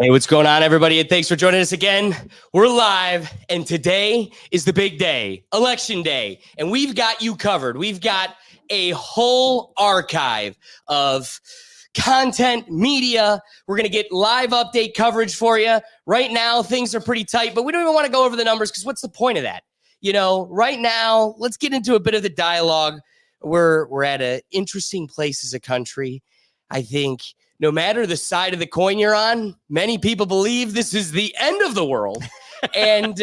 Hey, what's going on, everybody? And thanks for joining us again. We're live, and today is the big day, Election Day, and we've got you covered. We've got a whole archive of content, media. We're going to get live update coverage for you. Right now, things are pretty tight, but we don't even want to go over the numbers because what's the point of that? You know, right now, let's get into a bit of the dialogue. We're at an interesting place as a country. I think no matter the side of the coin you're on, many people believe this is the end of the world. And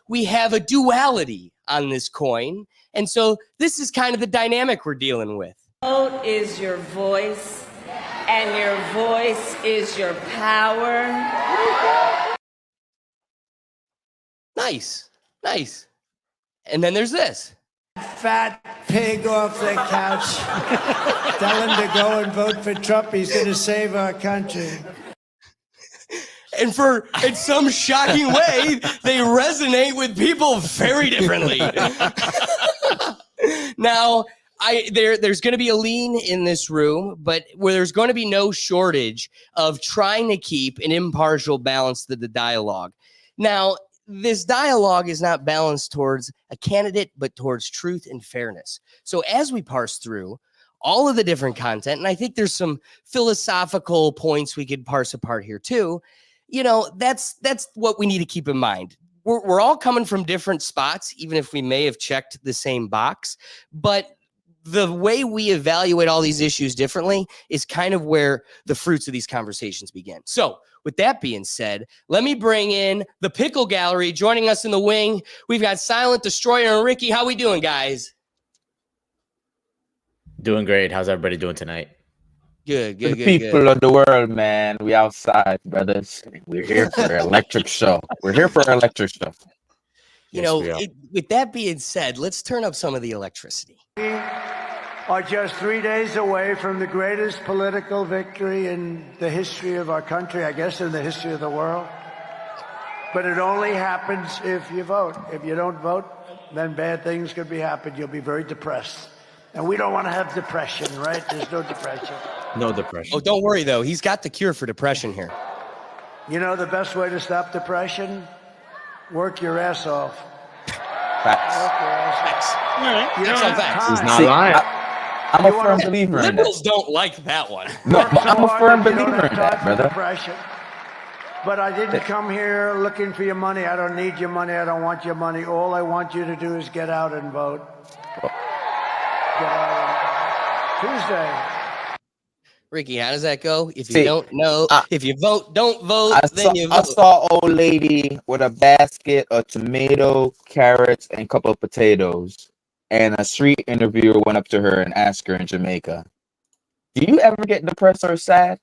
we have a duality on this coin. And so this is kind of the dynamic we're dealing with. Vote is your voice, and your voice is your power. Nice, nice. And then there's this. Fat pig off the couch. Tell him to go and vote for Trump. He's going to save our country. And in some shocking way, they resonate with people very differently. Now, there's going to be a lean in this room, but where there's going to be no shortage of trying to keep an impartial balance to the dialogue. Now, this dialogue is not balanced towards a candidate, but towards truth and fairness. So as we parse through all of the different content, and I think there's some philosophical points we could parse apart here too, you know, that's what we need to keep in mind. We're all coming from different spots, even if we may have checked the same box, but the way we evaluate all these issues differently is kind of where the fruits of these conversations begin. So with that being said, let me bring in the Pickle Gallery. Joining us in the wing, we've got Silent Destroyer and Ricky. How we doing, guys? Doing great. How's everybody doing tonight? Good. The people of the world, man. We outside, brothers. We're here for an electric show. We're here for an electric show. You know, with that being said, let's turn up some of the electricity. We are just 3 days away from the greatest political victory in the history of our country, I guess in the history of the world. But it only happens if you vote. If you don't vote, then bad things could be happening. You'll be very depressed. And we don't want to have depression, right? There's no depression. No depression. Oh, don't worry, though. He's got the cure for depression here. You know the best way to stop depression? Work your ass off. Facts. Work your ass off. All right. You don't That's all have facts. time. He's not lying. I'm a firm believer in that. Liberals don't like that one. No, Work but so I'm a hard firm that you don't believer have in time that, for brother. depression. But I didn't come here looking for your money. I don't need your money. I don't want your money. All I want you to do is get out and vote. Get out and vote. Tuesday. Ricky, how does that go? If you See, don't know, if you vote, don't vote, then you I vote. saw an old lady with a basket of tomato, carrots, and a couple of potatoes. And a street interviewer went up to her and asked her in Jamaica, "Do you ever get depressed or sad?"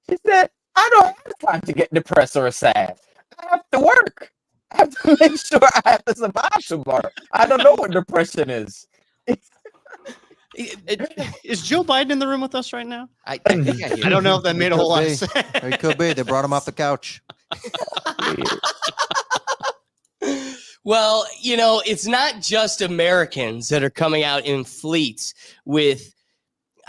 She said, "I don't have time to get depressed or sad. I have to work. I have to make sure I have to survive tomorrow. I don't know what depression is." Is Joe Biden in the room with us right now? I think I hear I don't know if that made a whole lot of be. sense. It could be. They brought him off the couch. Well, you know, it's not just Americans that are coming out in fleets with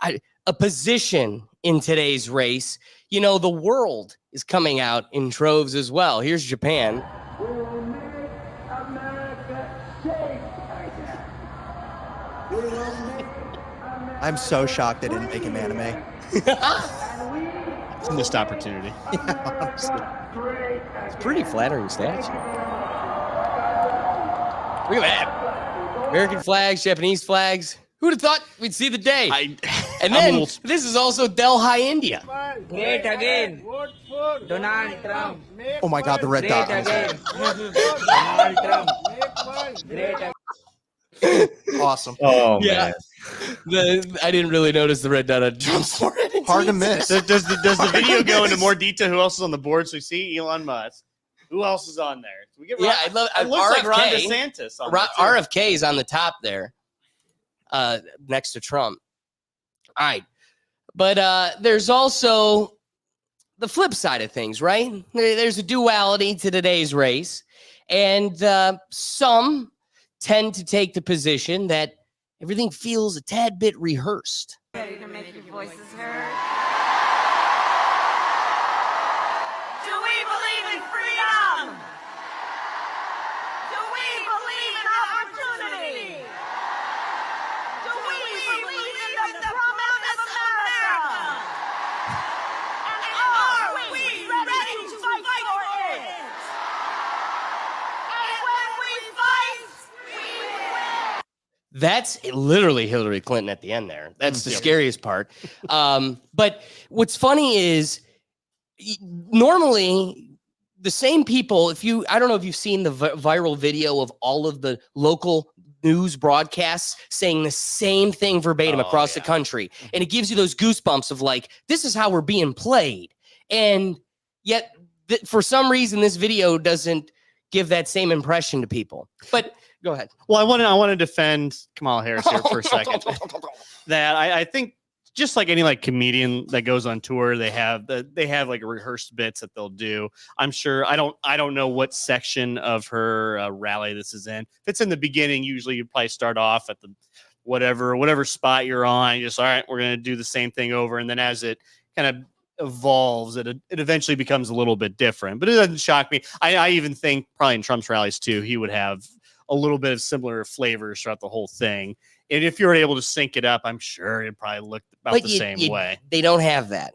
a position in today's race. You know, the world is coming out in troves as well. Here's Japan. We will make America safe again. We will make I'm so shocked they didn't make him anime. It's a missed opportunity. great It's a pretty flattering statue. Look at that. American flags, Japanese flags. Who'd have thought we'd see the day? And then this is also Delhi, India. Great again. Donald Trump. Oh my God, the red dot. Great again. Donald Trump. Great again. Awesome. Oh, Yeah. man. I didn't really notice the red dot on Trump's forehead. Hard to miss. Does the video go into more detail? Who else is on the board? So we see Elon Musk. Who else is on there? So we get Yeah, I love it looks like Ron RFK. DeSantis. On there, too. RFK is on the top there, next to Trump. All right. But there's also the flip side of things, right? There's a duality to today's race. And some tend to take the position that everything feels a tad bit rehearsed. Ready to make your voices heard? Do we opportunity. Do we believe in the promise of America? And are we ready to fight for it? And when we fight, we win. That's literally Hillary Clinton at the end there. That's the scariest part. But what's funny is normally the same people, I don't know if you've seen the viral video of all of the local news broadcasts saying the same thing verbatim across the country. And it gives you those goosebumps of like, this is how we're being played. And yet for some reason, this video doesn't give that same impression to people. But go ahead. Well, I want to defend Kamala Harris here for a second. That I think just like any like comedian that goes on tour, they have like rehearsed bits that they'll do. I'm sure I don't know what section of her rally this is in. If it's in the beginning, usually you probably start off at the whatever spot you're on. Just all right, we're gonna do the same thing over, and then as it kind of evolves, it eventually becomes a little bit different. But it doesn't shock me. I even think probably in Trump's rallies too, he would have a little bit of similar flavors throughout the whole thing. And if you were able to sync it up, I'm sure it probably looked about the same way. They don't have that.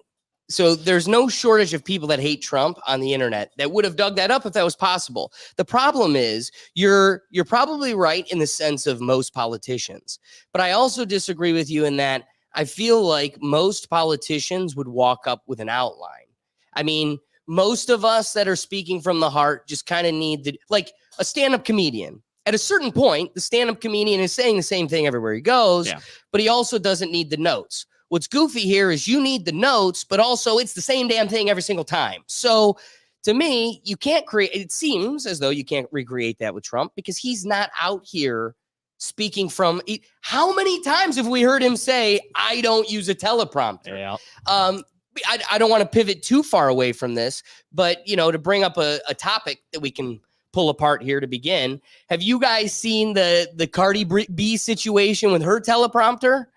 So there's no shortage of people that hate Trump on the internet that would have dug that up if that was possible. The problem is you're probably right in the sense of most politicians. But I also disagree with you in that I feel like most politicians would walk up with an outline. I mean, most of us that are speaking from the heart just kind of need like a stand-up comedian. At a certain point, the stand-up comedian is saying the same thing everywhere he goes, but he also doesn't need the notes. What's goofy here is you need the notes, but also it's the same damn thing every single time. So to me, you can't it seems as though you can't recreate that with Trump because he's not out here speaking from, how many times have we heard him say, I don't use a teleprompter? Yeah. I don't want to pivot too far away from this, but, to bring up a topic that we can pull apart here to begin. Have you guys seen the Cardi B situation with her teleprompter?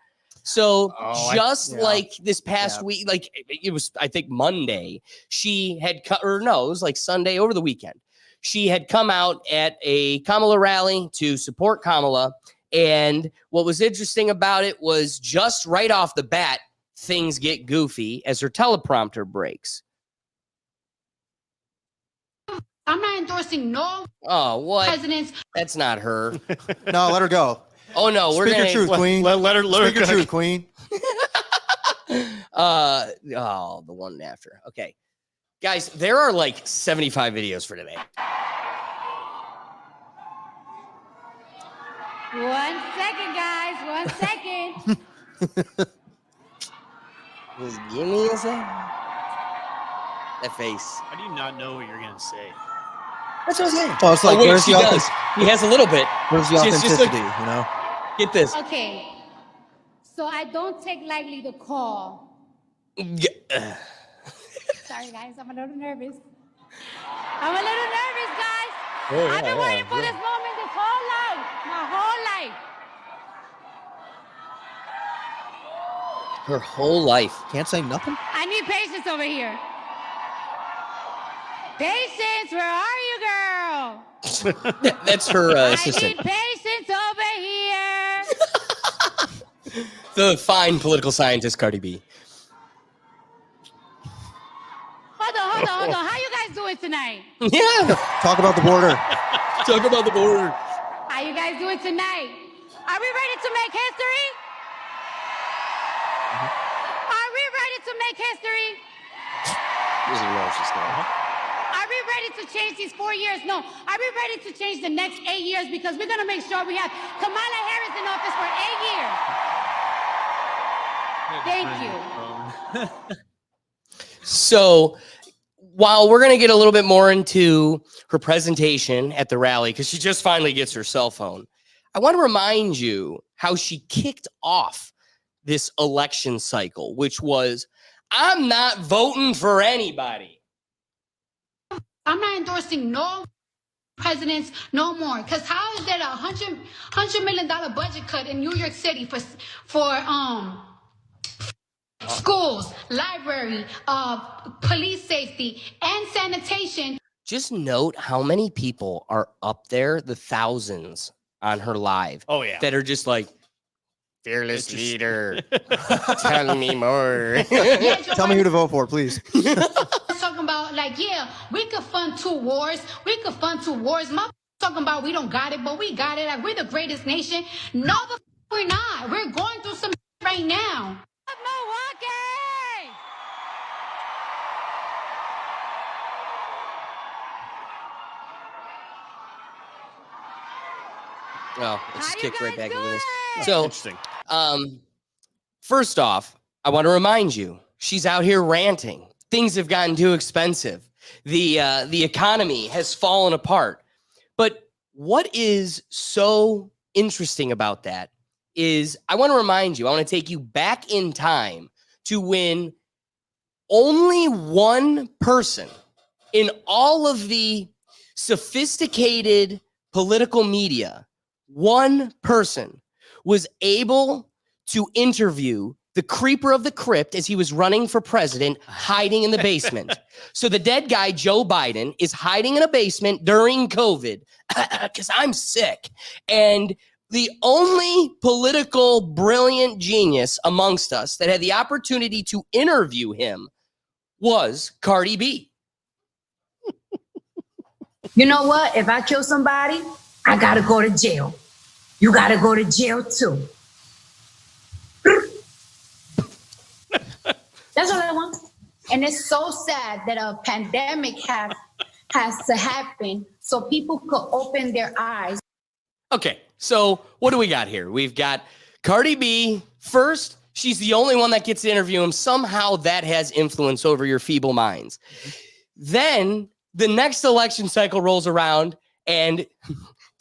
So like this past week, like it was, I think Monday, she had it was like Sunday over the weekend. She had come out at a Kamala rally to support Kamala. And what was interesting about it was just right off the bat, things get goofy as her teleprompter breaks. I'm not endorsing no presidents. That's not her. No, let her go. Oh no, we're Speak gonna your truth, Queen. Let her Speak your truth, Queen. The one after. Okay, guys, there are like 75 videos for today. 1 second, guys. 1 second. Just give me a second. That face. How do you not know what you're going to say? That's what I'm saying. Well, it's like, wait, where's she the does. He has a little bit. Where's the She's just authenticity, like, Get this. Okay. So I don't take lightly the call. Sorry, guys. I'm a little nervous. Guys. I've been waiting for this moment this whole life. My whole life. Her whole life. Can't say nothing? I need patience over here. Patience, where are you, girl? That's her assistant. I need patience over here. The fine political scientist, Cardi B. Hold on. How you guys doing tonight? Yeah. Talk about the border. Talk about the border. How you guys doing tonight? Are we ready to make history? Are we ready to make history? Doesn't know if she's there. Are we ready to change these 4 years? No. Are we ready to change the next 8 years? Because we're going to make sure we have Kamala Harris in office for 8 years. Thank you. So while we're going to get a little bit more into her presentation at the rally, because she just finally gets her cell phone, I want to remind you how she kicked off this election cycle, which was, I'm not voting for anybody. I'm not endorsing no presidents no more. Because how is there a $100 million budget cut in New York City for schools, library, police safety, and sanitation? Just note how many people are up there, the thousands on her live. Oh yeah. That are just like, fearless It's just- leader, tell me more. Yeah, Joe Tell me who Biden to vote for, please. talking about like, yeah, we could fund 2 wars. We could fund 2 wars. My talking about we don't got it, but we got it. Like we're the greatest nation. No, the we're not. We're going through some right now. Milwaukee! Well, let's just How you kick right guys back into this. doing? So, Interesting. first off, I want to remind you, she's out here ranting. Things have gotten too expensive. The economy has fallen apart. But what is so interesting about that is I want to remind you, I want to take you back in time to when only one person in all of the sophisticated political media, one person was able to interview the creeper of the crypt as he was running for president, hiding in the basement. So the dead guy, Joe Biden, is hiding in a basement during COVID because I'm sick. And the only political brilliant genius amongst us that had the opportunity to interview him was Cardi B. You know what? If I kill somebody, I gotta go to jail. You gotta go to jail too. That's all I want. And it's so sad that a pandemic has to happen so people could open their eyes. Okay, so what do we got here? We've got Cardi B first. She's the only one that gets to interview him. Somehow that has influence over your feeble minds. Then the next election cycle rolls around and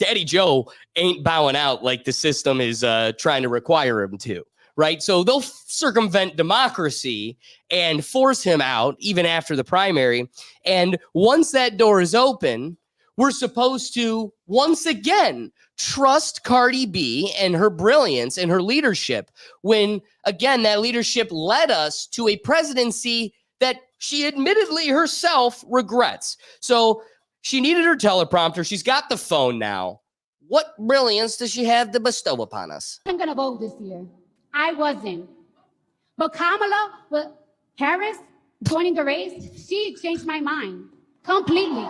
Daddy Joe ain't bowing out like the system is trying to require him to, right? So they'll circumvent democracy and force him out even after the primary. And once that door is open, we're supposed to once again trust Cardi B and her brilliance and her leadership when, again, that leadership led us to a presidency that she admittedly herself regrets. So she needed her teleprompter. She's got the phone now. What brilliance does she have to bestow upon us? I'm gonna vote this year. I wasn't. But Kamala Harris joining the race, she changed my mind completely.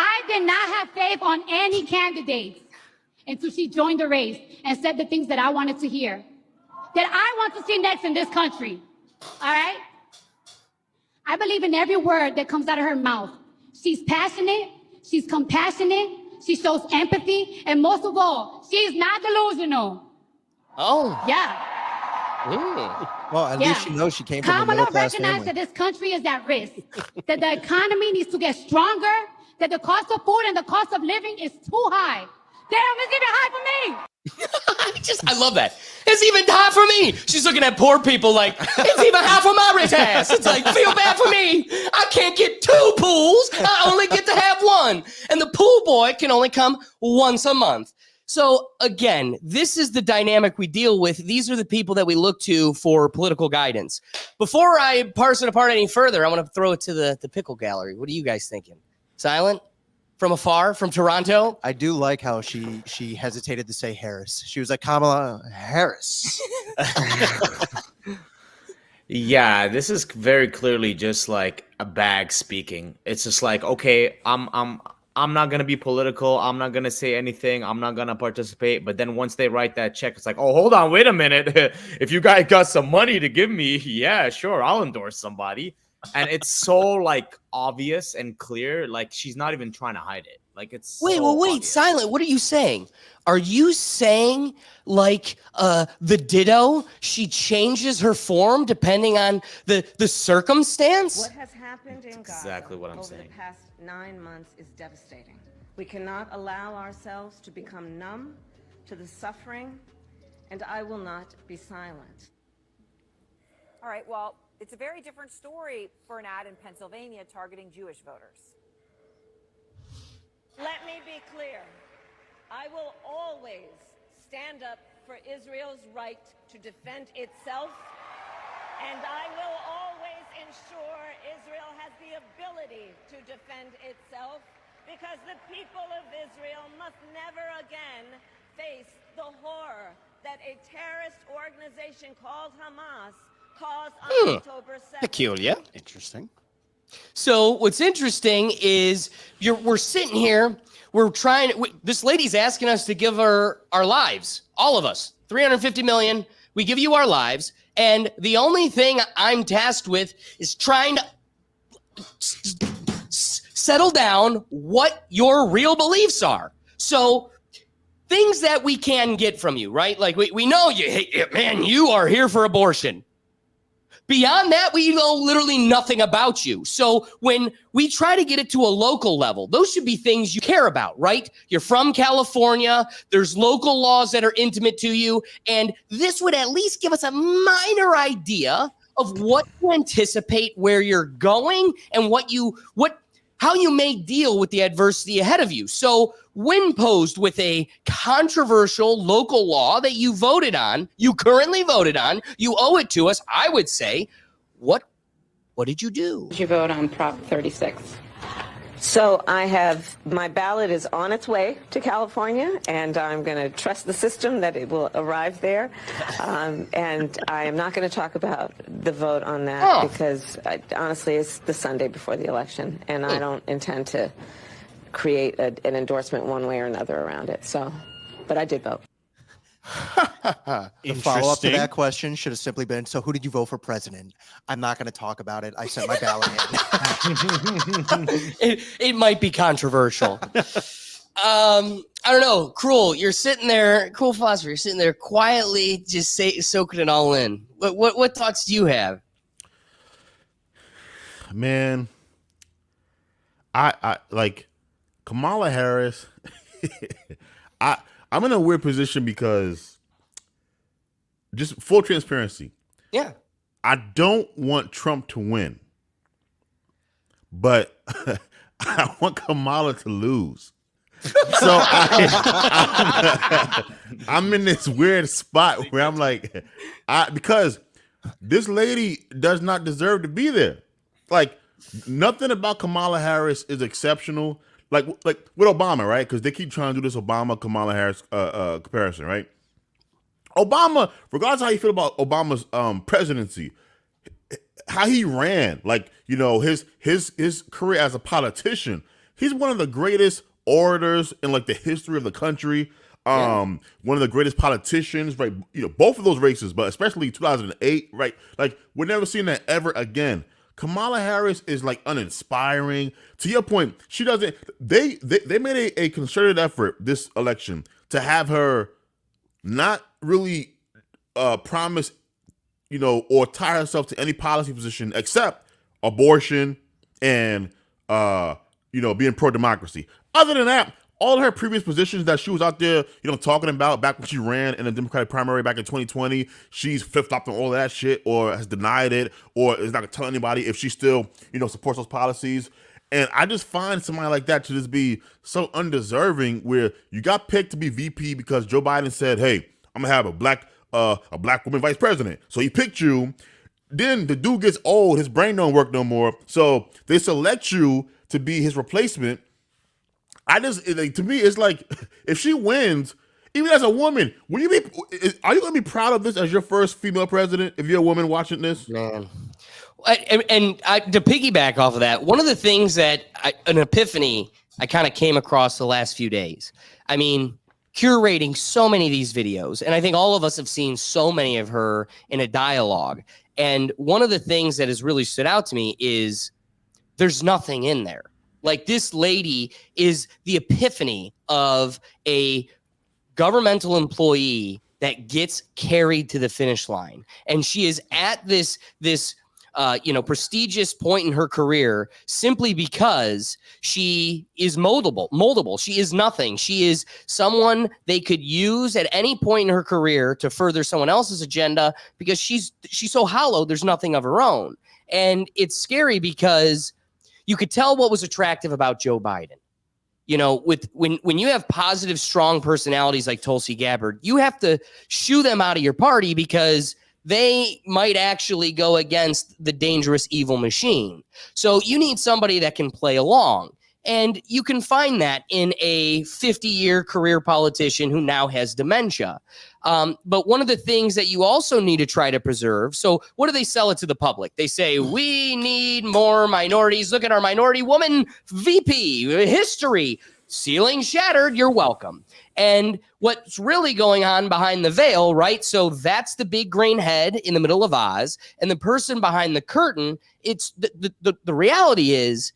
I did not have faith on any candidate until she joined the race and said the things that I wanted to hear, that I want to see next in this country. All right? I believe in every word that comes out of her mouth. She's passionate, she's compassionate, she shows empathy, and most of all, she's not delusional. Oh. Yeah. Well, at least she knows she came from a Kamala middle-class recognized family. that this country is at risk, that the economy needs to get stronger, that the cost of food and the cost of living is too high. Damn, it's even high for me. I love that. It's even high for me. She's looking at poor people like, it's even high for my rich ass. It's like, feel bad for me. I can't get 2 pools. I only get to have 1. And the pool boy can only come once a month. So again, this is the dynamic we deal with. These are the people that we look to for political guidance. Before I parse it apart any further, I want to throw it to the pickle gallery. What are you guys thinking? Silent? From afar? From Toronto? I do like how she hesitated to say Harris. She was like Kamala Harris. Yeah, this is very clearly just like a bag speaking. It's just like, okay, I'm not gonna be political. I'm not gonna say anything. I'm not gonna participate. But then once they write that check, it's like, oh, hold on, wait a minute. If you guys got some money to give me, yeah, sure, I'll endorse somebody. And it's so like obvious and clear. Like she's not even trying to hide it. Like it's Wait, so well, wait, obvious. Silent. What are you saying? Are you saying like the Ditto? She changes her form depending on the circumstance? What has happened in Gaza exactly what I'm over saying. the past 9 months is devastating. We cannot allow ourselves to become numb to the suffering, and I will not be silent. All right, well, it's a very different story for an ad in Pennsylvania targeting Jewish voters. Let me be clear. I will always stand up for Israel's right to defend itself, and I will always ensure Israel has the ability to defend itself, Because the people of Israel must never again face the horror that a terrorist organization called Hamas caused on October 7th. Peculiar. Interesting. So what's interesting is we're sitting here, we're trying. This lady's asking us to give her our lives, all of us, 350 million. We give you our lives, and the only thing I'm tasked with is trying to settle down what your real beliefs are. So things that we can get from you, right? Like we know you hate it, man. You are here for abortion. Beyond that, we know literally nothing about you. So when we try to get it to a local level, those should be things you care about, right? You're from California. There's local laws that are intimate to you. And this would at least give us a minor idea of what to anticipate, where you're going, and how you may deal with the adversity ahead of you. So when posed with a controversial local law that you currently voted on, you owe it to us, I would say, what did you do? Did you vote on Prop 36? So my ballot is on its way to California, and I'm going to trust the system that it will arrive there. And I am not going to talk about the vote on that because honestly, it's the Sunday before the election, and I don't intend to create an endorsement one way or another around it. So, but I did vote. The follow-up to that question should have simply been, so who did you vote for president? I'm not going to talk about it. I sent my ballot in. It might be controversial. I don't know. Cruel, you're sitting there, Cruel Foster, you're sitting there quietly just soaking it all in. What thoughts do you have? Man, I like Kamala Harris. I'm in a weird position because, just full transparency. Yeah. I don't want Trump to win, but I want Kamala to lose. So I'm in this weird spot where I'm like, because this lady does not deserve to be there. Like, nothing about Kamala Harris is exceptional. Like with Obama, right? Because they keep trying to do this Obama-Kamala Harris comparison, right? Obama, regardless of how you feel about Obama's presidency, how he ran, like, you know, his career as a politician, he's one of the greatest orators in like the history of the country. One of the greatest politicians, right? You know, both of those races, but especially 2008, right? Like, we're never seeing that ever again. Kamala Harris is like uninspiring. To your point, she doesn't. They made a concerted effort this election to have her not really promise, you know, or tie herself to any policy position except abortion and you know, being pro-democracy. Other than that, all her previous positions that she was out there, you know, talking about back when she ran in the Democratic primary back in 2020, she's flip-flopped on all that shit or has denied it or is not going to tell anybody if she still, you know, supports those policies. And I just find somebody like that to just be so undeserving where you got picked to be VP because Joe Biden said, hey, I'm going to have a black woman vice president. So he picked you. Then the dude gets old. His brain don't work no more. So they select you to be his replacement. To me, it's like, if she wins, even as a woman, are you going to be proud of this as your first female president if you're a woman watching this? Man. And to piggyback off of that, one of the things that an epiphany I kind of came across the last few days. I mean, curating so many of these videos, and I think all of us have seen so many of her in a dialogue. And one of the things that has really stood out to me is there's nothing in there. Like, this lady is the epiphany of a governmental employee that gets carried to the finish line. And she is at this prestigious point in her career simply because she is moldable. She is nothing. She is someone they could use at any point in her career to further someone else's agenda because she's so hollow. There's nothing of her own. And it's scary because you could tell what was attractive about Joe Biden. You know, when you have positive, strong personalities like Tulsi Gabbard, you have to shoo them out of your party because they might actually go against the dangerous evil machine. So you need somebody that can play along. And you can find that in a 50-year career politician who now has dementia. But one of the things that you also need to try to preserve, so what do they sell it to the public? They say, we need more minorities. Look at our minority woman VP, history, ceiling shattered, you're welcome. And what's really going on behind the veil, right? So that's the big green head in the middle of Oz. And the person behind the curtain, it's the reality is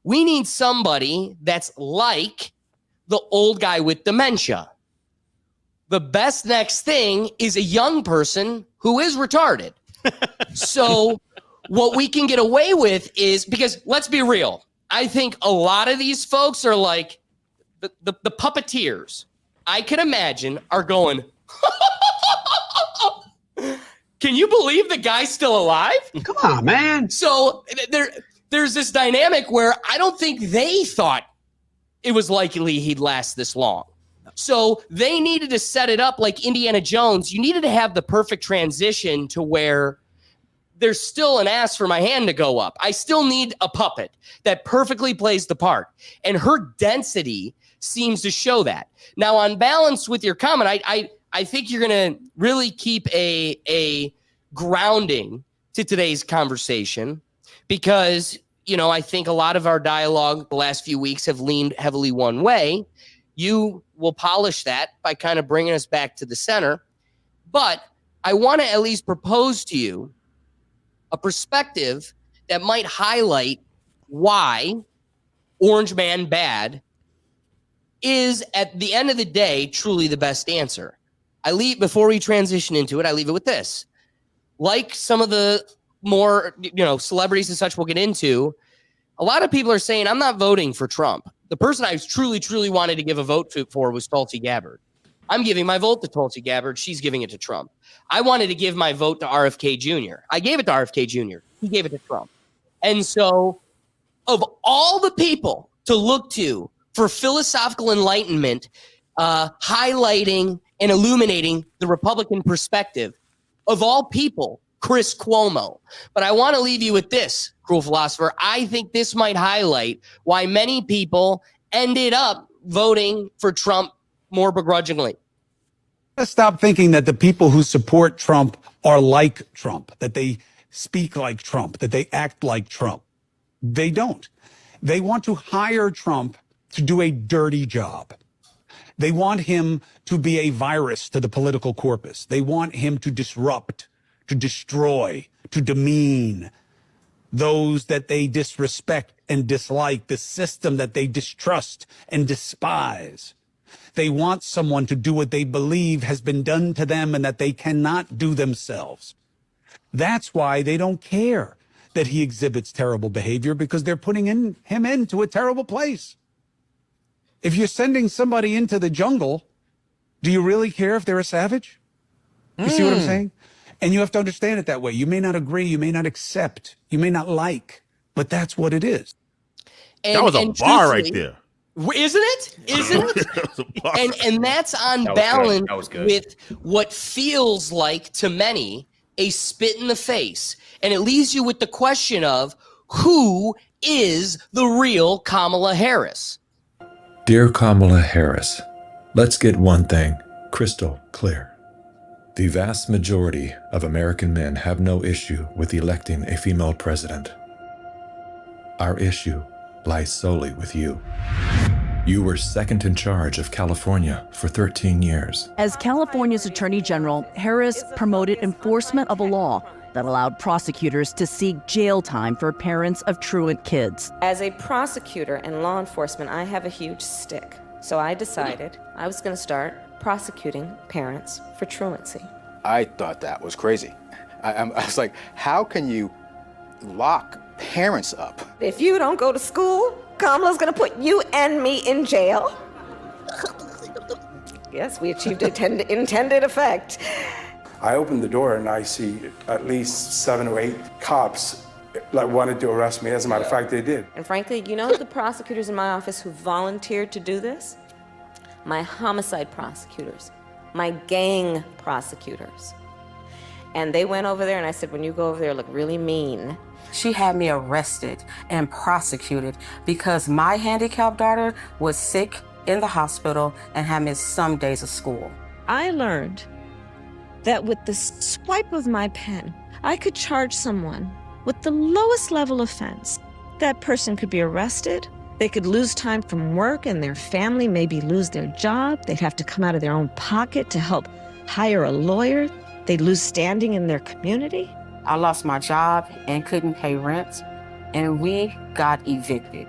we need somebody that's like the old guy with dementia. The best next thing is a young person who is retarded. So what we can get away with is, because let's be real, I think a lot of these folks are like the puppeteers. I can imagine are going, can you believe the guy's still alive? Come on, man. So there's this dynamic where I don't think they thought it was likely he'd last this long. So they needed to set it up like Indiana Jones. You needed to have the perfect transition to where there's still an ass for my hand to go up. I still need a puppet that perfectly plays the part. And her density seems to show that. Now, on balance with your comment, I think you're going to really keep a grounding to today's conversation because, you know, I think a lot of our dialogue the last few weeks have leaned heavily one way. You will polish that by kind of bringing us back to the center. But I want to at least propose to you a perspective that might highlight why Orange Man Bad is, at the end of the day, truly the best answer. Before we transition into it, I leave it with this. Like some of the more, celebrities and such we'll get into, a lot of people are saying, I'm not voting for Trump. The person I truly, truly wanted to give a vote for was Tulsi Gabbard. I'm giving my vote to Tulsi Gabbard. She's giving it to Trump. I wanted to give my vote to RFK Jr. I gave it to RFK Jr. He gave it to Trump. And so of all the people to look to for philosophical enlightenment, highlighting and illuminating the Republican perspective, of all people, Chris Cuomo. But I want to leave you with this, Cruel Philosopher. I think this might highlight why many people ended up voting for Trump more begrudgingly. Let's stop thinking that the people who support Trump are like Trump, that they speak like Trump, that they act like Trump. They don't. They want to hire Trump to do a dirty job. They want him to be a virus to the political corpus. They want him to disrupt, to destroy, to demean those that they disrespect and dislike, the system that they distrust and despise. They want someone to do what they believe has been done to them and that they cannot do themselves. That's why they don't care that he exhibits terrible behavior, because they're putting him into a terrible place. If you're sending somebody into the jungle, do you really care if they're a savage? You see what I'm saying? And you have to understand it that way. You may not agree, you may not accept, you may not like, but that's what it is. That was a bar right there. Isn't it? Isn't it? and that's on balance with what feels like to many a spit in the face. And it leaves you with the question of who is the real Kamala Harris? Dear Kamala Harris, let's get one thing crystal clear. The vast majority of American men have no issue with electing a female president. Our issue lies solely with you. You were second in charge of California for 13 years. As California's Attorney General, Harris promoted enforcement of a law that allowed prosecutors to seek jail time for parents of truant kids. As a prosecutor and law enforcement, I have a huge stick. So I decided I was going to start prosecuting parents for truancy. I thought that was crazy. I was like, how can you lock parents up? If you don't go to school, Kamala's going to put you and me in jail. Yes, we achieved intended effect. I opened the door and I see at least 7 or 8 cops like wanted to arrest me. As a matter of fact, they did. And frankly, you know the prosecutors in my office who volunteered to do this? My homicide prosecutors, my gang prosecutors. And they went over there, and I said, when you go over there, look really mean. She had me arrested and prosecuted because my handicapped daughter was sick in the hospital and had missed some days of school. I learned that with the swipe of my pen, I could charge someone with the lowest level offense. That person could be arrested. They could lose time from work, and their family maybe lose their job. They'd have to come out of their own pocket to help hire a lawyer. They'd lose standing in their community. I lost my job and couldn't pay rent, and we got evicted.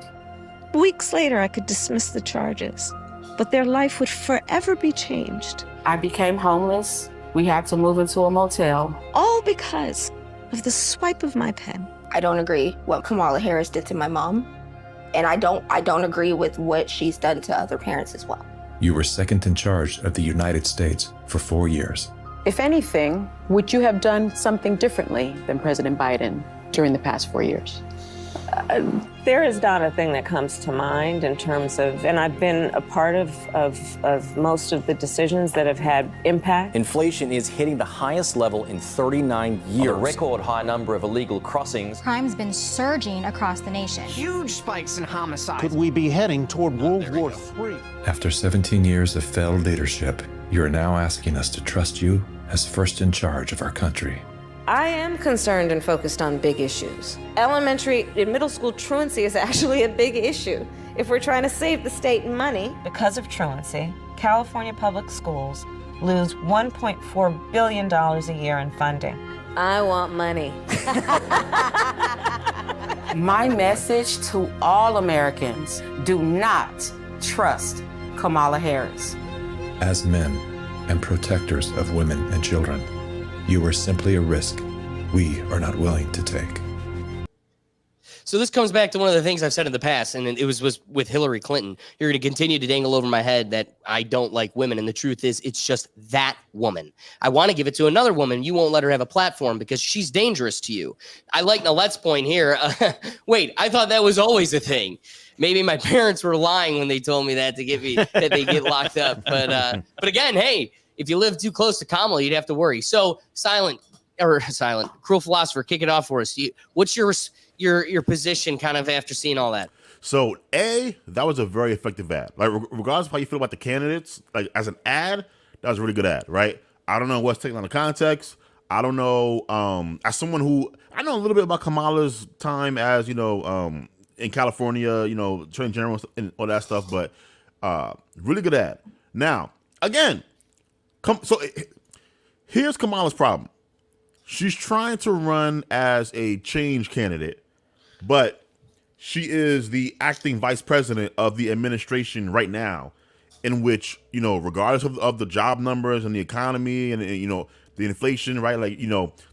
Weeks later, I could dismiss the charges, but their life would forever be changed. I became homeless. We had to move into a motel. All because of the swipe of my pen. I don't agree what Kamala Harris did to my mom, and I don't agree with what she's done to other parents as well. You were second in charge of the United States for 4 years. If anything, would you have done something differently than President Biden during the past 4 years? There is not a thing that comes to mind in terms of, and I've been a part of most of the decisions that have had impact. Inflation is hitting the highest level in 39 years. A record high number of illegal crossings. Crime's been surging across the nation. Huge spikes in homicides. Could we be heading toward World War III? After 17 years of failed leadership, you are now asking us to trust you as first in charge of our country. I am concerned and focused on big issues. Elementary and middle school truancy is actually a big issue. If we're trying to save the state money, because of truancy, California public schools lose $1.4 billion a year in funding. I want money. My message to all Americans, do not trust Kamala Harris. As men and protectors of women and children, you are simply a risk we are not willing to take. So this comes back to one of the things I've said in the past, and it was with Hillary Clinton. You're going to continue to dangle over my head that I don't like women, and the truth is it's just that woman. I want to give it to another woman. You won't let her have a platform because she's dangerous to you. I like Nolette's point here. Wait, I thought that was always a thing. Maybe my parents were lying when they told me that that they get locked up. But again, hey, if you live too close to Kamala, you'd have to worry. So silent, cruel philosopher, kick it off for us. What's your position kind of after seeing all that? So that was a very effective ad. Like regardless of how you feel about the candidates, like as an ad, that was a really good ad, right? I don't know what's taken on the context. I don't know. As someone who I know a little bit about Kamala's time as in California, Attorney General and all that stuff, but really good ad. Now again. So here's Kamala's problem. She's trying to run as a change candidate, but she is the acting vice president of the administration right now, in which, regardless of the job numbers and the economy and the inflation, right? Like,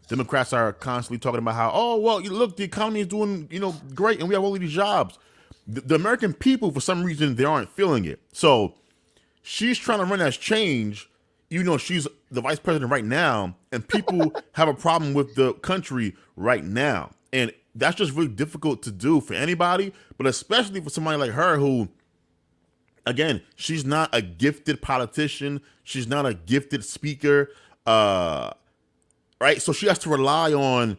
Democrats are constantly talking about how, oh, well, look, the economy is doing, great, and we have all of these jobs. The American people, for some reason, they aren't feeling it. So she's trying to run as change, even though she's the vice president right now, and people have a problem with the country right now. And that's just really difficult to do for anybody, but especially for somebody like her who, again, she's not a gifted politician. She's not a gifted speaker, right? So she has to rely on,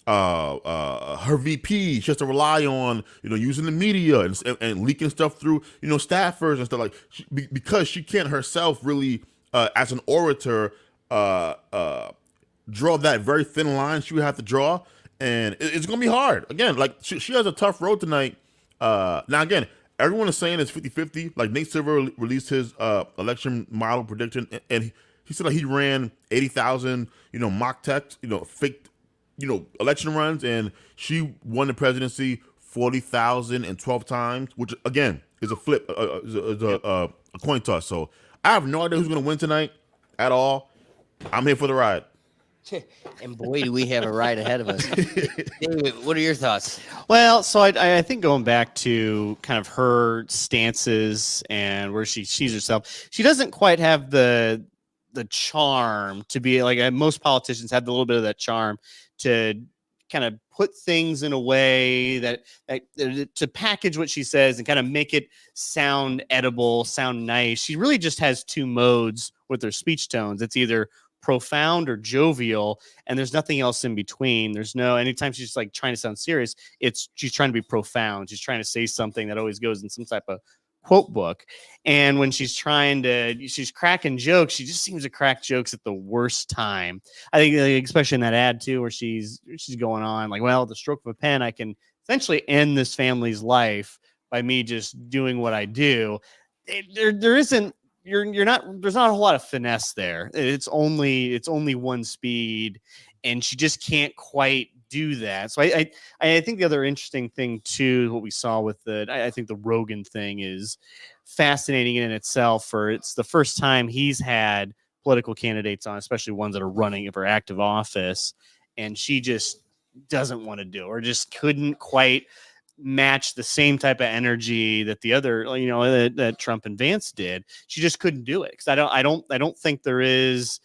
her VP. She has to rely on, using the media and leaking stuff through, staffers and stuff because she can't herself really, as an orator, draw that very thin line she would have to draw. And it's going to be hard. Again, like she has a tough road tonight. Now, again, everyone is saying it's 50-50. Like Nate Silver released his election model prediction, and he said he ran 80,000, mock text, faked, election runs, and she won the presidency 40,012 times, which again is a flip, is a coin toss. So I have no idea who's going to win tonight at all. I'm here for the ride. And boy, do we have a ride ahead of us. David, what are your thoughts? Well, so I think going back to kind of her stances and where she sees herself, she doesn't quite have the charm to be like most politicians have a little bit of that charm to kind of put things in a way that to package what she says and kind of make it sound edible, sound nice. She really just has two modes with her speech tones. It's either profound or jovial, and there's nothing else in between. There's no, anytime she's like trying to sound serious, she's trying to be profound. She's trying to say something that always goes in some type of quote book. And when she's cracking jokes, she just seems to crack jokes at the worst time. I think, especially in that ad too, where she's going on like, well, the stroke of a pen, I can essentially end this family's life by me just doing what I do. There's not a whole lot of finesse there. It's only one speed, and she just can't quite do that. So I think the other interesting thing too, what we saw with I think the Rogan thing is fascinating in itself. It's the first time he's had political candidates on, especially ones that are running for active office, and she just doesn't want to do, or just couldn't quite match the same type of energy that the other, that Trump and Vance did. She just couldn't do it, because I don't think there is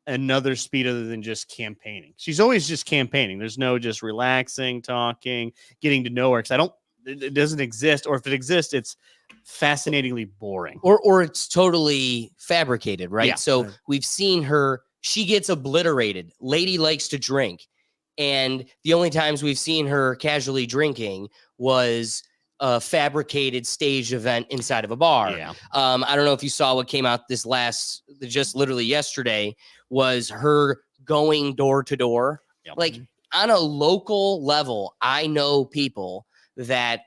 another speed other than just campaigning. She's always just campaigning. There's no just relaxing, talking, getting to know her, because it doesn't exist, or if it exists, it's fascinatingly boring, or it's totally fabricated, right? Yeah. So we've seen her, she gets obliterated. Lady likes to drink, and the only times we've seen her casually drinking was a fabricated staged event inside of a bar. Yeah. I don't know if you saw what came out just literally yesterday, was her going door to door. Like, on a local level, I know people that,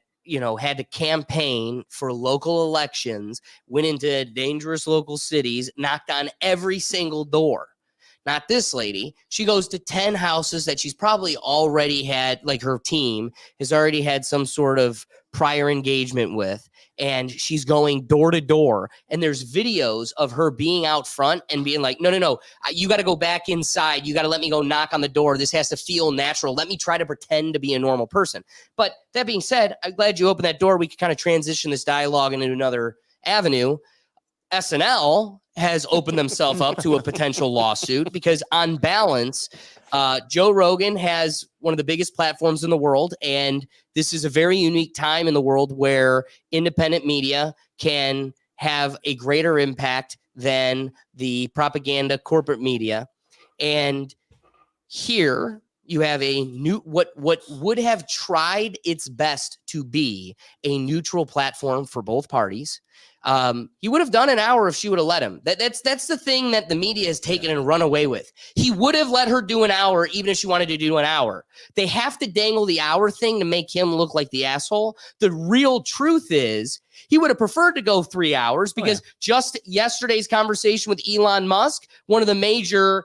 had to campaign for local elections, went into dangerous local cities, knocked on every single door. Not this lady. She goes to 10 houses that she's probably already had, like her team has already had some sort of prior engagement with, and she's going door to door. And there's videos of her being out front and being like, no, you got to go back inside. You got to let me go knock on the door. This has to feel natural. Let me try to pretend to be a normal person. But that being said, I'm glad you opened that door. We could kind of transition this dialogue into another avenue. SNL has opened themselves up to a potential lawsuit because, on balance, Joe Rogan has one of the biggest platforms in the world, and this is a very unique time in the world where independent media can have a greater impact than the propaganda corporate media. And here you have a new, what would have tried its best to be a neutral platform for both parties. He would have done an hour if she would have let him. That's the thing that the media has taken and run away with. He would have let her do an hour even if she wanted to do an hour. They have to dangle the hour thing to make him look like the asshole. The real truth is he would have preferred to go 3 hours, because just yesterday's conversation with Elon Musk, one of the major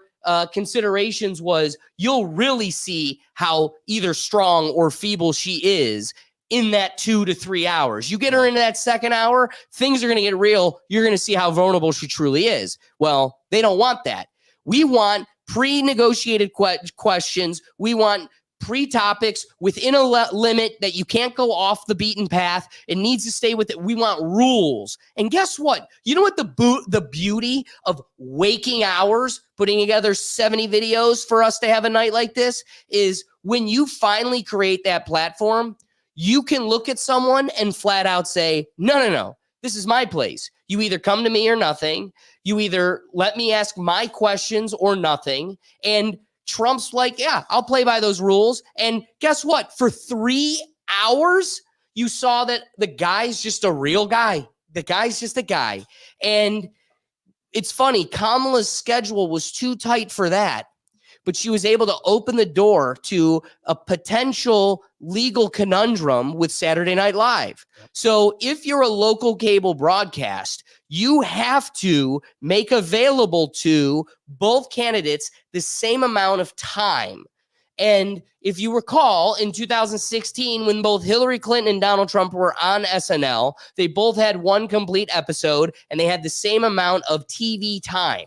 considerations was, you'll really see how either strong or feeble she is in that 2 to 3 hours. You get her into that second hour, things are going to get real. You're going to see how vulnerable she truly is. Well, they don't want that. We want pre-negotiated questions. We want pre-topics within a limit that you can't go off the beaten path. It needs to stay with it. We want rules. And guess what? You know what the beauty of waking hours, putting together 70 videos for us to have a night like this, is when you finally create that platform, you can look at someone and flat out say, no, this is my place. You either come to me or nothing. You either let me ask my questions or nothing. And Trump's like, yeah, I'll play by those rules. And guess what? For 3 hours, you saw that the guy's just a real guy. The guy's just a guy. And it's funny, Kamala's schedule was too tight for that, but she was able to open the door to a potential legal conundrum with Saturday Night Live. So if you're a local cable broadcast, you have to make available to both candidates the same amount of time. And if you recall, in 2016, when both Hillary Clinton and Donald Trump were on SNL, they both had one complete episode and they had the same amount of TV time.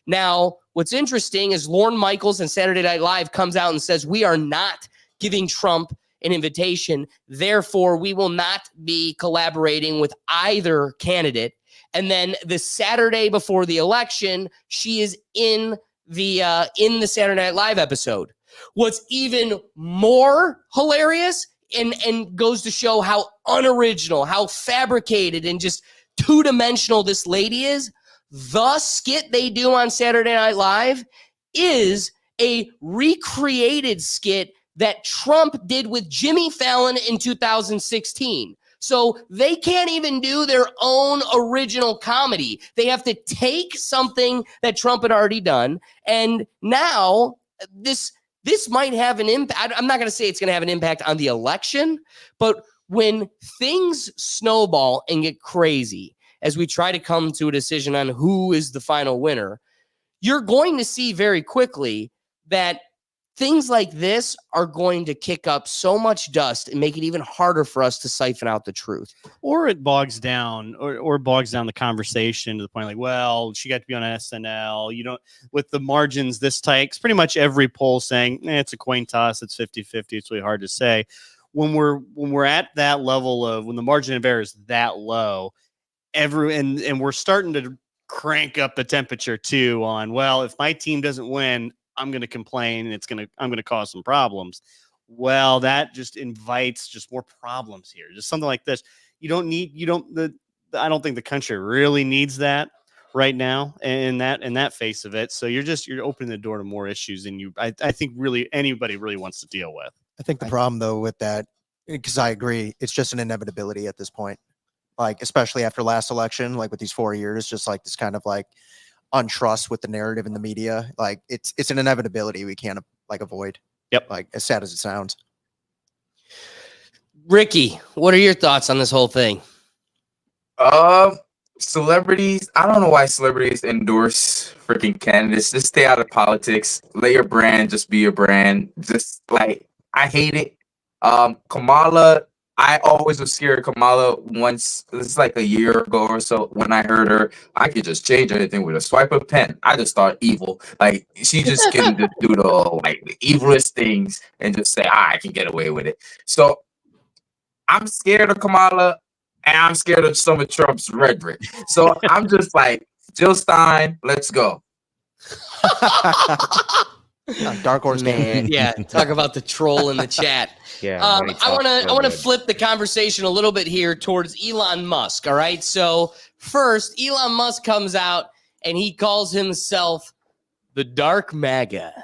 Now, what's interesting is Lorne Michaels and Saturday Night Live comes out and says, we are not giving Trump an invitation. Therefore, we will not be collaborating with either candidate. And then the Saturday before the election, she is in the Saturday Night Live episode. What's even more hilarious and goes to show how unoriginal, how fabricated and just two-dimensional this lady is, the skit they do on Saturday Night Live is a recreated skit that Trump did with Jimmy Fallon in 2016. So they can't even do their own original comedy. They have to take something that Trump had already done. And now this might have an impact. I'm not going to say it's going to have an impact on the election, but when things snowball and get crazy, as we try to come to a decision on who is the final winner, you're going to see very quickly that things like this are going to kick up so much dust and make it even harder for us to siphon out the truth. Or it bogs down or bogs down the conversation to the point like, well, she got to be on SNL. You don't, with the margins this tight, 'cause pretty much every poll saying it's a coin toss, it's 50-50. It's really hard to say. When we're at that level of when the margin of error is that low, and we're starting to crank up the temperature too on, well, if my team doesn't win, I'm going to complain and I'm going to cause some problems. Well, that just invites just more problems here. Just something like this. I don't think the country really needs that right now in that face of it. So you're opening the door to more issues than I think really anybody really wants to deal with. I think the problem though with that, because I agree, it's just an inevitability at this point. Like, especially after last election, like with these 4 years, just like this kind of like untrust with the narrative in the media. Like it's an inevitability we can't like avoid. Yep. Like as sad as it sounds. Ricky, what are your thoughts on this whole thing? Celebrities, I don't know why celebrities endorse freaking candidates. Just stay out of politics. Let your brand just be your brand. Just like, I hate it. Kamala, I always was scared of Kamala once. It's like a year ago or so when I heard her. I could just change anything with a swipe of a pen. I just thought evil. Like, she just can just do the evilest things and just say, I can get away with it. So I'm scared of Kamala and I'm scared of some of Trump's rhetoric. So I'm just like, Jill Stein, let's go. Dark horse Man, yeah. Talk about the troll in the chat. Yeah, I want to flip the conversation a little bit here towards Elon Musk. All right. So first, Elon Musk comes out and he calls himself the Dark MAGA.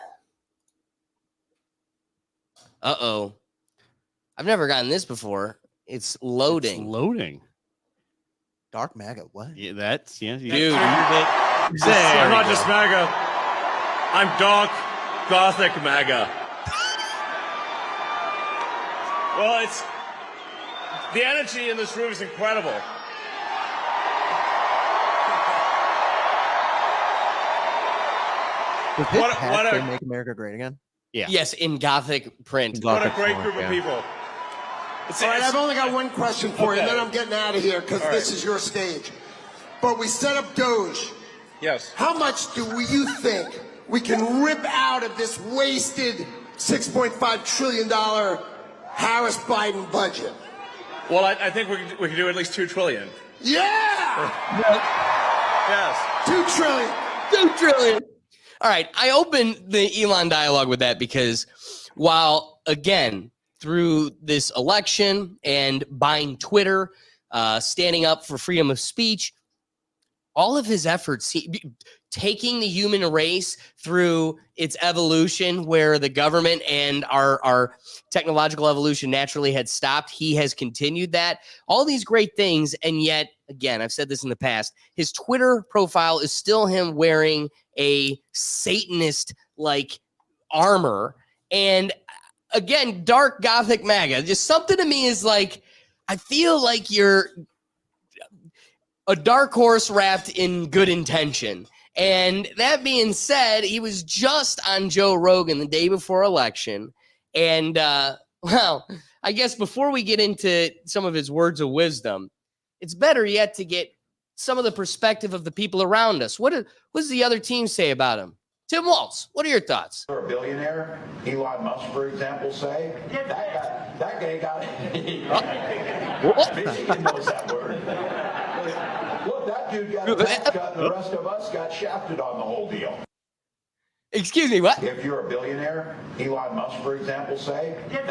Uh-oh. I've never gotten this before. It's loading. Dark MAGA, what? Yeah, that's Dude. I'm not just MAGA. I'm Dark Gothic MAGA. Well, the energy in this room is incredible. Does this hat say Make America Great Again? Yeah. Yes, in Gothic print. What a great group of people. All right, I've only got one question for you, and then I'm getting out of here because this is your stage. But we set up Doge. Yes. How much do you think we can rip out of this wasted $6.5 trillion Harris-Biden budget? Well, I think we can do at least $2 trillion. Yeah! Yes. 2 trillion. 2 trillion. All right. I opened the Elon dialogue with that because while, again, through this election and buying Twitter, standing up for freedom of speech, all of his efforts, taking the human race through its evolution where the government and our technological evolution naturally had stopped, he has continued that. All these great things, and yet, again, I've said this in the past, his Twitter profile is still him wearing a Satanist-like armor. And again, Dark Gothic MAGA, just something to me is like, I feel like you're a dark horse wrapped in good intention. And that being said, he was just on Joe Rogan the day before election. And, well, I guess before we get into some of his words of wisdom, it's better yet to get some of the perspective of the people around us. What does the other team say about him? Tim Walz, what are your thoughts? For a billionaire, Elon Musk, for example, say, that guy got it. He knows that word. Look, that dude got a tax cut, and the rest of us got shafted on the whole deal. Excuse me, what? If you're a billionaire, Elon Musk, for example, say, that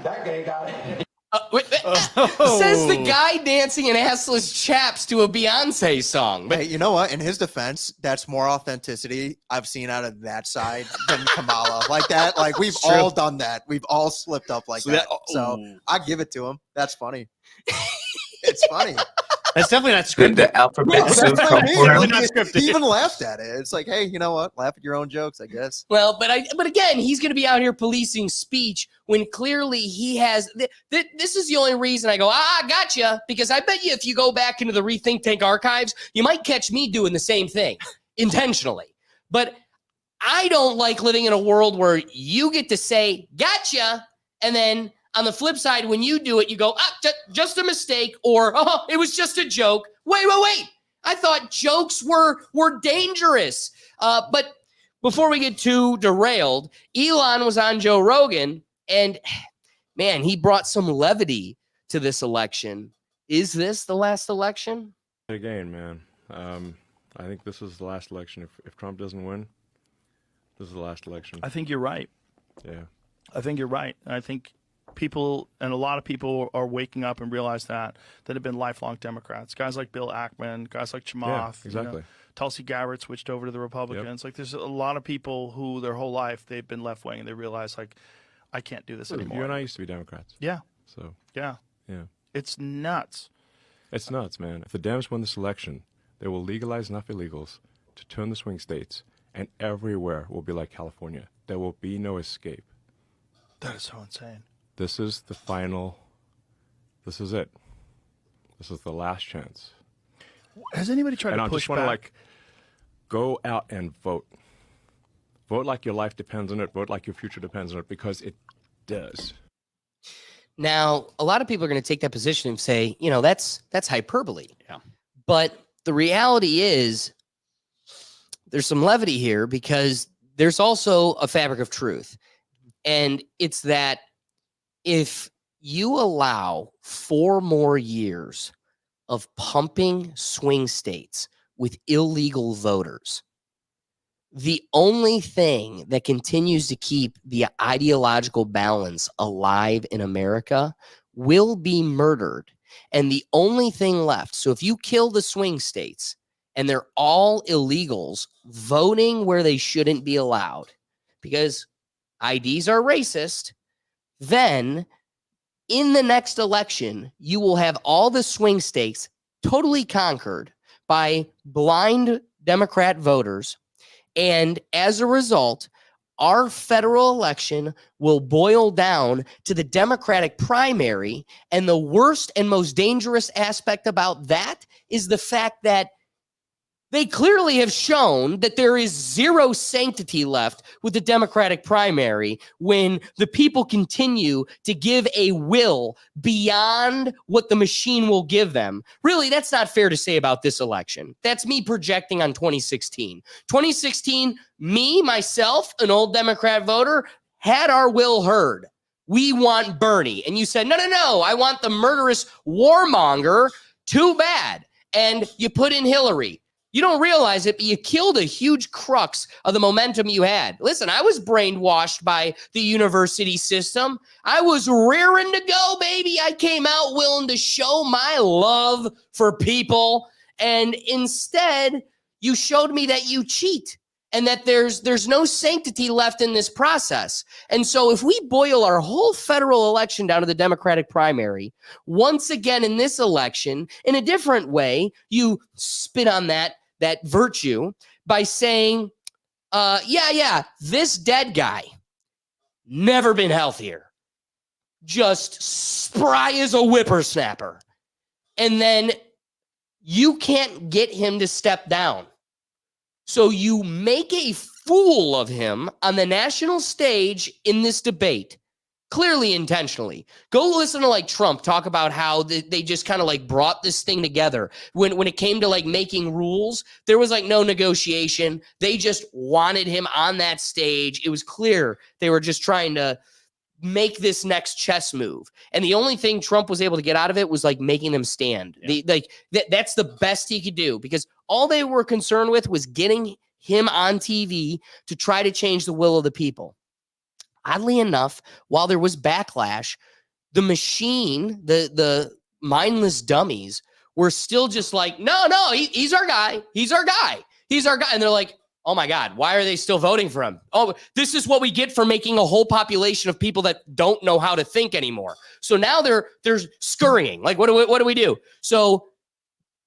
guy got it. Says the guy dancing in assless chaps to a Beyonce song. But hey, you know what? In his defense, that's more authenticity I've seen out of that side than Kamala. Like that, like we've all done that. We've all slipped up like that. So I give it to him. That's funny. It's funny. That's definitely not Did scripted. the alphabet That's soup what I come mean. for him? Not scripted. He even laughed at it. It's like, hey, you know what? Laugh at your own jokes, I guess. Well, but again, he's going to be out here policing speech when clearly he has. This is the only reason I go, gotcha, because I bet you if you go back into the Rethink Tank archives, you might catch me doing the same thing intentionally. But I don't like living in a world where you get to say, gotcha, and then on the flip side, when you do it, you go, just a mistake, or, oh, it was just a joke. Wait. I thought jokes were dangerous. But before we get too derailed, Elon was on Joe Rogan, and, man, he brought some levity to this election. Is this the last election? Again, man, I think this is the last election. If Trump doesn't win, this is the last election. I think you're right. Yeah. I think you're right. I think people, and a lot of people are waking up and realize that have been lifelong Democrats. Guys like Bill Ackman, guys like Chamath. Yeah, exactly. Tulsi Gabbard switched over to the Republicans. Yep. Like there's a lot of people who their whole life they've been left wing and they realize like, I can't do this anymore. You and I used to be Democrats. Yeah. So. Yeah. Yeah. It's nuts. It's nuts, man. If the Dems win this election, they will legalize enough illegals to turn the swing states, and everywhere will be like California. There will be no escape. That is so insane. This is the final. This is it. This is the last chance. Has anybody tried to push back? And I just want to like go out and vote. Vote like your life depends on it. Vote like your future depends on it, because it does. Now, a lot of people are going to take that position and say, that's hyperbole. Yeah. But the reality is there's some levity here because there's also a fabric of truth. And it's that if you allow 4 more years of pumping swing states with illegal voters, the only thing that continues to keep the ideological balance alive in America will be murdered. And the only thing left, so if you kill the swing states and they're all illegals voting where they shouldn't be allowed because IDs are racist, then in the next election, you will have all the swing states totally conquered by blind Democrat voters. And as a result, our federal election will boil down to the Democratic primary. And the worst and most dangerous aspect about that is the fact that they clearly have shown that there is zero sanctity left with the Democratic primary when the people continue to give a will beyond what the machine will give them. Really, that's not fair to say about this election. That's me projecting on 2016. 2016, me, myself, an old Democrat voter, had our will heard. We want Bernie. And you said, no, I want the murderous warmonger. Too bad. And you put in Hillary. You don't realize it, but you killed a huge crux of the momentum you had. Listen, I was brainwashed by the university system. I was rearing to go, baby. I came out willing to show my love for people. And instead, you showed me that you cheat and that there's no sanctity left in this process. And so if we boil our whole federal election down to the Democratic primary, once again in this election, in a different way, you spit on that virtue by saying, this dead guy, never been healthier, just spry as a whippersnapper. And then you can't get him to step down. So you make a fool of him on the national stage in this debate, clearly intentionally. Go listen to like Trump talk about how they just kind of like brought this thing together. When it came to like making rules, there was like no negotiation. They just wanted him on that stage. It was clear they were just trying to make this next chess move. And the only thing Trump was able to get out of it was like making them stand. Yeah. That's the best he could do because all they were concerned with was getting him on TV to try to change the will of the people. Oddly enough, while there was backlash, the machine, the mindless dummies were still just like, no, he's our guy. He's our guy. He's our guy. And they're like, oh my God, why are they still voting for him? Oh, this is what we get for making a whole population of people that don't know how to think anymore. So now they're scurrying. Like, what do we do? So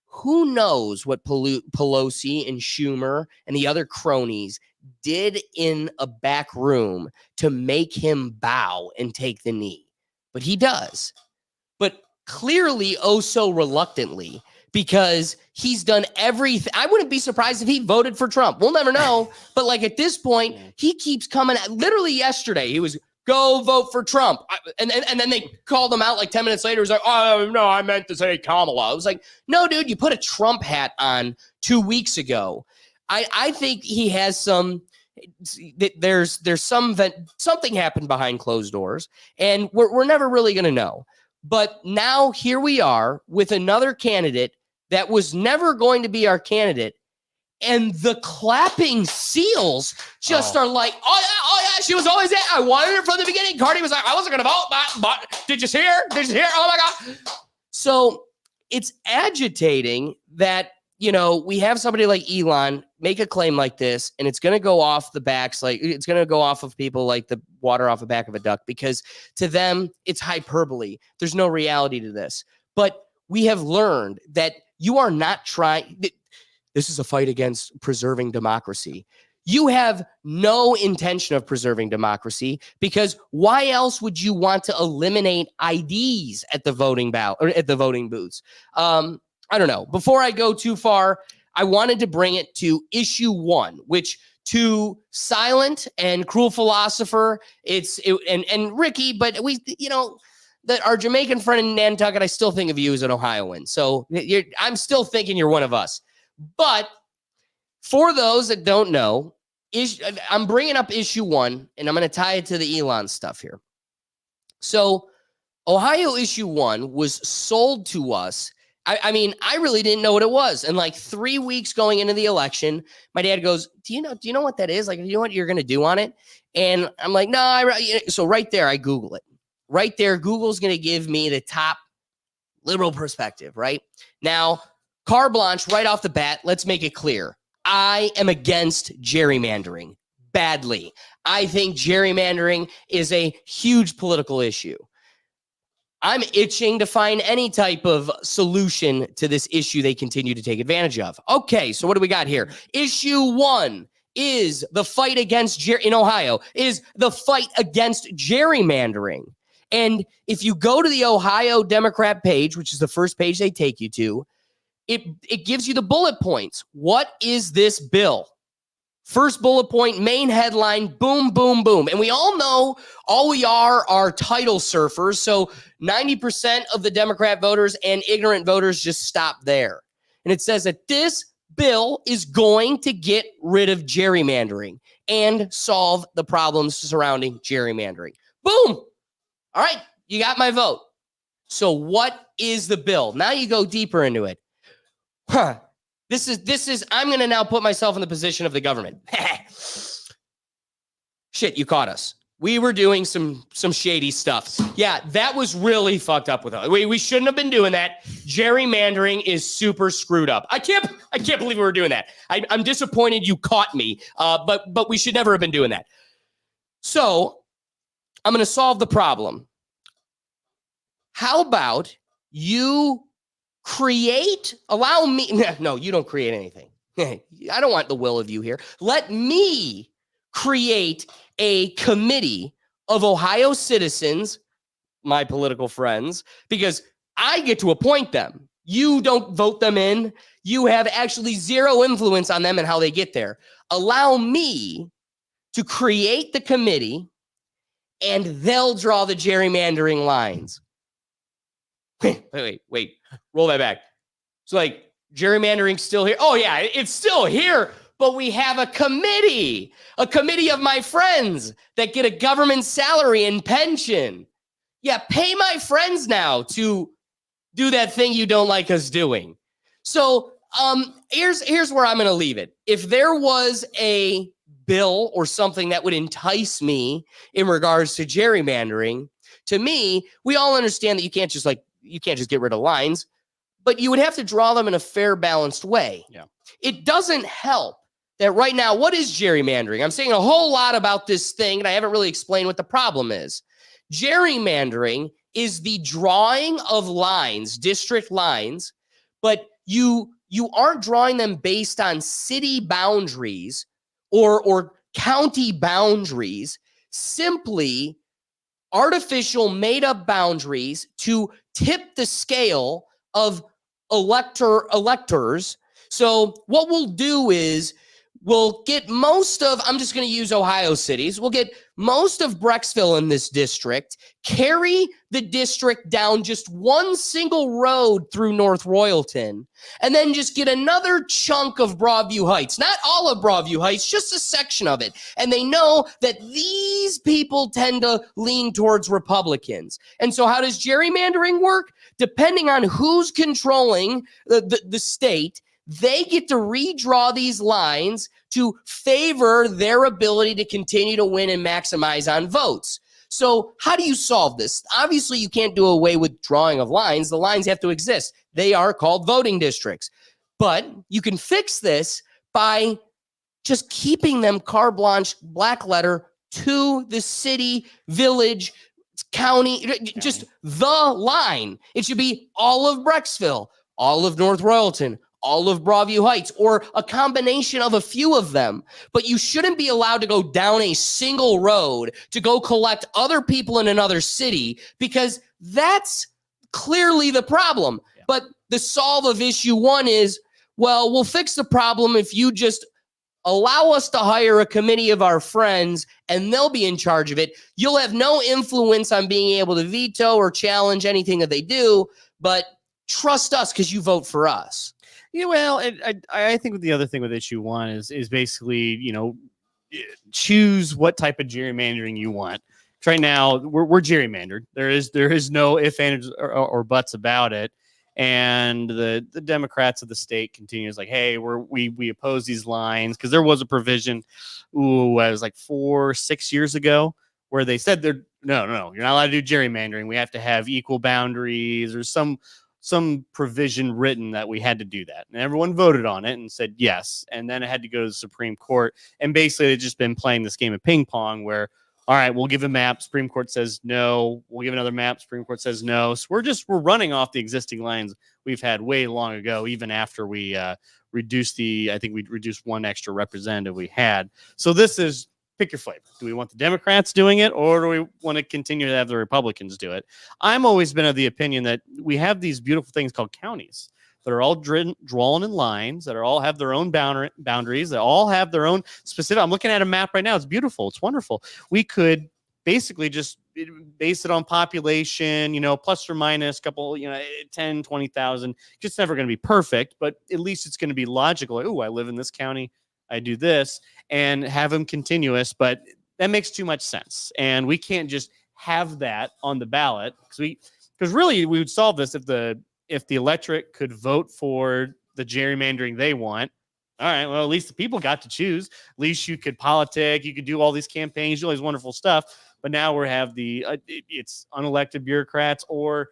who knows what Pelosi and Schumer and the other cronies did in a back room to make him bow and take the knee. But he does. But clearly, oh so reluctantly, because he's done everything. I wouldn't be surprised if he voted for Trump. We'll never know. But like at this point, he keeps coming at, literally yesterday, he was go vote for Trump. And then they called him out like 10 minutes later. It was like, oh, no, I meant to say Kamala. I was like, no, dude, you put a Trump hat on 2 weeks ago. I think he has there's something happened behind closed doors, and we're never really going to know. But now here we are with another candidate that was never going to be our candidate. And the clapping seals just are like, oh yeah, she was always there. I wanted her from the beginning. Cardi was like, I wasn't going to vote, but did you see her? Did you hear? Oh my God. So it's agitating that, we have somebody like Elon make a claim like this, and it's going to go off the backs. Like it's going to go off of people like the water off the back of a duck, because to them, it's hyperbole. There's no reality to this. But we have learned that you are not trying. This is a fight against preserving democracy. You have no intention of preserving democracy, because why else would you want to eliminate IDs at the voting ballot or at the voting booths? I don't know. Before I go too far, I wanted to bring it to issue 1, which to Silent and Cruel Philosopher, and Ricky, but that our Jamaican friend in Nantucket, I still think of you as an Ohioan. So I'm still thinking you're one of us. But for those that don't know, I'm bringing up issue 1, and I'm going to tie it to the Elon stuff here. So Ohio issue 1 was sold to us. I mean, I really didn't know what it was. And like 3 weeks going into the election, my dad goes, do you know what that is? Like, do you know what you're going to do on it? And I'm like, no. So right there, I Google it. Right there, Google's going to give me the top liberal perspective, right? Now, carte blanche right off the bat, let's make it clear. I am against gerrymandering badly. I think gerrymandering is a huge political issue. I'm itching to find any type of solution to this issue they continue to take advantage of. Okay, so what do we got here? Issue 1 is the fight against in Ohio is the fight against gerrymandering. And if you go to the Ohio Democrat page, which is the first page they take you to, it gives you the bullet points. What is this bill? First bullet point, main headline, boom, boom, boom. And we all know all we are title surfers. So 90% of the Democrat voters and ignorant voters just stop there. And it says that this bill is going to get rid of gerrymandering and solve the problems surrounding gerrymandering. Boom. All right, you got my vote. So what is the bill? Now you go deeper into it. This is, I'm going to now put myself in the position of the government. Shit, you caught us. We were doing some shady stuff. Yeah, that was really fucked up with us. We shouldn't have been doing that. Gerrymandering is super screwed up. I can't believe we were doing that. I'm disappointed you caught me, but we should never have been doing that. So I'm going to solve the problem. How about you allow me, no, you don't create anything. I don't want the will of you here. Let me create a committee of Ohio citizens, my political friends, because I get to appoint them. You don't vote them in. You have actually zero influence on them and how they get there. Allow me to create the committee, and they'll draw the gerrymandering lines. Wait. Roll that back. So like gerrymandering's still here. Oh yeah, it's still here, but we have a committee of my friends that get a government salary and pension. Yeah, pay my friends now to do that thing you don't like us doing. So here's where I'm going to leave it. If there was a bill or something that would entice me in regards to gerrymandering, To me, we all understand that you can't just get rid of lines, but you would have to draw them in a fair, balanced way. Yeah. It doesn't help that right now, what is gerrymandering? I'm saying a whole lot about this thing, and I haven't really explained what the problem is. Gerrymandering is the drawing of lines, district lines, but you aren't drawing them based on city boundaries or county boundaries, simply artificial made-up boundaries to tip the scale of electors. So what we'll do is we'll get most of, I'm just going to use Ohio cities. We'll get most of Brecksville in this district, carry the district down just one single road through North Royalton, and then just get another chunk of Broadview Heights. Not all of Broadview Heights, just a section of it. And they know that these people tend to lean towards Republicans. And so how does gerrymandering work? Depending on who's controlling the state, they get to redraw these lines to favor their ability to continue to win and maximize on votes. So how do you solve this? Obviously, you can't do away with drawing of lines. The lines have to exist. They are called voting districts. But you can fix this by just keeping them carte blanche, black letter, to the city, village, county, just the line. It should be all of Brecksville, all of North Royalton, all of Broadview Heights, or a combination of a few of them. But you shouldn't be allowed to go down a single road to go collect other people in another city, because that's clearly the problem. Yeah. But the solve of issue one is, well, we'll fix the problem if you just allow us to hire a committee of our friends and they'll be in charge of it. You'll have no influence on being able to veto or challenge anything that they do, but trust us because you vote for us. Yeah, well, I think the other thing with issue one is basically, choose what type of gerrymandering you want. Right now, we're gerrymandered. There is no ifs, ands, or buts about it. And the Democrats of the state continues like, hey, we oppose these lines, because there was a provision, it was like 6 years ago, where they said no, you're not allowed to do gerrymandering. We have to have equal boundaries or some provision written that we had to do that. And everyone voted on it and said yes. And then it had to go to the Supreme Court. And basically they've just been playing this game of ping pong where, all right, we'll give a map. Supreme Court says no. We'll give another map. Supreme Court says no. So we're running off the existing lines we've had way long ago, even after we reduced one extra representative we had. So this is, pick your flavor. Do we want the Democrats doing it, or do we want to continue to have the Republicans do it? I'm always been of the opinion that we have these beautiful things called counties that are all drawn in lines, that are all have their own boundaries, that all have their own specific. I'm looking at a map right now. It's beautiful. It's wonderful. We could basically just base it on population, plus or minus a couple, 10, 20,000. It's never going to be perfect, but at least it's going to be logical. Like, I live in this county, I do this, and have them continuous, but that makes too much sense. And we can't just have that on the ballot, because really we would solve this if the electorate could vote for the gerrymandering they want. All right, well, at least the people got to choose. At least you could politic, you could do all these campaigns, do all these wonderful stuff. But now we have it's unelected bureaucrats or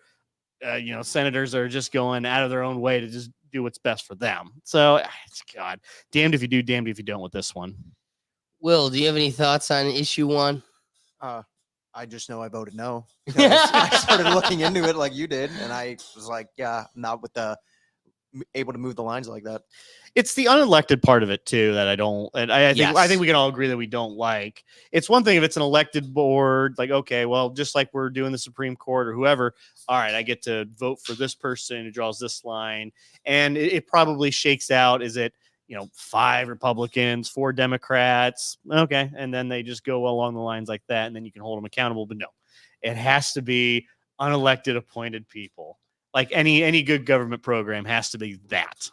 senators are just going out of their own way to just do what's best for them. So, God, damned if you do, damned if you don't with this one. Will, do you have any thoughts on issue one? I just know I voted no. I started looking into it like you did, and I was like, yeah, not with able to move the lines like that. It's the unelected part of it too that I don't, and I think we can all agree that we don't like. It's one thing if it's an elected board, like, okay, well, just like we're doing the Supreme Court or whoever, all right, I get to vote for this person who draws this line, and it probably shakes out. Is it 5 Republicans, 4 Democrats? Okay, and then they just go along the lines like that, and then you can hold them accountable. But no, it has to be unelected, appointed people. Like any good government program has to be that.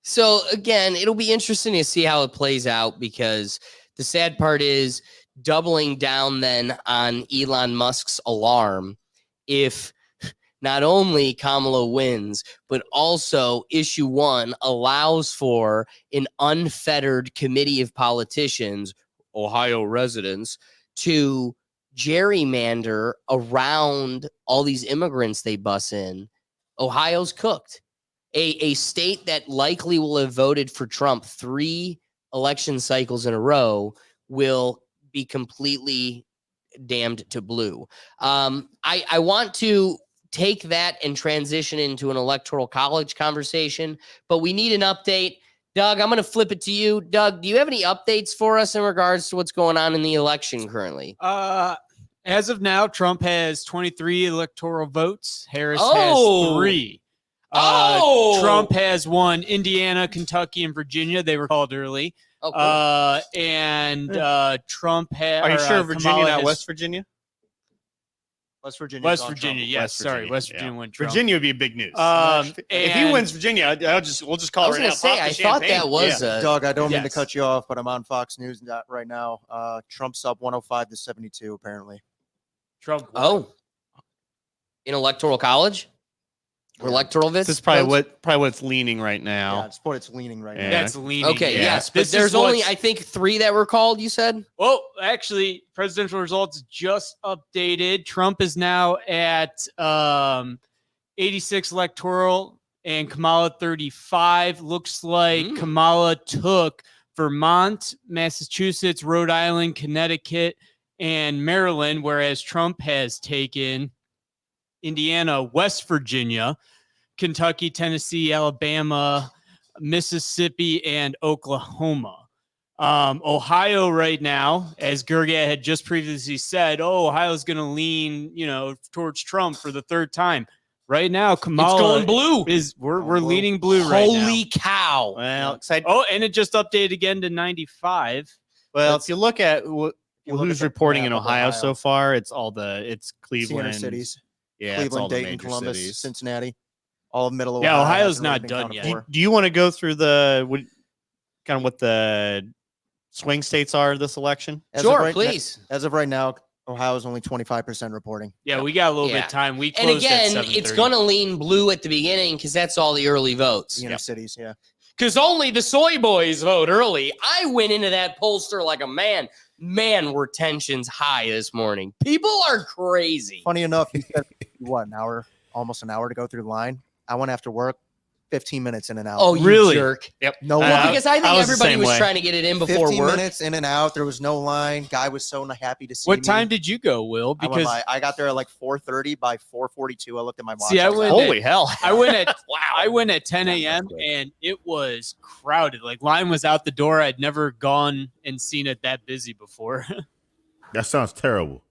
So again, it'll be interesting to see how it plays out, because the sad part is doubling down then on Elon Musk's alarm. If not only Kamala wins, but also issue one allows for an unfettered committee of politicians, Ohio residents, to gerrymander around all these immigrants they bus in, Ohio's cooked. A state that likely will have voted for Trump 3 election cycles in a row will be completely damned to blue. I want to take that and transition into an electoral college conversation, but we need an update. Doug, I'm going to flip it to you. Doug, do you have any updates for us in regards to what's going on in the election currently? As of now, Trump has 23 electoral votes. Harris Oh! has 3. Trump has won Indiana, Kentucky, and Virginia. They were called early. Oh, cool. Trump has. Are you sure Virginia, Kamala not has- West Virginia? West Virginia. West Virginia, yes. Sorry, West Virginia won Trump. Virginia would be big news. If he and- wins Virginia, we'll just call I it was right gonna now. say, Pop the I thought that champagne. was Doug, I don't mean to yes. cut you off, but I'm on Fox News right now. Trump's up 105 to 72, apparently. Trump. Oh, in electoral college? Or electoral This votes? is probably what it's leaning right now. Yeah, it's what it's leaning right now. That's leaning. Okay, yeah. yes, but This is there's only, what's- I think, 3 that were called, you said? Well, actually, presidential results just updated. Trump is now at 86 electoral and Kamala 35. Looks like Kamala took Vermont, Massachusetts, Rhode Island, Connecticut, and Maryland, whereas Trump has taken Indiana, West Virginia, Kentucky, Tennessee, Alabama, Mississippi, and Oklahoma. Ohio right now, as Gergat had just previously said, Ohio's going to lean, towards Trump for the 3rd time. Right now, Kamala going blue. We're leaning blue right now. Holy cow. Well, And it just updated again to 95. Well, if you look at look who's at the reporting map in of Ohio Ohio. so far, it's It's the inner Cleveland cities. Yeah, it's all Cleveland, the Dayton, major Columbus, cities. Cincinnati, all of middle Yeah, Ohio. Ohio's hasn't really not been done counted yet. for. Do you want to go through what the swing states are this election? As Sure, of right, please. As of right now, Ohio is only 25% reporting. Yeah, we got a little bit Yeah. of time. We And closed again, at it's 7:30. going to lean blue at the beginning because that's all the early votes. The inner cities, yeah. Because only the soy boys vote early. I went into that pollster like a man. Man, were tensions high this morning. People are crazy. Funny enough, you said almost an hour to go through the line. I went after work, 15 minutes in and out. Oh, you Really? jerk. Yep. No Well, line. because I think I was the everybody same was way. trying to get it in before 15 work. minutes in and out. There was no line. Guy was so happy to see What me. time did you go, Will? I went Because by, I got there at like 4:30. By 4:42, I looked at my watch. See, I was went out. at- Holy hell! I went at I went at 10 a.m. and it was crowded. Like line was out the door. I'd never gone and seen it that busy before. That sounds terrible.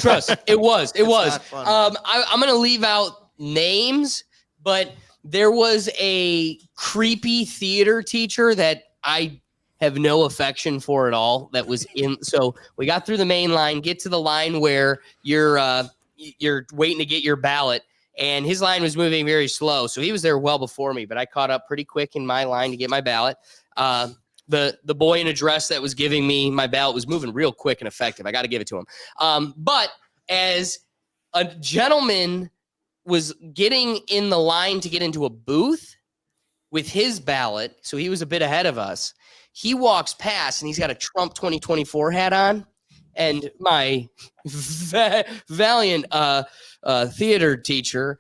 Trust, it was. It was. not fun, I'm going to leave out names, but there was a creepy theater teacher that I have no affection for at all. That was in. So we got through the main line, get to the line where you're waiting to get your ballot, and his line was moving very slow. So he was there well before me, but I caught up pretty quick in my line to get my ballot. The boy in a dress that was giving me my ballot was moving real quick and effective. I got to give it to him. But as a gentleman was getting in the line to get into a booth with his ballot, so he was a bit ahead of us, he walks past and he's got a Trump 2024 hat on. And my valiant theater teacher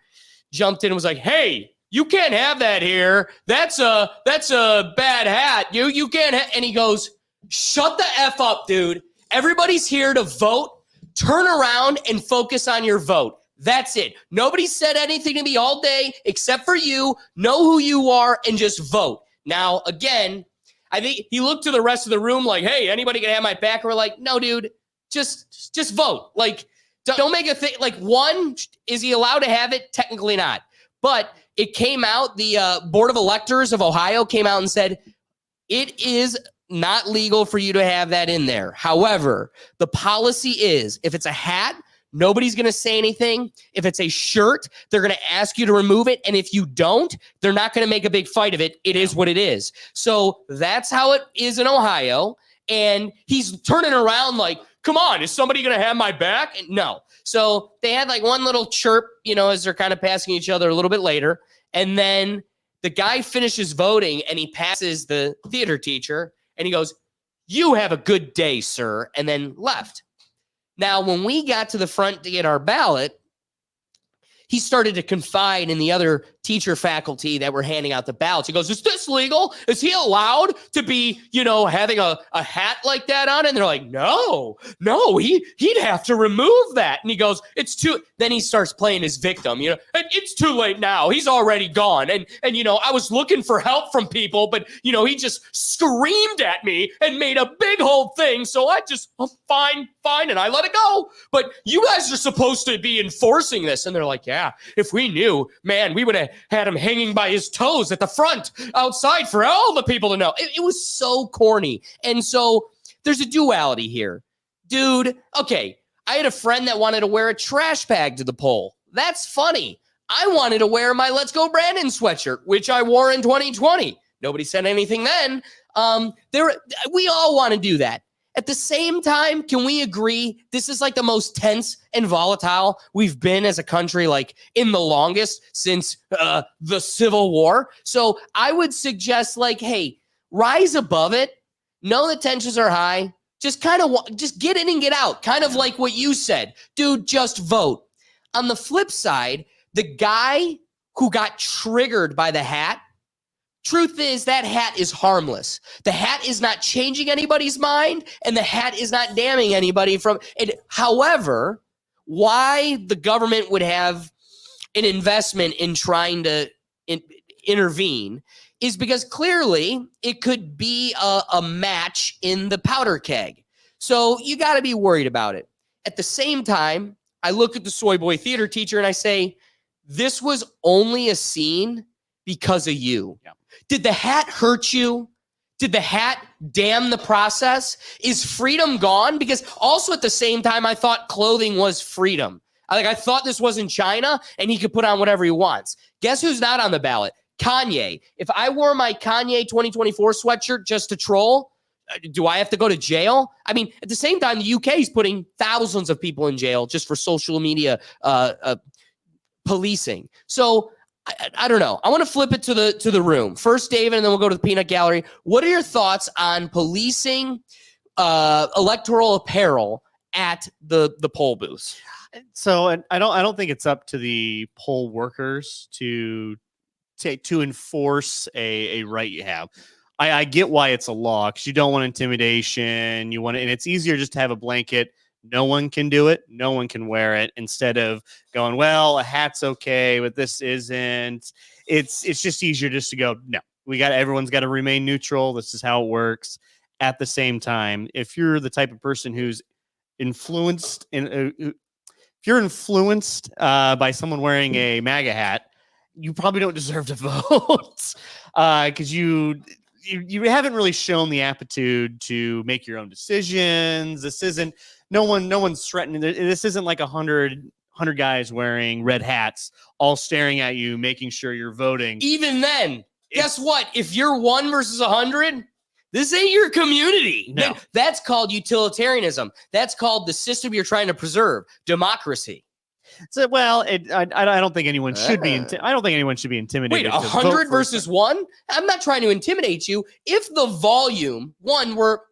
jumped in and was like, "Hey, you can't have that here. That's a bad hat. You can't." And he goes, "Shut the F up, dude. Everybody's here to vote. Turn around and focus on your vote. That's it. Nobody said anything to me all day except for you. Know who you are and just vote." Now, again, I think he looked to the rest of the room like, "Hey, anybody can have my back?" And we're like, "No, dude, just vote. Like, don't make a thing. Like, one, is he allowed to have it? Technically not. But it came out, the Board of Electors of Ohio came out and said, it is not legal for you to have that in there. However, the policy is, if it's a hat, nobody's going to say anything. If it's a shirt, they're going to ask you to remove it. And if you don't, they're not going to make a big fight of it. It is what it is. So that's how it is in Ohio. And he's turning around like, "Come on, is somebody going to have my back?" And no. So they had like one little chirp, as they're kind of passing each other a little bit later. And then the guy finishes voting and he passes the theater teacher and he goes, "You have a good day, sir," and then left. Now, when we got to the front to get our ballot, he started to confide in the other teacher faculty that were handing out the ballots. He goes, is this legal? Is he allowed to be, having a hat like that on? And they're like, no, he'd have to remove that. And he goes, then he starts playing his victim, it's too late now. He's already gone. And I was looking for help from people, but, he just screamed at me and made a big whole thing. So I'm fine. And I let it go. But you guys are supposed to be enforcing this. And they're like, yeah, if we knew, man, we would have had him hanging by his toes at the front outside for all the people to know. It was so corny. And so there's a duality here. Dude, okay, I had a friend that wanted to wear a trash bag to the poll. That's funny. I wanted to wear my Let's Go Brandon sweatshirt, which I wore in 2020. Nobody said anything then. We all want to do that. At the same time, can we agree this is like the most tense and volatile we've been as a country, like in the longest since the Civil War? So I would suggest, like, hey, rise above it. Know the tensions are high. Just get in and get out. Kind of like what you said. Dude, just vote. On the flip side, the guy who got triggered by the hat, truth is that hat is harmless. The hat is not changing anybody's mind, and the hat is not damning anybody from it. However, why the government would have an investment in trying to intervene is because clearly it could be a match in the powder keg. So you got to be worried about it. At the same time, I look at the Soy Boy theater teacher and I say, this was only a scene because of you. Yeah. Did the hat hurt you? Did the hat damn the process? Is freedom gone? Because also at the same time, I thought clothing was freedom. I thought this was in China and he could put on whatever he wants. Guess who's not on the ballot? Kanye. If I wore my Kanye 2024 sweatshirt just to troll, do I have to go to jail? I mean, at the same time, the UK is putting thousands of people in jail just for social media policing. So I don't know. I want to flip it to the room. First, David, and then we'll go to the peanut gallery. What are your thoughts on policing electoral apparel at the poll booths? So I don't think it's up to the poll workers to enforce a right you have. I get why it's a law, because you don't want intimidation. And it's easier just to have a blanket. No one can do it. No one can wear it, instead of going, well, a hat's okay, but this isn't. It's just easier just to go, no, everyone's got to remain neutral. This is how it works. At the same time, if you're the type of person who's influenced if you're influenced by someone wearing a MAGA hat, you probably don't deserve to vote, because you haven't really shown the aptitude to make your own decisions. This isn't. No one's threatening. This isn't like 100 guys wearing red hats, all staring at you, making sure you're voting. Even then, guess what? If you're 1 versus 100, this ain't your community. No. That's called utilitarianism. That's called the system you're trying to preserve, democracy. So, well, I don't think anyone should be. I don't think anyone should be intimidated. Wait, 100 versus 1? I'm not trying to intimidate you. If the volume,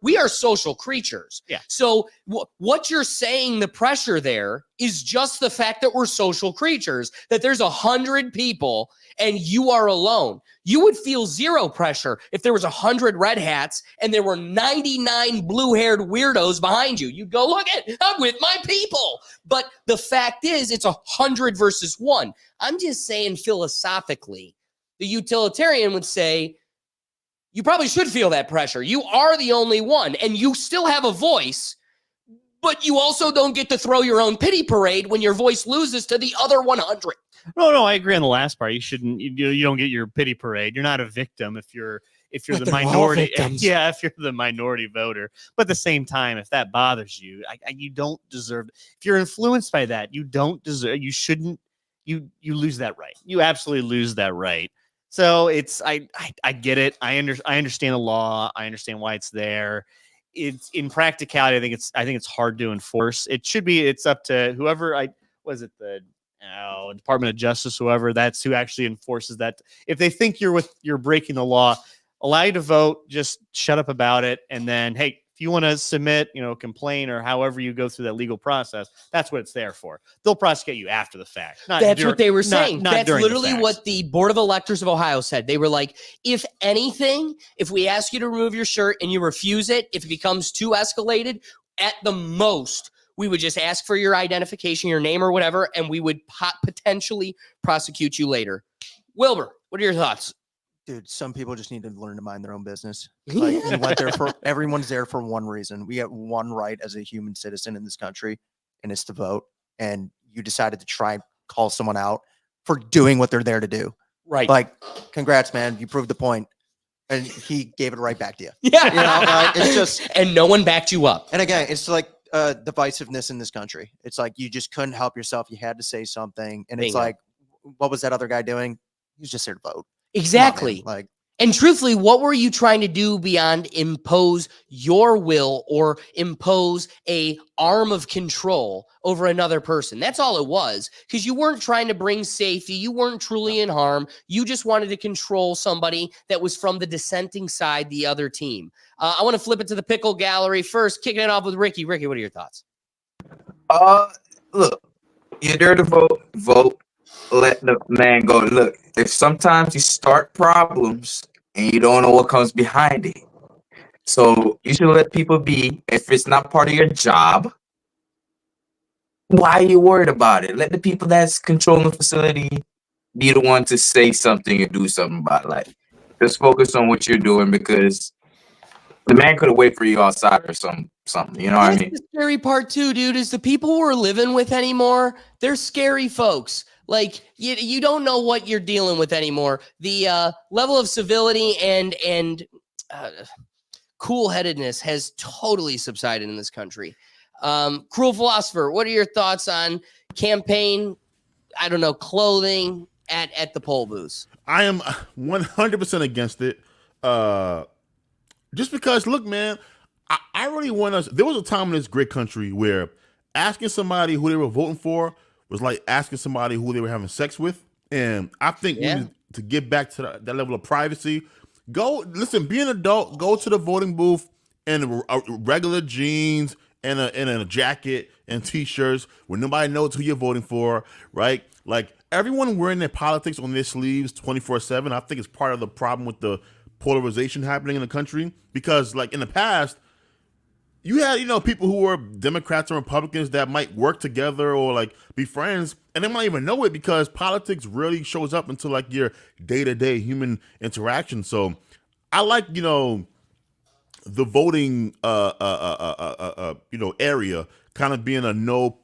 we are social creatures. Yeah. So what you're saying, the pressure there is just the fact that we're social creatures. That there's 100 people and you are alone. You would feel zero pressure if there was 100 red hats and there were 99 blue-haired weirdos behind you. You'd go, look at, I'm with my people. But the fact is, it's 100 versus 1. I'm just saying philosophically, the utilitarian would say, you probably should feel that pressure. You are the only one, and you still have a voice, but you also don't get to throw your own pity parade when your voice loses to the other 100. No, I agree on the last part. You shouldn't. You don't get your pity parade. You're not a victim if you're the minority. Yeah, if you're the minority voter. But at the same time, if that bothers you, you don't deserve. If you're influenced by that, you don't deserve. You shouldn't. You lose that right. You absolutely lose that right. So it's I get it. I understand the law. I understand why it's there. It's in practicality. I think it's hard to enforce. It should be. It's up to whoever. The Department of Justice, whoever, that's who actually enforces that. If they think you're breaking the law, allow you to vote, just shut up about it. And then, hey, If you want to submit, complain or however you go through that legal process, that's what it's there for. They'll prosecute you after the fact. That's what they were saying. Not That's during the literally facts. what the Board of Electors of Ohio said. They were like, if anything, if we ask you to remove your shirt and you refuse it, if it becomes too escalated, at the most, we would just ask for your identification, your name or whatever, and we would potentially prosecute you later. Wilbur, what are your thoughts? Dude, some people just need to learn to mind their own business. Like, you went there for everyone's there for one reason. We have one right as a human citizen in this country, and it's to vote. And you decided to try and call someone out for doing what they're there to do. Right. Like, congrats, man. You proved the point. And he gave it right back to you. Yeah. It's just, and no one backed you up. and again, it's like divisiveness in this country. It's like you just couldn't help yourself. You had to say something. And it's Bingo. like, what was that other guy doing? He was just there to vote. Exactly. Come on, man. Like, And truthfully, what were you trying to do beyond impose your will or impose a arm of control over another person? That's all it was, because you weren't trying to bring safety. You weren't truly in harm. You just wanted to control somebody that was from the dissenting side, the other team. I want to flip it to the pickle gallery first, kicking it off with Ricky. Ricky, what are your thoughts? Look, you're there to vote. Vote. Let the man go. Look, if sometimes you start problems and you don't know what comes behind it, so you should let people be. If it's not part of your job, why are you worried about it? Let the people that's controlling the facility be the one to say something and do something about it. Like, just focus on what you're doing, because the man could have waited for you outside or something. You know what I That's mean? the scary part too, dude, is the people we're living with anymore, they're scary folks. Like, you don't know what you're dealing with anymore. The level of civility and cool-headedness has totally subsided in this country. Cruel Philosopher, what are your thoughts on campaign, clothing at the poll booths? I am 100% against it. Just because, look, man, I really want us. There was a time in this great country where asking somebody who they were voting for was like asking somebody who they were having sex with. And I think we need to get back to that level of privacy. Go, listen, be an adult, go to the voting booth in regular jeans and a jacket and t-shirts where nobody knows who you're voting for, right? Like, everyone wearing their politics on their sleeves 24/7, I think is part of the problem with the polarization happening in the country. Because, like, in the past, you had, people who were Democrats and Republicans that might work together or like be friends, and they might even know it because politics really shows up into like your day-to-day human interaction. So I like, the voting area kind of being a no,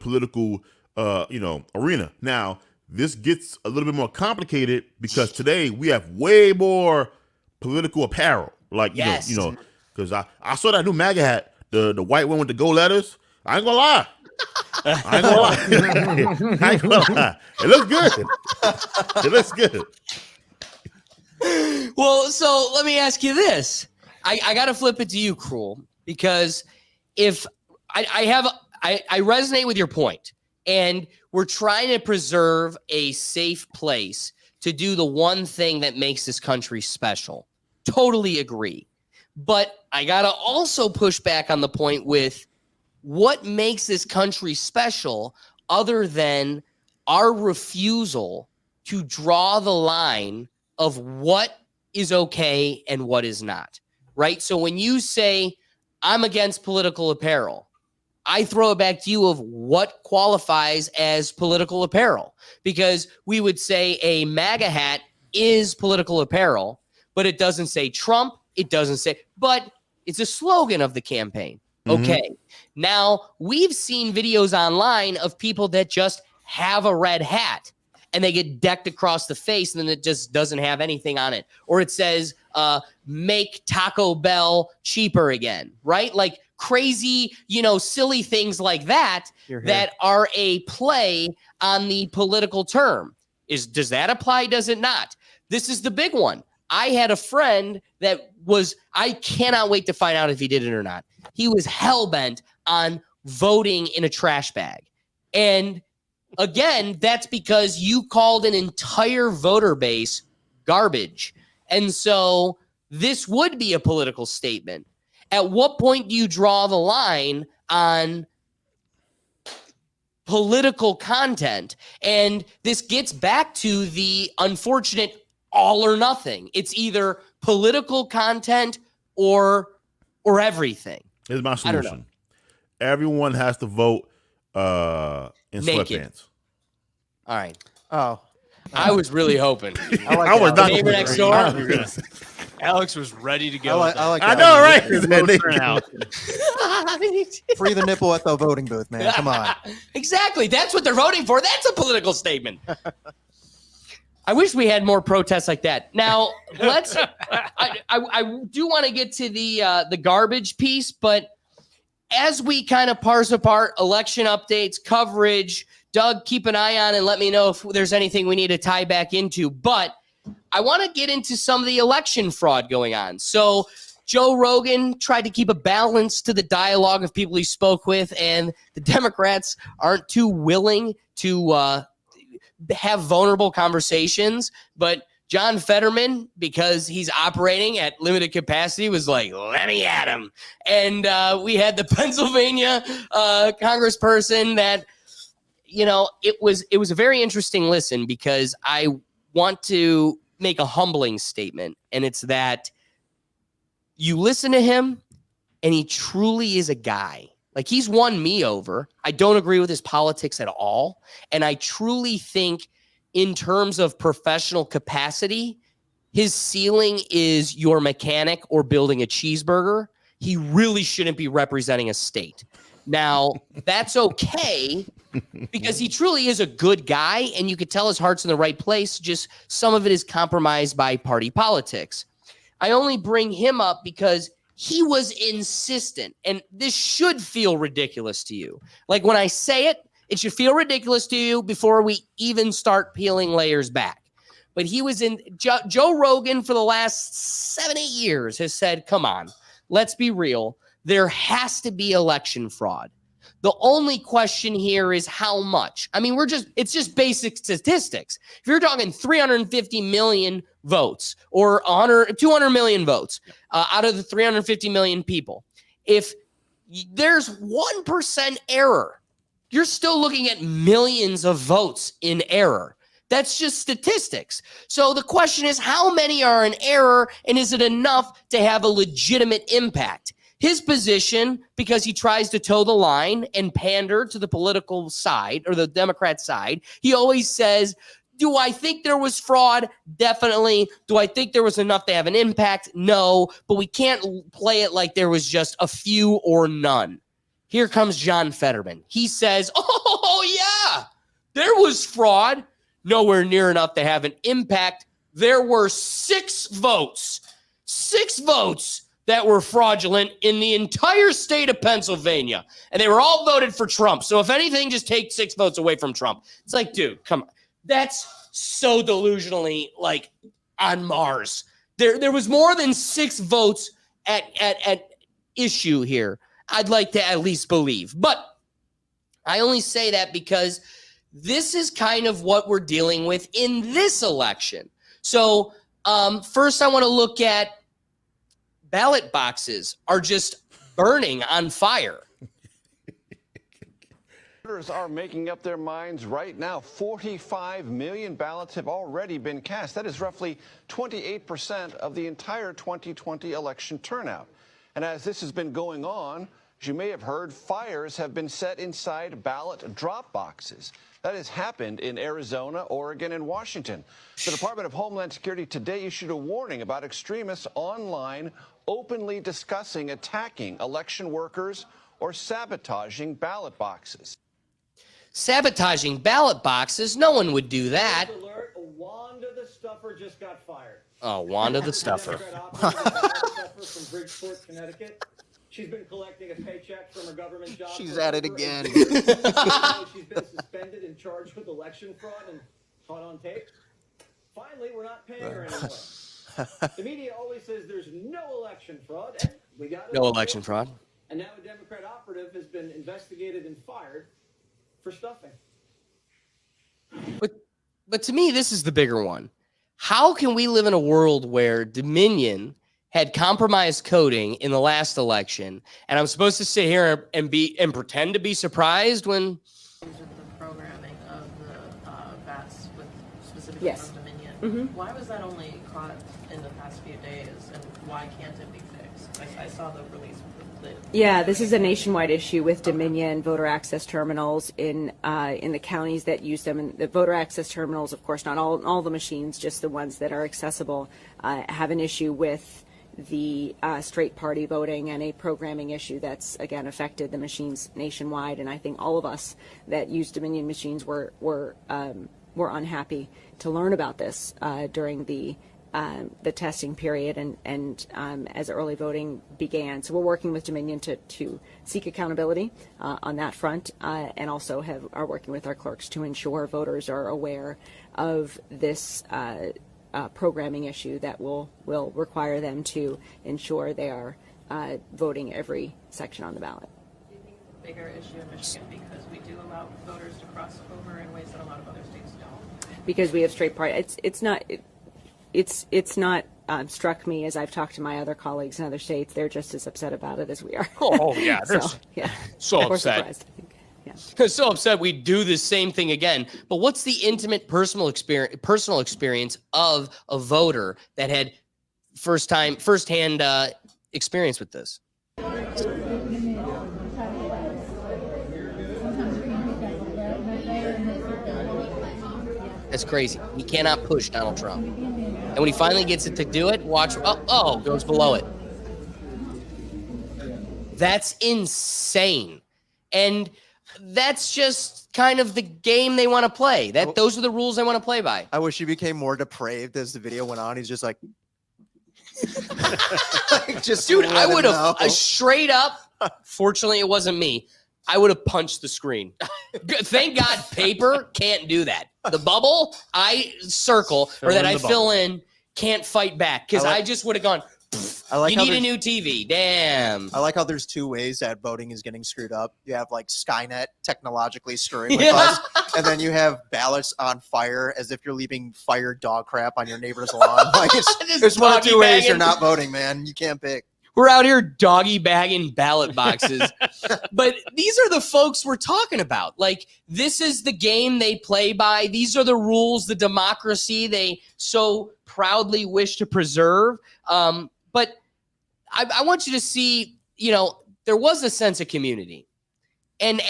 political arena. Now, this gets a little bit more complicated because today we have way more political apparel. Like, because I saw that new MAGA hat, the white one with the gold letters. I ain't gonna lie. I ain't gonna lie. It looks good. It looks good. Well, so let me ask you this. I got to flip it to you, Cruel, because if I resonate with your point, and we're trying to preserve a safe place to do the one thing that makes this country special. Totally agree. But I got to also push back on the point with what makes this country special other than our refusal to draw the line of what is okay and what is not, right? So when you say, I'm against political apparel, I throw it back to you of what qualifies as political apparel, because we would say a MAGA hat is political apparel, but it doesn't say Trump. It doesn't say, but it's a slogan of the campaign. Okay. Now we've seen videos online of people that just have a red hat and they get decked across the face and then it just doesn't have anything on it. Or it says, make Taco Bell cheaper again, right? Like crazy, silly things like that, that are a play on the political term. Does that apply? Does it not? This is the big one. I had a friend that I cannot wait to find out if he did it or not. He was hell-bent on voting in a trash bag. And again, that's because you called an entire voter base garbage. And so this would be a political statement. At what point do you draw the line on political content? And this gets back to the unfortunate all or nothing. It's either political content or everything. Here's my I don't know. solution. Everyone has to vote in Naked. sweatpants. All right. Oh, I was really hoping. I was not Neighbor next door. Alex was ready to go. I like I that. know, right? Low turnout. Free the nipple at the voting booth, man. Come on. Exactly. That's what they're voting for. That's a political statement. I wish we had more protests like that. Now, let's. I do want to get to the garbage piece, but as we kind of parse apart election updates, coverage, Doug, keep an eye on and let me know if there's anything we need to tie back into. But I want to get into some of the election fraud going on. So Joe Rogan tried to keep a balance to the dialogue of people he spoke with, and the Democrats aren't too willing to have vulnerable conversations. But John Fetterman, because he's operating at limited capacity, was like, let me at him. And we had the Pennsylvania congressperson that, you know, it was a very interesting listen, because I want to make a humbling statement, and it's that you listen to him and he truly is a guy. Like, he's won me over. I don't agree with his politics at all. And I truly think in terms of professional capacity, his ceiling is your mechanic or building a cheeseburger. He really shouldn't be representing a state. Now, that's okay, because he truly is a good guy, and you could tell his heart's in the right place. Just some of it is compromised by party politics. I only bring him up because he was insistent, and this should feel ridiculous to you. Like, when I say it, it should feel ridiculous to you before we even start peeling layers back. But he was in Joe Rogan for the last 7-8 years has said, come on, let's be real. There has to be election fraud. The only question here is how much. I mean, it's just basic statistics. If you're talking 350 million votes or 200 million votes out of the 350 million people, if there's 1% error, you're still looking at millions of votes in error. That's just statistics. So the question is, how many are in error, and is it enough to have a legitimate impact? His position, because he tries to toe the line and pander to the political side or the Democrat side, he always says, do I think there was fraud? Definitely. Do I think there was enough to have an impact? No, but we can't play it like there was just a few or none. Here comes John Fetterman. He says, oh, yeah, there was fraud. Nowhere near enough to have an impact. There were 6 votes that were fraudulent in the entire state of Pennsylvania. And they were all voted for Trump. So if anything, just take 6 votes away from Trump. It's like, dude, come on. That's so delusionally like on Mars. There was more than 6 votes at issue here. I'd like to at least believe. But I only say that because this is kind of what we're dealing with in this election. So first I want to look at ballot boxes are just burning on fire. Voters are making up their minds right now. 45 million ballots have already been cast. That is roughly 28% of the entire 2020 election turnout. And as this has been going on, as you may have heard, fires have been set inside ballot drop boxes. That has happened in Arizona, Oregon, and Washington. The Department of Homeland Security today issued a warning about extremists online openly discussing attacking election workers or sabotaging ballot boxes. Sabotaging ballot boxes? No one would do that. Alert, Wanda the Stuffer just got fired. Oh, Wanda the Stuffer. From Bridgeport, Connecticut. She's been collecting a paycheck from her government job. She's at it again. She's been suspended and charged with election fraud and caught on tape. Finally, we're not paying her anymore. The media always says there's no election fraud, and we got no election fraud. And now a Democrat operative has been investigated and fired for stuffing. But to me, this is the bigger one. How can we live in a world where Dominion had compromised coding in the last election, and I'm supposed to sit here and pretend to be surprised when Programming of the VATS with specifically Yes. from Dominion. Mhm. Why was that only caught in the past few days, and why can't it be fixed? I saw the release. Yeah, this is a nationwide issue with Dominion voter access terminals in the counties that use them. And the voter access terminals, of course, not all the machines, just the ones that are accessible, have an issue with the straight party voting and a programming issue that's again affected the machines nationwide. And I think all of us that use Dominion machines were unhappy to learn about this during the testing period and as early voting began. So we're working with Dominion to seek accountability on that front, and also are working with our clerks to ensure voters are aware of this programming issue that will require them to ensure they are voting every section on the ballot. Do you think it's a bigger issue in Michigan because we do allow voters to cross over in ways that a lot of other states don't? Because we have straight party, it's not struck me as I've talked to my other colleagues in other states. They're just as upset about it as we are. Oh yeah, they're so We're upset. surprised, I think. They're so upset we do the same thing again. But what's the intimate personal experience of a voter that had firsthand experience with this? That's crazy. He cannot push Donald Trump. And when he finally gets it to do it, watch. Oh, goes below it. That's insane. And that's just kind of the game they want to play. Those are the rules they want to play by. I wish he became more depraved as the video went on. He's just like, just dude, let I him would have know. straight up. Fortunately, it wasn't me. I would have punched the screen. Thank God paper can't do that. The bubble I circle or that I fill in can't fight back because I just would have gone. You need a new TV. Damn. I like how there's two ways that voting is getting screwed up. You have like Skynet technologically screwing with us, and then you have ballots on fire as if you're leaving fired dog crap on your neighbor's lawn. Like there's one of two ways you're not voting, man. You can't pick. We're out here doggy bagging ballot boxes. But these are the folks we're talking about. Like, this is the game they play by. These are the rules, the democracy they so proudly wish to preserve. But I want you to see, there was a sense of community. And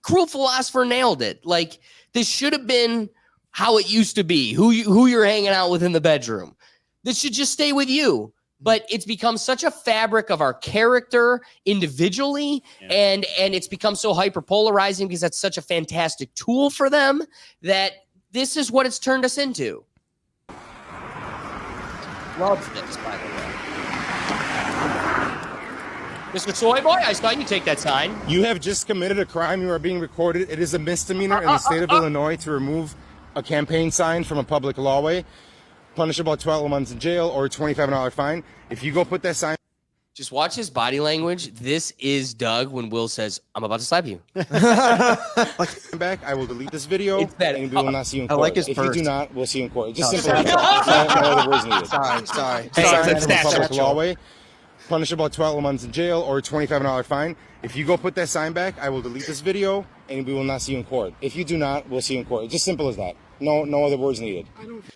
Cruel Philosopher nailed it. Like, this should have been how it used to be, who you're hanging out with in the bedroom. This should just stay with you. But it's become such a fabric of our character individually, and it's become so hyper-polarizing because that's such a fantastic tool for them that this is what it's turned us into. Love this, by the way. Mr. Soy Boy, I saw you take that sign. You have just committed a crime. You are being recorded. It is a misdemeanor in the state of Illinois to remove a campaign sign from a public lawway. Punishable 12 months in jail or a $25 fine. If you go put that sign. Just watch his body language. This is Doug when Will says, "I'm about to slap you." Back, I will delete this video and we will not see you in court. I like his if first. you do not, we'll see you in court. It's just No, simple. sorry. No other words needed. Sorry. Sign That's from a public satchel. lawway. Punishable 12 months in jail or a $25 fine. If you go put that sign back, I will delete this video and we will not see you in court. If you do not, we'll see you in court. It's just simple as that. No other words needed.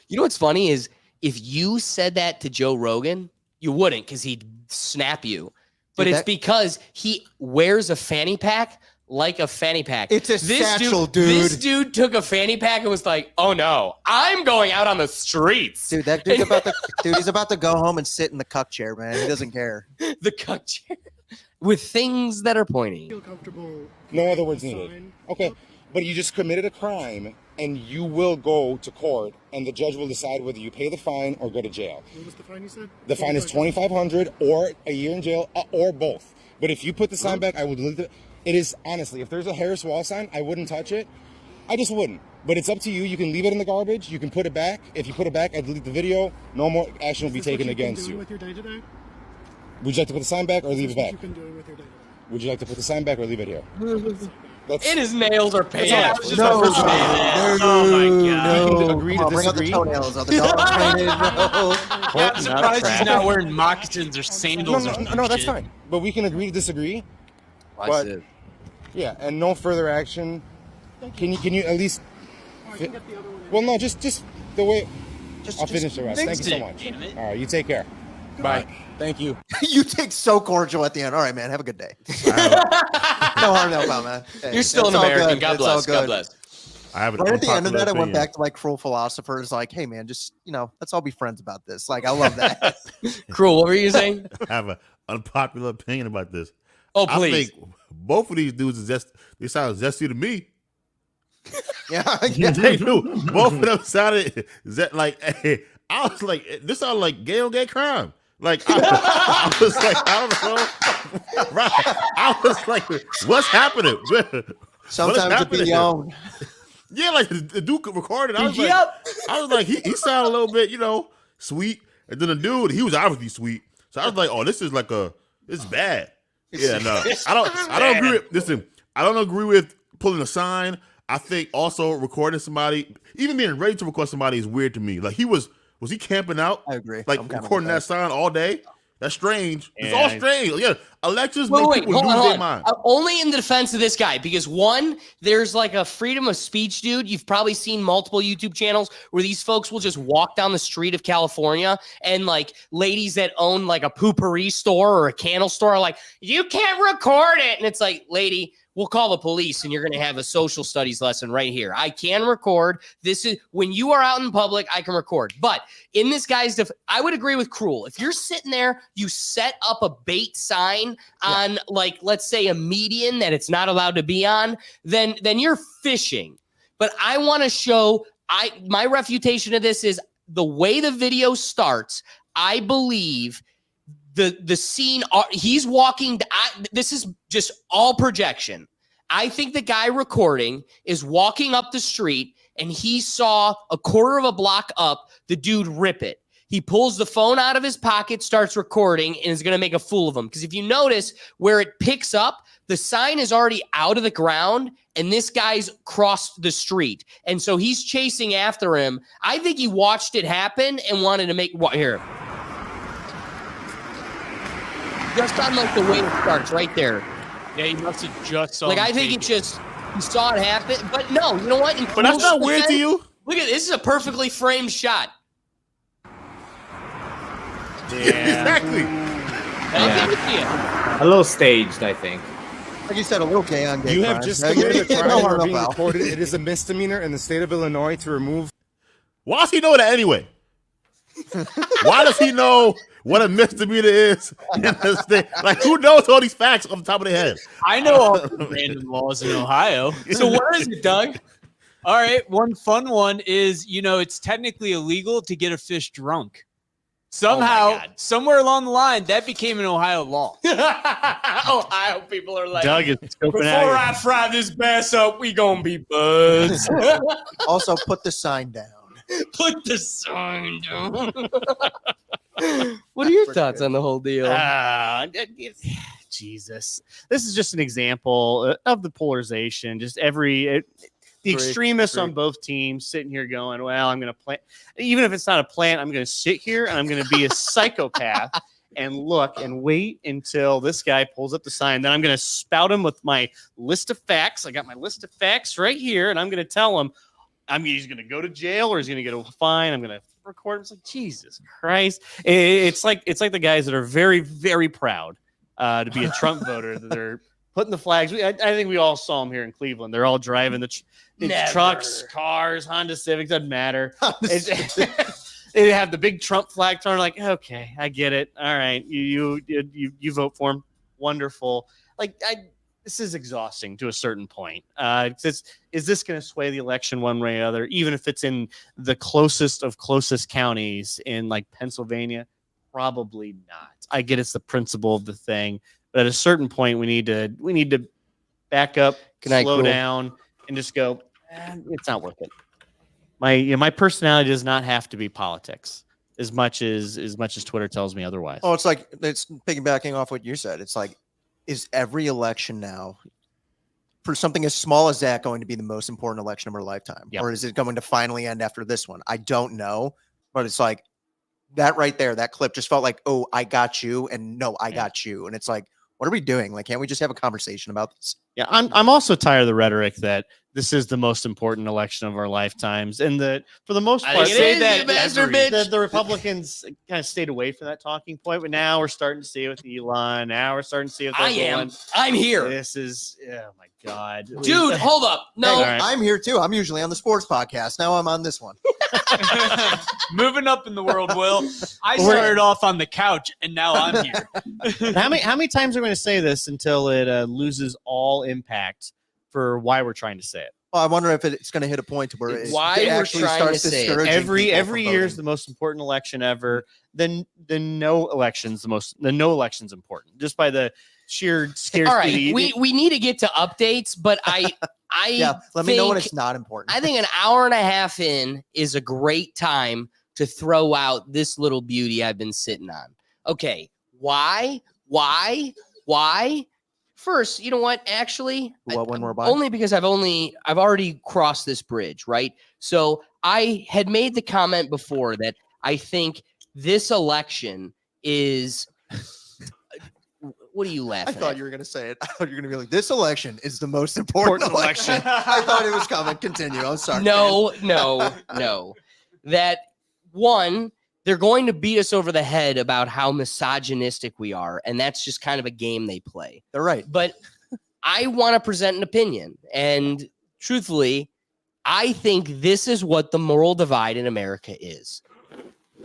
You know what's funny is if you said that to Joe Rogan, you wouldn't because he'd snap you. But Dude, it's because he wears a fanny pack like a fanny pack. It's a satchel, dude. This dude took a fanny pack and was like, "Oh no, I'm going out on the streets." Dude, that dude's he's about to go home and sit in the cuck chair, man. He doesn't care. The cuck chair with things that are pointy. No other words needed. Okay, but you just committed a crime and you will go to court and the judge will decide whether you pay the fine or go to jail. What was the fine you said? The fine is $2,500 or a year in jail or both. But if you put the sign back, I will delete it. It is, honestly, if there's a Harris Wall sign, I wouldn't touch it. I just wouldn't. But it's up to you. You can leave it in the garbage. You can put it back. If you put it back, I delete the video. No more action will be taken against you. With your day today? Would you like to put the sign back or leave it back? You've been doing with your day. Would you like to put the sign back or leave it here? And his nails are painted. Yeah, I was just No, about to say that. Oh my god. We can agree to Come on, bring out the disagree. toenails. Are the dogs painted? No. Yeah, I'm surprised he's not wearing moccasins or sandals. No, or no, some no, that's shit. fine. But we can agree to disagree. Watch But this. yeah, and no further action. Can you at least? Well, no, just the way. I'll finish the rest. Thank you so much. Damn it. All right, you take care. Bye. Thank you. You take so cordial at the end. All right, man. Have a good day. No harm, no foul, man. Hey, You're still it's an all American. good. God It's all bless. God good. bless. I have an Right at the end of unpopular that, I went opinion. back to like cruel philosophers, like, hey man, just let's all be friends about this. Like, I love that. Cruel. What were you saying? I have an unpopular opinion about this. Oh, I please. think both of these dudes they sound zesty to me. yeah, They do. Both of them sounded like. Hey, I was like, this sounded like gay on gay crime. Like I was like, I don't know. Right. I was like, what's happening? Sometimes it be your own. Yeah, like the dude recorded. I was Yep. I was like, he sounded a little bit, sweet. And then the dude, he was obviously sweet. So I was like, oh, this is bad. Yeah, no. I don't agree with I don't agree with pulling a sign. I think also recording somebody, even being ready to record somebody is weird to me. Like was he camping out? I agree. Like I'm kind of recording with that sign all day? That's strange. It's all Yeah. strange. Yeah, elections Wait, make wait, people hold lose on, their hold mind. on. Only in the defense of this guy, because one, there's like a freedom of speech, dude. You've probably seen multiple YouTube channels where these folks will just walk down the street of California and like ladies that own like a poopery store or a candle store are like, you can't record it. And it's like, lady, we'll call the police and you're going to have a social studies lesson right here. I can record. This is when you are out in public, I can record. But in this guy's I would agree with Cruel. If you're sitting there, you set up a bait sign on like, let's say a median that it's not allowed to be on, then you're fishing. But I want to show my refutation of this is the way the video starts. I believe the scene he's walking. This is just all projection. I think the guy recording is walking up the street and he saw a quarter of a block up the dude rip it. He pulls the phone out of his pocket, starts recording, and is going to make a fool of him. Because if you notice where it picks up, the sign is already out of the ground and this guy's crossed the street. And so he's chasing after him. I think he watched it happen and wanted to make what here. Just on like the way it starts right there. Yeah, he must have just saw Like him I think take it just he saw it happen, but no, you know what? In But that's Cruel's not weird to defense- you? Look at this is a perfectly framed shot. Exactly. A little staged, I think. Like you said, a little gay on gay. You have crimes. just Yeah, committed a no crime. harm, You are no being foul. reported. It is a misdemeanor in the state of Illinois to remove. Why does he know that anyway? Why does he know what a misdemeanor is in the state? Like, who knows all these facts off the top of their head? I know all the random laws in Ohio. So where is it, Doug? All right, one fun one is, it's technically illegal to get a fish drunk. Somehow, somewhere along the line, that became an Ohio law. Ohio people are like, Doug is scoping before out. I fry this bass up, we gonna be buds. Also, put the sign down. Put the sign down. What are your thoughts on the whole deal? Jesus, this is just an example of the polarization. Just the extremists on both teams sitting here going, well, I'm going to plant, even if it's not a plant, I'm going to sit here and I'm going to be a psychopath and look and wait until this guy pulls up the sign. Then I'm going to spout him with my list of facts. I got my list of facts right here, and I'm going to tell him he's going to go to jail or he's going to get a fine. I'm going to record him. It's like, Jesus Christ. It's like the guys that are very, very proud to be a Trump voter, that they're putting the flags. I think we all saw them here in Cleveland. They're all driving the trucks, cars, Honda Civics, doesn't matter. They have the big Trump flag thrown. Like, okay, I get it. All right, you vote for him. Wonderful. This is exhausting to a certain point. Is this going to sway the election one way or other? Even if it's in the closest of closest counties in like Pennsylvania, probably not. I get it's the principle of the thing, but at a certain point, we need to back up, slow down, and just go. It's not worth it. My personality does not have to be politics as much as Twitter tells me otherwise. Oh, it's piggybacking off what you said. It's like, is every election now for something as small as that going to be the most important election of our lifetime? Yep. Or is it going to finally end after this one? I don't know, but it's like that right there, that clip just felt like, oh, I got you. And no, I got you. And it's like, what are we doing? Like, can't we just have a conversation about this? Yeah, I'm also tired of the rhetoric that this is the most important election of our lifetimes, and that for the most part, the Republicans kind of stayed away from that talking point. But now we're starting to see it with Elon. Now we're starting to see it with everyone. I'm here. This is, oh my God, dude. Hold up. No, Hey, I'm here too. I'm usually on the sports podcast. Now I'm on this one. Moving up in the world, Will. I started off on the couch, and now I'm here. How many times are we going to say this until it loses all impact for why we're trying to say it? Well, I wonder if it's going to hit a point where it actually starts discouraging every people from year is voting. the most important election ever. Then no election's no election's important just by the sheer scarcity. All right, we need to get to updates, but I yeah, let me know when think- it's not important. I think an hour and a half in is a great time to throw out this little beauty I've been sitting on. Okay, why? First, you know what? Actually, when we're by? only because I've already crossed this bridge, right? So I had made the comment before that I think this election is. What are you laughing I thought at? you were going to say it. I thought you were going to be like, this election is the most important election. I thought it was coming. Continue. I'm sorry. No. That one, they're going to beat us over the head about how misogynistic we are. And that's just kind of a game they play. They're right. But I want to present an opinion. And truthfully, I think this is what the moral divide in America is.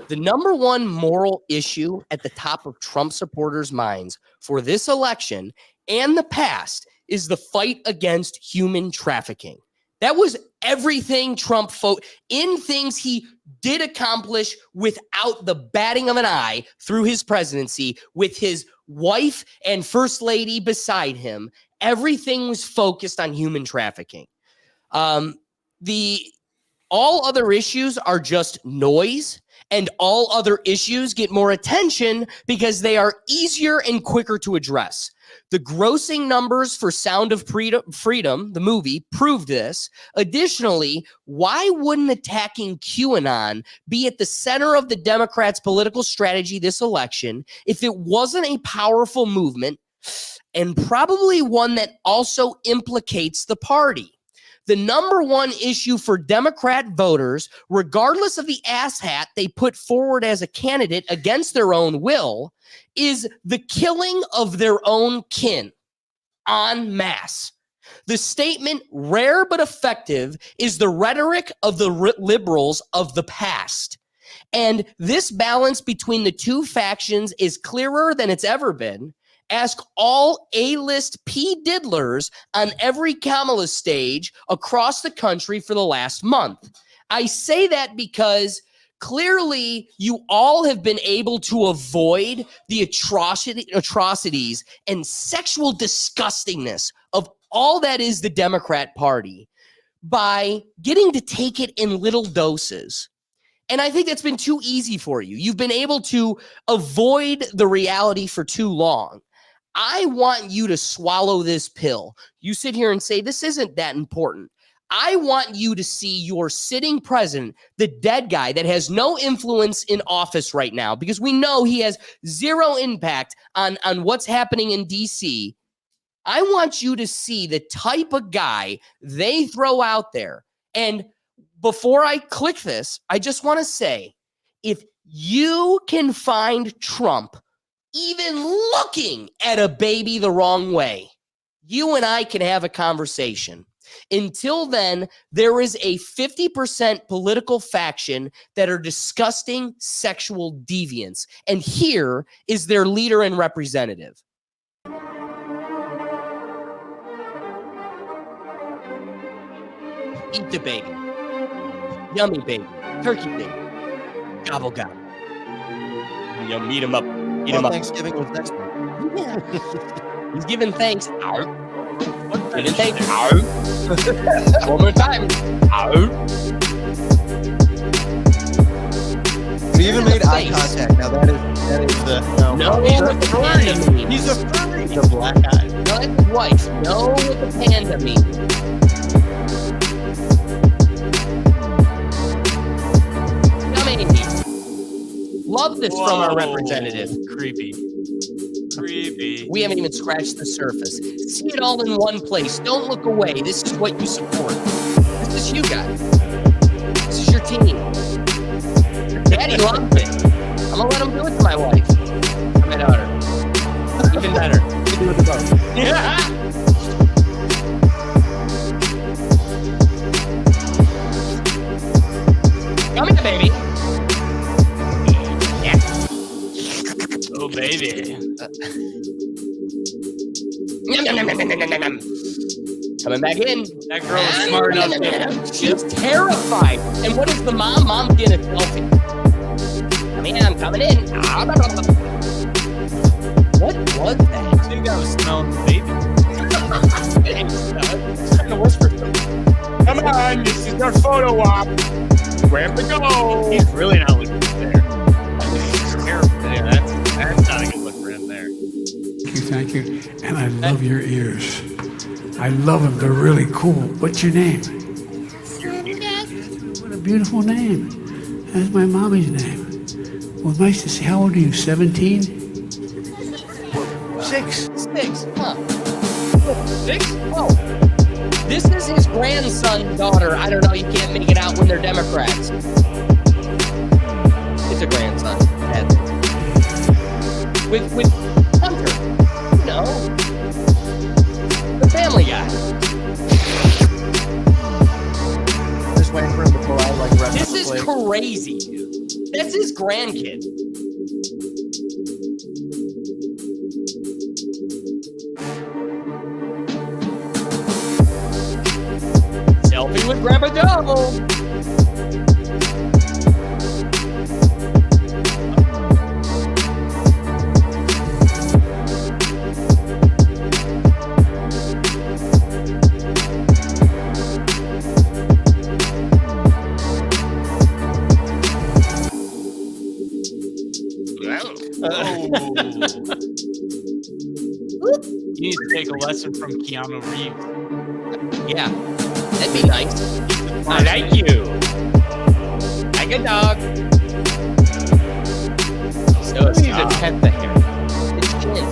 The number one moral issue at the top of Trump supporters' minds for this election and the past is the fight against human trafficking. That was everything Trump in things he did accomplish without the batting of an eye through his presidency, with his wife and first lady beside him. Everything was focused on human trafficking. All other issues are just noise, and all other issues get more attention because they are easier and quicker to address. The grossing numbers for Sound of Freedom, the movie, proved this. Additionally, why wouldn't attacking QAnon be at the center of the Democrats' political strategy this election if it wasn't a powerful movement, and probably one that also implicates the party? The number one issue for Democrat voters, regardless of the asshat they put forward as a candidate against their own will, is the killing of their own kin en masse. The statement, rare but effective, is the rhetoric of the liberals of the past. And this balance between the two factions is clearer than it's ever been. Ask all A-list P. Diddlers on every Kamala stage across the country for the last month. I say that because clearly you all have been able to avoid the atrocities and sexual disgustingness of all that is the Democrat Party by getting to take it in little doses. And I think that's been too easy for you. You've been able to avoid the reality for too long. I want you to swallow this pill. You sit here and say, this isn't that important. I want you to see your sitting president, the dead guy that has no influence in office right now, because we know he has zero impact on what's happening in DC. I want you to see the type of guy they throw out there. And before I click this, I just want to say, if you can find Trump even looking at a baby the wrong way, you and I can have a conversation. Until then, there is a 50% political faction that are disgusting sexual deviants. And here is their leader and representative. Eat the baby. Yummy baby. Turkey baby. Gobble gobble. Yo, meet him up. Eat him up. Thanksgiving was next week. He's giving thanks. Giving thanks. One more time. We even made eye contact. Now that is the no. No, know he's what a the furry. panda means. He's a furry. The black eye. Tell his wife, know what the panda means. Yummy. Love this from our representative. Creepy. Creepy. We haven't even scratched the surface. See it all in one place. Don't look away. This is what you support. This is you guys. This is your team. Daddy loves it. I'm gonna let him do it to my wife. Or my daughter. Even better. You do it to both. Yeah. Come here, baby. Yeah. Oh, baby. Yum, yum, yum, yum, yum, yum, yum. Coming back in. That girl is smart enough. She's terrified. And what is the mom? Mom's getting a selfie. Come in, I'm coming in. What was that? I think that was smelling the baby. It's trying to whisper something. Come on, this is our photo op. Where to go? He's really not looking there. Yeah, that's not a good look for him there. Thank you. And I love your ears. I love them. They're really cool. What's your name? What a beautiful name. That's my mommy's name. Well, nice to see. How old are you? 17? 6. 6, huh? 6? Oh. This is his grandson's daughter. I don't know. You can't make it out when they're Democrats. It's a grandson. With Hunter. You know. The Family Guy. Just waiting for him to pull out like reference This is plate. crazy. That's his grandkid. Selfie with Grandpa Joe. You need to take a lesson from Keanu Reeves. Yeah, that'd be nice. I like you. Like a dog. So it's a pet the hair. It's chin.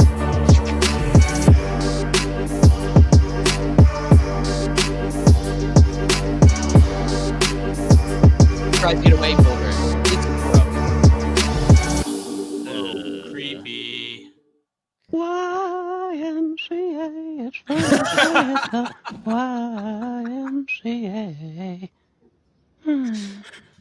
Tries to get away from her. It's gross. Creepy. YMCA, it's YMCA.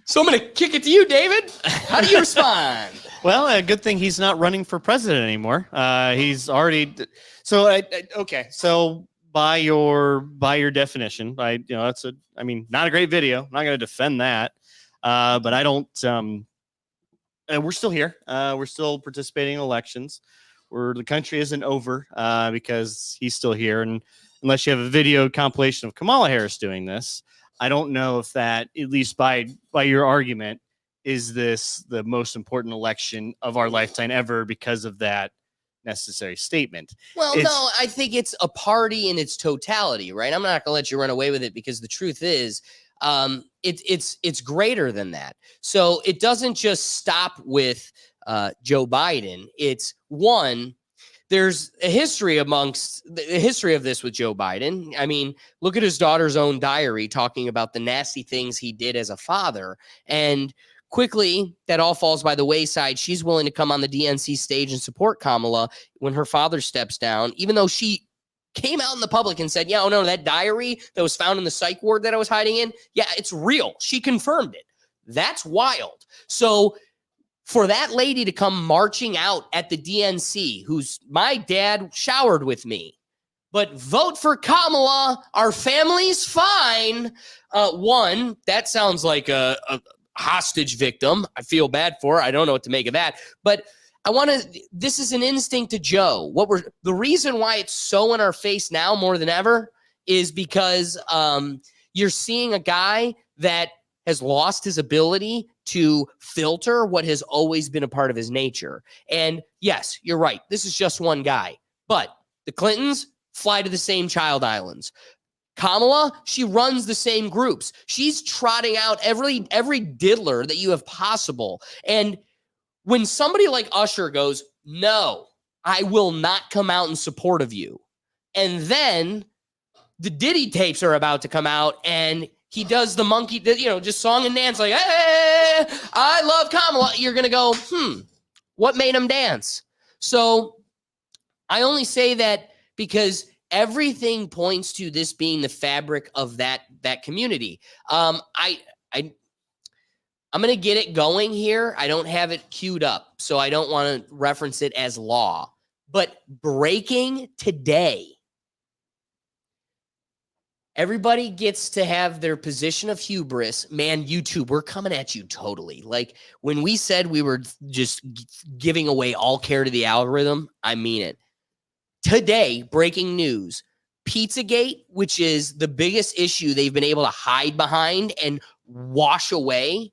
So I'm going to kick it to you, David. How do you respond? Well, a good thing he's not running for president anymore. He's already. So okay. So by your definition, that's not a great video. I'm not going to defend that. But I don't. We're still here. We're still participating in elections. The country isn't over because he's still here. And unless you have a video compilation of Kamala Harris doing this, I don't know if that, at least by your argument, is this the most important election of our lifetime ever because of that necessary statement. Well, no, I think it's a party in its totality, right? I'm not going to let you run away with it because the truth is, it's greater than that. So it doesn't just stop with Joe Biden. It's one. There's a history of this with Joe Biden. I mean, look at his daughter's own diary talking about the nasty things he did as a father. And quickly, that all falls by the wayside. She's willing to come on the DNC stage and support Kamala when her father steps down, even though she came out in the public and said, yeah, oh no, that diary that was found in the psych ward that I was hiding in, yeah, it's real. She confirmed it. That's wild. So for that lady to come marching out at the DNC, who's my dad showered with me, but vote for Kamala, our family's fine. One, that sounds like a hostage victim. I feel bad for her. I don't know what to make of that. But this is an instinct to Joe. The reason why it's so in our face now more than ever is because you're seeing a guy that has lost his ability to filter what has always been a part of his nature. And yes, you're right. This is just one guy. But the Clintons fly to the same child islands. Kamala, she runs the same groups. She's trotting out every diddler that you have possible. And when somebody like Usher goes, no, I will not come out in support of you. And then the Diddy tapes are about to come out and he does the monkey, just song and dance like, hey, I love Kamala. You're going to go, what made him dance? So I only say that because everything points to this being the fabric of that community. I'm going to get it going here. I don't have it queued up, so I don't want to reference it as law. But breaking today, everybody gets to have their position of hubris. Man, YouTube, we're coming at you totally. Like when we said we were just giving away all care to the algorithm, I mean it. Today, breaking news, Pizzagate, which is the biggest issue they've been able to hide behind and wash away.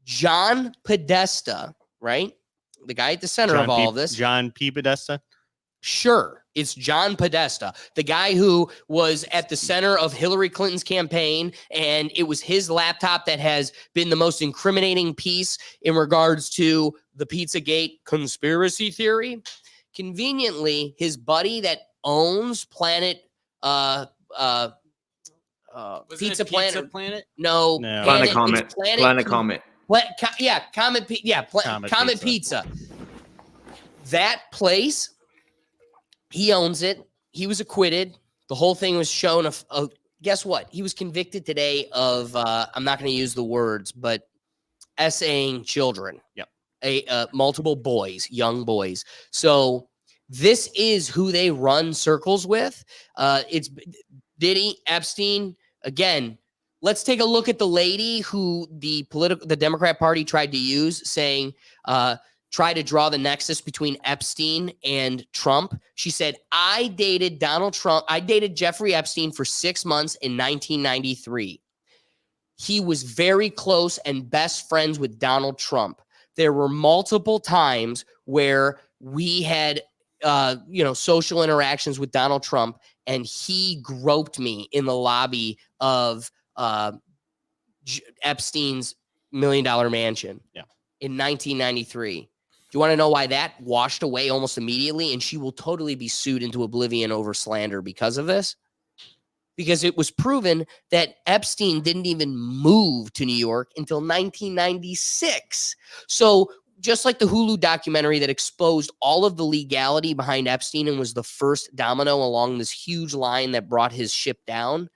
John Podesta, right? The guy at the center of all of this. John P. Podesta? Sure, it's John Podesta, the guy who was at the center of Hillary Clinton's campaign, and it was his laptop that has been the most incriminating piece in regards to the Pizzagate conspiracy theory. Conveniently, his buddy that owns Planet Pizza Planet? No. Planet Comet. Planet Comet. Comet Pizza. That place, he owns it. He was acquitted. The whole thing was shown. Guess what? He was convicted today of, I'm not going to use the words, but essaying children. Yep. Multiple boys, young boys. So this is who they run circles with. It's Diddy, Epstein. Again, let's take a look at the lady who the Democrat Party tried to use, saying, try to draw the nexus between Epstein and Trump. She said, I dated Donald Trump. I dated Jeffrey Epstein for 6 months in 1993. He was very close and best friends with Donald Trump. There were multiple times where we had, social interactions with Donald Trump, and he groped me in the lobby of Epstein's $1 million mansion in 1993. Do you want to know why that washed away almost immediately? And she will totally be sued into oblivion over slander because of this. Because it was proven that Epstein didn't even move to New York until 1996. So just like the Hulu documentary that exposed all of the legality behind Epstein and was the first domino along this huge line that brought his ship down,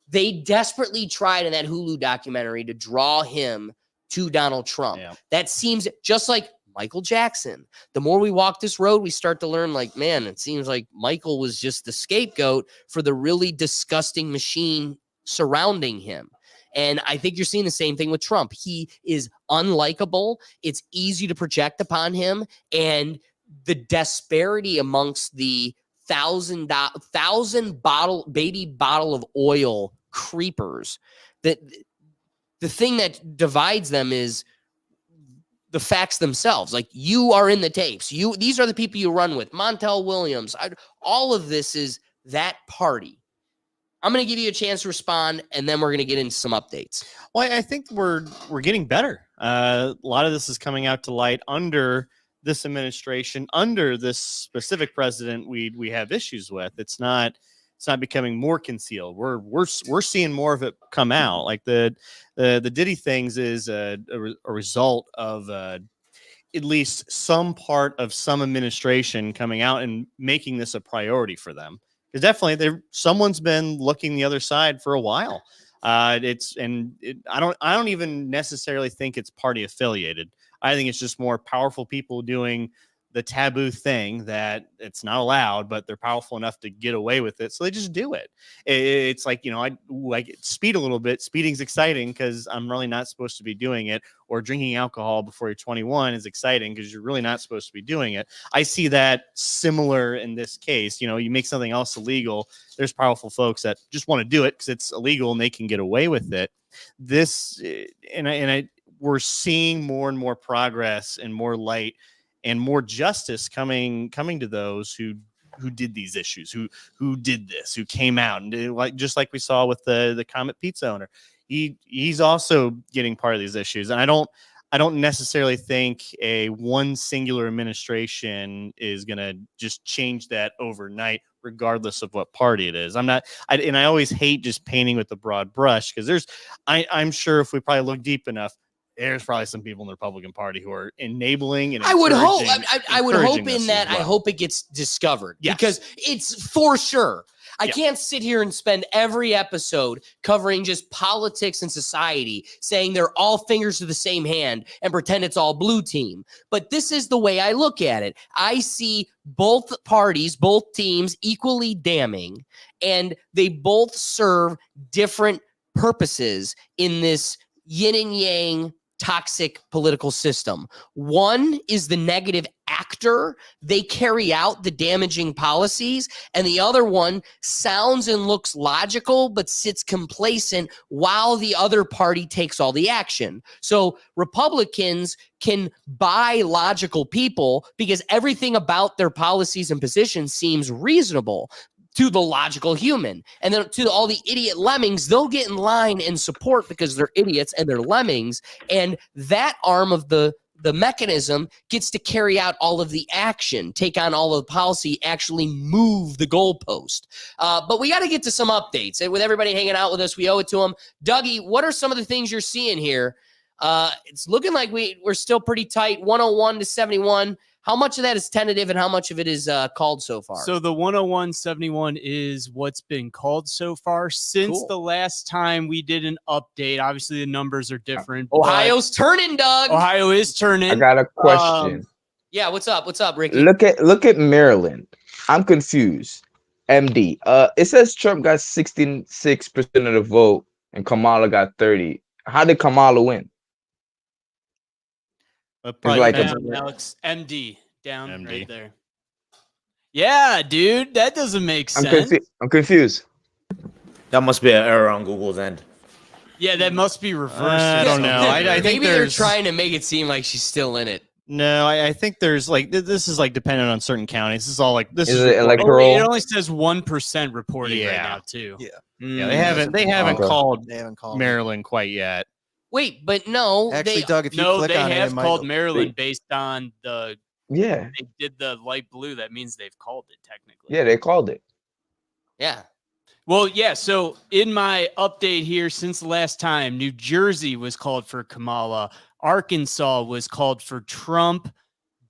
they desperately tried in that Hulu documentary to draw him to Donald Trump. Yeah. That seems just like Michael Jackson. The more we walk this road, we start to learn, like, man, it seems like Michael was just the scapegoat for the really disgusting machine surrounding him. And I think you're seeing the same thing with Trump. He is unlikable. It's easy to project upon him. And the disparity amongst the thousand baby bottle of oil creepers, that the thing that divides them is the facts themselves. Like, you are in the tapes. These are the people you run with. Montel Williams. All of this is that party. I'm going to give you a chance to respond, and then we're going to get into some updates. Well, I think we're getting better. A lot of this is coming out to light under this administration, under this specific president we have issues with. It's not becoming more concealed. We're seeing more of it come out. Like the Diddy things is a result of at least some part of some administration coming out and making this a priority for them. Because definitely someone's been looking the other side for a while. I don't even necessarily think it's party affiliated. I think it's just more powerful people doing the taboo thing that it's not allowed, but they're powerful enough to get away with it. So they just do it. It's like, I speed a little bit. Speeding's exciting because I'm really not supposed to be doing it. Or drinking alcohol before you're 21 is exciting because you're really not supposed to be doing it. I see that similar in this case. You make something else illegal. There's powerful folks that just want to do it because it's illegal and they can get away with it. We're seeing more and more progress and more light and more justice coming to those who did these issues, who did this, who came out and did, just like we saw with the Comet Pizza owner. He's also getting part of these issues, and I don't necessarily think a one singular administration is gonna just change that overnight, regardless of what party it is. I always hate just painting with the broad brush because I'm sure if we probably look deep enough, there's probably some people in the Republican Party who are enabling and I would hope. I would hope encouraging in this that. as well. I hope it gets discovered Yes. because it's for sure. I Yeah. can't sit here and spend every episode covering just politics and society, saying they're all fingers to the same hand and pretend it's all blue team. But this is the way I look at it. I see both parties, both teams equally damning, and they both serve different purposes in this yin and yang toxic political system. One is the negative actor. They carry out the damaging policies, and the other one sounds and looks logical but sits complacent while the other party takes all the action. So Republicans can buy logical people because everything about their policies and positions seems reasonable to the logical human. And then to all the idiot lemmings, they'll get in line and support because they're idiots and they're lemmings. And that arm of the mechanism gets to carry out all of the action, take on all of the policy, actually move the goalpost. But we got to get to some updates. And with everybody hanging out with us, we owe it to them. Dougie, what are some of the things you're seeing here? It's looking like we're still pretty tight, 101 to 71. How much of that is tentative and how much of it is called so far? So the 101-71 is what's been called so far since Cool. the last time we did an update. Obviously, the numbers are different. but Ohio's turning, Doug. Ohio is turning. I got a question. Yeah, what's up? What's up, Ricky? Look at Maryland. I'm confused. MD. It says Trump got 66% of the vote and Kamala got 30. How did Kamala win? Like a- Alex MD down right there. Yeah, dude, that doesn't make sense. I'm confused. That must be an error on Google's end. Yeah, that must be reversed. I don't know. I think Maybe they're there's trying to make it seem like she's still in it. No, I think there's this is dependent on certain counties. This is all this Is is it reported. electoral? It only says 1% reporting right Yeah. now, too. Yeah. Yeah, they haven't Okay. called They haven't called Maryland quite yet. Wait, but no. Actually, they, Doug, if you No, click they on it, have it might- called Maryland based on the. Yeah. They did the light blue. That means they've called it technically. Yeah, they called it. yeah. Well, yeah. So in my update here since the last time, New Jersey was called for Kamala, Arkansas was called for Trump,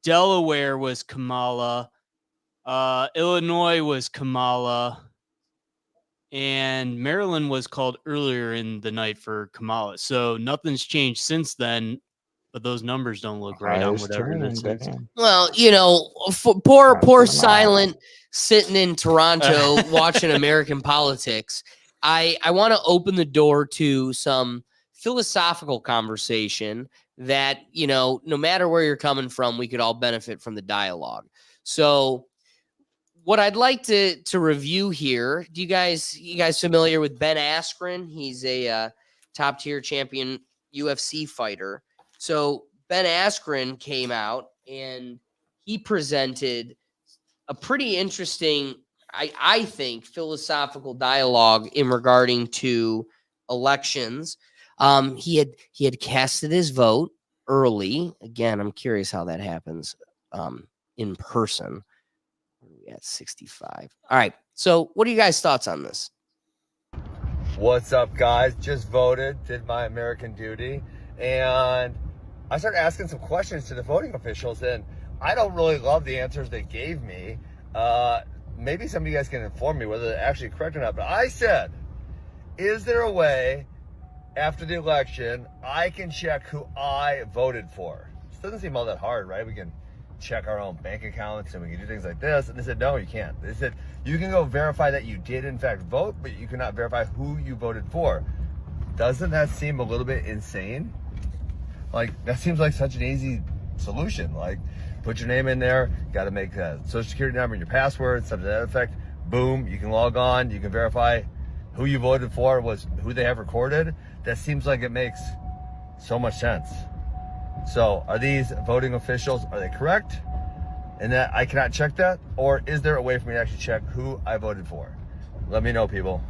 Delaware was Kamala, Illinois was Kamala, and Maryland was called earlier in the night for Kamala. So nothing's changed since then, but those numbers don't look right on Ohio's whatever turning, this is. damn. Well, poor Silent sitting in Toronto watching American politics. I want to open the door to some philosophical conversation that, no matter where you're coming from, we could all benefit from the dialogue. So what I'd like to review here, you guys familiar with Ben Askren? He's a top tier champion UFC fighter. So Ben Askren came out and he presented a pretty interesting, I think, philosophical dialogue in regarding to elections. He had casted his vote early. Again, I'm curious how that happens in person. At 65. All right. So what are you guys' thoughts on this? What's up, guys? Just voted, did my American duty, and I started asking some questions to the voting officials, and I don't really love the answers they gave me. Maybe some of you guys can inform me whether they're actually correct or not, but I said, is there a way after the election I can check who I voted for? This doesn't seem all that hard, right? We can check our own bank accounts and we can do things like this. And they said, no, you can't. They said, you can go verify that you did in fact vote, but you cannot verify who you voted for. Doesn't that seem a little bit insane? Like, that seems like such an easy solution. Like, put your name in there, got to make a social security number and your password, something to that effect. Boom, you can log on, you can verify who you voted for was who they have recorded. That seems like it makes so much sense. So are these voting officials, are they correct? And that I cannot check that? Or is there a way for me to actually check who I voted for? Let me know, people.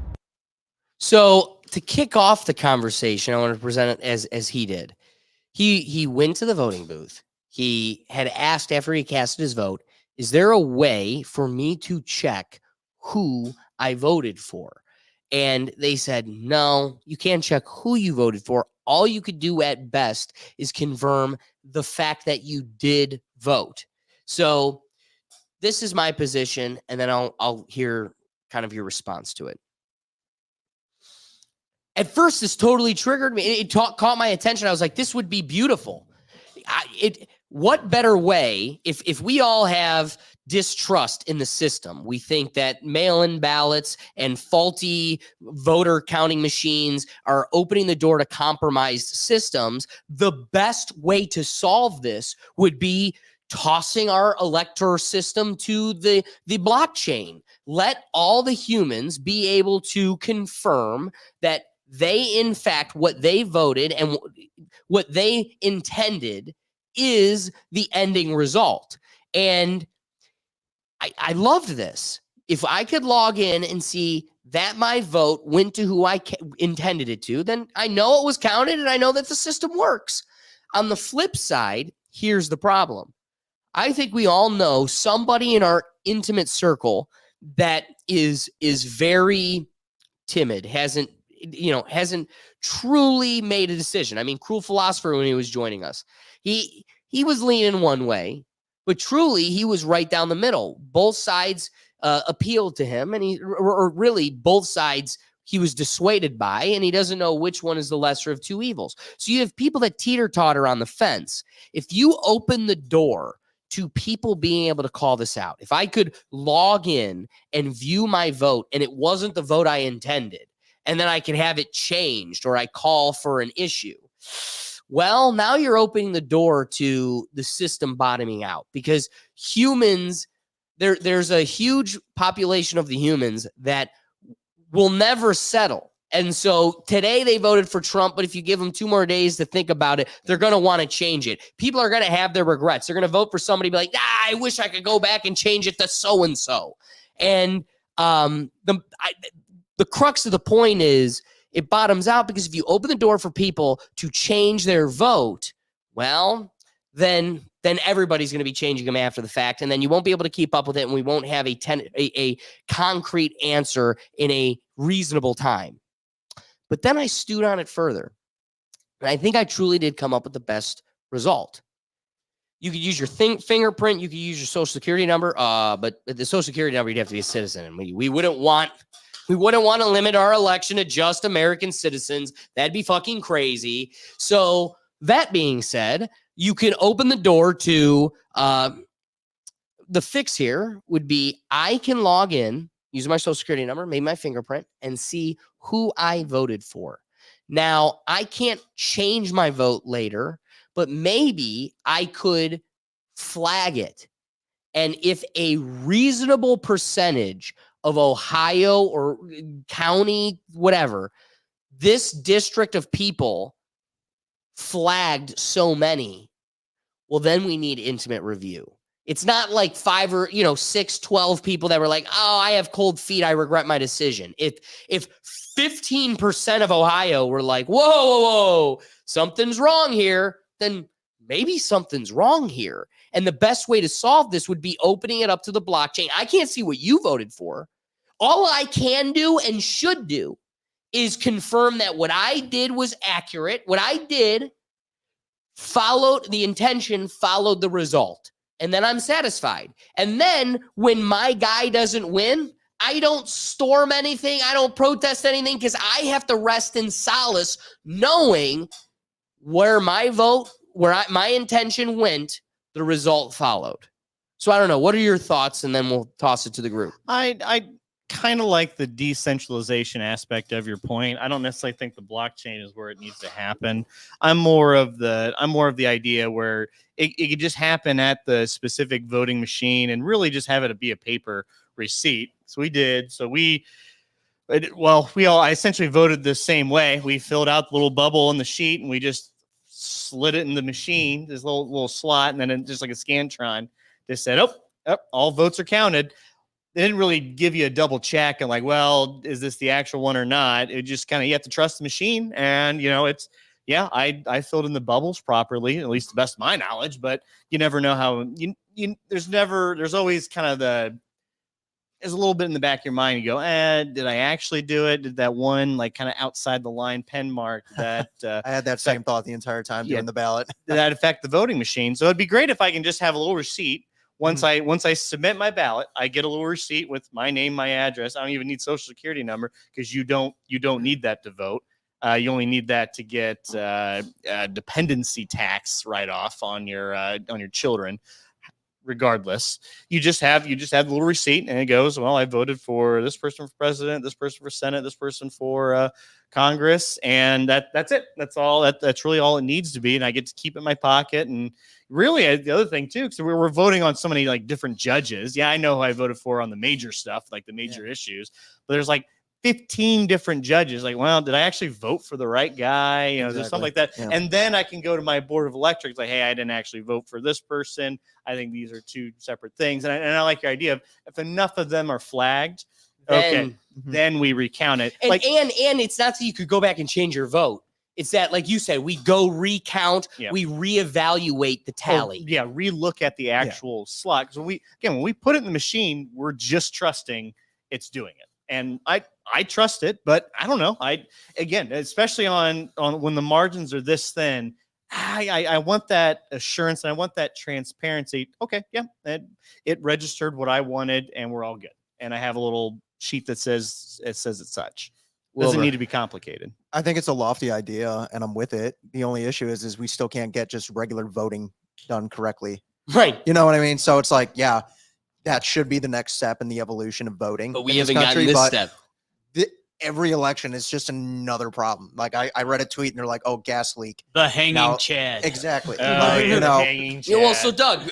So to kick off the conversation, I want to present it as he did. He went to the voting booth. He had asked after he casted his vote, is there a way for me to check who I voted for? And they said, no, you can't check who you voted for. All you could do at best is confirm the fact that you did vote. So this is my position, and then I'll hear kind of your response to it. At first, this totally triggered me. It caught my attention. I was like, this would be beautiful. What better way, if we all have distrust in the system, we think that mail-in ballots and faulty voter counting machines are opening the door to compromised systems, the best way to solve this would be tossing our electoral system to the blockchain. Let all the humans be able to confirm that they, in fact, what they voted and what they intended is the ending result. And I loved this. If I could log in and see that my vote went to who I intended it to, then I know it was counted and I know that the system works. On the flip side, here's the problem. I think we all know somebody in our intimate circle that is very timid, hasn't truly made a decision. I mean, Cruel Philosopher, when he was joining us, he was leaning one way, but truly he was right down the middle. Both sides appealed to him, and really both sides he was dissuaded by, and he doesn't know which one is the lesser of two evils. So you have people that teeter-totter on the fence. If you open the door to people being able to call this out, if I could log in and view my vote and it wasn't the vote I intended, and then I can have it changed or I call for an issue, well, now you're opening the door to the system bottoming out, because humans, there's a huge population of the humans that will never settle. And so today they voted for Trump, but if you give them 2 more days to think about it, they're going to want to change it. People are going to have their regrets. They're going to vote for somebody, be like, I wish I could go back and change it to so-and-so. And the crux of the point is it bottoms out, because if you open the door for people to change their vote, well, then everybody's going to be changing them after the fact, and then you won't be able to keep up with it, and we won't have a concrete answer in a reasonable time. But then I stewed on it further, and I think I truly did come up with the best result. You could use your fingerprint, you could use your social security number, but the social security number, you'd have to be a citizen, and we wouldn't want to limit our election to just American citizens. That'd be fucking crazy. So that being said, you can open the door to the fix here would be I can log in, use my social security number, maybe my fingerprint, and see who I voted for. Now, I can't change my vote later, but maybe I could flag it. And if a reasonable percentage of Ohio or county, whatever, this district of people flagged so many, well, then we need intimate review. It's not like 5 or 6, 12 people that were like, oh, I have cold feet, I regret my decision. If 15% of Ohio were like, whoa, something's wrong here, then maybe something's wrong here. And the best way to solve this would be opening it up to the blockchain. I can't see what you voted for. All I can do and should do is confirm that what I did was accurate. What I did followed the intention, followed the result. And then I'm satisfied. And then when my guy doesn't win, I don't storm anything. I don't protest anything, because I have to rest in solace knowing where my vote, my intention went the result followed. So I don't know. What are your thoughts? And then we'll toss it to the group. I kind of like the decentralization aspect of your point. I don't necessarily think the blockchain is where it needs to happen. I'm more of the idea where it could just happen at the specific voting machine and really just have it be a paper receipt. So we did. So I essentially voted the same way. We filled out the little bubble in the sheet and we just slid it in the machine, this little slot, and then it, just like a Scantron, just said, oh, all votes are counted. They didn't really give you a double check and like, well, is this the actual one or not? It just kind of, you have to trust the machine. And, it's, yeah, I filled in the bubbles properly, at least the best of my knowledge, but you never know how, there's always kind of there's a little bit in the back of your mind. You go, did I actually do it? Did that one like kind of outside the line pen mark that I had that same thought the entire time doing the ballot. Did that affect the voting machine? So it'd be great if I can just have a little receipt. Once I submit my ballot, I get a little receipt with my name, my address. I don't even need social security number because you don't need that to vote. You only need that to get dependency tax write-off on your children. Regardless, you just have the little receipt, and it goes, well, I voted for this person for president, this person for Senate, this person for Congress, and that's it. That's all. That's really all it needs to be, and I get to keep it in my pocket. And really, the other thing too, because we're voting on so many like different judges. Yeah, I know who I voted for on the major stuff, like the major issues, but there's like 15 different judges. Like, well, did I actually vote for the right guy? There's something like that. Yeah. And then I can go to my board of electors, like, hey, I didn't actually vote for this person. I think these are two separate things. And I like your idea of if enough of them are flagged, then we recount it. And, and it's not that you could go back and change your vote. It's that, like you said, we go recount, we reevaluate the tally. Relook at the actual slot. Because when we put it in the machine, we're just trusting it's doing it. And I trust it, but I don't know. Especially on when the margins are this thin, I want that assurance and I want that transparency. Okay, yeah, it registered what I wanted, and we're all good. And I have a little sheet that says it's such. Doesn't need to be complicated. I think it's a lofty idea, and I'm with it. The only issue is we still can't get just regular voting done correctly. Right. You know what I mean? So it's like, yeah, that should be the next step in the evolution of voting. But we haven't gotten this step. Every election is just another problem. Like I read a tweet and they're like, "Oh, gas leak." The hanging Chad. Exactly. Hanging Chad. Well, so Doug,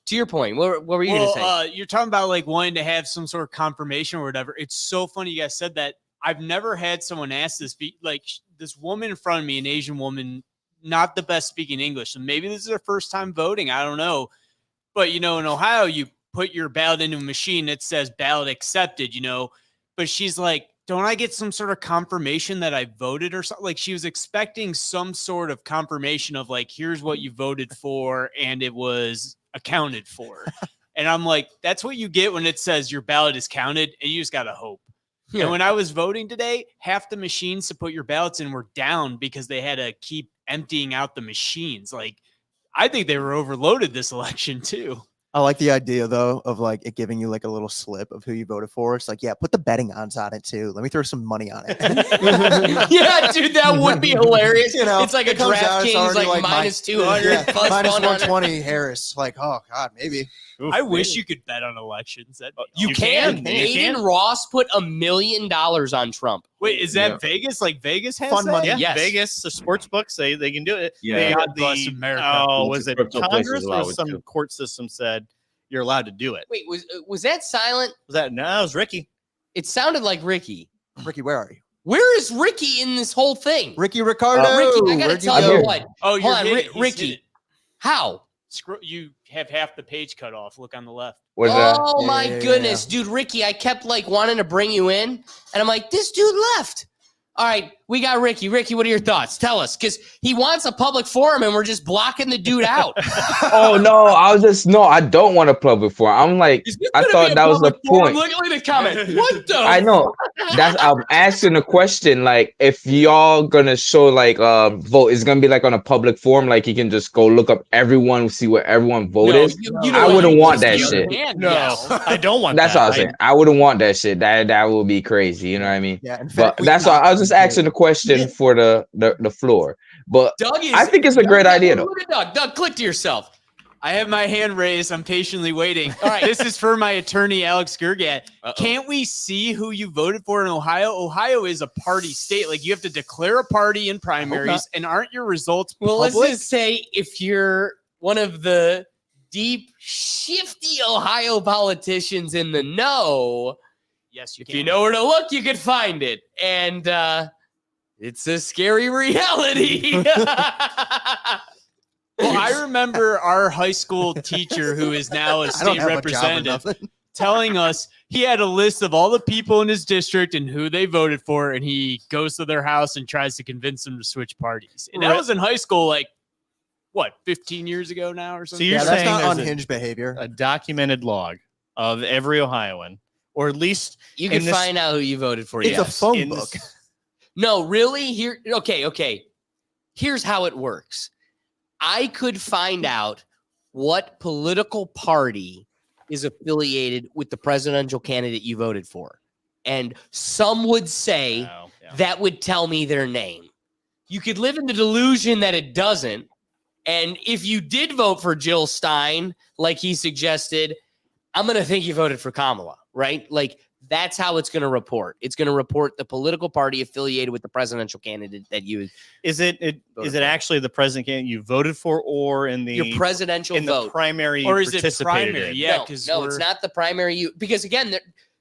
to your point, what were you going to say? You're talking about like wanting to have some sort of confirmation or whatever. It's so funny you guys said that. I've never had someone ask this. Like this woman in front of me, an Asian woman, not the best speaking English. So maybe this is her first time voting. I don't know. But in Ohio, you put your ballot into a machine that says ballot accepted. But she's like, don't I get some sort of confirmation that I voted or something? Like she was expecting some sort of confirmation of like, here's what you voted for and it was accounted for. And I'm like, that's what you get when it says your ballot is counted and you just got to hope. Yeah. And when I was voting today, half the machines to put your ballots in were down because they had to keep emptying out the machines. Like, I think they were overloaded this election too. I like the idea though of like it giving you like a little slip of who you voted for. It's like, yeah, put the betting odds on it too. Let me throw some money on it. Yeah, dude, that would be hilarious. It's like a DraftKings like minus 200, plus minus 120 Harris. Like, oh god, maybe. I wish you could bet on elections. You can. Aiden Ross put $1 million on Trump. Wait, is that Vegas? Like Vegas has fun that? money? Yeah, yes. Vegas, the sports books say they can do it. Yeah, God bless America. Oh, was it Congress or some court system said you're allowed to do it? Wait, was that silent? No, it was Ricky. It sounded like Ricky. Ricky, where are you? Where is Ricky in this whole thing? Ricky Ricardo. Ricky, I gotta tell you what. Oh, you're hold on, Ricky. How? You have half the page cut off. Look on the left. Oh my goodness, dude, Ricky! I kept like wanting to bring you in, and I'm like, this dude left. All right, we got Ricky. Ricky, what are your thoughts? Tell us, because he wants a public forum, and we're just blocking the dude out. Oh no, I don't want a public forum. I'm like, I thought that was the point. Look at the comment. What the? I know. I'm asking a question. Like, if y'all gonna show like vote, it's gonna be like on a public forum. Like, you can just go look up everyone, see what everyone voted. I wouldn't want that shit. No, I don't want. That's what I was saying. I wouldn't want that shit. That would be crazy. You know what I mean? Yeah. But that's why I was just asking the question for the floor. But I think it's a great idea though. Doug, click to yourself. I have my hand raised. I'm patiently waiting. All right. This is for my attorney, Alex Gergat. Can't we see who you voted for in Ohio? Ohio is a party state. Like, you have to declare a party in primaries, and aren't your results Well, public? let's just say if you're one of the deep, shifty Ohio politicians in the know, yes, if you know where to look, you could find it. And it's a scary reality. Well, I remember our high school teacher, who is now a I don't state have a job or representative, nothing. telling us he had a list of all the people in his district and who they voted for, and he goes to their house and tries to convince them to switch parties. And that Right. was in high school, like, what, 15 years ago now or So something? you're that's saying not there's unhinged behavior. a documented log of every Ohioan, or at least You in can this- find out who you voted for. It's a yes. phone in book. this- No, really? Okay. Here's how it works. I could find out what political party is affiliated with the presidential candidate you voted for. And some would say Oh, yeah. that would tell me their name. You could live in the delusion that it doesn't. And if you did vote for Jill Stein, like he suggested, I'm going to think you voted for Kamala, right? Like, that's how it's going to report. It's going to report the political party affiliated with the presidential candidate that you Is it Voted is it for. actually the president candidate you voted for, or in the your presidential in the vote. primary you Or is it participated primary? in? Yeah, no, because no, it's not the primary. Because again,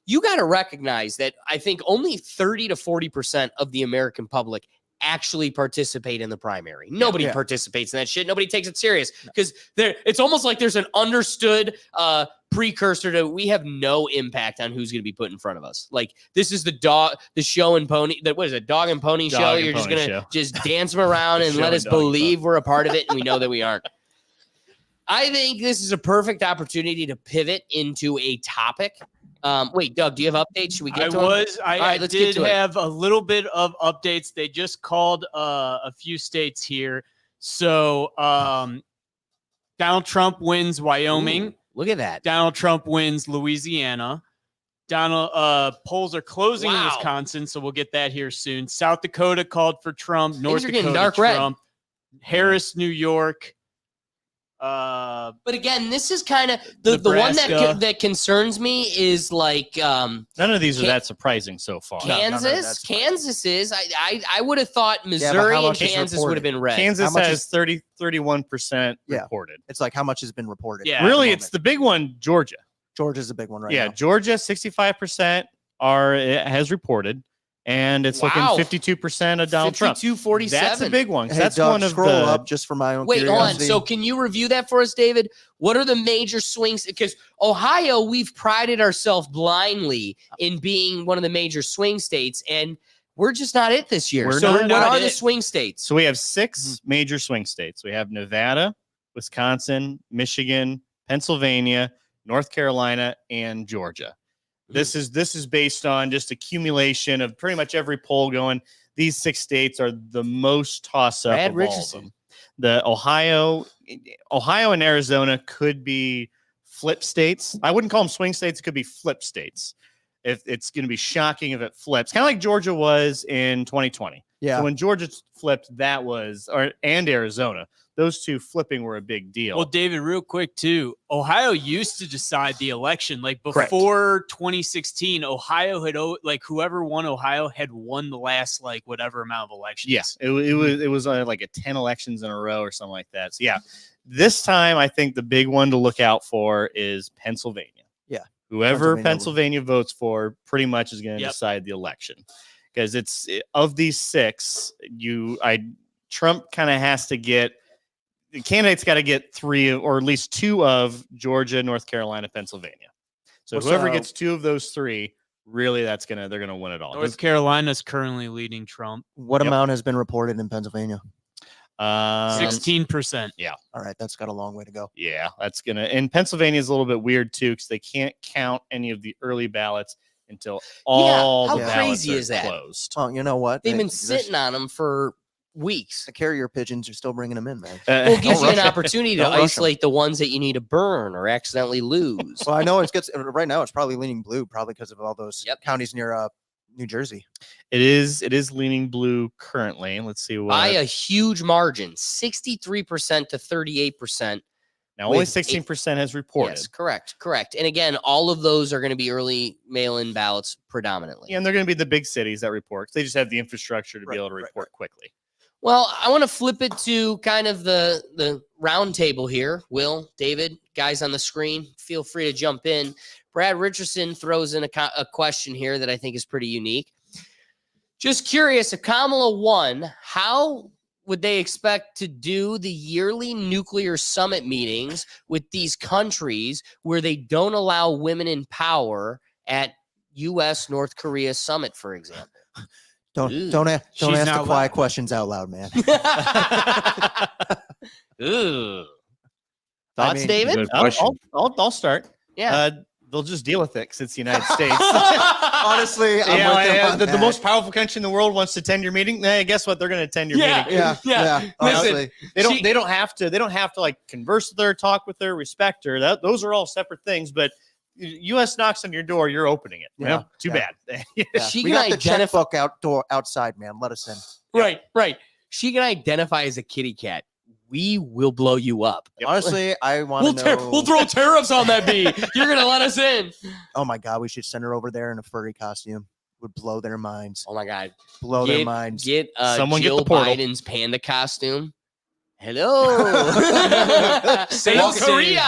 you got to recognize that I think only 30 to 40% of the American public actually participate in the primary. Nobody Yeah. participates in that shit. Nobody takes it serious because it's almost like there's an understood precursor to we have no impact on who's going to be put in front of us. Like, this is the show and pony. What is it? Dog and pony show. Dog and You're just pony going to show. just dance them around and Show let and us dog and believe we're a part of it, and we know that we aren't. I think this is a perfect opportunity to pivot into a topic. Wait, Doug, do you have updates? Should we get to them? All I right, let's get did to it. have a little bit of updates. They just called a few states here. So Donald Trump wins Wyoming. Ooh, look at that. Donald Trump wins Louisiana. Polls are closing in Wow. Wisconsin, so we'll get that here soon. South Dakota called for Trump. North are getting Dakota dark red. Trump. Harris, New York. But again, this is kind of the one Nebraska. that concerns me is like None of these are Can- that surprising so far. Kansas. Kansas is. I would have thought but Missouri how and much is Kansas would have been red. Kansas How much has 31% Yeah. reported. It's like how much has been reported. Yeah. at the Really, moment. it's the big one, Georgia. Georgia's a big one right Yeah, now. Georgia 65% has reported, and it's Wow. looking 52% of Donald Trump. 52-47. That's a big one. 'Cause Hey, that's Doug, one of scroll the up just for my own Wait, hold on. curiosity. So can you review that for us, David? What are the major swings? Because Ohio, we've prided ourselves blindly in being one of the major swing states, and we're just not it this year. We're So not what not are the it. swing states? So we have 6 major swing states. We have Nevada, Wisconsin, Michigan, Pennsylvania, North Carolina, and Georgia. This is based on just accumulation of pretty much every poll going. These 6 states are the most toss up Brad of all of Richardson. them. The Ohio and Arizona could be flip states. I wouldn't call them swing states. It could be flip states. If it's going to be shocking if it flips, kind of like Georgia was in 2020. Yeah. So when Georgia flipped, and Arizona, those two flipping were a big deal. Well, David, real quick too. Ohio used to decide the election. Like Correct. before 2016, Ohio had whoever won Ohio had won the last whatever amount of elections. Yes, it was like a 10 elections in a row or something like that. So yeah, this time I think the big one to look out for is Pennsylvania. Yeah. Whoever Pennsylvania Pennsylvania votes for pretty much is going to Yep. decide the election. Because it's of these 6, Trump kind of has to get the candidate's got to get 3 or at least 2 of Georgia, North Carolina, Pennsylvania. So What's, whoever uh, gets 2 of those 3, really they're gonna win it all. North Carolina's currently leading Trump. What Yep. amount has been reported in Pennsylvania? 16%. Yeah. All right, that's got a long way to go. Yeah, that's gonna. And Pennsylvania is a little bit weird too because they can't count any of the early ballots until all how the ballots crazy are is that? closed. Well, you know what? They've been This- sitting on them for weeks. The carrier pigeons are still bringing them in, man. Well, it gives Don't you an rush it. opportunity to Don't rush 'em. isolate the ones that you need to burn or accidentally lose. Well, I know it gets right now. It's probably leaning blue, probably because of all those counties near New Jersey. It is leaning blue currently. Let's see what. By a huge margin, 63% to 38%. Now, only with 16% has reported. Yes, correct. And again, all of those are going to be early mail-in ballots predominantly. And they're going to be the big cities that report. They just have the infrastructure to be able to report quickly. Well, I want to flip it to kind of the round table here. Will, David, guys on the screen, feel free to jump in. Brad Richardson throws in a question here that I think is pretty unique. Just curious, if Kamala won, how would they expect to do the yearly nuclear summit meetings with these countries where they don't allow women in power at U.S. North Korea summit, for example? Don't ask the quiet questions out loud, man. Ooh. Thoughts, David? Good question. I'll start. Yeah. They'll just deal with it because it's the United States. Honestly, I'm with them on the that. most powerful country in the world wants to attend your meeting. Guess what? They're going to attend your meeting. Yeah. Honestly, They don't have to like converse with her, talk with her, respect her. Those are all separate things. But U.S. knocks on your door, you're opening it. Yeah. Too Yeah. bad. She we can got the checkbook outside, man. Let us in. Right. She can identify as a kitty cat. We will blow you up. Honestly, I want to know. We'll throw tariffs on that bee. You're gonna let us in. Oh my God, we should send her over there in a furry costume. Would blow their minds. Oh my God, blow their minds. Get Someone get Jill the portal. Biden's panda costume. Hello, South Korea.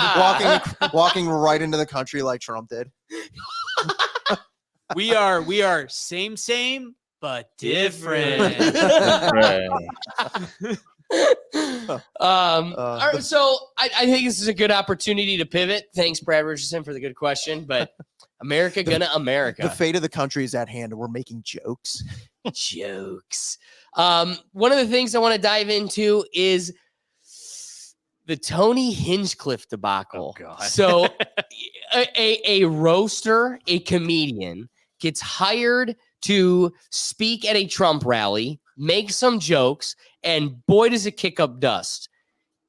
Walking right into the country like Trump did. We are same, but different. All right, so I think this is a good opportunity to pivot. Thanks, Brad Richardson, for the good question. But America gonna America. The fate of the country is at hand, and we're making jokes. Jokes. One of the things I want to dive into is the Tony Hinchcliffe debacle. Oh, God. So a roaster, a comedian, gets hired to speak at a Trump rally, make some jokes, and boy, does it kick up dust.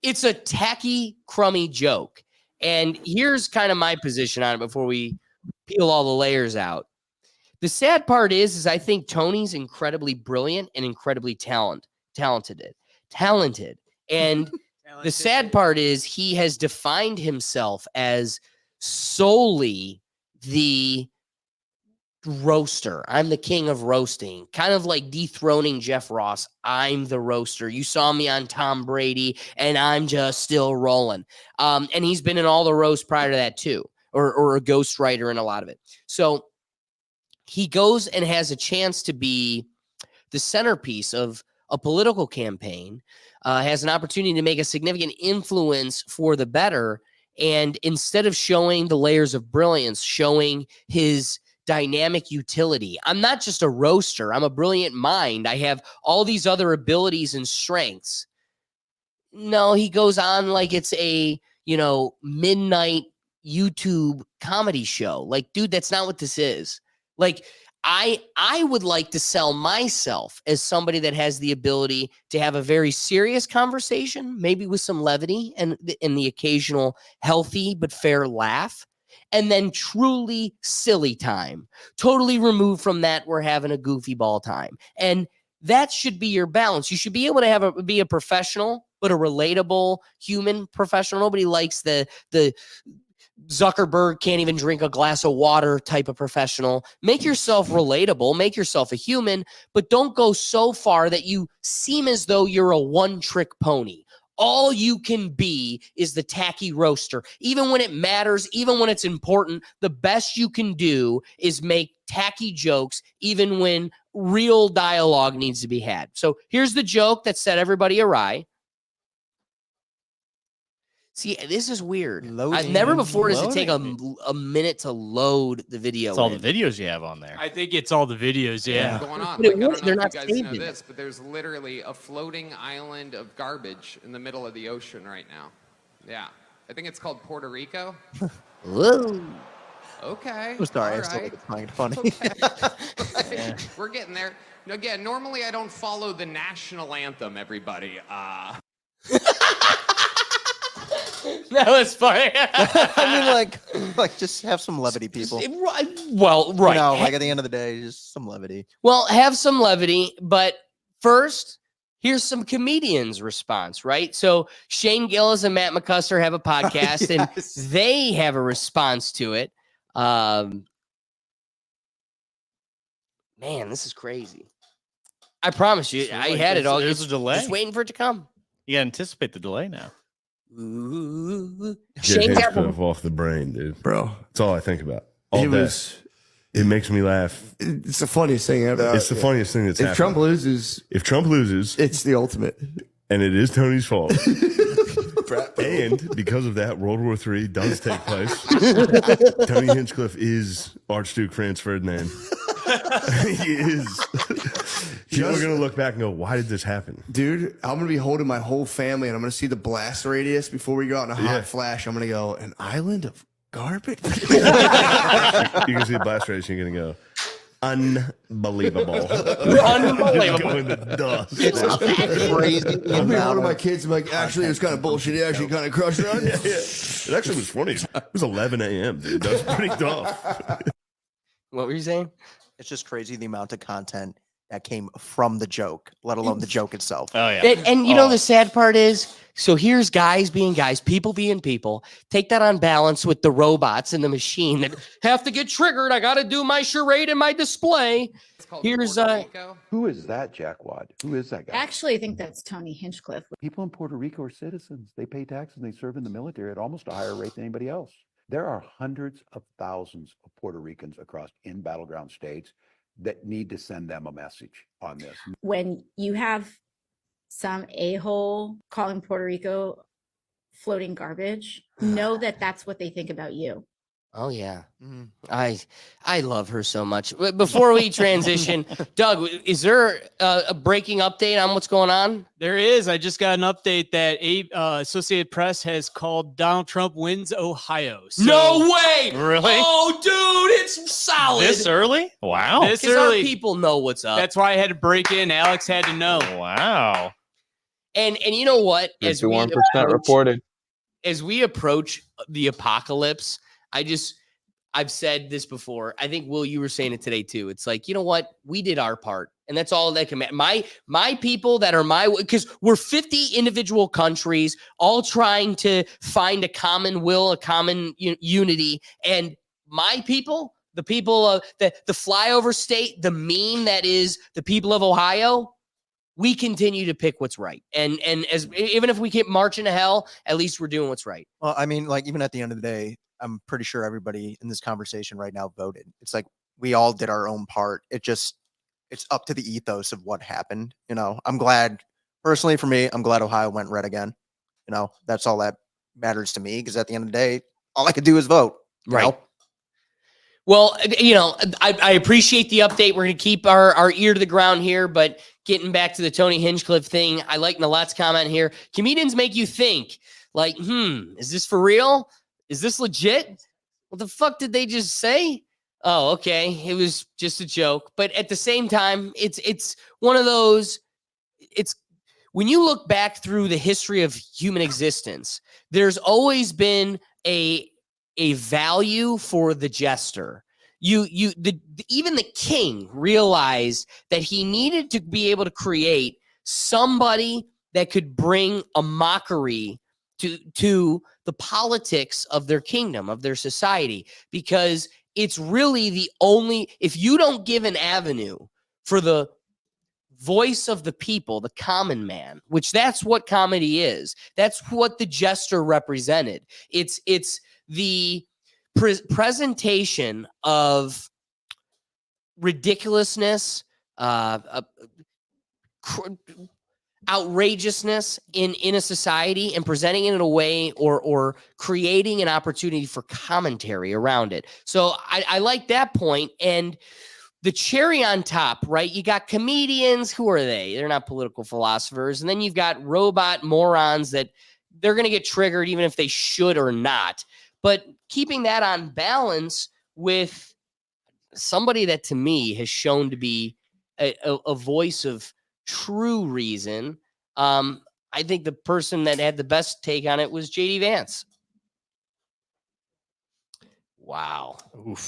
It's a tacky, crummy joke. And here's kind of my position on it before we peel all the layers out. The sad part is I think Tony's incredibly brilliant and incredibly talented. And the sad part is he has defined himself as solely the roaster. I'm the king of roasting, kind of like dethroning Jeff Ross. I'm the roaster. You saw me on Tom Brady, and I'm just still rolling. And he's been in all the roasts prior to that too, or a ghostwriter in a lot of it. So he goes and has a chance to be the centerpiece of a political campaign, has an opportunity to make a significant influence for the better. And instead of showing the layers of brilliance, showing his dynamic utility. I'm not just a roaster. I'm a brilliant mind. I have all these other abilities and strengths. No, he goes on like it's a, midnight YouTube comedy show. Like, dude, that's not what this is. Like, I would like to sell myself as somebody that has the ability to have a very serious conversation, maybe with some levity and the occasional healthy but fair laugh. And then truly silly time, totally removed from that. We're having a goofy ball time. And that should be your balance. You should be able to be a professional, but a relatable human professional. Nobody likes the Zuckerberg can't even drink a glass of water type of professional. Make yourself relatable, make yourself a human, but don't go so far that you seem as though you're a one-trick pony. All you can be is the tacky roaster. Even when it matters, even when it's important, the best you can do is make tacky jokes, even when real dialogue needs to be had. So here's the joke that set everybody awry. See, this is weird. Never before does it take a minute to load the video. It's all the videos you have on there. I think it's all the videos, yeah. Going on. But Like, I don't know they're if not you guys know saving this, but there's literally a floating island of garbage in the middle of the ocean right now. Yeah. I think it's called Puerto Rico. Whoa. Okay. I'm sorry, all I still right. think it's kind of funny. Okay. We're getting there. Again, normally I don't follow the national anthem, everybody. That was funny. I mean, like just have some levity, people. Well, right. Like at the end of the day, just some levity. Well, have some levity, but first, Here's some comedians' response, right? So Shane Gillis and Matt McCusker have a podcast, and they have a response to it. Man, this is crazy. I promise you, I had it all. There's a delay. Just waiting for it to come. You gotta anticipate the delay now. Shane got off the brain, dude. Bro, that's all I think about. All day. It makes me laugh. It's the funniest thing ever. It's the funniest thing that's if happened. If Trump loses, it's the ultimate. And it is Tony's fault. And because of that, World War III does take place. Tony Hinchcliffe is Archduke Franz Ferdinand. He is. People are going to look back and go, why did this happen? Dude, I'm going to be holding my whole family and I'm going to see the blast radius before we go out in a hot flash. I'm going to go, an island of garbage? You can see the blast radius and you're going to go, unbelievable. Unbelievable. Go in the dust. It's crazy. I'm one of my kids. I'm like, actually, it was kind of bullshit. It actually kind of crushed on. Yeah. It actually was funny. It was 11 a.m., dude. That was pretty tough. What were you saying? It's just crazy the amount of content that came from the joke, let alone the joke itself. Oh yeah. And you know the sad part is, so here's guys being guys, people being people. Take that on balance with the robots and the machine that have to get triggered. I got to do my charade and my display. Here's Who is that jackwad? Who is that guy? Actually, I think that's Tony Hinchcliffe. People in Puerto Rico are citizens. They pay taxes and they serve in the military at almost a higher rate than anybody else. There are hundreds of thousands of Puerto Ricans across in battleground states that need to send them a message on this. When you have some a-hole calling Puerto Rico floating garbage, know that that's what they think about you. Oh yeah, I love her so much. Before we transition, Doug, is there a breaking update on what's going on? There is. I just got an update that Associated Press has called Donald Trump wins Ohio. So, No way! Really? Oh, dude, it's solid. This early? Wow. This Because our early. people know what's up. That's why I had to break in. Alex had to know. Wow. And you know what? 51% reported. As we approach the apocalypse, I've said this before. I think, Will, you were saying it today too. It's like, you know what? We did our part. And that's all that can matter. My people that are because we're 50 individual countries all trying to find a common will, a common unity. And my people, the people of the flyover state, the meme that is the people of Ohio, we continue to pick what's right. And even if we keep marching to hell, at least we're doing what's right. Well, I mean, like, even at the end of the day, I'm pretty sure everybody in this conversation right now voted. It's like we all did our own part. It's up to the ethos of what happened. You know, I'm glad, personally for me, I'm glad Ohio went red again. You know, that's all that matters to me, because at the end of the day, all I could do is vote. You know? Well, you know, I appreciate the update. We're going to keep our ear to the ground here, but getting back to the Tony Hinchcliffe thing, I like Nalat's comment here. Comedians make you think, like, is this for real? Is this legit? What the fuck did they just say? Oh, okay. It was just a joke. But at the same time, it's one of those, it's when you look back through the history of human existence, there's always been a value for the jester. Even the king realized that he needed to be able to create somebody that could bring a mockery to the politics of their kingdom, of their society, because it's really the only, if you don't give an avenue for the voice of the people, the common man, which that's what comedy is. That's what the jester represented. It's the presentation of ridiculousness, outrageousness in a society, and presenting it in a way or creating an opportunity for commentary around it. So I like that point. And the cherry on top, right? You got comedians. Who are they? They're not political philosophers. And then you've got robot morons that they're going to get triggered even if they should or not. But keeping that on balance with somebody that to me has shown to be a voice of true reason. I think the person that had the best take on it was JD Vance. Wow.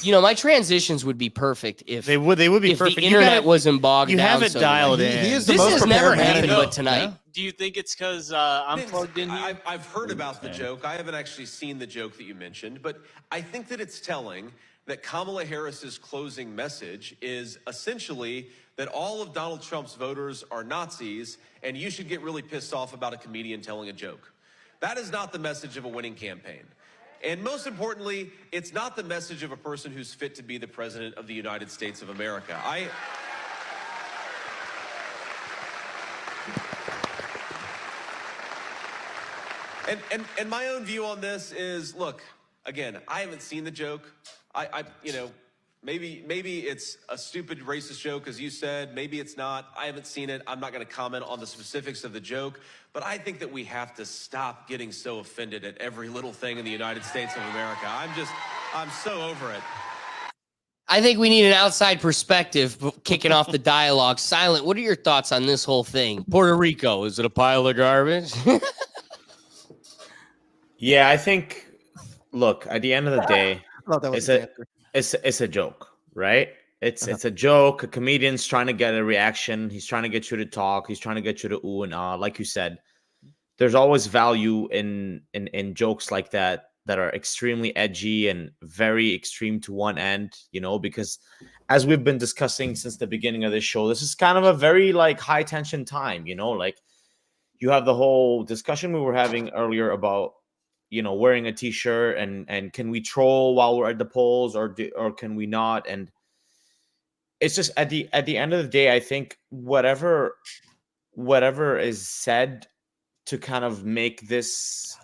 You know, my transitions would be perfect if They would be if perfect. the You internet gotta- wasn't bogged you down. have it so dialed much. in. He is the This most has never prepared man happened, I know. but tonight. Do you think it's because I'm plugged in here? I've heard about the joke. I haven't actually seen the joke that you mentioned, but I think that it's telling that Kamala Harris's closing message is essentially that all of Donald Trump's voters are Nazis and you should get really pissed off about a comedian telling a joke. That is not the message of a winning campaign. And most importantly, it's not the message of a person who's fit to be the president of the United States of America. And my own view on this is, look, again, I haven't seen the joke. You know, maybe it's a stupid racist joke, as you said. Maybe it's not. I haven't seen it. I'm not going to comment on the specifics of the joke. But I think that we have to stop getting so offended at every little thing in the United States of America. I'm so over it. I think we need an outside perspective kicking off the dialogue. Silent, what are your thoughts on this whole thing? Puerto Rico, is it a pile of garbage? Yeah, I think. Look, at the end of the day, Well, that was it's a joke, right? It's a joke. A comedian's trying to get a reaction. He's trying to get you to talk. He's trying to get you to ooh and ah. Like you said, there's always value in jokes like that are extremely edgy and very extreme to one end. You know, because as we've been discussing since the beginning of this show, this is kind of a very like high tension time. You know, like you have the whole discussion we were having earlier about, you know, wearing a t-shirt and can we troll while we're at the polls or can we not? And it's just at the end of the day, I think whatever is said to kind of make this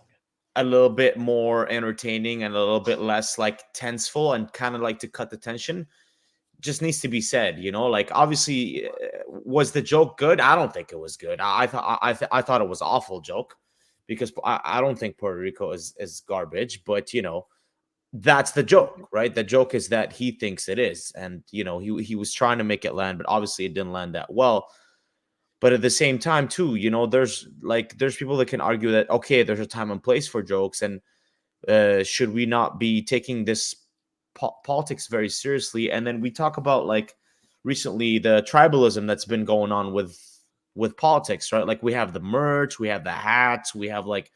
a little bit more entertaining and a little bit less like tenseful and kind of like to cut the tension just needs to be said, you know, like obviously was the joke good? I don't think it was good. I thought it was an awful joke. Because I don't think Puerto Rico is garbage, but, you know, that's the joke, right? The joke is that he thinks it is. And, you know, he was trying to make it land, but obviously it didn't land that well. But at the same time, too, you know, there's people that can argue that, okay, there's a time and place for jokes. And should we not be taking this politics very seriously? And then we talk about, like, recently the tribalism that's been going on with politics, right? Like we have the merch, we have the hats, we have like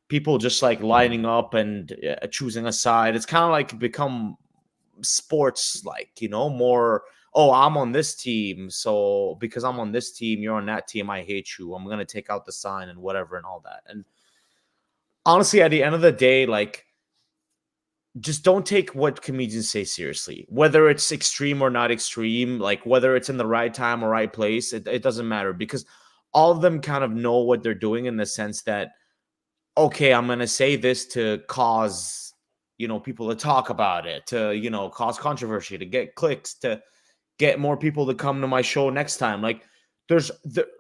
people just like lining up and choosing a side. It's kind of like become sports, like, you know, more, oh, I'm on this team, so because I'm on this team, you're on that team, I hate you, I'm gonna take out the sign and whatever and all that. And honestly, at the end of the day, like, just don't take what comedians say seriously, whether it's extreme or not extreme, like whether it's in the right time or right place, it doesn't matter, because all of them kind of know what they're doing in the sense that, okay, I'm going to say this to cause, you know, people to talk about it, to, you know, cause controversy, to get clicks, to get more people to come to my show next time. Like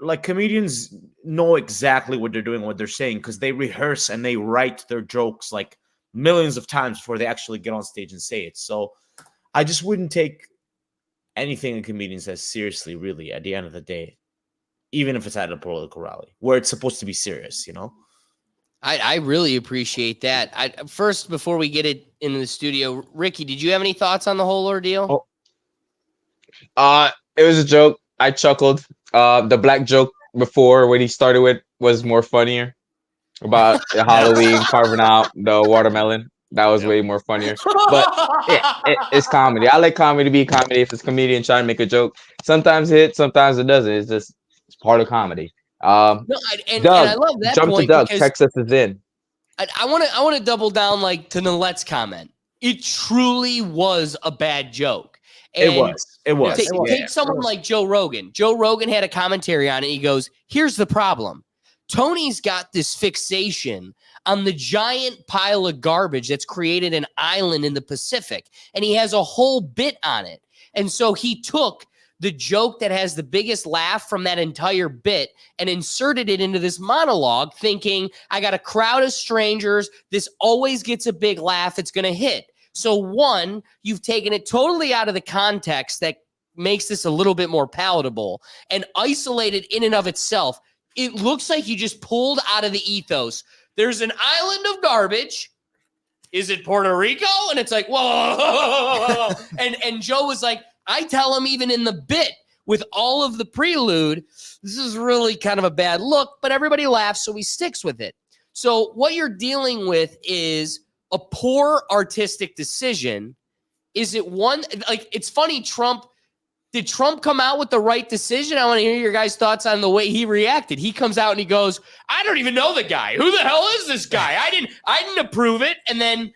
like comedians know exactly what they're doing, what they're saying, because they rehearse and they write their jokes like millions of times before they actually get on stage and say it. So I just wouldn't take anything a comedian says seriously, really, at the end of the day, even if it's at a political rally where it's supposed to be serious, you know? I really appreciate that. First, before we get it into the studio, Ricky, did you have any thoughts on the whole ordeal? It was a joke. I chuckled. The black joke before when he started with was more funnier. About Halloween carving out the watermelon. That was way more funnier. But it's comedy. I like comedy to be comedy. If it's comedian trying to make a joke, sometimes it hits, sometimes it doesn't. It's part of comedy. And I love that jump point to Doug. because Texas is in. I want to double down like to Nilette's comment. It truly was a bad joke. And It was. Take someone like Joe Rogan. Joe Rogan had a commentary on it. He goes, "Here's the problem. Tony's got this fixation on the giant pile of garbage that's created an island in the Pacific, and he has a whole bit on it. And so he took the joke that has the biggest laugh from that entire bit and inserted it into this monologue, thinking, I got a crowd of strangers. This always gets a big laugh. It's going to hit. So one, you've taken it totally out of the context that makes this a little bit more palatable and isolated in and of itself. It looks like you just pulled out of the ethos. There's an island of garbage. is it Puerto Rico? And it's like, whoa. And Joe was like, I tell him even in the bit with all of the prelude, this is really kind of a bad look, but everybody laughs, so he sticks with it. So what you're dealing with is a poor artistic decision. Is it one, like, it's funny, did Trump come out with the right decision? I want to hear your guys' thoughts on the way he reacted. He comes out and he goes, I don't even know the guy. Who the hell is this guy? I didn't approve it. And then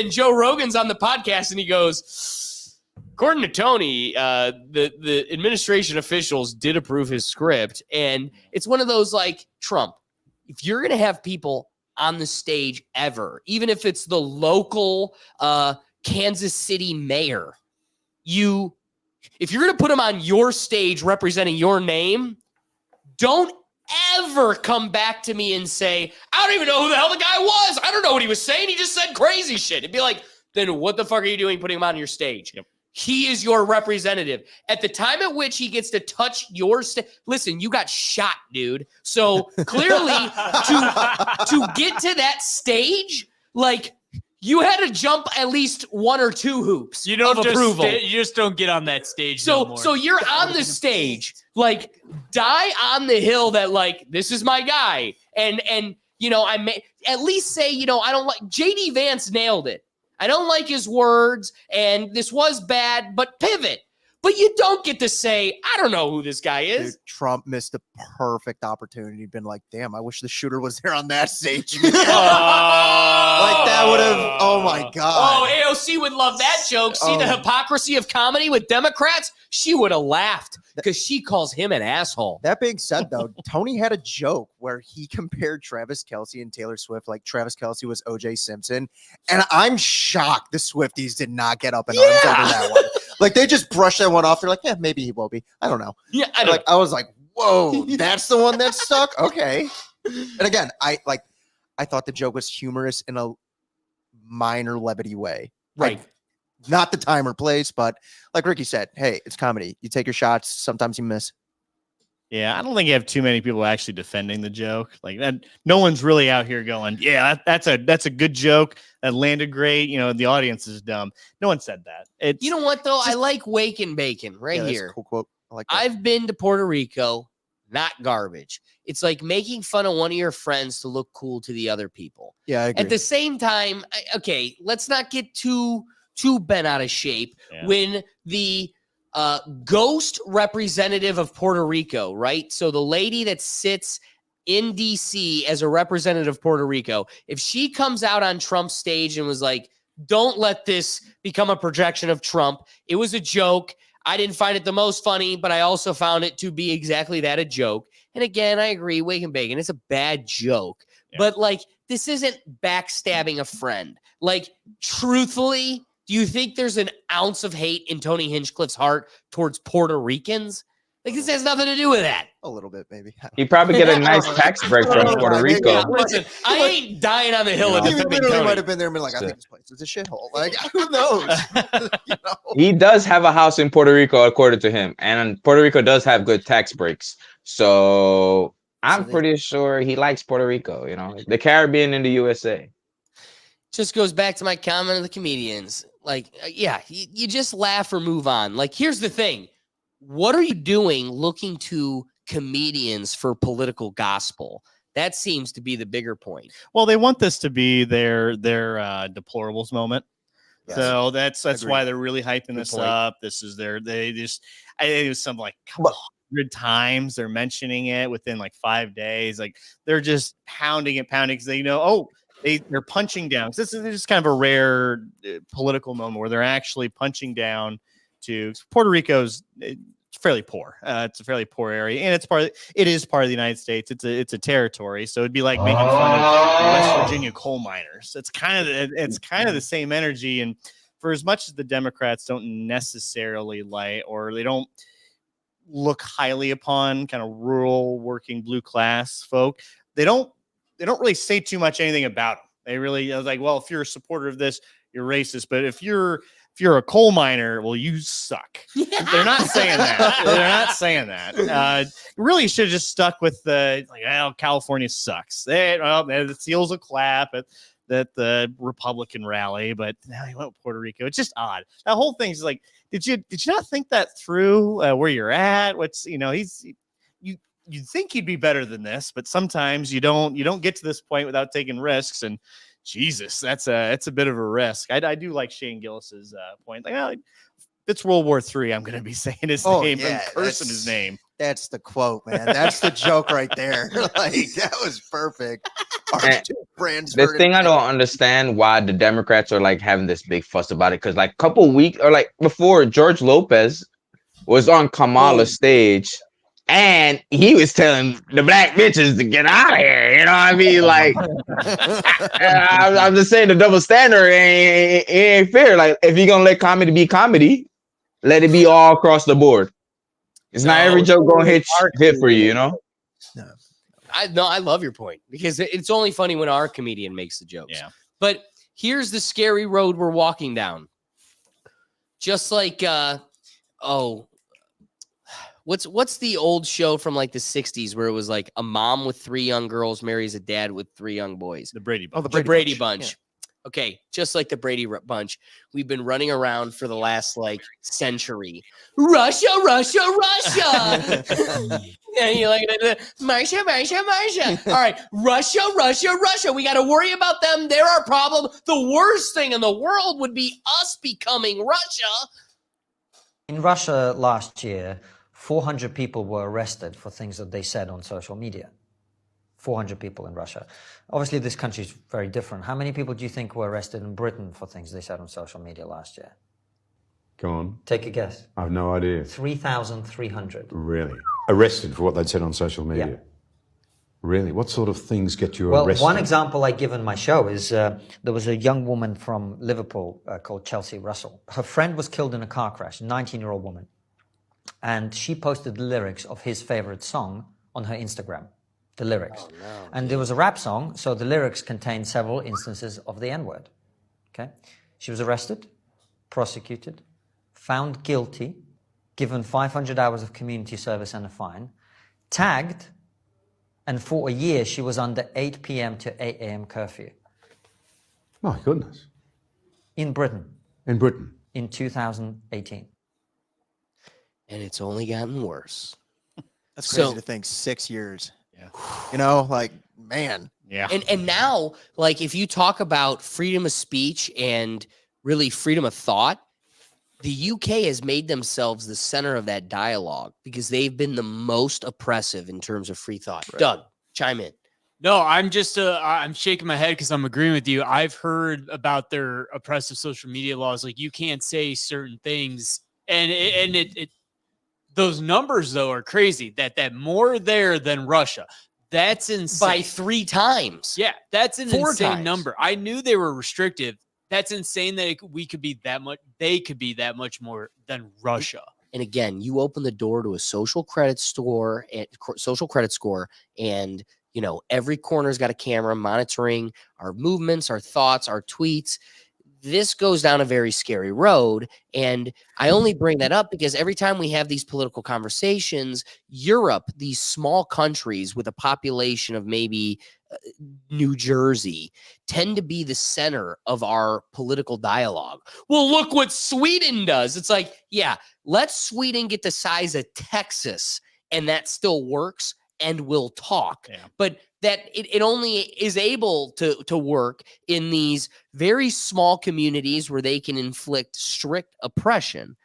Joe Rogan's on the podcast and he goes, according to Tony, the administration officials did approve his script. And it's one of those, like, Trump, if you're going to have people on the stage ever, even if it's the local Kansas City mayor, if you're going to put him on your stage representing your name, don't ever come back to me and say, I don't even know who the hell the guy was. I don't know what he was saying. He just said crazy shit. It'd be like, then what the fuck are you doing putting him on your stage? Yep. He is your representative. At the time at which he gets to touch your listen, you got shot, dude. So clearly to get to that stage, like, you had to jump at least 1 or 2 hoops You don't of just approval. you just don't get on that stage. So you're on the stage, like, die on the hill that, like, this is my guy. And you know, I may at least say, you know, I don't like JD Vance nailed it. I don't like his words, and this was bad, but pivot. But you don't get to say, I don't know who this guy is. Dude, Trump missed a perfect opportunity. He'd been like, damn, I wish the shooter was there on that stage. Like, that would have, oh my God. Oh, AOC would love that joke. See the hypocrisy of comedy with Democrats? She would have laughed because she calls him an asshole. That being said, though, Tony had a joke where he compared Travis Kelce and Taylor Swift, like Travis Kelce was O.J. Simpson. And I'm shocked the Swifties did not get up and arms over that one. Like, they just brushed that one off. They're like, yeah, maybe he will be. I don't know. Yeah, I was like, whoa, that's the one that stuck? Okay. And again, I thought the joke was humorous in a minor levity way. Right. Like, not the time or place, but like Ricky said, hey, it's comedy. You take your shots. Sometimes you miss. Yeah, I don't think you have too many people actually defending the joke. Like that, no one's really out here going, yeah, that's a good joke that landed great. You know, the audience is dumb. No one said that. It's, you know what, though? I like Wake and Bacon right that's here. a cool quote. I like that. I've been to Puerto Rico, not garbage. It's like making fun of one of your friends to look cool to the other people. Yeah, I agree. At the same time, okay, let's not get too bent out of shape when the ghost representative of Puerto Rico, right? So the lady that sits in DC as a representative of Puerto Rico, if she comes out on Trump's stage and was like, don't let this become a projection of Trump. It was a joke. I didn't find it the most funny, but I also found it to be exactly that, a joke. And again, I agree, Wake and Bacon, it's a bad joke. Yeah. But like, this isn't backstabbing a friend. Like, truthfully, do you think there's an ounce of hate in Tony Hinchcliffe's heart towards Puerto Ricans? Like, this has nothing to do with that. A little bit, maybe. He probably get a nice tax break from Puerto Rico. Listen, I ain't dying on the hill of He defending literally Tony. might have been there and been like, I think this place is a shithole. Like, who knows? You know? He does have a house in Puerto Rico, according to him. And Puerto Rico does have good tax breaks. So I'm pretty sure he likes Puerto Rico, you know, the Caribbean and the USA. Just goes back to my comment of the comedians. Like, yeah, you just laugh or move on. Like, here's the thing. What are you doing looking to comedians for political gospel? That seems to be the bigger point. Well, they want this to be their deplorables moment. Yes. So that's why they're really hyping this up. This is it was some like 100 times they're mentioning it within like 5 days. Like, they're just pounding because they know, they're punching down. This is just kind of a rare political moment where they're actually punching down to Puerto Rico's fairly poor. It's a fairly poor area, and it is part of the United States. It's a territory, so it'd be like making fun of West Virginia coal miners. It's kind of the same energy. And for as much as the Democrats don't necessarily like, or they don't look highly upon kind of rural working blue class folk, they don't really say too much anything about them. They really, I was like, well, if you're a supporter of this, you're racist. But if you're a coal miner, well, you suck. They're not saying that. They're not saying that. Really should have just stuck with the California sucks. The seals will clap. the Republican rally, but now he went with Puerto Rico. It's just odd. That whole thing's like, did you not think that through? Where you're at? What's you'd think he'd be better than this, but sometimes you don't get to this point without taking risks. And Jesus, that's a bit of a risk. I do like Shane Gillis's point. Like, well, it's World War III. I'm going to be saying his name and cursing his name. That's the quote, man. That's the joke right there. Like, that was perfect. The thing I don't understand why the Democrats are like having this big fuss about it, because like a couple weeks or like before, George Lopez was on Kamala's stage and he was telling the black bitches to get out of here. You know what I mean? Like, I'm just saying the double standard ain't fair. Like, if you're gonna let comedy be comedy, let it be all across the board. It's not every joke gonna hit for you, you know? I love your point, because it's only funny when our comedian makes the jokes. Yeah. But here's the scary road we're walking down. Just like what's the old show from like the 60s where it was like a mom with 3 young girls marries a dad with 3 young boys? The Brady Bunch. Oh, the Brady Bunch. Yeah. Okay, just like the Brady Bunch, we've been running around for the last like century. Russia. And you're like, Marsha. All right, Russia. We got to worry about them. They're our problem. The worst thing in the world would be us becoming Russia. In Russia last year, 400 people were arrested for things that they said on social media. 400 people in Russia. Obviously, this country is very different. How many people do you think were arrested in Britain for things they said on social media last year? Go on. Take a guess. I have no idea. 3,300. Really? Arrested for what they'd said on social media? Yeah. Really? What sort of things get you Well, arrested? one example I give in my show is there was a young woman from Liverpool called Chelsea Russell. Her friend was killed in a car crash, a 19-year-old woman. And she posted the lyrics of his favorite song on her Instagram. The lyrics. Oh, no. And there was a rap song, so the lyrics contained several instances of the N-word. Okay? She was arrested, prosecuted, found guilty, given 500 hours of community service and a fine, tagged, and for a year she was under 8 p.m. to 8 a.m. curfew. My goodness. In Britain. In Britain. In 2018. And it's only gotten worse. That's crazy to think. 6 years. Yeah. You know, like, man. Yeah. And now, like, if you talk about freedom of speech and really freedom of thought, the UK has made themselves the center of that dialogue because they've been the most oppressive in terms of free thought. Right. Doug, chime in. No, I'm just I'm shaking my head because I'm agreeing with you. I've heard about their oppressive social media laws. Like, you can't say certain things, and it those numbers though are crazy. That more there than Russia. That's insane. By 3 times. Yeah, that's an 4 insane times. number. I knew they were restrictive. That's insane that we could be that much. They could be that much more than Russia. And again, you open the door to a social credit score and you know, every corner's got a camera monitoring our movements, our thoughts, our tweets. This goes down a very scary road. And I only bring that up because every time we have these political conversations, Europe, these small countries with a population of maybe New Jersey, tend to be the center of our political dialogue. Well, look what Sweden does. It's like, yeah, let Sweden get the size of Texas and that still works and we'll talk. Yeah. But that it only is able to work in these very small communities where they can inflict strict oppression.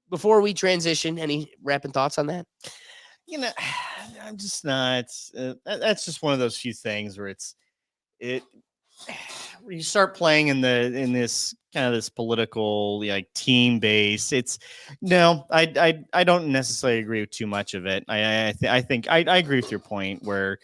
Before we transition, any wrapping thoughts on that? You know, I'm just not. That's just one of those few things where where you start playing in this kind of this political like team base. It's no, I don't necessarily agree with too much of it. I think I agree with your point where,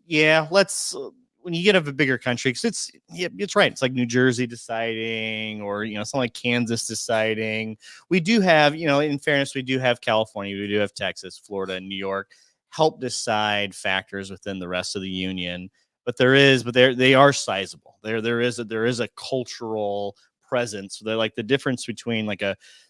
yeah, let's when you get of a bigger country, because it's right. It's like New Jersey deciding, or something like Kansas deciding. We do have, in fairness, we do have California, we do have Texas, Florida, and New York help decide factors within the rest of the union. But they are sizable. There is a cultural presence. They're like the difference between like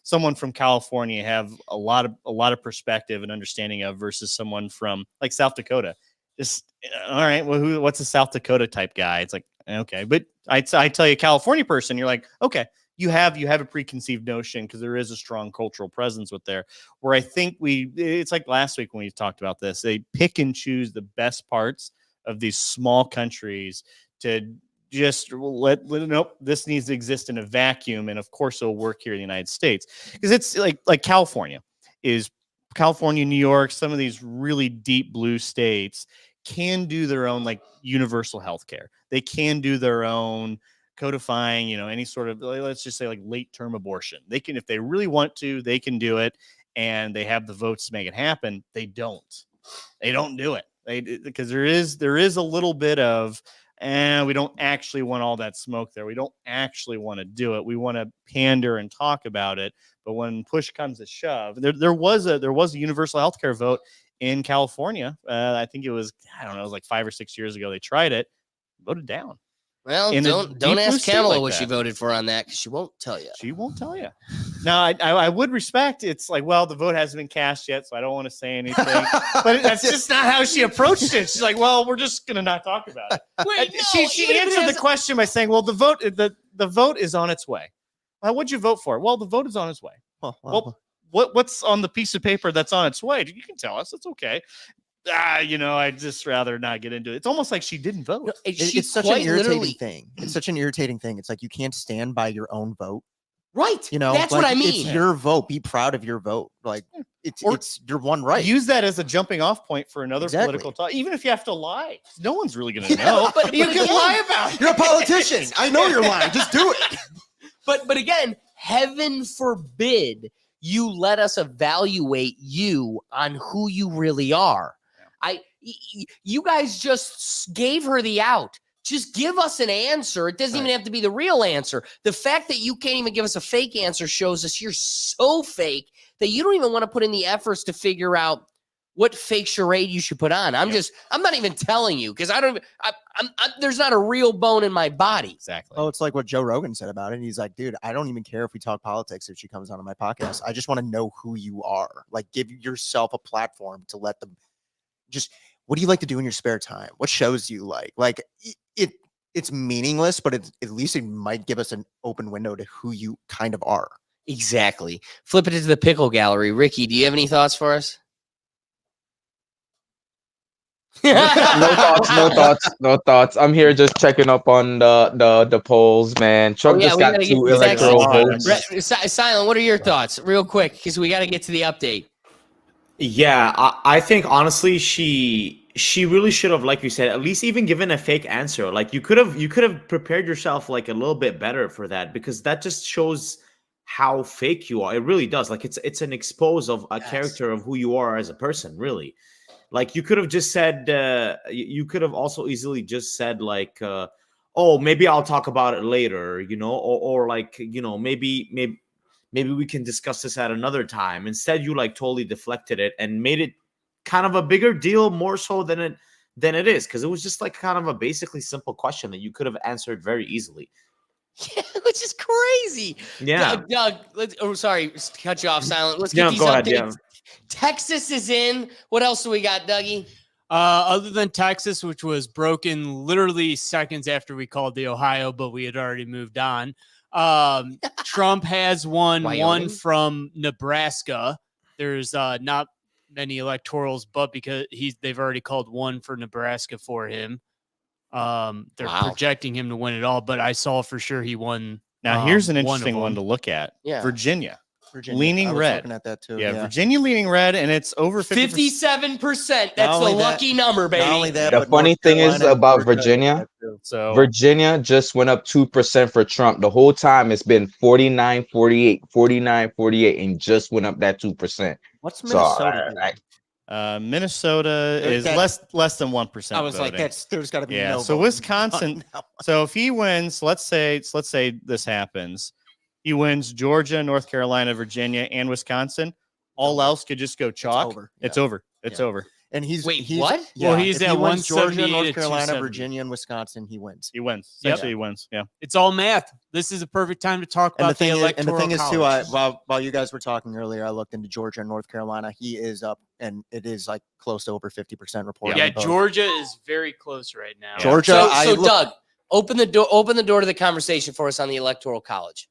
someone from California have a lot of perspective and understanding of versus someone from like South Dakota. Just all right. Well, what's a South Dakota type guy? It's like Okay, but I tell you, a California person, you're like, okay, you have a preconceived notion because there is a strong cultural presence with there. Where I think it's like last week when we talked about this, they pick and choose the best parts of these small countries to just nope, this needs to exist in a vacuum, and of course it'll work here in the United States because it's like California, New York, some of these really deep blue states can do their own like universal health care. They can do their own codifying, any sort of, let's just say like late term abortion. They can, if they really want to, they can do it, and they have the votes to make it happen. They don't do it. Because there is a little bit of, we don't actually want all that smoke there. We don't actually want to do it. We want to pander and talk about it. But when push comes to shove, there was a universal healthcare vote in California. I think it was like 5 or 6 years ago. They tried it, voted down. Well, don't ask Kamala what she voted for on that because she won't tell you. She won't tell you. Now, I would respect. It's like, well, the vote hasn't been cast yet, so I don't want to say anything. But that's just not how she approached it. She's like, well, we're just gonna not talk about it. Wait, she answered the question by saying, well, the vote is on its way. Well, what'd you vote for? Well, the vote is on its way. Well, what's on the piece of paper that's on its way? You can tell us. It's okay. I'd just rather not get into it. It's almost like she didn't vote. It's such an irritating thing. It's such an irritating thing. It's like you can't stand by your own vote. Right. That's like, what I mean. It's your vote. Be proud of your vote. Like it's your one right. Use that as a jumping off point for another political talk. Even if you have to lie, no one's really going to know. But you can lie about it. You're a politician. I know you're lying. Just do it. But again, heaven forbid you let us evaluate you on who you really are. You guys just gave her the out. Just give us an answer. It doesn't even have to be the real answer. The fact that you can't even give us a fake answer shows us you're so fake that you don't even want to put in the efforts to figure out what fake charade you should put on. I'm not even telling you because there's not a real bone in my body. Exactly. Oh, it's like what Joe Rogan said about it. He's like, dude, I don't even care if we talk politics if she comes on my podcast. I just want to know who you are. Like, give yourself a platform to let them just, what do you like to do in your spare time? What shows do you like? Like, it's meaningless, but at least it might give us an open window to who you kind of are. Exactly. Flip it into the pickle gallery. Ricky, do you have any thoughts for us? No thoughts. I'm here just checking up on the polls, man. Trump just got 2 electoral votes. Silent, what are your thoughts? Real quick, because we got to get to the update. Yeah, I think honestly she really should have, like you said, at least even given a fake answer. Like you could have prepared yourself like a little bit better for that, because that just shows how fake you are. It really does. Like it's an expose of a character of who you are as a person, really. Like you could have just said, you could have also easily just said like, oh, maybe I'll talk about it later, or like, maybe we can discuss this at another time. Instead, you like totally deflected it and made it kind of a bigger deal, more so than it is, because it was just like kind of a basically simple question that you could have answered very easily. Yeah, which is crazy. Yeah, Doug. Sorry, cut you off, Silent. Let's get these updates. Yeah. Texas is in. What else do we got, Dougie? Other than Texas, which was broken literally seconds after we called the Ohio, but we had already moved on. Trump has won one from Nebraska. There's not many electorals, but because they've already called one for Nebraska for him. They're projecting him to win it all, but I saw for sure he won. Now here's an interesting one to look at. Yeah. Virginia leaning red. Looking at that too. Yeah, Virginia leaning red, and it's over 57%. That's a lucky number, baby. Not only that, The but funny North thing is Carolina about and Georgia Virginia, So Virginia just went up 2% for Trump. The whole time it's been 49-48, 49-48, and just went up that 2%. What's Minnesota? Minnesota is less than 1%. I was like, there's got to be no. So vote Wisconsin. So if he wins, let's say this happens, he wins Georgia, North Carolina, Virginia, and Wisconsin. All else could just go chalk. It's over. It's over. And he's what? Yeah, Well, he's if at he wins Georgia, 178 North to Carolina, 270. Virginia, and Wisconsin. He wins. He wins. Yep. Essentially, he wins. Yeah. It's all math. This is a perfect time to talk And about the electoral thing is too, college. while you guys were talking earlier, I looked into Georgia and North Carolina. He is up, and it is like close to over 50% reported. Yeah, Georgia is very close right now. Georgia. So Doug, Open the door to the conversation for us on the Electoral College.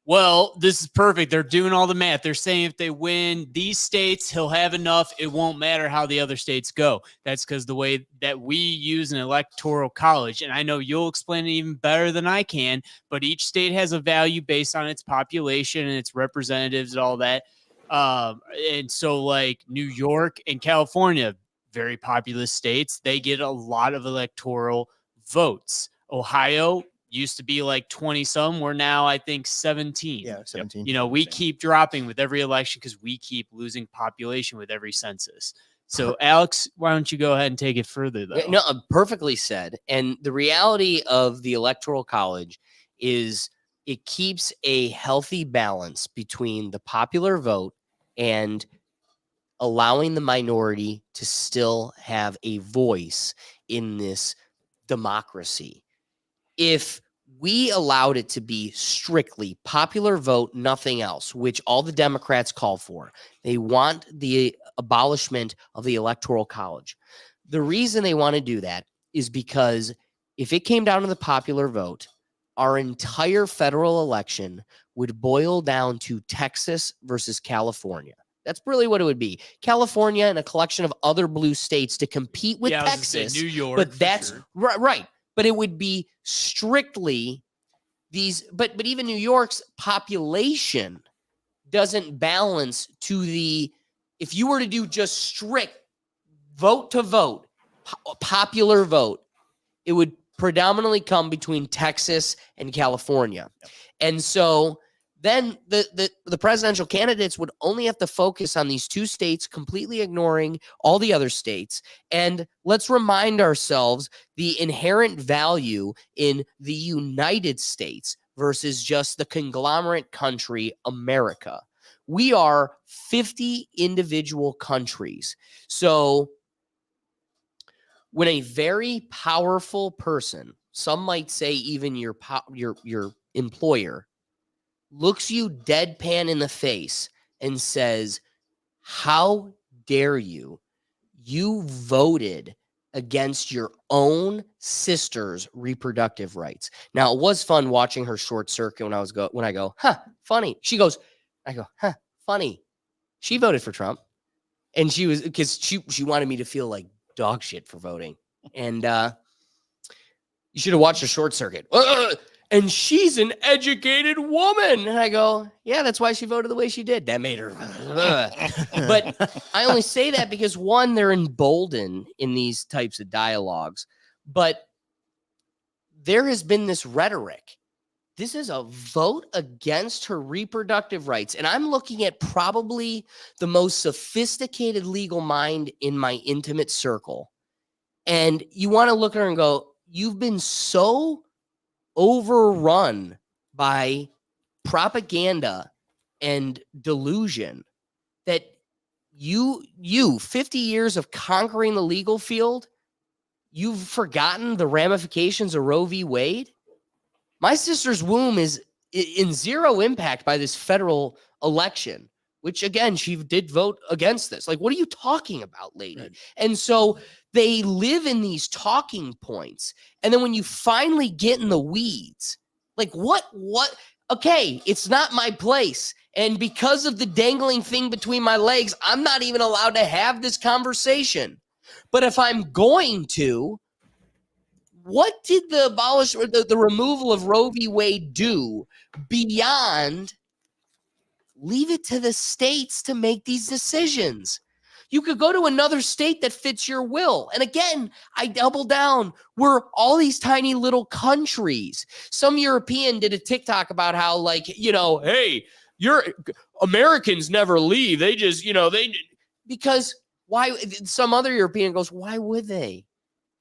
Well, this is perfect. They're doing all the math. They're saying if they win these states, he'll have enough. It won't matter how the other states go. That's because the way that we use an electoral college, and I know you'll explain it even better than I can, but each state has a value based on its population and its representatives and all that. And so like New York and California, very populous states, they get a lot of electoral votes. Ohio used to be like 20 some. We're now, I think, 17. Yeah, 17. You know, we keep dropping with every election because we keep losing population with every census. So, Alex, why don't you go ahead and take it further, though? No, perfectly said. And the reality of the Electoral College is it keeps a healthy balance between the popular vote and allowing the minority to still have a voice in this democracy. If we allowed it to be strictly popular vote, nothing else, which all the Democrats call for, they want the abolishment of the Electoral College. The reason they want to do that is because if it came down to the popular vote, our entire federal election would boil down to Texas versus California. That's really what it would be. California and a collection of other blue states to compete with I was gonna say Texas. New York, but for that's sure. right. But it would be strictly these, but even New York's population doesn't balance to the, if you were to do just strict vote to vote, popular vote, it would predominantly come between Texas and California. And so then the presidential candidates would only have to focus on these two states, completely ignoring all the other states. And let's remind ourselves the inherent value in the United States versus just the conglomerate country, America. We are 50 individual countries. So when a very powerful person, some might say even your employer, looks you deadpan in the face and says, how dare you? You voted against your own sister's reproductive rights. Now, it was fun watching her short circuit when I go, huh, funny. She goes, I go, huh, funny. She voted for Trump. And she was, because she wanted me to feel like dog shit for voting. And you should have watched a short circuit. And she's an educated woman. And I go, yeah, that's why she voted the way she did. That made her. But I only say that because, one, they're emboldened in these types of dialogues. But there has been this rhetoric. This is a vote against her reproductive rights. And I'm looking at probably the most sophisticated legal mind in my intimate circle. And you want to look at her and go, you've been so overrun by propaganda and delusion that you 50 years of conquering the legal field, you've forgotten the ramifications of Roe v. Wade. My sister's womb is in zero impact by this federal election, which, again, she did vote against this. Like, what are you talking about, lady? Right. And so they live in these talking points. And then when you finally get in the weeds, like, what? Okay, it's not my place. And because of the dangling thing between my legs, I'm not even allowed to have this conversation. But if I'm going to, what did the removal of Roe v. Wade do beyond leave it to the states to make these decisions? You could go to another state that fits your will. And again, I double down. We're all these tiny little countries. Some European did a TikTok about how, like, hey, Americans never leave. They just, because why? Some other European goes, why would they?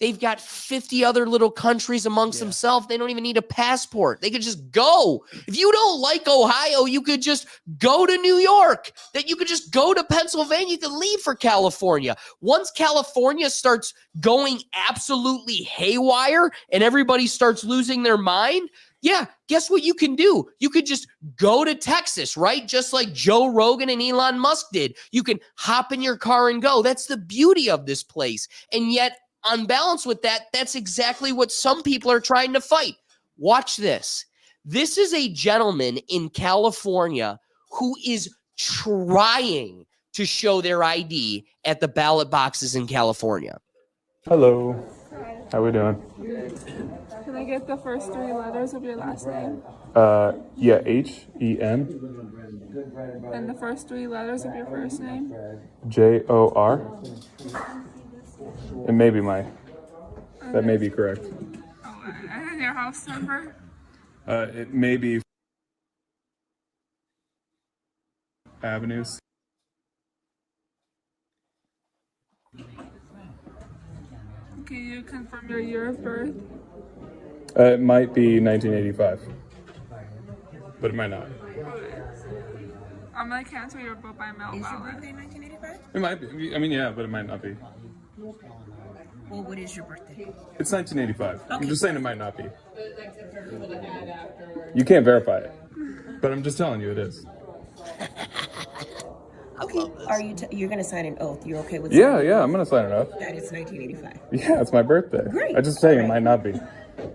They've got 50 other little countries amongst themselves. They don't even need a passport. They could just go. If you don't like Ohio, you could just go to New York. That you could just go to Pennsylvania. You could leave for California. Once California starts going absolutely haywire and everybody starts losing their mind, yeah, guess what you can do? You could just go to Texas, right? Just like Joe Rogan and Elon Musk did. You can hop in your car and go. That's the beauty of this place. And yet, on balance with that, that's exactly what some people are trying to fight. Watch this. This is a gentleman in California who is trying to show their ID at the ballot boxes in California. Hello. How we doing? Can I get the first 3 letters of your last name? Yeah, H-E-N. And the first 3 letters of your first name? J-O-R. It may be that may be correct. And your house number? It may be Avenues. Can you confirm your year of birth? It might be 1985, but it might not. I'm gonna cancel your vote by mail ballot. 1985? It might be. I mean, yeah, but it might not be. Well, what is your birthday? It's 1985. Okay. I'm just saying it might not be. You can't verify it, but I'm just telling you it is. Okay. Are you? You're gonna sign an oath? You're okay with? Yeah, yeah, I'm gonna sign it off. That it's 1985. Yeah, it's my birthday. Great. I just saying it might not be.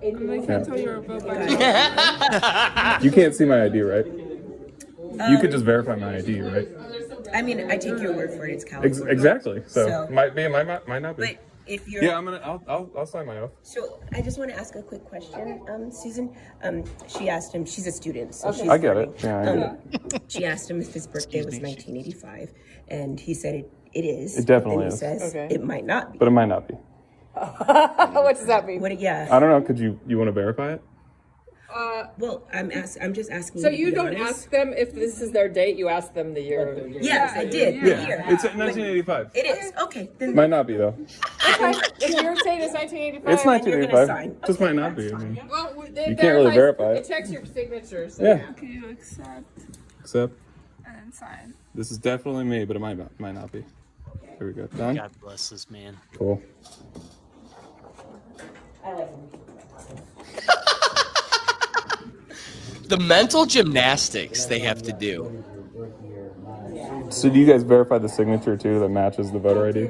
I'm gonna cancel your vote by mail. You can't see my ID, right? You could just verify my ID, right? I mean, I take your word for it. It's California. Exactly. So, So- might be, it might not be. But if you're, Yeah, I'll sign my oath. So I just want to ask a quick question, Susan. She asked him. She's a student, so she's I get learning. it. Yeah, I get it. She asked him if his birthday was 1985, and he said it is. It definitely and he is. says it might not be. But it might not be. What does that mean? Yeah. I don't know. Could you want to verify it? Well, I'm just asking. So to you be don't honest. ask them if this is their date, you ask them the year. Yes, I did. Yeah, Here. it's 1985. It is. Okay. Then Might not be though. Okay, if you're saying it's 1985. It's then you're gonna 1985. sign. Just might not be. I mean, Well, you can't really verify It it. checks your signature. So Yeah. Can you accept Except and then sign? this is definitely me, but it might not be. Here we go. Done. God bless this man. Cool. The mental gymnastics they have to do. So do you guys verify the signature too that matches the voter ID?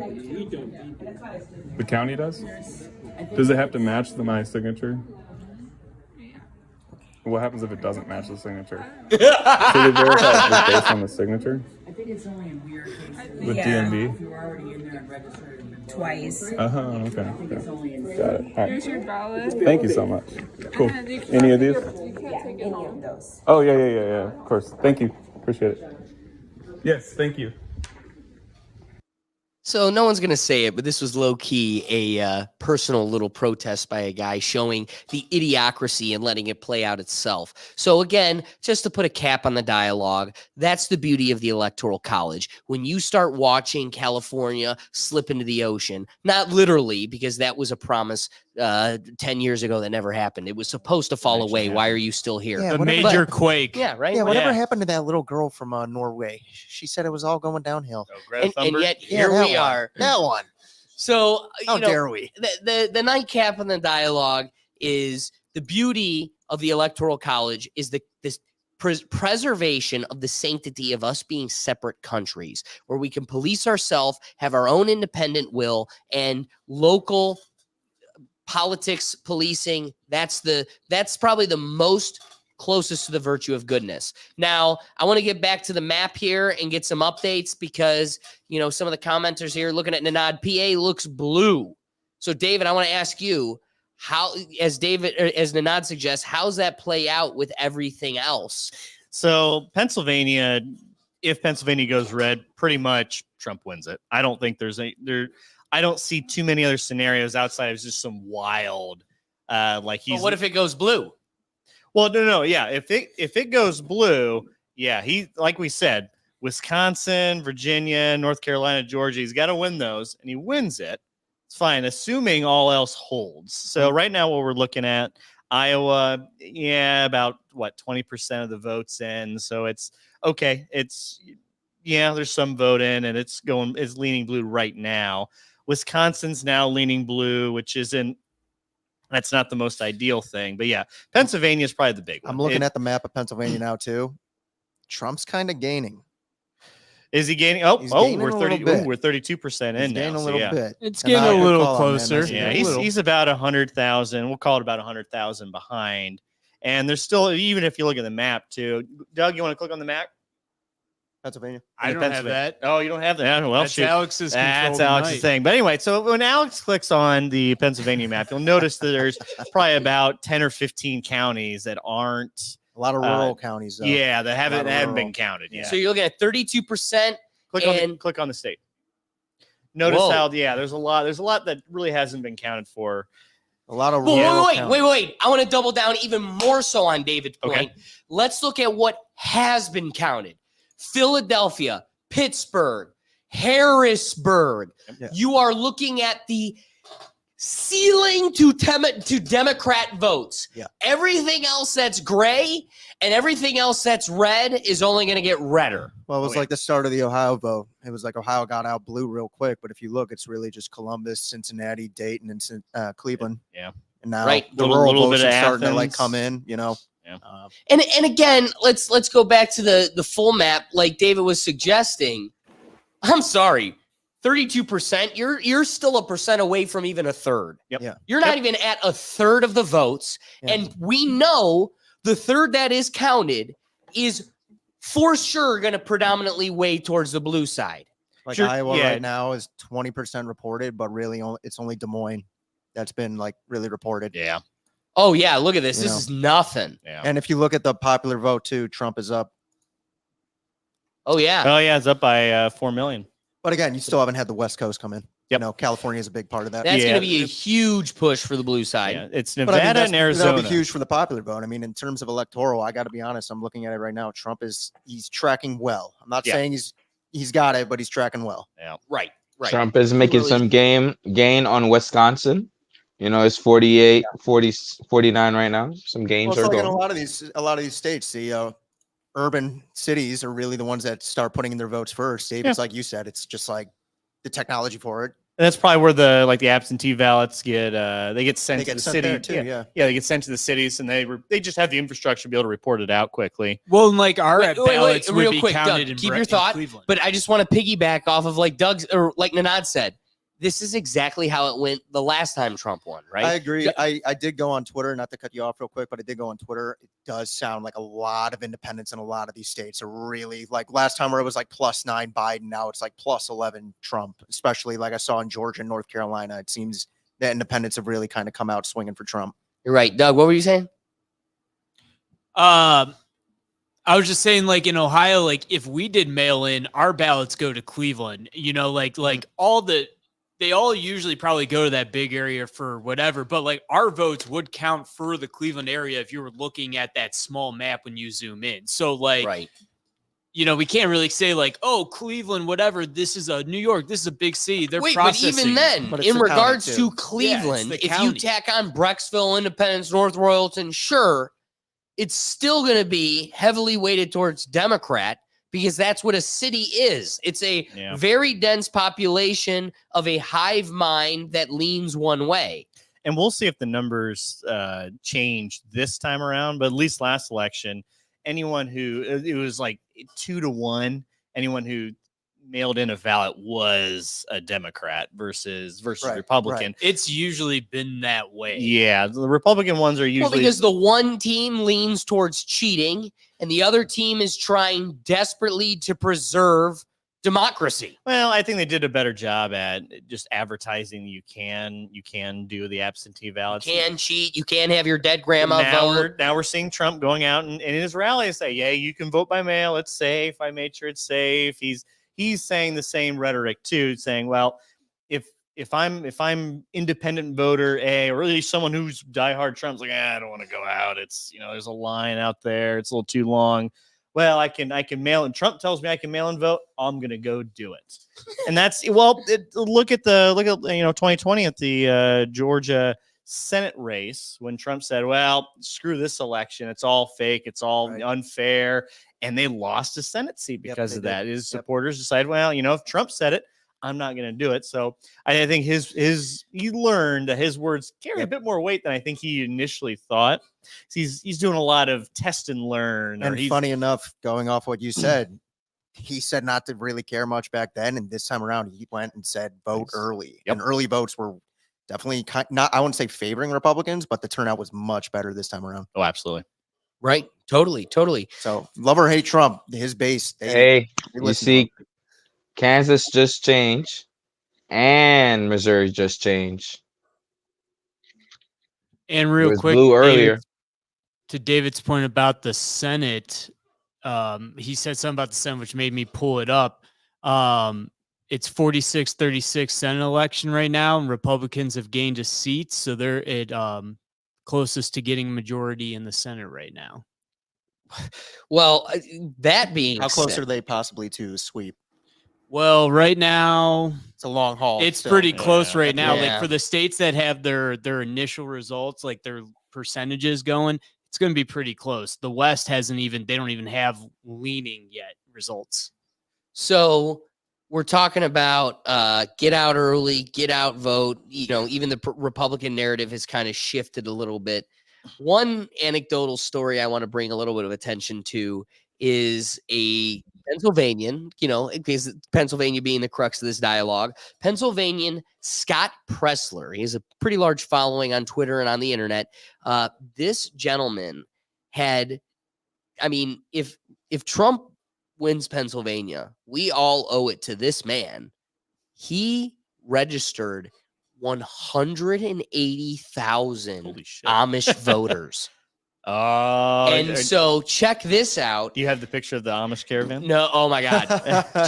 The county does? Does it have to match my signature? What happens if it doesn't match the signature? So they verify it just based on the signature I think it's only in weird cases. with If DMV? you're already in there and registered twice. Okay. It's only in Got it. All Here's your right. ballot. Thank you so much. Cool. And you can't Any of take these? your- You can't take it home. Oh yeah. Of course. Thank you. Appreciate it. Yes. Thank you. So no one's going to say it, but this was low key a personal little protest by a guy showing the idiocracy and letting it play out itself. So again, just to put a cap on the dialogue, that's the beauty of the Electoral College. When you start watching California slip into the ocean, not literally, because that was a promise 10 years ago that never happened. It was supposed to fall away. Why are you still here? Yeah, The whatever- major but- quake. Yeah, right? Yeah, whatever Yeah. happened to that little girl from Norway? She said it was all going downhill. And yet Yeah, here that we one. are. That one. So How you know, dare we? The nightcap on the dialogue is the beauty of the Electoral College is this preservation of the sanctity of us being separate countries where we can police ourselves, have our own independent will, and local politics policing. That's probably the most closest to the virtue of goodness. Now, I want to get back to the map here and get some updates because, you know, some of the commenters here looking at Nanad, PA looks blue. So, David, I want to ask you, how, as Nanad suggests, how's that play out with everything else? So Pennsylvania, if Pennsylvania goes red, pretty much Trump wins it. I don't think I don't see too many other scenarios outside of just some wild, like he's. But what if it goes blue? Well, no, yeah. If it goes blue, yeah, he, like we said, Wisconsin, Virginia, North Carolina, Georgia, he's got to win those, and he wins it. It's fine, assuming all else holds. So right now, what we're looking at, Iowa, yeah, about 20% of the votes in. So it's okay. There's some vote in, and it's leaning blue right now. Wisconsin's now leaning blue, which isn't. That's not the most ideal thing, but yeah, Pennsylvania is probably the big one. I'm looking at the map of Pennsylvania now too. Trump's kind of gaining. Is he gaining? Oh, He's gaining we're a 30. little bit. We're 32% He's in gaining now. a so little yeah. bit. It's And getting I a could little call him, man. closer. That's Yeah, good. he's about 100,000. We'll call it about 100,000 behind. And there's still, even if you look at the map too, Doug, you want to click on the map? Pennsylvania. I don't have that. Oh, you don't have that. Well, That's shoot. Alex's That's control Alex's tonight. thing. But anyway, so when Alex clicks on the Pennsylvania map, you'll notice that there's probably about 10 or 15 counties that aren't A lot of rural counties. Though. Yeah, that haven't rural. been counted yet. So you're looking at 32%. Click on the state. Notice Whoa. how there's a lot that really hasn't been counted for. A lot of Wait. I want to double down even more so on David's point. Okay. Let's look at what has been counted. Philadelphia, Pittsburgh, Harrisburg. Yeah. You are looking at the ceiling to Democrat votes. Yeah. Everything else that's gray and everything else that's red is only going to get redder. Well, it was like the start of the Ohio vote. It was like Ohio got out blue real quick, but if you look, it's really just Columbus, Cincinnati, Dayton, and Cleveland. Yeah. And now Right. the Little rural bit votes of are starting to like Athens. come in. You know. Yeah. And again, let's go back to the full map like David was suggesting. I'm sorry. 32%, you're still a percent away from even a third. Yep. Yeah. You're not even at a third of the votes. Yeah. And we know the third that is counted is for sure going to predominantly weigh towards the blue side. Like Sure, Iowa yeah. right now is 20% reported, but really it's only Des Moines that's been like really reported. Yeah. Oh, yeah. Look at this. You This know. is nothing. Yeah. And if you look at the popular vote too, Trump is up. Oh, yeah. Oh yeah, it's up by 4 million. But again, you still haven't had the West Coast come in. Yep. You know, California is a big part of that. That's Yeah. going to be a huge push for the blue side. Yeah, it's But I Nevada mean, and Arizona. That'll be huge for the popular vote. I mean, in terms of electoral, I got to be honest. I'm looking at it right now. Trump he's tracking well. I'm not Yeah. saying he's got it, but he's tracking well. Yeah. Right. Trump is making some gain on Wisconsin. You know, it's 48, 40, 49 right now. Some gains Well, are it's like in going. a lot of these states, the urban cities are really the ones that start putting in their votes first. It's like you said, it's just like the technology for it. And that's probably where the absentee ballots get they get sent They to get the sent city there too, yeah. they get sent to the cities, and they just have the infrastructure to be able to report it out quickly. Well, and like our Wait, ballots would real be quick, counted Doug, in keep Bre- your in thought. Cleveland. But I just want to piggyback off of like Doug's or like Nanad said. This is exactly how it went the last time Trump won, right? I agree. I did go on Twitter, not to cut you off real quick, but I did go on Twitter. It does sound like a lot of independents in a lot of these states are really like last time where it was like +9 Biden. Now it's like +11 Trump, especially like I saw in Georgia and North Carolina. It seems that independents have really kind of come out swinging for Trump. You're right. Doug, what were you saying? I was just saying, like in Ohio, like if we did mail in, our ballots go to Cleveland. You know, like they all usually probably go to that big area for whatever, but like our votes would count for the Cleveland area if you were looking at that small map when you zoom in. So like, Right. you know, we can't really say like, oh, Cleveland, whatever. This is a New York. This is a big city. They're Wait, but processing. even then, But it's in the county, regards too. to Cleveland, the if you county. tack on Brecksville, Independence, North Royalton, sure, it's still going to be heavily weighted towards Democrat because that's what a city is. It's a Yeah. very dense population of a hive mind that leans one way. And we'll see if the numbers change this time around. But at least last election, anyone who it was like 2-1, anyone who mailed in a ballot was a Democrat versus Right, Republican. It's usually been that way. Yeah, the Republican ones are Well, usually because the one team leans towards cheating and the other team is trying desperately to preserve democracy. Well, I think they did a better job at just advertising. You can do the absentee ballots. You can cheat. You can have your dead grandma now vote. we're seeing Trump going out and in his rallies say, "Yeah, you can vote by mail. It's safe. I made sure it's safe." He's saying the same rhetoric too, saying, "Well, if I'm independent voter A, or really someone who's diehard Trump's like, I don't want to go out. It's there's a line out there. It's a little too long. Well, I can mail, and Trump tells me I can mail and vote. I'm gonna go do it." And that's look at 2020 at the Georgia Senate race when Trump said, "Well, screw this election. It's all fake. It's all unfair," and they lost a Senate seat because they of that. did. His supporters decided, well, if Trump said it, I'm not going to do it. So I think he learned that his words carry a bit more weight than I think he initially thought. He's doing a lot of test and learn. And funny enough, going off what you said, he said not to really care much back then, and this time around he went and said vote early. And early votes were definitely not, I wouldn't say favoring Republicans, but the turnout was much better this time around. Oh, absolutely. Right. Totally. So love or hate Trump, his base. Hey, you see, Kansas just changed, and Missouri just changed. And It real was quick, blue earlier. to David's point about the Senate, he said something about the Senate, which made me pull it up. It's 46-36 Senate election right now, and Republicans have gained a seat, so they're at closest to getting majority in the Senate right now. Well, that being How close said, are they possibly to sweep? Well, right now It's a long haul. it's still. pretty close right now. Yeah. Like for the states that have their initial results, like their percentages going, it's going to be pretty close. The West they don't even have leaning yet results. So we're talking about get out early, get out vote. You know, even the Republican narrative has kind of shifted a little bit. One anecdotal story I want to bring a little bit of attention to is a Pennsylvanian, you know, because Pennsylvania being the crux of this dialogue, Pennsylvanian Scott Pressler. He has a pretty large following on Twitter and on the internet. This gentleman had, I mean, if Trump wins Pennsylvania, we all owe it to this man. He registered 180,000 Amish voters. And so check this out. Do you have the picture of the Amish caravan? No, oh my God.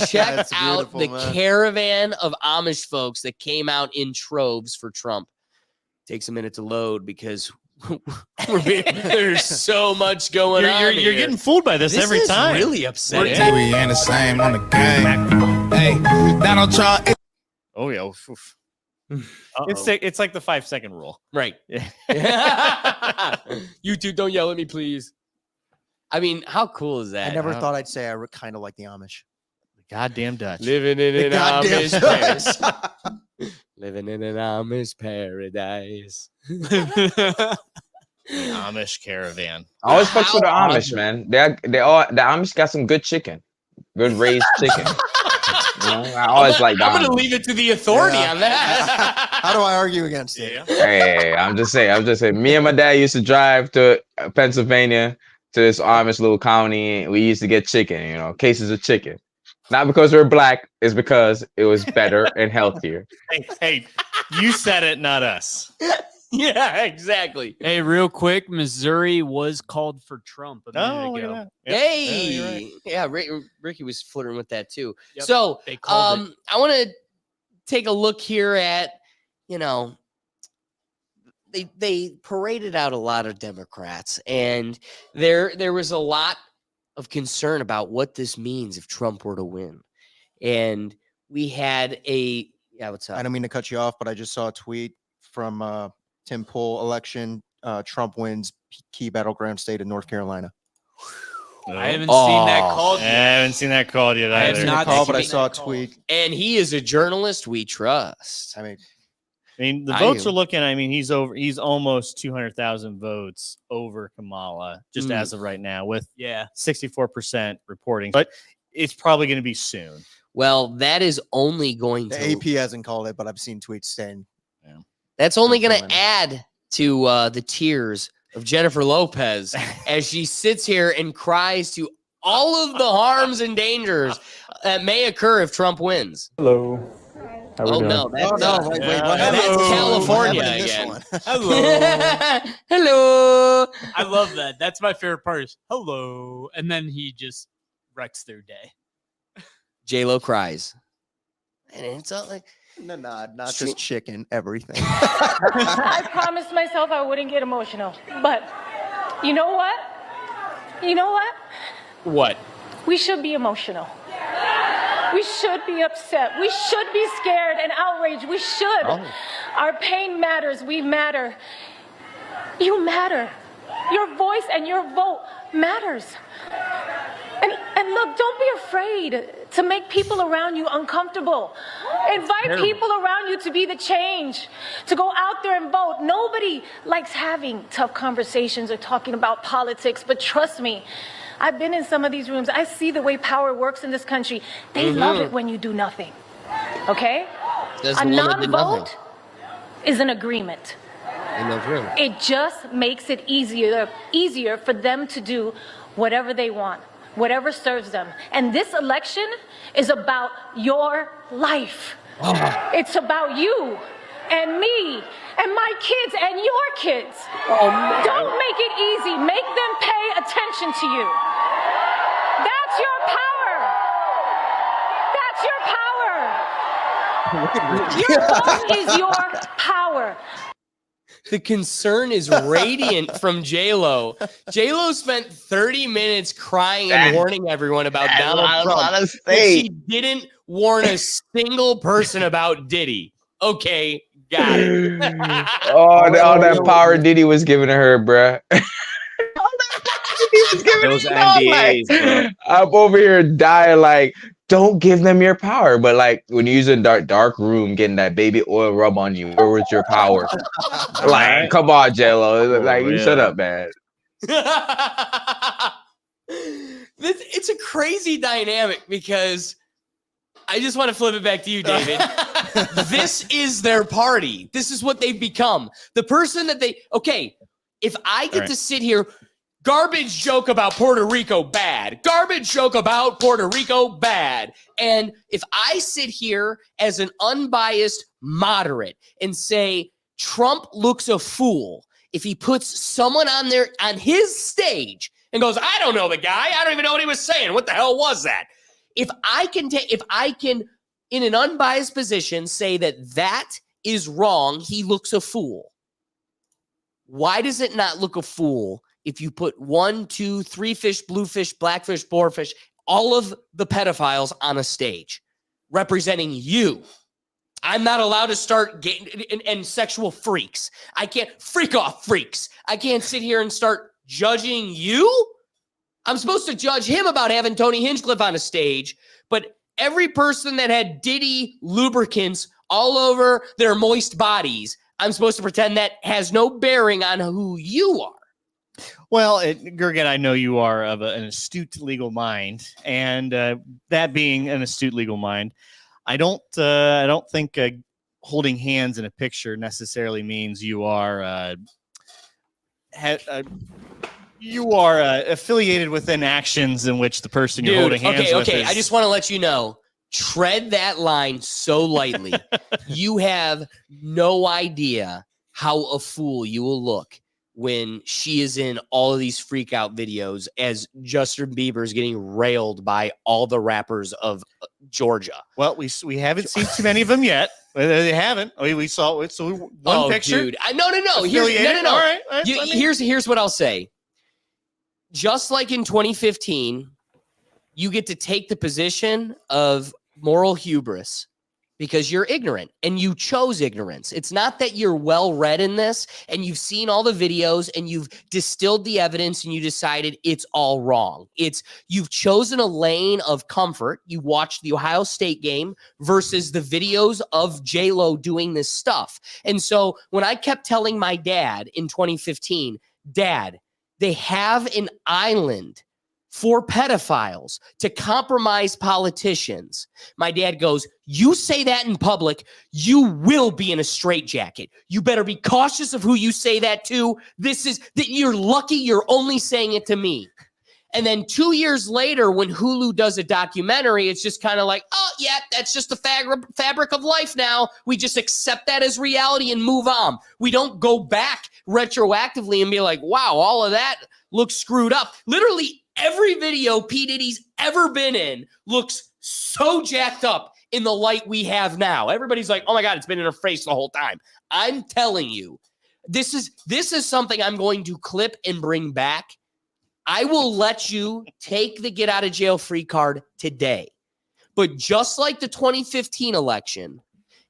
Check That's out the beautiful, man. caravan of Amish folks that came out in troves for Trump. Takes a minute to load because there's so much going on. You're here. getting fooled by this every is time. really upsetting. We ain't the same on the game. Hey, Donald Trump. Oh yeah. Oof. It's like the 5-second rule. Right. Yeah. You two don't yell at me, please. I mean, how cool is that? I never thought I'd say I kind of like the Amish. Goddamn Dutch. Living in an goddamn Amish Dutch. paradise. Living in an Amish paradise. Amish caravan. I always fucks with the How Amish, awesome. man. The Amish got some good chicken, good raised chicken. You know, I always like the I'm gonna Amish. leave it to the authority Yeah. on that. How do I argue against it? Hey, I'm just saying. Me and my dad used to drive to Pennsylvania to this Amish little county. And we used to get chicken, you know, cases of chicken. Not because we're black, it's because it was better and healthier. Hey, you said it, not us. Yeah, exactly. Hey, real quick, Missouri was called for Trump a minute Oh, look at ago. that. Yep. Hey, Yeah, you're right. yeah, Ricky was flirting with that too. Yep, So, they called it. I want to take a look here at, you know, they paraded out a lot of Democrats, and there was a lot of concern about what this means if Trump were to win, and we had a what's up? I don't mean to cut you off, but I just saw a tweet from Tim Pool election. Trump wins key battleground state of North Carolina. I haven't seen that called I yet. haven't seen that called yet I have either. not Call, but I seen saw a that called. tweet. And he is a journalist we trust. I mean, the I votes do. are looking. I mean, he's almost 200,000 votes over Kamala just as of right now, with 64% reporting. But it's probably going to be soon. Well, that is only going the to AP hasn't called it, but I've seen tweets saying that's only North going to Carolina. add to the tears of Jennifer Lopez as she sits here and cries to all of the harms and dangers that may occur if Trump wins. Hello. How we Oh doing? no, that's, wait, what that's happened? California What happened in this again. one? Hello. Hello. I love that. That's my favorite part is hello. And then he just wrecks their day. J-Lo cries. And it's all like not just chicken, everything. I promised myself I wouldn't get emotional. But you know what? You know what? What? We should be emotional. We should be upset. We should be scared and outraged. We should. Our pain matters. We matter. You matter. Your voice and your vote matters. And look, don't be afraid to make people around you uncomfortable. Invite people around you to be the change, to go out there and vote. Nobody likes having tough conversations or talking about politics, but trust me, I've been in some of these rooms. I see the way power works in this country. They love it when you do nothing. Okay? That's A the one that did nothing. non-vote is an agreement. In those rooms. It just makes it easier for them to do whatever they want, whatever serves them. And this election is about your life. It's about you and me and my kids and your kids. Don't make it easy. Make them pay attention to you. That's your power. That's your power. Your vote is your power. The concern is radiant from J-Lo. J-Lo spent 30 minutes crying and warning everyone about Donald Trump. But she didn't warn a single person about Diddy. Okay, got it. all that power Diddy was giving to her, bruh. Those NDAs, bro. I'm over here dying like, don't give them your power. But like when you use a dark room, getting that baby oil rub on you, where was your power? Like, come on, J-Lo. Like, you shut up, man. It's a crazy dynamic because I just want to flip it back to you, David. This is their party. This is what they've become. The person that if I get to sit here, garbage joke about Puerto Rico, bad. Garbage joke about Puerto Rico, bad. And if I sit here as an unbiased moderate and say Trump looks a fool if he puts someone on his stage and goes, I don't know the guy. I don't even know what he was saying. What the hell was that? If I can, in an unbiased position, say that is wrong, he looks a fool. Why does it not look a fool if you put 1, 2, 3 fish, blue fish, black fish, boarfish, all of the pedophiles on a stage representing you? I'm not allowed to start and sexual freaks. I can't freak off freaks. I can't sit here and start judging you. I'm supposed to judge him about having Tony Hinchcliffe on a stage, but every person that had Diddy lubricants all over their moist bodies, I'm supposed to pretend that has no bearing on who you are. Well, Gergen, I know you are of an astute legal mind, and that being an astute legal mind, I don't think holding hands in a picture necessarily means you are affiliated within actions in which the person you're holding hands with. I just want to let you know, tread that line so lightly. You have no idea how a fool you will look when she is in all of these freak out videos as Justin Bieber is getting railed by all the rappers of Georgia. Well, we haven't seen too many of them yet. They haven't. We saw it. So one picture. Dude. No. No. All right. Here's what I'll say. Just like in 2015, you get to take the position of moral hubris because you're ignorant and you chose ignorance. It's not that you're well read in this and you've seen all the videos and you've distilled the evidence and you decided it's all wrong. It's you've chosen a lane of comfort. You watched the Ohio State game versus the videos of J-Lo doing this stuff. And so when I kept telling my dad in 2015, Dad, they have an island for pedophiles to compromise politicians. My dad goes, you say that in public, you will be in a straitjacket. You better be cautious of who you say that to. You're lucky you're only saying it to me. And then 2 years later, when Hulu does a documentary, it's just kind of like, oh, yeah, that's just the fabric of life now. We just accept that as reality and move on. We don't go back retroactively and be like, wow, all of that looks screwed up. Literally every video P. Diddy's ever been in looks so jacked up in the light we have now. Everybody's like, oh my God, it's been in her face the whole time. I'm telling you, this is something I'm going to clip and bring back. I will let you take the get out of jail free card today. But just like the 2015 election,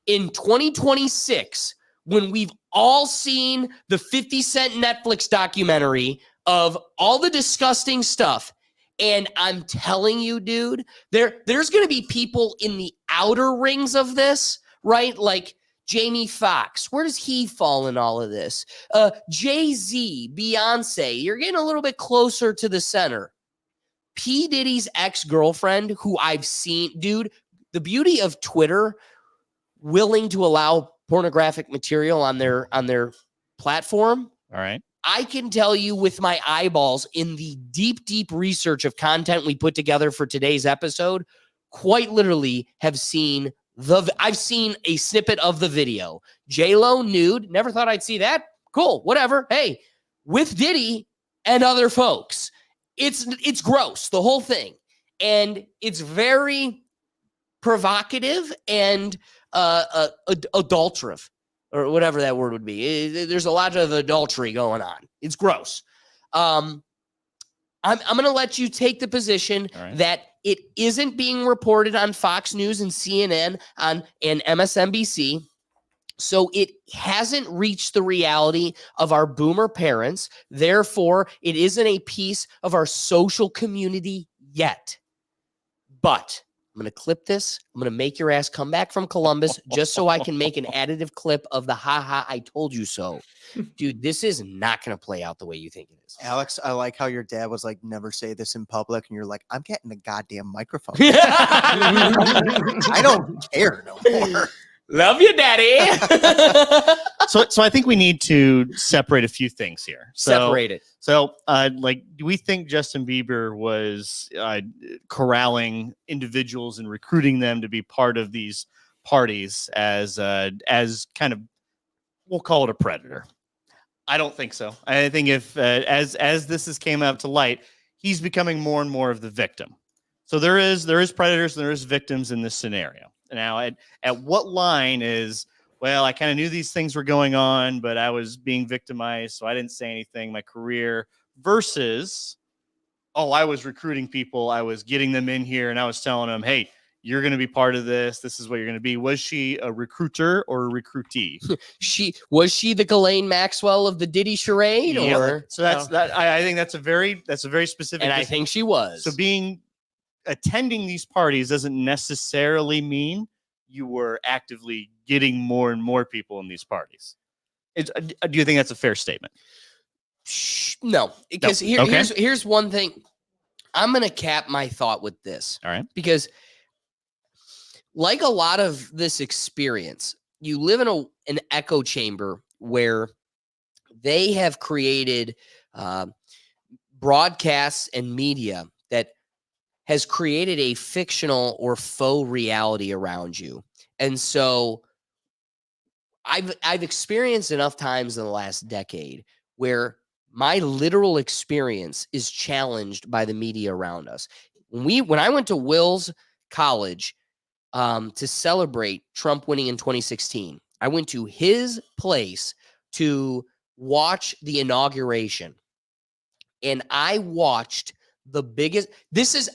in 2026, when we've all seen the 50 Cent Netflix documentary of all the disgusting stuff, and I'm telling you, dude, there's going to be people in the outer rings of this, right? Like Jamie Foxx, where does he fall in all of this? Jay-Z, Beyonce, you're getting a little bit closer to the center. P. Diddy's ex-girlfriend, who I've seen, dude, the beauty of Twitter willing to allow pornographic material on their platform. All right. I can tell you with my eyeballs in the deep research of content we put together for today's episode, quite literally I've seen a snippet of the video. J-Lo nude. Never thought I'd see that. Cool. Whatever. Hey, with Diddy and other folks. It's gross, the whole thing. And it's very provocative and adulterative, or whatever that word would be. There's a lot of adultery going on. It's gross. I'm going to let you take the position that it isn't being reported on Fox News and CNN and MSNBC. So it hasn't reached the reality of our boomer parents. Therefore, it isn't a piece of our social community yet. But I'm going to clip this. I'm going to make your ass come back from Columbus just so I can make an additive clip of the haha, I told you so. Dude, this is not going to play out the way you think it is. Alex, I like how your dad was like, never say this in public. And you're like, I'm getting a goddamn microphone. I don't care no more. Love you, Daddy. So I think we need to separate a few things here. Separate it. So, do we think Justin Bieber was corralling individuals and recruiting them to be part of these parties as kind of, we'll call it a predator? I don't think so. I think if as this has came out to light, he's becoming more and more of the victim. So there is predators and there is victims in this scenario. Now, at what line is, well, I kind of knew these things were going on, but I was being victimized, so I didn't say anything, my career, versus, oh, I was recruiting people, I was getting them in here, and I was telling them, hey, you're going to be part of this. This is what you're going to be. Was she a recruiter or a recruitee? Was she the Ghislaine Maxwell of the Diddy charade? Yeah. Or So I think that's a very specific. And I think she was. So attending these parties doesn't necessarily mean you were actively getting more and more people in these parties. Do you think that's a fair statement? No, because here's one thing. I'm going to cap my thought with this. All right. Because like a lot of this experience, you live in an echo chamber where they have created broadcasts and media that has created a fictional or faux reality around you. And so I've experienced enough times in the last decade where my literal experience is challenged by the media around us. When I went to Will's College to celebrate Trump winning in 2016, I went to his place to watch the inauguration. And I watched the biggest, this is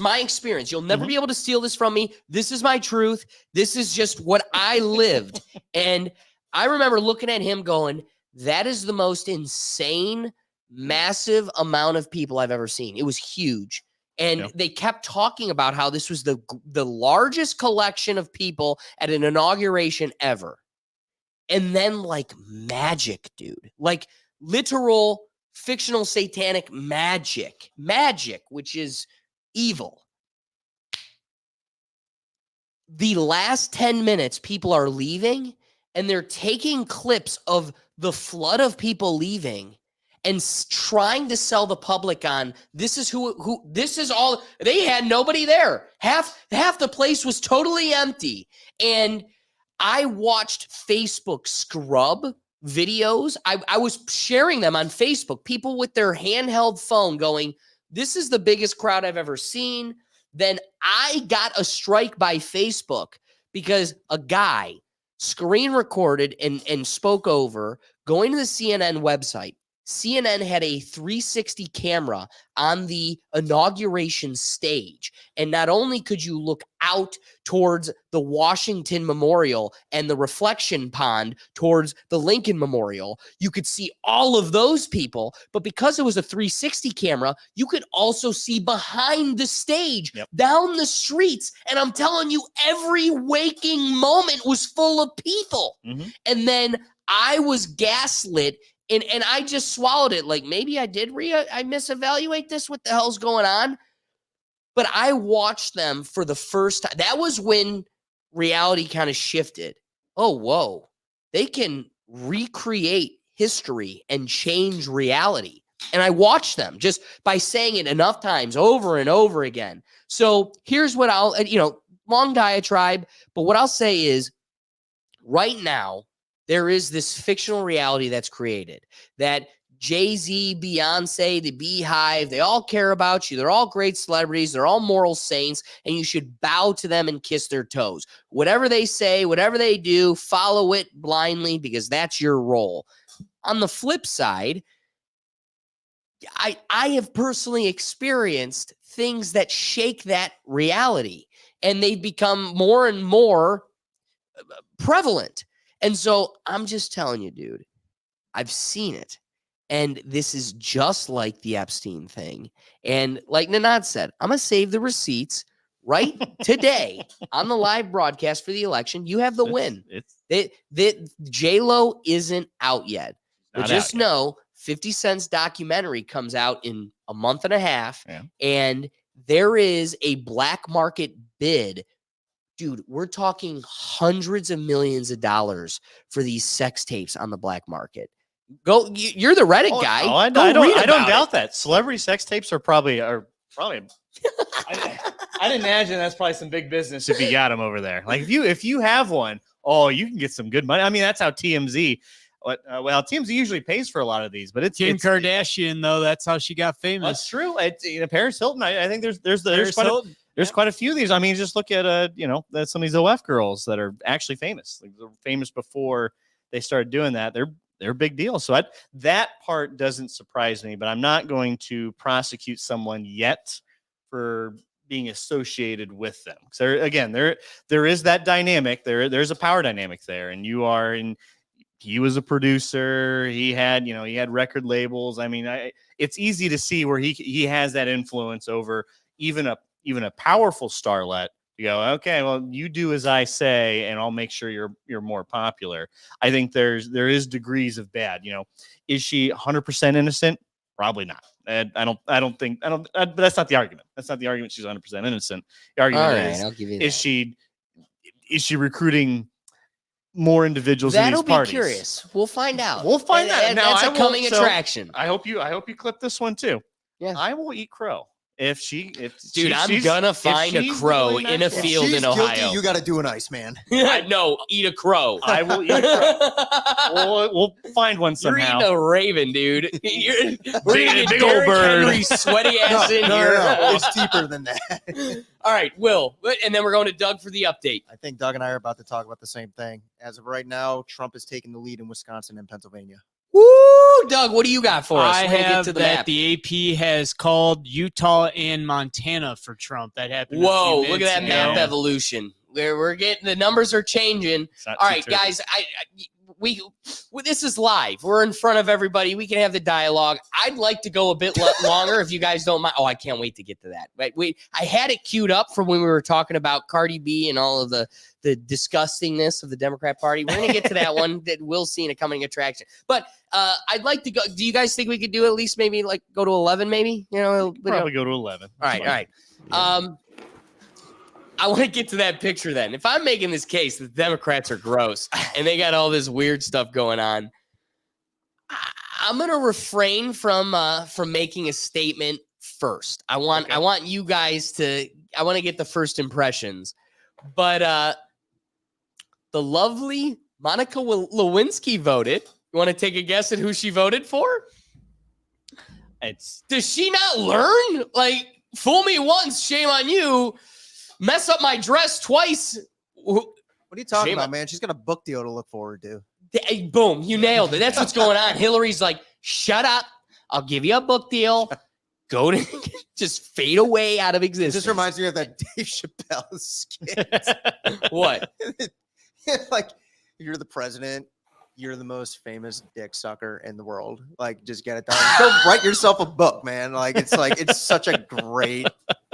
my experience. You'll never be able to steal this from me. This is my truth. This is just what I lived. And I remember looking at him going, that is the most insane, massive amount of people I've ever seen. It was huge. And they kept talking about how this was the largest collection of people at an inauguration ever. And then like magic, dude, like literal fictional satanic magic, which is evil. The last 10 minutes, people are leaving and they're taking clips of the flood of people leaving and trying to sell the public on this is who this is all. They had nobody there. Half the place was totally empty. And I watched Facebook scrub videos. I was sharing them on Facebook, people with their handheld phone going, this is the biggest crowd I've ever seen. Then I got a strike by Facebook because a guy screen recorded and spoke over going to the CNN website. CNN had a 360 camera on the inauguration stage. And not only could you look out towards the Washington Memorial and the reflection pond towards the Lincoln Memorial, you could see all of those people. But because it was a 360 camera, you could also see behind the stage, down the streets. And I'm telling you, every waking moment was full of people. And then I was gaslit And I just swallowed it. Like maybe I did I misevaluate this. What the hell's going on? But I watched them for the first time. That was when reality kind of shifted. Oh, whoa. They can recreate history and change reality. And I watched them just by saying it enough times over and over again. So here's what long diatribe, but what I'll say is right now, there is this fictional reality that's created that Jay-Z, Beyonce, the Beehive, they all care about you. They're all great celebrities. They're all moral saints, and you should bow to them and kiss their toes. Whatever they say, whatever they do, follow it blindly because that's your role. On the flip side, I have personally experienced things that shake that reality, and they've become more and more prevalent. And so I'm just telling you, dude, I've seen it. And this is just like the Epstein thing. And like Nanad said, I'm going to save the receipts right today on the live broadcast for the election. You have the win. J-Lo isn't out yet. But just know 50 Cent's documentary comes out in a month and a half. Yeah. And there is a black market bid. Dude, we're talking hundreds of millions of dollars for these sex tapes on the black market. You're the Reddit guy. Oh, I don't doubt that. Celebrity sex tapes are probably. I didn't imagine that's probably some big business if you got them over there. Like if you have one, you can get some good money. I mean, that's how TMZ. TMZ usually pays for a lot of these, but it's Kim Kardashian though. That's how she got famous. That's true. Paris Hilton. I think there's quite a few of these. I mean, just look at some of these OF girls that are actually famous. Like they're famous before they started doing that. They're a big deal. So that part doesn't surprise me, but I'm not going to prosecute someone yet for being associated with them. So there is that dynamic. There's a power dynamic there, and he was a producer. He had record labels. I mean, it's easy to see where he has that influence over even a powerful starlet. You go, okay, well, you do as I say, and I'll make sure you're more popular. I think there is degrees of bad. Is she 100% innocent? Probably not. But that's not the argument. That's not the argument. She's 100% innocent. The argument is, I'll give you that. Is she recruiting more individuals in these parties? Be curious. We'll find out. We'll find out. Now, that's a coming attraction. I hope you clip this one too. Yeah, I will eat crow. I'm gonna find a crow in a field in Ohio. Guilty, you got to do an Iceman. No, eat a crow. I will eat a crow. We'll find one somehow. You're eating a raven, dude. We're Big eating old Derrick bird. Henry sweaty ass in here. No, it's deeper than that. All right, Will, and then we're going to Doug for the update. I think Doug and I are about to talk about the same thing. As of right now, Trump is taking the lead in Wisconsin and Pennsylvania. Woo, Doug, what do you got for us? I We're gonna have get to the that map. the AP has called Utah and Montana for Trump. That happened. Whoa, a few look at that minutes map ago. evolution. We're getting the numbers are changing. All right, guys, this is live. We're in front of everybody. We can have the dialogue. I'd like to go a bit longer if you guys don't mind. Oh, I can't wait to get to that. But I had it queued up from when we were talking about Cardi B and all of the disgustingness of the Democrat Party. We're gonna get to that one that we'll see in a coming attraction. But I'd like to go. Do you guys think we could do at least maybe like go to 11? Maybe Probably go to 11. All right. I want to get to that picture then. If I'm making this case, the Democrats are gross and they got all this weird stuff going on, I'm going to refrain from making a statement first. I want you guys to. I want to get the first impressions. But the lovely Monica Lewinsky voted. You want to take a guess at who she voted for? Does she not learn? Like, fool me once, shame on you. Mess up my dress twice. What are you talking about, man? She's got a book deal to look forward to. Hey, boom, you nailed it. That's what's going on. Hillary's like, shut up. I'll give you a book deal. Go to just fade away out of existence. This reminds me of that Dave Chappelle skit. What? Like, you're the president. You're the most famous dick sucker in the world. Like, just get it done. Go write yourself a book, man. It's such a great,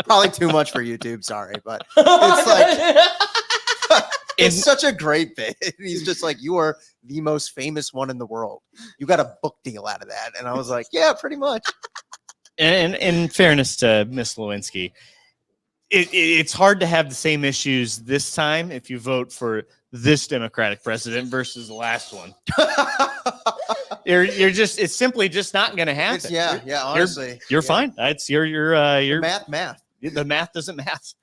probably too much for YouTube. Sorry, but it's like, It's such a great bit. He's just like, you are the most famous one in the world. You got a book deal out of that. And I was like, yeah, pretty much. And in fairness to Miss Lewinsky, it's hard to have the same issues this time if you vote for this Democratic president versus the last one. It's simply just not going to happen. Honestly, you're fine. It's your math. The math doesn't math.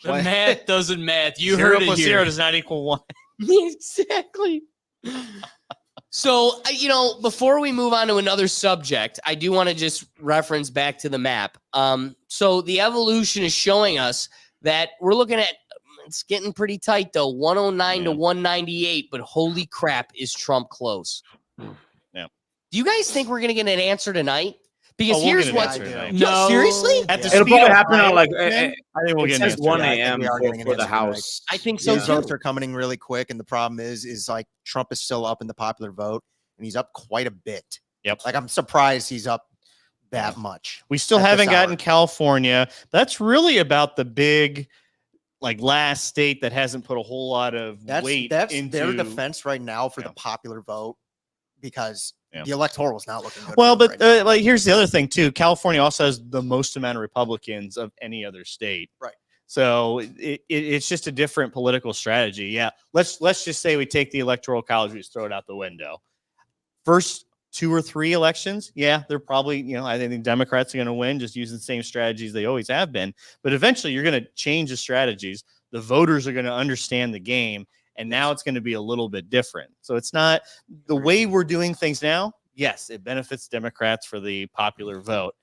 The math doesn't math. You Zero heard it plus here. 0 does not equal 1. Exactly. So, before we move on to another subject, I do want to just reference back to the map. So the evolution is showing us that we're looking at, it's getting pretty tight though, 109 to 198, but holy crap, is Trump close? Yeah. Do you guys think we're going to get an answer tonight? Because we'll here's get an what. answer tonight. No, seriously? At the It'll speed probably of happen on light, like I think we'll it get an says answer 1 tonight. a.m. for the House. I think so These too. votes are coming really quick, and the problem is like Trump is still up in the popular vote, and he's up quite a bit. Yep. Like I'm surprised he's up that much. We still at this haven't hour. gotten California. That's really about the big, like, last state that hasn't put a whole lot of weight That's into their defense right now for the popular vote, because Yeah. the electoral is not looking good. Well, for them but right now. like, here's the other thing too. California also has the most amount of Republicans of any other state. Right. So it's just a different political strategy. Yeah. Let's just say we take the electoral college, we just throw it out the window. First 2 or 3 elections, yeah, they're probably, I think Democrats are going to win just using the same strategies they always have been. But eventually you're going to change the strategies. The voters are going to understand the game. And now it's going to be a little bit different. So it's not the way we're doing things now. Yes, it benefits Democrats for the popular vote.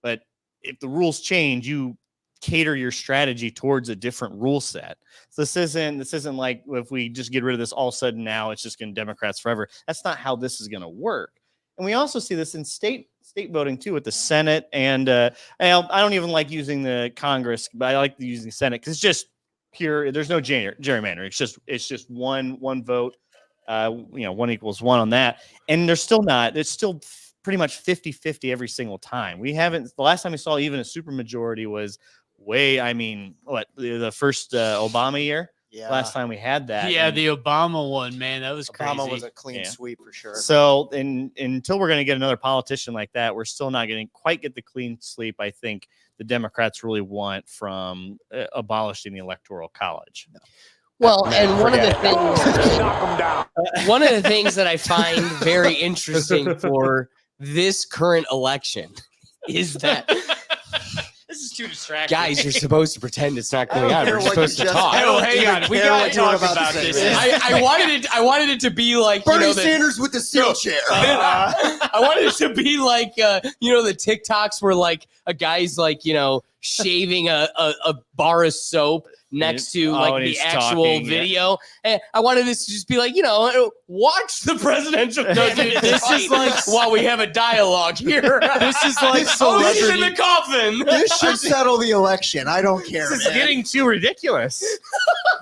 But if the rules change, you cater your strategy towards a different rule set. So this isn't like if we just get rid of this all of a sudden now it's just going to Democrats forever. That's not how this is going to work. And we also see this in state voting too, with the Senate and I don't even like using the Congress, but I like using the Senate because it's just pure. There's no gerrymandering. It's just one vote. 1 equals 1 on that, and it's still pretty much 50-50 every single time. The last time we saw even a supermajority was the first Obama year. Yeah. Last time we had that. Yeah, and the Obama one, man, that was crazy. Obama was a clean sweep for sure. So until we're going to get another politician like that, we're still not going to quite get the clean sweep I think the Democrats really want from abolishing the Electoral College. No. Well, and one of the things that I find very interesting for this current election is that this is too distracting. guys, you're supposed to pretend it's not going on. We're supposed to talk. Oh, hang on. We got to talk about this. I wanted it to be like Bernie Sanders with the seal chair. I wanted it to be like the TikToks where like a guy's like shaving a bar of soap next to like the actual video. And I wanted this to just be like, watch the presidential candidate. This is like while we have a dialogue here. This is like oh, he's in the coffin. This should settle the election. I don't care. This is man. getting too ridiculous.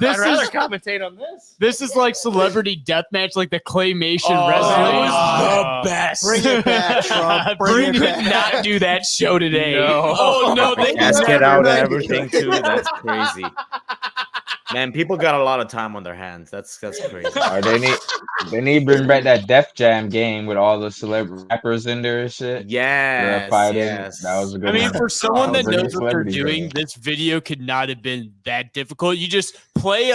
I'd rather commentate on this. This is like celebrity deathmatch, like the claymation wrestling. That was the best. Bring it back, Trump. Bring it could back. not do that show today. No. Oh no, they Let's get never out did. everything too. That's crazy. Man, people got a lot of time on their hands. That's crazy. They need to bring back that Def Jam game with all the celebrity rappers in there and shit. Yes, That was a good one. For someone that Bring the knows what they're celebrities doing, in. this video could not have been that difficult. You just play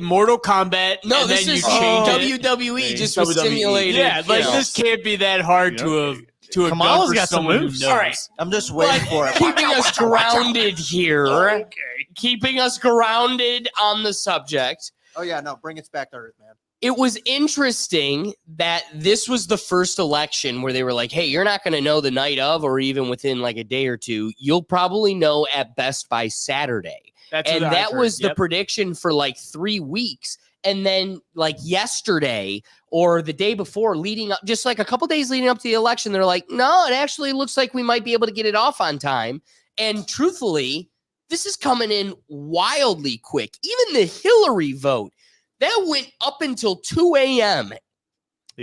Mortal Kombat. No, and this then is you change it. WWE just was WWE. simulated. Yeah, like this can't be that hard to have. Kamala's done for got some someone who moves. knows. All right. I'm just waiting for it. Keeping us grounded here. Okay. Keeping us grounded on the subject. Oh yeah, no, bring us back to earth, man. It was interesting that this was the first election where they were like, hey, you're not going to know the night of or even within like a day or two. You'll probably know at best by Saturday. That's And what I've that heard. was the Yep. prediction for like 3 weeks. And then like yesterday or the day before leading up, just like a couple days leading up to the election, they're like, no, it actually looks like we might be able to get it off on time. And truthfully, this is coming in wildly quick. Even the Hillary vote, that went up until 2 a.m.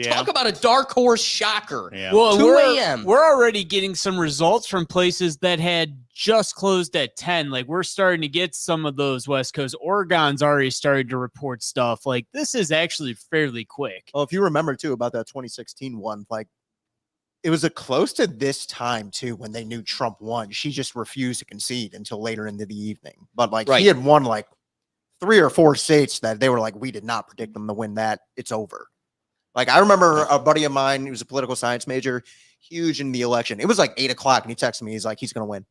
Talk about a dark horse shocker. Yeah. Well, 2 we're, a.m. we're already getting some results from places that had just closed at 10. Like, we're starting to get some of those West Coast. Oregon's already started to report stuff. Like, this is actually fairly quick. Well, if you remember too about that 2016 one, like it was a close to this time too when they knew Trump won. She just refused to concede until later into the evening. But like Right. he had won like 3 or 4 states that they were like, we did not predict them to win that. It's over. Like I remember a buddy of mine who was a political science major, huge in the election. It was like 8 o'clock, and he texted me. He's like, he's gonna win.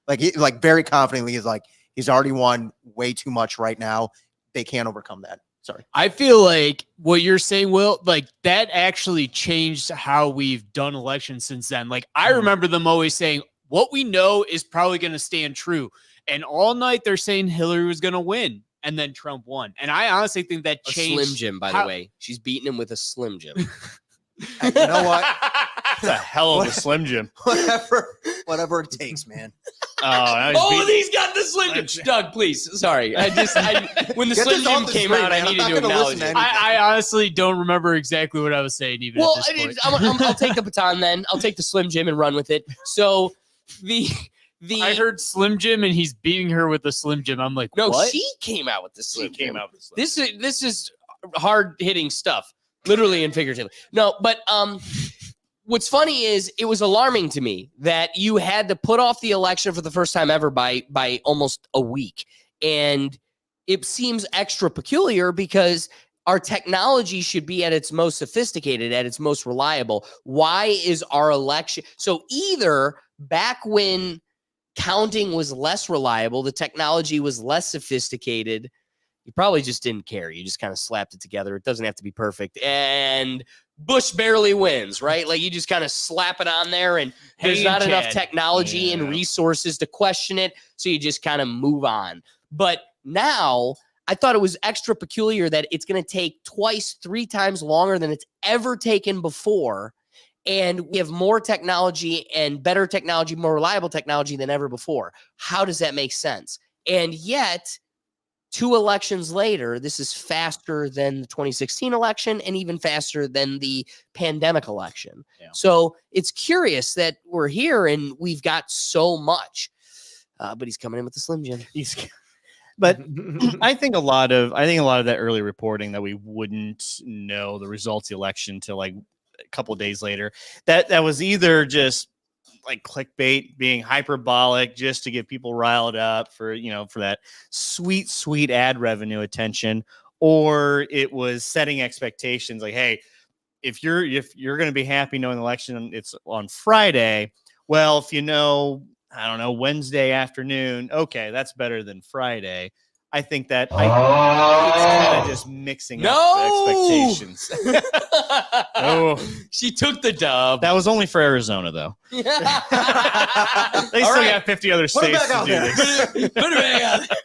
Like very confidently. He's like, he's already won way too much right now. They can't overcome that. Sorry. I feel like what you're saying, Will, like that actually changed how we've done elections since then. Like I remember them always saying, what we know is probably going to stand true. And all night they're saying Hillary was going to win. And then Trump won. And I honestly think that A changed. Slim Jim, by the way. She's beating him with a Slim Jim. You know what? It's a hell of a Slim Jim. Whatever it takes, man. Oh, he's got the Slim Jim. Doug, please. Sorry. When the Get Slim this off Jim the came screen, out, man. I I'm needed not to gonna acknowledge listen to it. I honestly don't remember exactly what I was saying even Well, at this point. I'll take the baton then. I'll take the Slim Jim and run with it. So the I heard Slim Jim and he's beating her with the Slim Jim. I'm like, no, what? she came out with the Slim Jim. came out with the This is hard hitting stuff, literally and figuratively. No, but what's funny is it was alarming to me that you had to put off the election for the first time ever by almost a week, and it seems extra peculiar because our technology should be at its most sophisticated, at its most reliable. Why is our election so? Either back when counting was less reliable, the technology was less sophisticated, you probably just didn't care. You just kind of slapped it together. It doesn't have to be perfect. And Bush barely wins, right? Like you just kind of slap it on there and there's Hey, not enough Chad. technology and resources to question it. So you just kind of move on. But now I thought it was extra peculiar that it's going to take twice, 3 times longer than it's ever taken before. And we have more technology and better technology, more reliable technology than ever before. How does that make sense? And yet, 2 elections later, this is faster than the 2016 election and even faster than the pandemic election. Yeah. So it's curious that we're here and we've got so much. But he's coming in with the Slim Jim. But I think a lot of that early reporting that we wouldn't know the results of the election till like a couple of days later, that was either just like clickbait, being hyperbolic just to get people riled up for that sweet ad revenue attention, or it was setting expectations like, hey, if you're going to be happy knowing the election it's on Friday, well, if you know, I don't know, Wednesday afternoon, okay, that's better than Friday. I think that it's kind of just mixing up the expectations. Oh, she took the dub. That was only for Arizona, though. They still got 50 other Put it states back to out do there. this. Put it back out there.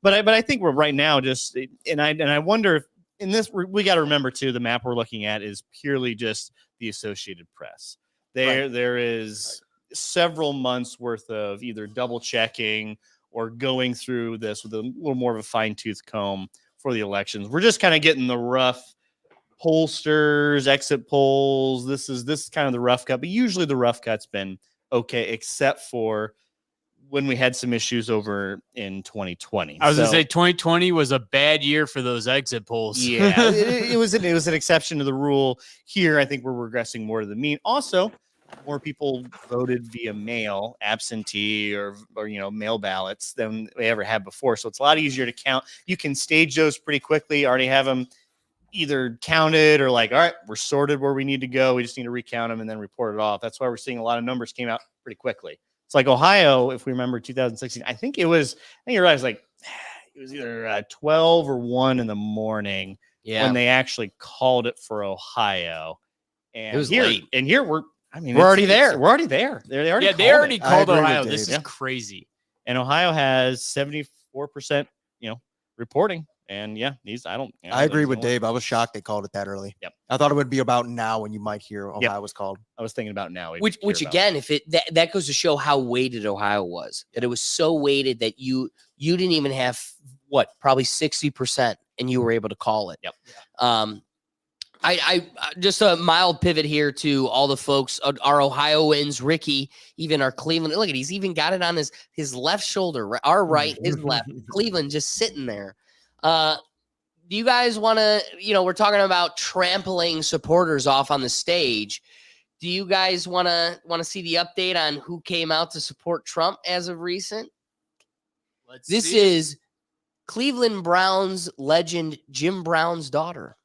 But I think we're right now just, and I wonder if in this we got to remember too, the map we're looking at is purely just the Associated Press. There is several months worth of either double checking or going through this with a little more of a fine-tooth comb for the elections. We're just kind of getting the rough pollsters, exit polls. This is kind of the rough cut, but usually the rough cut's been okay, except for when we had some issues over in 2020. I was going to say 2020 was a bad year for those exit polls. Yeah, it was an exception to the rule. Here, I think we're regressing more to the mean. Also, more people voted via mail, absentee or mail ballots than they ever had before. So it's a lot easier to count. You can stage those pretty quickly, already have them either counted or like, all right, we're sorted where we need to go. We just need to recount them and then report it off. That's why we're seeing a lot of numbers came out pretty quickly. It's like Ohio, if we remember 2016, I think you're right. It's like it was either 12 or 1 in the morning when they actually called it for Ohio. And it was here, late. And here we're already there. We're already there. They already called Ohio. This is crazy. And Ohio has 74%, reporting. And I agree with Dave. I was shocked they called it that early. Yep. I thought it would be about now when you might hear Ohio was called. I was thinking about now. Which again, if that goes to show how weighted Ohio was, that it was so weighted that you didn't even have probably 60% and you were able to call it. Yep. I just a mild pivot here to all the folks, our Ohioans, Ricky, even our Cleveland. Look at, he's even got it on his left shoulder, our right, his left. Cleveland just sitting there. Do you guys want to, we're talking about trampling supporters off on the stage. Do you guys want to see the update on who came out to support Trump as of recent? This is Cleveland Browns legend Jim Brown's daughter.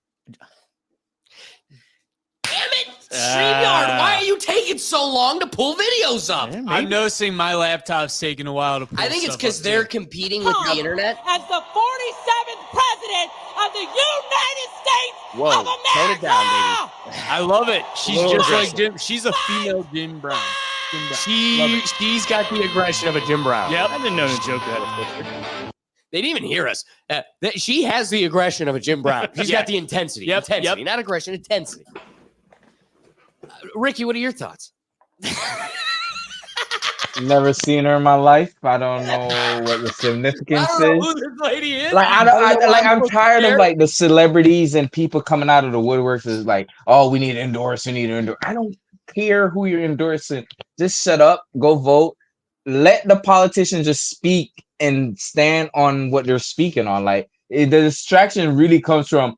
Damn it! StreamYard, why are you taking so long to pull videos up? I'm noticing my laptop's taking a while to pull I think it's stuff because up, they're too. competing with the internet. As the 47th president of the United States Whoa, of America. tone it down, baby. I love it. She's Little just aggressive. like Jim. She's a female Jim Brown. She's got the aggression of a Jim Brown. Yep. I didn't know the joke had a picture. They didn't even hear us. She has the aggression of a Jim Brown. She's got the intensity. Yep, Intensity, not aggression, intensity. Ricky, what are your thoughts? Never seen her in my life. I don't know what the significance I don't know is. who this lady is. Like I'm tired of like the celebrities and people coming out of the woodworks is like, oh, we need to endorse. I don't care who you're endorsing. Just shut up, go vote. Let the politicians just speak and stand on what they're speaking on. Like the distraction really comes from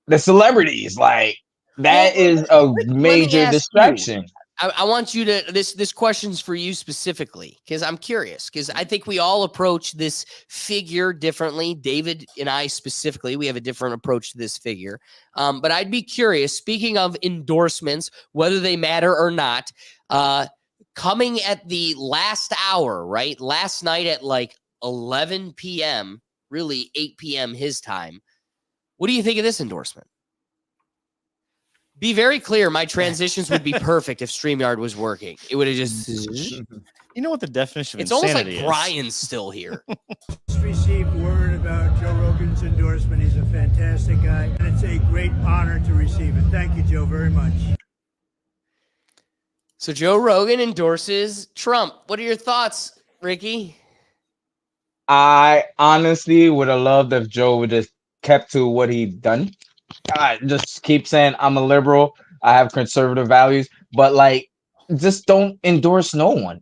the celebrities. Like that is a major distraction. I want you to this question's for you specifically because I'm curious because I think we all approach this figure differently. David and I specifically, we have a different approach to this figure. But I'd be curious, speaking of endorsements, whether they matter or not, coming at the last hour, right? Last night at like 11 p.m., really 8 p.m. his time. What do you think of this endorsement? Be very clear, my transitions would be perfect if StreamYard was working. It would have just... You know what the definition of It's almost like insanity is? Brian's still here. Just received word about Joe Rogan's endorsement. He's a fantastic guy, and it's a great honor to receive it. Thank you, Joe, very much. So Joe Rogan endorses Trump. What are your thoughts, Ricky? I honestly would have loved if Joe would have kept to what he'd done. I just keep saying I'm a liberal. I have conservative values, but like, just don't endorse no one.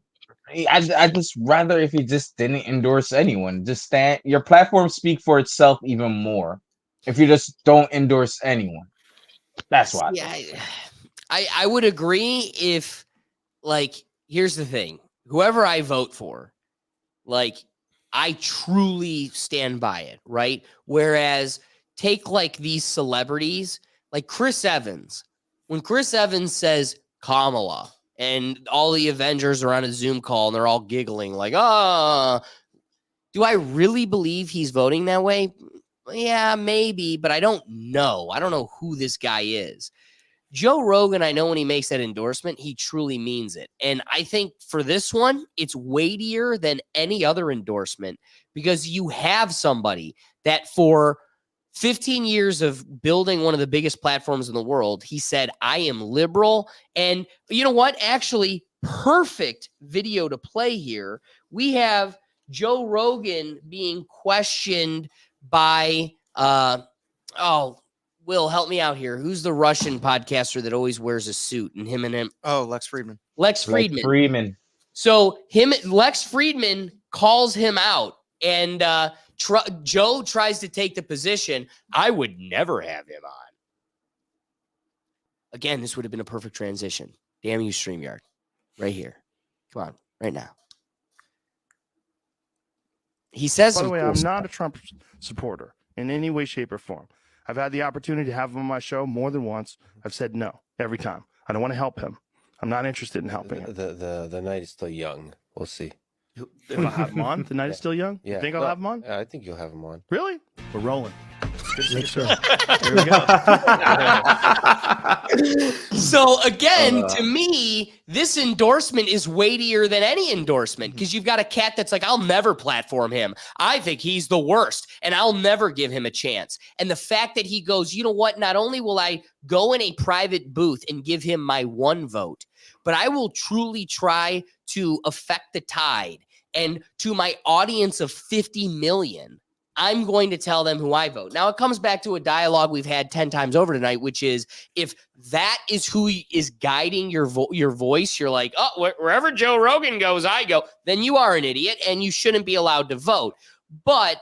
I just rather if you just didn't endorse anyone. Just stand. Your platform speak for itself even more. If you just don't endorse anyone, that's why. Yeah, I would agree if, like, here's the thing: whoever I vote for, like, I truly stand by it, right? Whereas take like these celebrities, like Chris Evans. When Chris Evans says Kamala and all the Avengers are on a Zoom call and they're all giggling like, do I really believe he's voting that way? Yeah, maybe, but I don't know. I don't know who this guy is. Joe Rogan, I know when he makes that endorsement, he truly means it. And I think for this one, it's weightier than any other endorsement because you have somebody that for 15 years of building one of the biggest platforms in the world, he said, I am liberal. And you know what? Actually, perfect video to play here. We have Joe Rogan being questioned by, Will, help me out here. Who's the Russian podcaster that always wears a suit and him? Oh, Lex Friedman. Lex Friedman. So Lex Friedman calls him out and Joe tries to take the position. I would never have him on. Again, this would have been a perfect transition. Damn you, StreamYard. Right here. Come on, right now. He says, by the way, cool I'm stuff. not a Trump supporter in any way, shape, or form. I've had the opportunity to have him on my show more than once. I've said no every time. I don't want to help him. I'm not interested in helping him. The night is still young. We'll see. If I have him on, the night is still young. Yeah. You think I'll have him on? I think you'll have him on. Really? We're rolling. Good to see you, Yes, sir. sir. Here we go. So again, to me, this endorsement is weightier than any endorsement because you've got a cat that's like, I'll never platform him. I think he's the worst and I'll never give him a chance. And the fact that he goes, you know what? Not only will I go in a private booth and give him my one vote, but I will truly try to affect the tide. And to my audience of 50 million, I'm going to tell them who I vote. Now, it comes back to a dialogue we've had 10 times over tonight, which is if that is who is guiding your voice, you're like, oh, wherever Joe Rogan goes, I go, then you are an idiot and you shouldn't be allowed to vote. But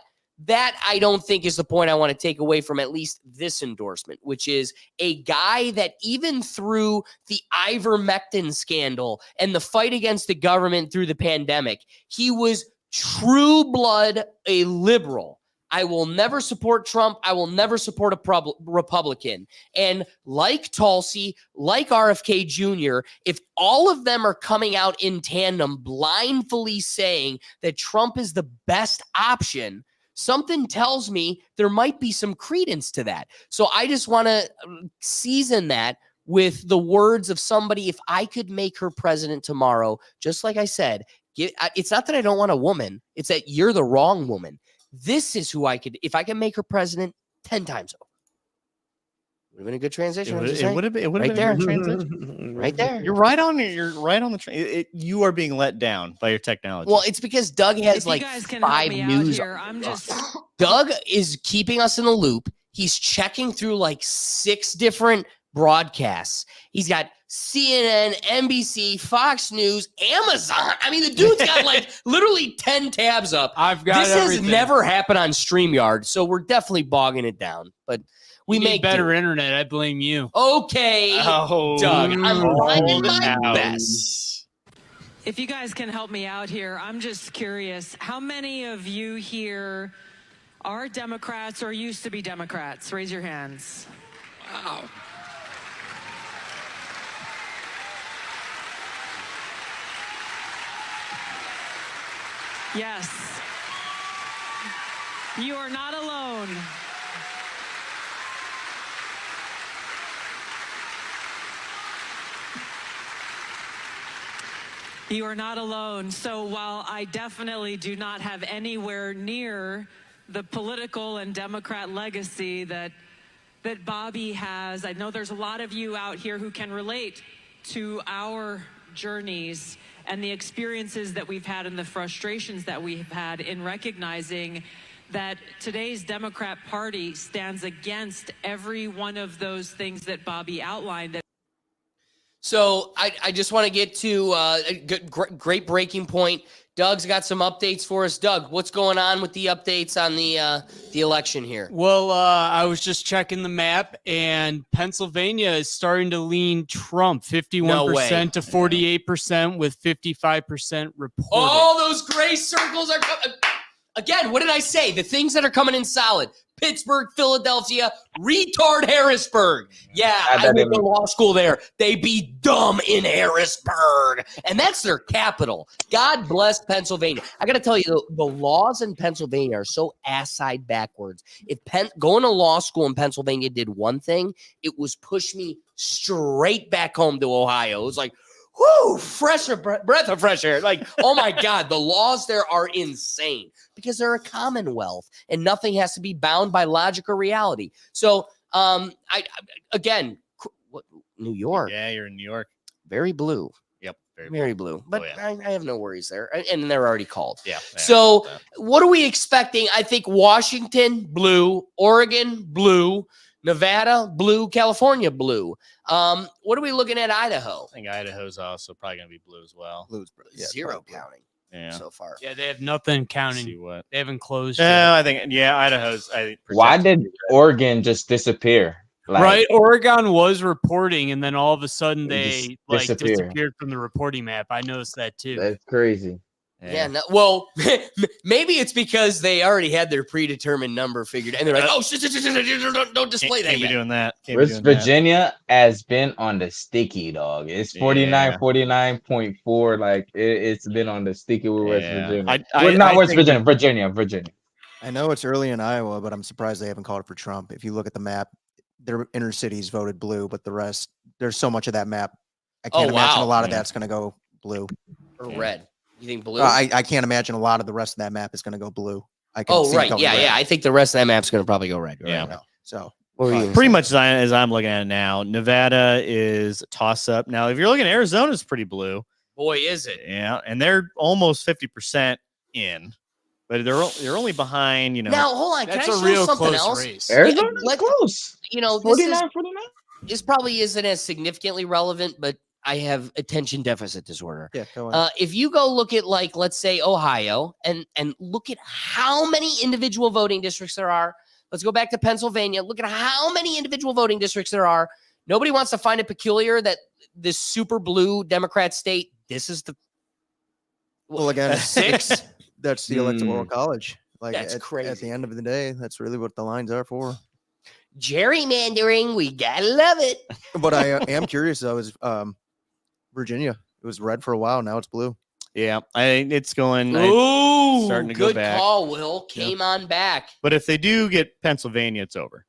that I don't think is the point I want to take away from at least this endorsement, which is a guy that even through the ivermectin scandal and the fight against the government through the pandemic, he was true blood, a liberal. I will never support Trump. I will never support a Republican. And like Tulsi, like RFK Jr., if all of them are coming out in tandem, blindly saying that Trump is the best option, something tells me there might be some credence to that. So I just want to season that with the words of somebody. If I could make her president tomorrow, just like I said, it's not that I don't want a woman. It's that you're the wrong woman. This is who I could, if I can make her president 10 times over. Would have been a good transition. It would have been right a there. good transition. Right there. You're right on the train. You are being let down by your technology. Well, it's because Doug has like 5 news. Doug is keeping us in the loop. He's checking through like 6 different broadcasts. He's got CNN, NBC, Fox News, Amazon. I mean, the dude's got like literally 10 tabs up. I've got this everything. has never happened on StreamYard, so we're definitely bogging it down. But we You make need better internet. I blame you. Okay, Doug, I'm trying my best. If you guys can help me out here, I'm just curious, how many of you here are Democrats or used to be Democrats? Raise your hands. Wow. Yes. You are not alone. You are not alone. So while I definitely do not have anywhere near the political and Democrat legacy that Bobby has, I know there's a lot of you out here who can relate to our journeys and the experiences that we've had and the frustrations that we've had in recognizing that today's Democrat Party stands against every one of those things that Bobby outlined. So I just want to get to a great breaking point. Doug's got some updates for us. Doug, what's going on with the updates on the election here? Well, I was just checking the map, and Pennsylvania is starting to lean Trump, 51% to 48%, with 55% reported. All those gray circles are coming. Again, what did I say? The things that are coming in solid. Pittsburgh, Philadelphia, retard Harrisburg. Yeah, I went to law school there. They be dumb in Harrisburg. And that's their capital. God bless Pennsylvania. I got to tell you, the laws in Pennsylvania are so ass-side backwards. If going to law school in Pennsylvania did one thing, it was push me straight back home to Ohio. It was like, whoo, breath of fresh air. Like, oh my God, the laws there are insane because they're a commonwealth and nothing has to be bound by logic or reality. So, again, New York. Yeah, you're in New York. Very blue. Yep. Very blue. But I have no worries there. And they're already called. Yeah. So what are we expecting? I think Washington, blue. Oregon, blue. Nevada, blue. California, blue. What are we looking at Idaho? I think Idaho's also probably going to be blue as well. Blue's zero counting so far. Yeah, they have nothing counting. See what? They haven't closed Yeah, yet. I think. Yeah, Idaho's. Why did Oregon just disappear? Like, Right, Oregon was reporting, and then all of a sudden they just disappeared from the reporting map. I noticed that too. That's crazy. Yeah. No, well, maybe it's because they already had their predetermined number figured, and they're like, "Oh, shit, don't display that Can't be yet." doing that. West Virginia has been on the sticky, dog. It's 49.4. Like it's been on the sticky with West Virginia. Not West Virginia, Virginia. I know it's early in Iowa, but I'm surprised they haven't called it for Trump. If you look at the map, their inner cities voted blue, but the rest, there's so much of that map. I can't imagine a lot of that's going to go blue or red. You think blue? I can't imagine a lot of the rest of that map is going to go blue. I can see it right. going Yeah, red. yeah. I think the rest of that map's going to probably go red. Yeah. Right. So pretty much as I'm looking at it now, Nevada is a toss up. Now, if you're looking at Arizona's pretty blue. Boy, is it. Yeah. And they're almost 50% in, but they're only behind. Now hold on, That's can I a show real something close else? race. Arizona's Let's- close. This 49, this probably isn't as significantly relevant, but I have attention deficit disorder. Yeah, go on. If you go look at like let's say Ohio and look at how many individual voting districts there are. Let's go back to Pennsylvania. Look at how many individual voting districts there are. Nobody wants to find it peculiar that this super blue Democrat state. This is the Well, again, six. That's the electoral college. Like That's at crazy. the end of the day, that's really what the lines are for. Gerrymandering, we gotta love it. But I am curious though. Is Virginia? It was red for a while. Now it's blue. Yeah, it's going. Ooh, starting to go good back. call, Will. Came on back. But if they do get Pennsylvania, it's over.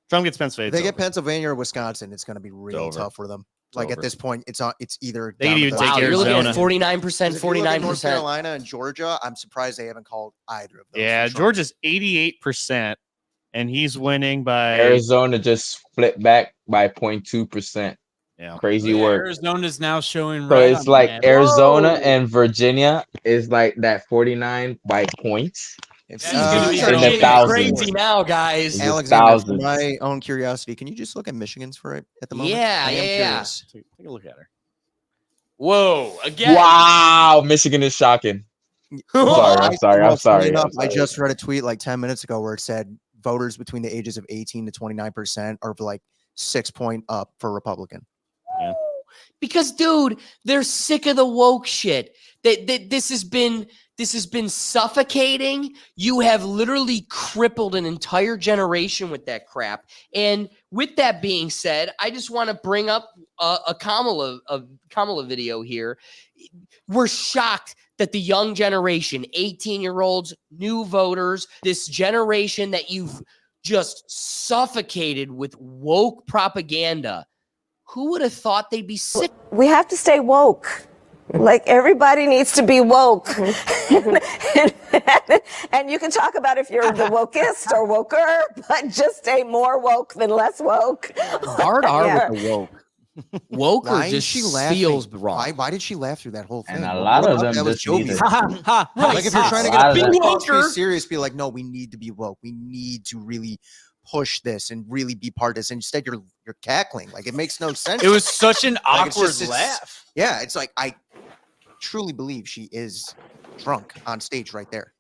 Trump gets Pennsylvania. If they it's get over. Pennsylvania or Wisconsin, it's going to be really over. tough for them. It's Like over. at this point, it's either They down could to even the- take Wow, you're looking at Arizona. 49%, 49%. North Carolina and Georgia. I'm surprised they haven't called either of those. Yeah, for Trump. Georgia's 88%, and he's winning by. Arizona just flipped back by 0.2%. Yeah. Crazy Yeah, work. Arizona's now showing So red it's on the like map. Arizona Whoa. and Virginia is like that 49 by points. It's, This is gonna be in the getting thousands. crazy now, guys. It's Alexander, for thousands. my own curiosity, can you just look at Michigan's for it at the moment? Yeah, I am yeah. curious. Take a look at her. Whoa, again. Wow, Michigan is shocking. I'm sorry. Well, funny I'm enough, I sorry. just read a tweet like 10 minutes ago where it said voters between the ages of 18 to 29% are like 6 point up for Republican. Because, dude, they're sick of the woke shit. This has been suffocating. You have literally crippled an entire generation with that crap. And with that being said, I just want to bring up a Kamala video here. We're shocked that the young generation, 18-year-olds, new voters, this generation that you've just suffocated with woke propaganda. Who would have thought they'd be sick? We have to stay woke. Like everybody needs to be woke. And you can talk about if you're the wokest or woker, but just stay more woke than less woke. Hard R Yeah. with the woke. Woke or Why is just she laughing? feels wrong. Why did she laugh through that whole thing? And a What lot of about them that was just need jovial? it. Like if you're trying to A get lot a of them- people to be woker. serious, be like, no, we need to be woke. We need to really push this and really be part of this. Instead, you're cackling. Like it makes no sense. It was such an Like, it's awkward just- it's- laugh. Yeah, it's like I truly believe she is drunk on stage right there.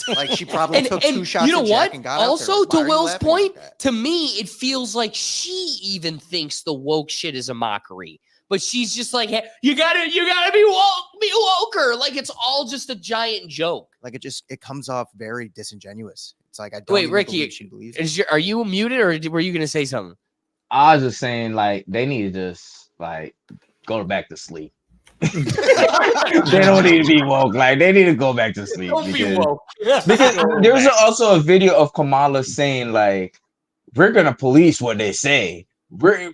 Like she probably took two shots you know of Jack what? and got out Also, there. to Why are you Will's laughing like point, that? to me, it feels like she even thinks the woke shit is a mockery. But she's just like, hey, you gotta be woke, be woker. Like it's all just a giant joke. Like it comes off very disingenuous. It's like I don't Wait, even Ricky, believe she believes it. are you muted or were you gonna say something? I was just saying, like, they need to just like go back to sleep. They don't need to be woke. Like, they need to go back to sleep. Don't be because woke. because there's also a video of Kamala saying, like, we're gonna police what they say. We're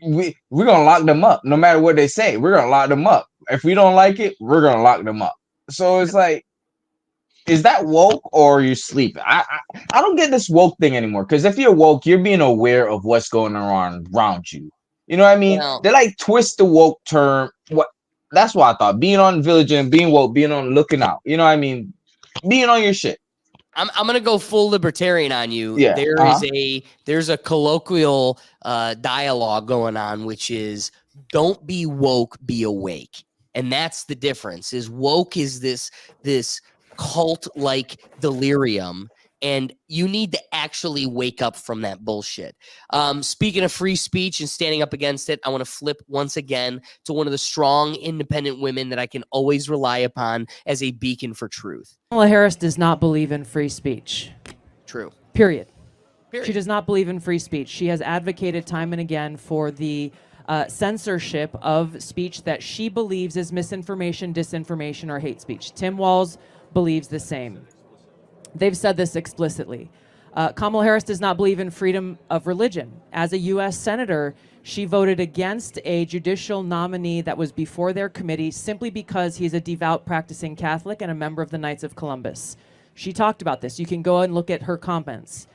gonna lock them up no matter what they say. We're gonna lock them up. If we don't like it, we're gonna lock them up. So it's like, is that woke or are you sleeping? I don't get this woke thing anymore. Because if you're woke, you're being aware of what's going on around you. You know what I mean? Well- They like twist the woke term. What? That's what I thought. Being on Village and being woke, being on looking out. You know what I mean? Being on your shit. I'm gonna go full libertarian on you. Yeah, There's a colloquial dialogue going on, which is don't be woke, be awake. And that's the difference. Is woke is this cult like delirium, and you need to actually wake up from that bullshit. Speaking of free speech and standing up against it, I want to flip once again to one of the strong, independent women that I can always rely upon as a beacon for truth. Kamala Harris does not believe in free speech. True. Period. She does not believe in free speech. She has advocated time and again for the censorship of speech that she believes is misinformation, disinformation, or hate speech. Tim Walz believes the same. They've said this explicitly. Kamala Harris does not believe in freedom of religion. As a U.S. Senator, she voted against a judicial nominee that was before their committee simply because he's a devout practicing Catholic and a member of the Knights of Columbus. She talked about this. You can go and look at her comments.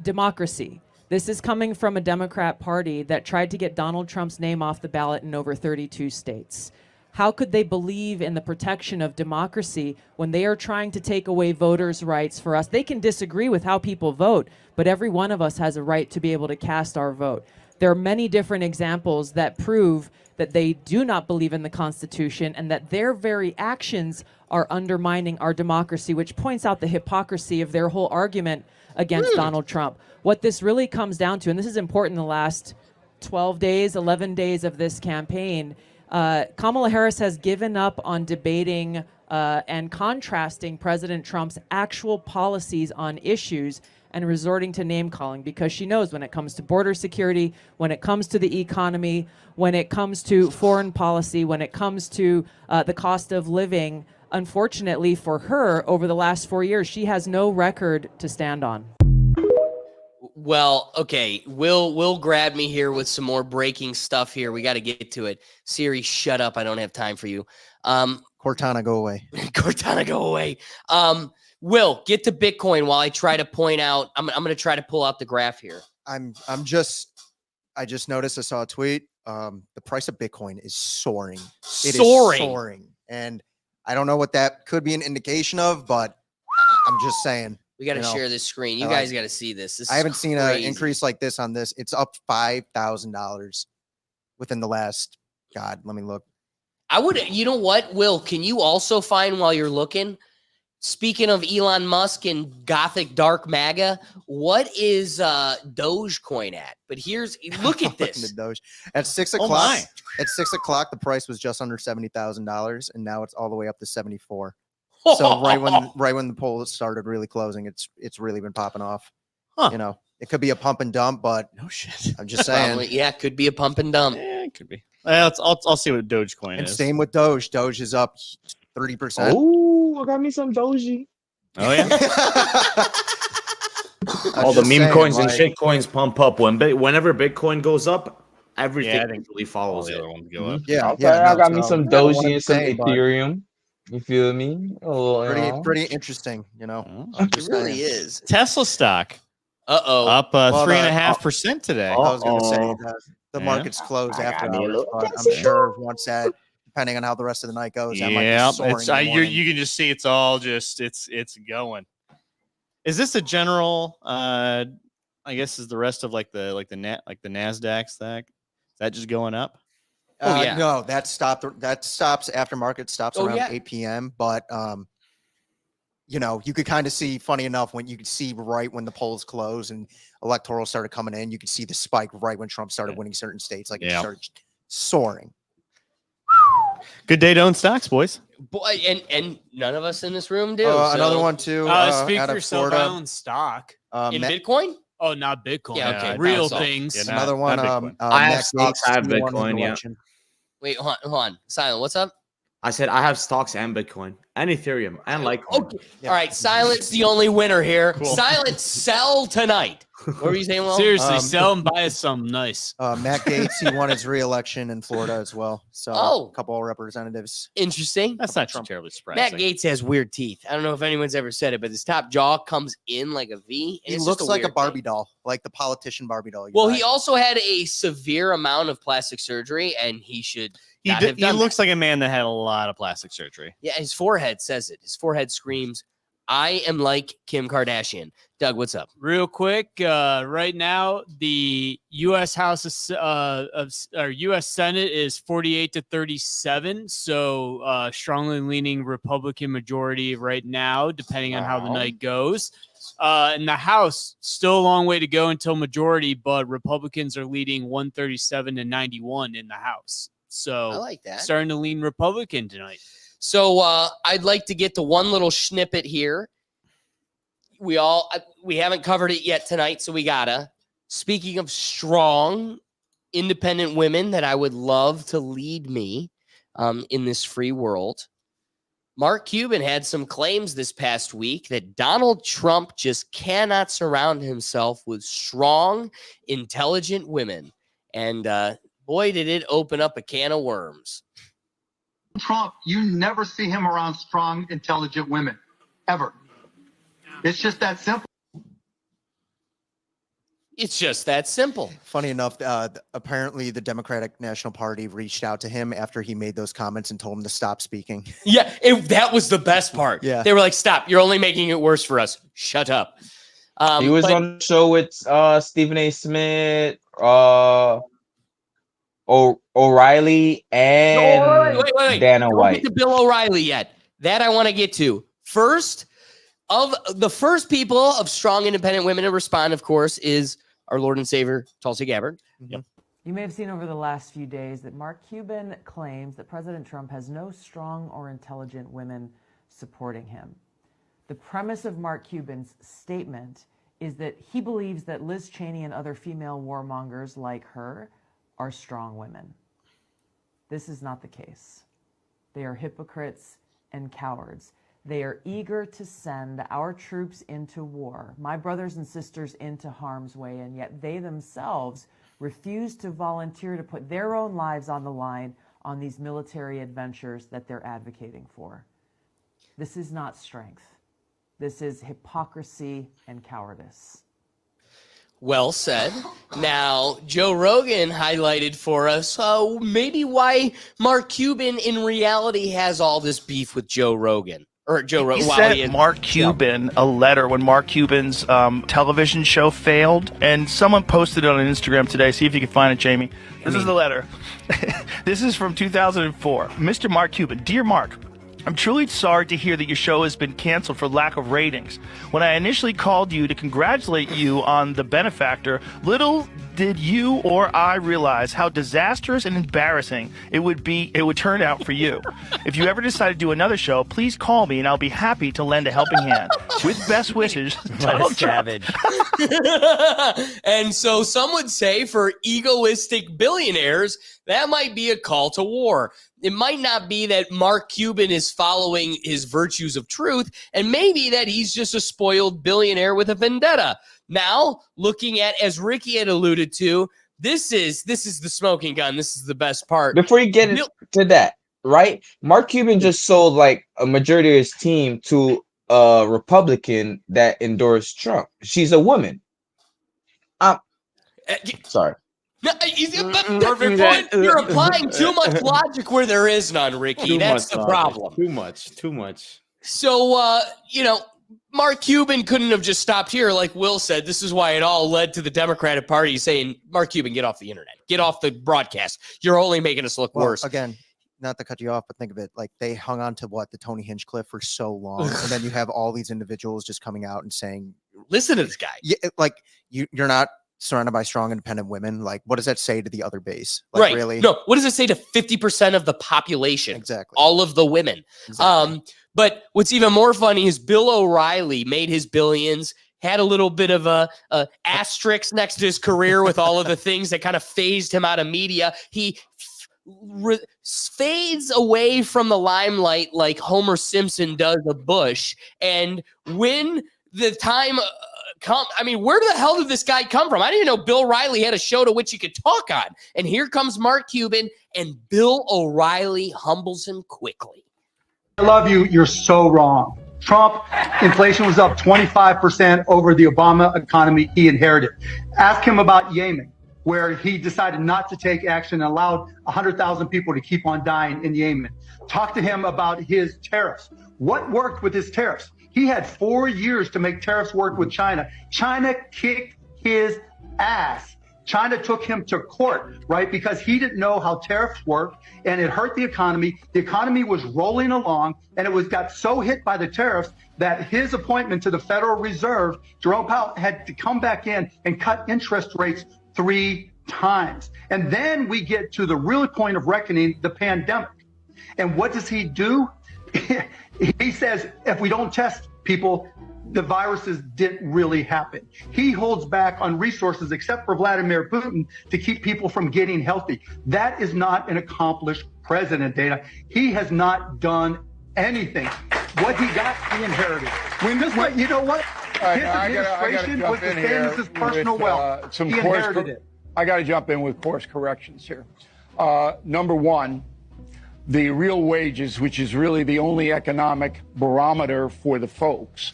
Democracy. This is coming from a Democrat party that tried to get Donald Trump's name off the ballot in over 32 states. How could they believe in the protection of democracy when they are trying to take away voters' rights for us? They can disagree with how people vote, but every one of us has a right to be able to cast our vote. There are many different examples that prove that they do not believe in the Constitution and that their very actions are undermining our democracy, which points out the hypocrisy of their whole argument against Donald Trump. What this really comes down to, and this is important in the last 12 days, 11 days of this campaign, Kamala Harris has given up on debating and contrasting President Trump's actual policies on issues and resorting to name calling, because she knows when it comes to border security, when it comes to the economy, when it comes to foreign policy, when it comes to the cost of living, unfortunately for her, over the last 4 years, she has no record to stand on. Well, okay, Will grab me here with some more breaking stuff here. We got to get to it. Siri, shut up. I don't have time for you. Cortana, go away. Cortana, go away. Will, get to Bitcoin while I try to point out. I'm going to try to pull out the graph here. I just noticed, I saw a tweet. The price of Bitcoin is soaring. It is soaring. And I don't know what that could be an indication of, but I'm just saying. We got to share this screen. You guys got to see this. I haven't seen an increase like this on this. It's up $5,000 within the last, God, let me look. I would, you know what, Will, can you also find while you're looking, speaking of Elon Musk and Gothic Dark MAGA, what is Dogecoin at? But here's, look at this. Doge. At 6 o'clock, at 6 o'clock, the price was just under $70,000, and now it's all the way up to 74. So right when the poll started really closing, it's really been popping off. Huh. You know, it could be a pump and dump, but no shit. I'm just saying. Probably, yeah, it could be a pump and dump. Yeah, it could be. I'll see what Dogecoin and is. Same with Doge. Doge is up 30%. Oh, I got me some Doji. Oh yeah. All the meme coins and shit coins pump up whenever Bitcoin goes up. Everything really follows the it. other ones go up. Yeah, Okay, I got me some Doji and some Ethereum. You feel me? Oh, pretty interesting, you know. It really is. Tesla stock. Up 3.5% today. I was going to say the market's closed after hours, but I'm sure once that, depending on how the rest of the night goes, that might be soaring. You can just see it's all just it's going. Is this a general? I guess is the rest of like the NASDAQ stack? Is that just going up? No, that stops after market stops around 8 p.m. But you know, you could kind of see, funny enough, when you could see right when the polls closed and electoral started coming in, you could see the spike right when Trump started winning certain states. Like it started soaring. Good day to own stocks, boys. Boy, and none of us in this room do. Another one too. Speak out for of yourself. Florida. I own stock in Bitcoin. Oh, not Bitcoin. Yeah, okay. Real things. Yeah, another one. I have stocks. I have Bitcoin. Yeah. Wait, hold on. Silent, what's up? I said I have stocks and Bitcoin and Ethereum and Litecoin. Okay. All right, Silent's the only winner here. Cool. Silent, sell tonight. What were you saying, Will? Seriously, sell and buy us something nice. Matt Gaetz, he won his re-election in Florida as well. So a couple of representatives. Interesting. That's not terribly surprising. Matt Gaetz has weird teeth. I don't know if anyone's ever said it, but his top jaw comes in like a V. He looks like a Barbie doll, like the politician Barbie doll. Well, he also had a severe amount of plastic surgery, and he should. He looks like a man that had a lot of plastic surgery. Yeah, his forehead says it. His forehead screams, I am like Kim Kardashian. Doug, what's up? Real quick, right now, the U.S. House or U.S. Senate is 48-37, so strongly leaning Republican majority right now, depending on how the night goes. And the House, still a long way to go until majority, but Republicans are leading 137-91 in the House. So I like that. Starting to lean Republican tonight. So I'd like to get to one little snippet here. We haven't covered it yet tonight, so we gotta. Speaking of strong, independent women that I would love to lead me in this free world, Mark Cuban had some claims this past week that Donald Trump just cannot surround himself with strong, intelligent women. And boy, did it open up a can of worms. Trump, you never see him around strong, intelligent women, ever. It's just that simple. It's just that simple. Funny enough, apparently the Democratic National Party reached out to him after he made those comments and told him to stop speaking. Yeah, that was the best part. Yeah. They were like, stop. You're only making it worse for us. Shut up. He was on the show with Stephen A. Smith, O'Reilly, and wait. Dana Don't White. get to Bill O'Reilly yet. That I want to get to. First, of the first people of strong, independent women to respond, of course, is our Lord and Savior, Tulsi Gabbard. You may have seen over the last few days that Mark Cuban claims that President Trump has no strong or intelligent women supporting him. The premise of Mark Cuban's statement is that he believes that Liz Cheney and other female warmongers like her are strong women. This is not the case. They are hypocrites and cowards. They are eager to send our troops into war, my brothers and sisters into harm's way, and yet they themselves refuse to volunteer to put their own lives on the line on these military adventures that they're advocating for. This is not strength. This is hypocrisy and cowardice. Well said. Now, Joe Rogan highlighted for us maybe why Mark Cuban in reality has all this beef with Joe Rogan. Or Joe Rogan. He sent Mark Cuban a letter when Mark Cuban's television show failed, and someone posted it on Instagram today. See if you can find it, Jamie. This is the letter. This is from 2004. Mr. Mark Cuban. Dear Mark, I'm truly sorry to hear that your show has been canceled for lack of ratings. When I initially called you to congratulate you on the benefactor, little did you or I realize how disastrous and embarrassing it would turn out for you. If you ever decide to do another show, please call me and I'll be happy to lend a helping hand. With best wishes, Donald Trump. And so some would say for egoistic billionaires, that might be a call to war. It might not be that Mark Cuban is following his virtues of truth, and maybe that he's just a spoiled billionaire with a vendetta. Now, looking at, as Ricky had alluded to, this is the smoking gun. This is the best part. Before you get into that, right? Mark Cuban just sold like a majority of his team to a Republican that endorsed Trump. She's a woman. Sorry. Perfect point. You're applying too much logic where there is none, Ricky. That's the problem. Too much. So, Mark Cuban couldn't have just stopped here. Like Will said, this is why it all led to the Democratic Party saying, Mark Cuban, get off the internet. Get off the broadcast. You're only making us look worse. Again, not to cut you off, but think of it like they hung on to the Tony Hinchcliffe for so long. And then you have all these individuals just coming out and saying, listen to this guy. Yeah, like you're not surrounded by strong, independent women. Like, what does that say to the other base? Right. Really? No, what does it say to 50% of the population? Exactly. All of the women. Exactly. But what's even more funny is Bill O'Reilly made his billions, had a little bit of a asterisk next to his career with all of the things that kind of phased him out of media. He fades away from the limelight like Homer Simpson does a bush. And when the time where the hell did this guy come from? I didn't even know Bill O'Reilly had a show to which he could talk on. And here comes Mark Cuban, and Bill O'Reilly humbles him quickly. I love you. You're so wrong. Trump, inflation was up 25% over the Obama economy he inherited. Ask him about Yemen, where he decided not to take action and allowed 100,000 people to keep on dying in Yemen. Talk to him about his tariffs. What worked with his tariffs? He had 4 years to make tariffs work with China. China kicked his ass. China took him to court, right? Because he didn't know how tariffs worked, and it hurt the economy. The economy was rolling along, and it got so hit by the tariffs that his appointment to the Federal Reserve, Jerome Powell, had to come back in and cut interest rates 3 times. And then we get to the real point of reckoning, the pandemic. And what does he do? He says, if we don't test people, the viruses didn't really happen. He holds back on resources, except for Vladimir Putin, to keep people from getting healthy. That is not an accomplished president, Dana. He has not done anything. What he got, he inherited. You know what? His administration was the same as his personal wealth. He inherited it. I got to jump in with course corrections here. Number one, the real wages, which is really the only economic barometer for the folks,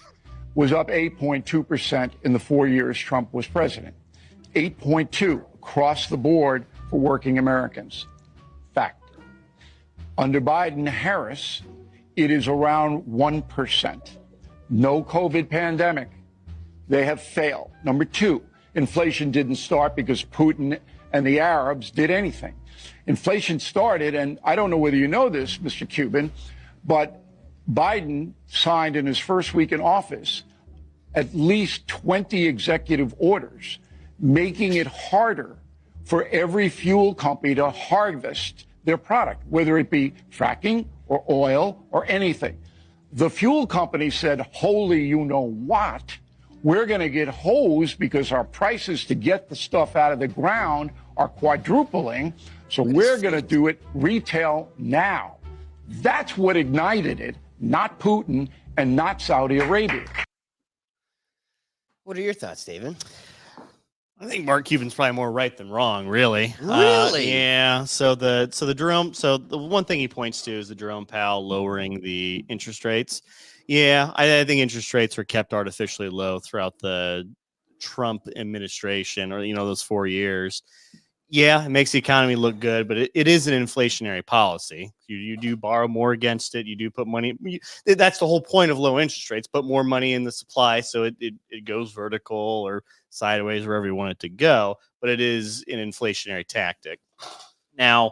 was up 8.2% in the 4 years Trump was president. 8.2 across the board for working Americans. Fact. Under Biden-Harris, it is around 1%. No COVID pandemic. They have failed. Number two, inflation didn't start because Putin and the Arabs did anything. Inflation started, and I don't know whether you know this, Mr. Cuban, but Biden signed in his first week in office at least 20 executive orders, making it harder for every fuel company to harvest their product, whether it be fracking or oil or anything. The fuel company said, holy you know what, we're going to get hosed because our prices to get the stuff out of the ground are quadrupling, so we're going to do it retail now. That's what ignited it, not Putin and not Saudi Arabia. What are your thoughts, David? I think Mark Cuban's probably more right than wrong, really. Really? Yeah. So the one thing he points to is the Jerome Powell lowering the interest rates. Yeah, I think interest rates were kept artificially low throughout the Trump administration, or those 4 years. Yeah, it makes the economy look good, but it is an inflationary policy. You do borrow more against it. You do put money. That's the whole point of low interest rates. Put more money in the supply so it goes vertical or sideways, wherever you want it to go. But it is an inflationary tactic. Now,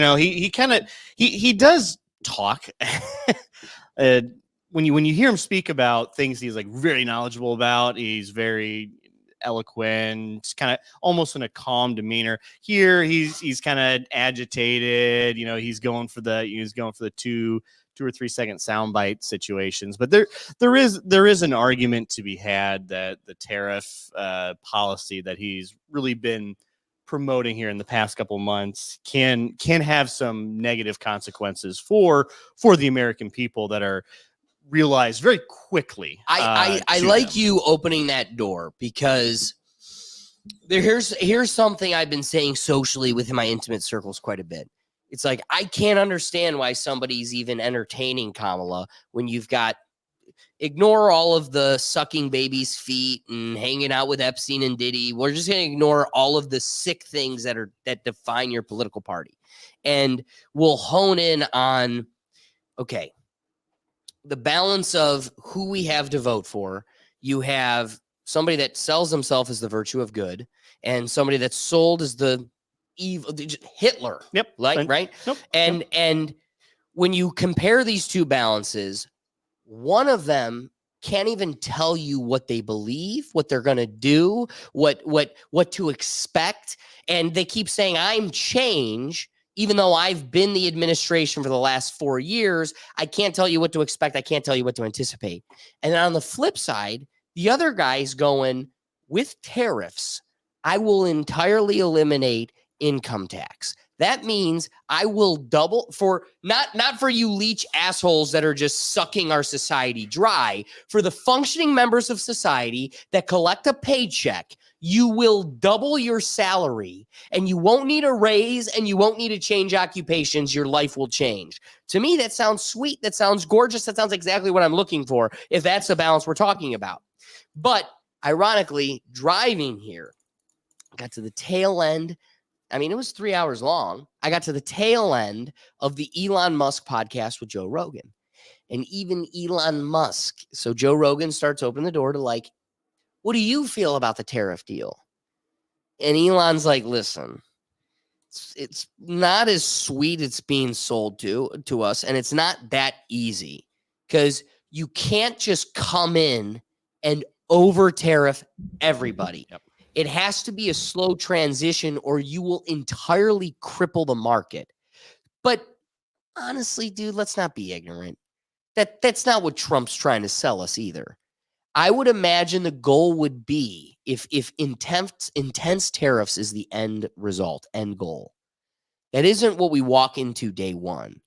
he does talk. When you hear him speak about things he's like very knowledgeable about, he's very eloquent, kind of almost in a calm demeanor. Here he's kind of agitated. He's going for the 2 or 3 second soundbite situations. But there is an argument to be had that the tariff policy that he's really been promoting here in the past couple of months can have some negative consequences for the American people that are realized very quickly. I like you opening that door, because here's something I've been saying socially within my intimate circles quite a bit. It's like, I can't understand why somebody's even entertaining Kamala when you've got, ignore all of the sucking babies' feet and hanging out with Epstein and Diddy. We're just going to ignore all of the sick things that define your political party. And we'll hone in on, okay, the balance of who we have to vote for. You have somebody that sells himself as the virtue of good, and somebody that's sold as the evil, Hitler. Yep. Right. Nope. And when you compare these two balances, one of them can't even tell you what they believe, what they're going to do, what to expect. And they keep saying, I'm change. Even though I've been the administration for the last 4 years, I can't tell you what to expect. I can't tell you what to anticipate. And then on the flip side, the other guy's going, with tariffs, I will entirely eliminate income tax. That means I will double for not for you leech assholes that are just sucking our society dry. For the functioning members of society that collect a paycheck, you will double your salary, and you won't need a raise, and you won't need to change occupations. Your life will change. To me, that sounds sweet. That sounds gorgeous. That sounds exactly what I'm looking for, if that's the balance we're talking about. But ironically, driving here, I got to the tail end. I mean, it was 3 hours long. I got to the tail end of the Elon Musk podcast with Joe Rogan. And even Elon Musk, so Joe Rogan starts opening the door to like, what do you feel about the tariff deal? And Elon's like, listen, it's not as sweet it's being sold to us, and it's not that easy, because you can't just come in and over tariff everybody. Yep. It has to be a slow transition, or you will entirely cripple the market. But honestly, dude, let's not be ignorant. That's not what Trump's trying to sell us either. I would imagine the goal would be, if intense tariffs is the end goal, that isn't what we walk into day one.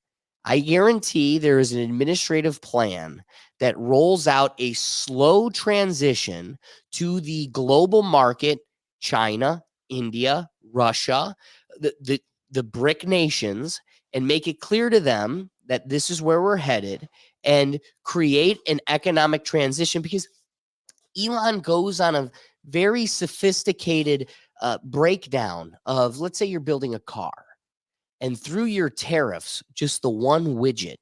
I guarantee there is an administrative plan that rolls out a slow transition to the global market, China, India, Russia, the BRIC nations, and make it clear to them that this is where we're headed, and create an economic transition. Because Elon goes on a very sophisticated breakdown of, let's say you're building a car, and through your tariffs, just the one widget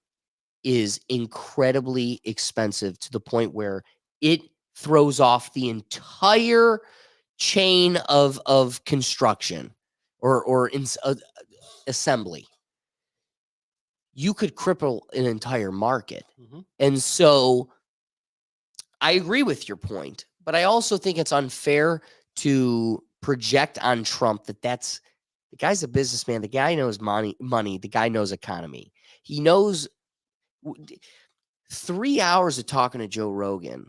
is incredibly expensive to the point where it throws off the entire chain of construction or assembly. You could cripple an entire market. And so I agree with your point, but I also think it's unfair to project on Trump that the guy's a businessman. The guy knows money. The guy knows economy. He knows 3 hours of talking to Joe Rogan.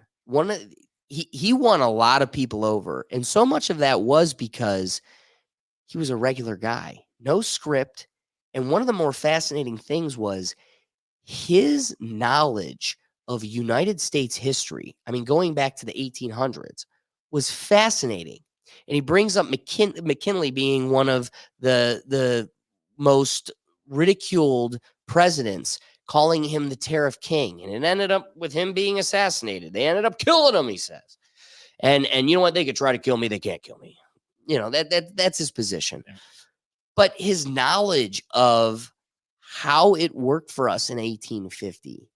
He won a lot of people over. And so much of that was because he was a regular guy, no script. And one of the more fascinating things was his knowledge of United States history. I mean, going back to the 1800s was fascinating. And he brings up McKinley being one of the most ridiculed presidents, calling him the tariff king. And it ended up with him being assassinated. They ended up killing him, he says. And you know what? They could try to kill me. They can't kill me. You know, that's his position. Yeah. But his knowledge of how it worked for us in 1850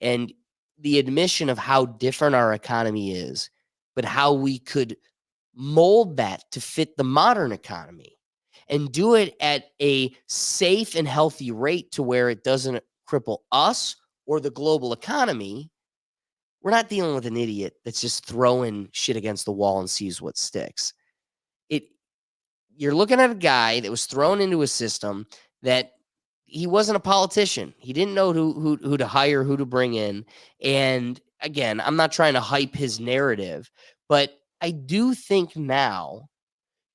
and the admission of how different our economy is, but how we could mold that to fit the modern economy and do it at a safe and healthy rate to where it doesn't cripple us or the global economy. We're not dealing with an idiot that's just throwing shit against the wall and sees what sticks. You're looking at a guy that was thrown into a system that he wasn't a politician. He didn't know who to hire, who to bring in. And again, I'm not trying to hype his narrative, but I do think now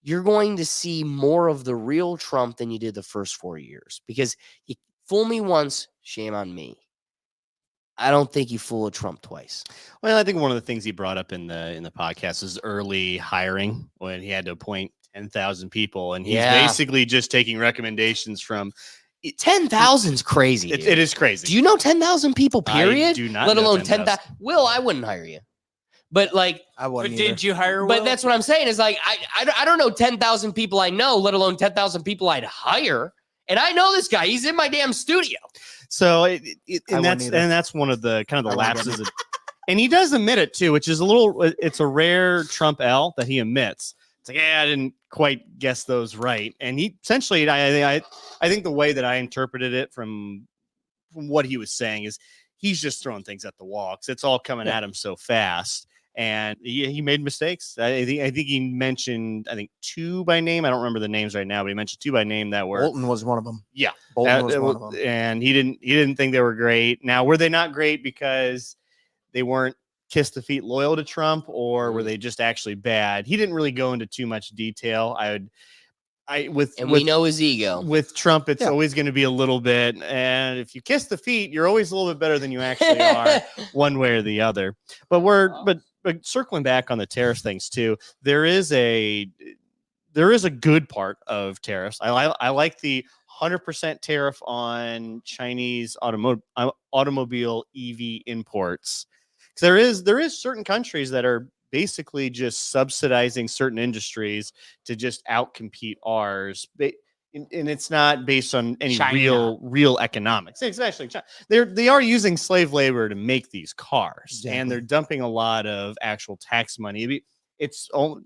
you're going to see more of the real Trump than you did the first 4 years, because you fool me once, shame on me. I don't think you fool a Trump twice. Well, I think one of the things he brought up in the podcast is early hiring, when he had to appoint 10,000 people, and he's basically just taking recommendations from 10,000 is crazy. It is crazy. Do you know 10,000 people? Period. I do not. Let know alone 10,000. 10,000. Will, I wouldn't hire you. But like, I wouldn't. Did you hire? But Will? that's what I'm saying is like, I don't know 10,000 people I know, let alone 10,000 people I'd hire. And I know this guy. He's in my damn studio. So that's one of the kind of the lapses. And he does admit it too, which is it's a rare Trump L that he admits. It's like, I didn't quite guess those right. And he essentially, I think the way that I interpreted it from what he was saying is he's just throwing things at the wall because it's all coming at him so fast. And he made mistakes. I think he mentioned, two by name. I don't remember the names right now, but he mentioned two by name that were. Bolton was one of them. Yeah. Bolton was one of them. And he didn't think they were great. Now, were they not great because they weren't kiss the feet loyal to Trump, or were they just actually bad? He didn't really go into too much detail. We know his ego. With Trump, it's always going to be a little bit. And if you kiss the feet, you're always a little bit better than you actually are, one way or the other. But circling back on the tariff things too, there is a good part of tariffs. I like the 100% tariff on Chinese automobile EV imports. There is certain countries that are basically just subsidizing certain industries to just outcompete ours. And it's not based on any real economics. It's actually China. They are using slave labor to make these cars, and they're dumping a lot of actual tax money. It's kind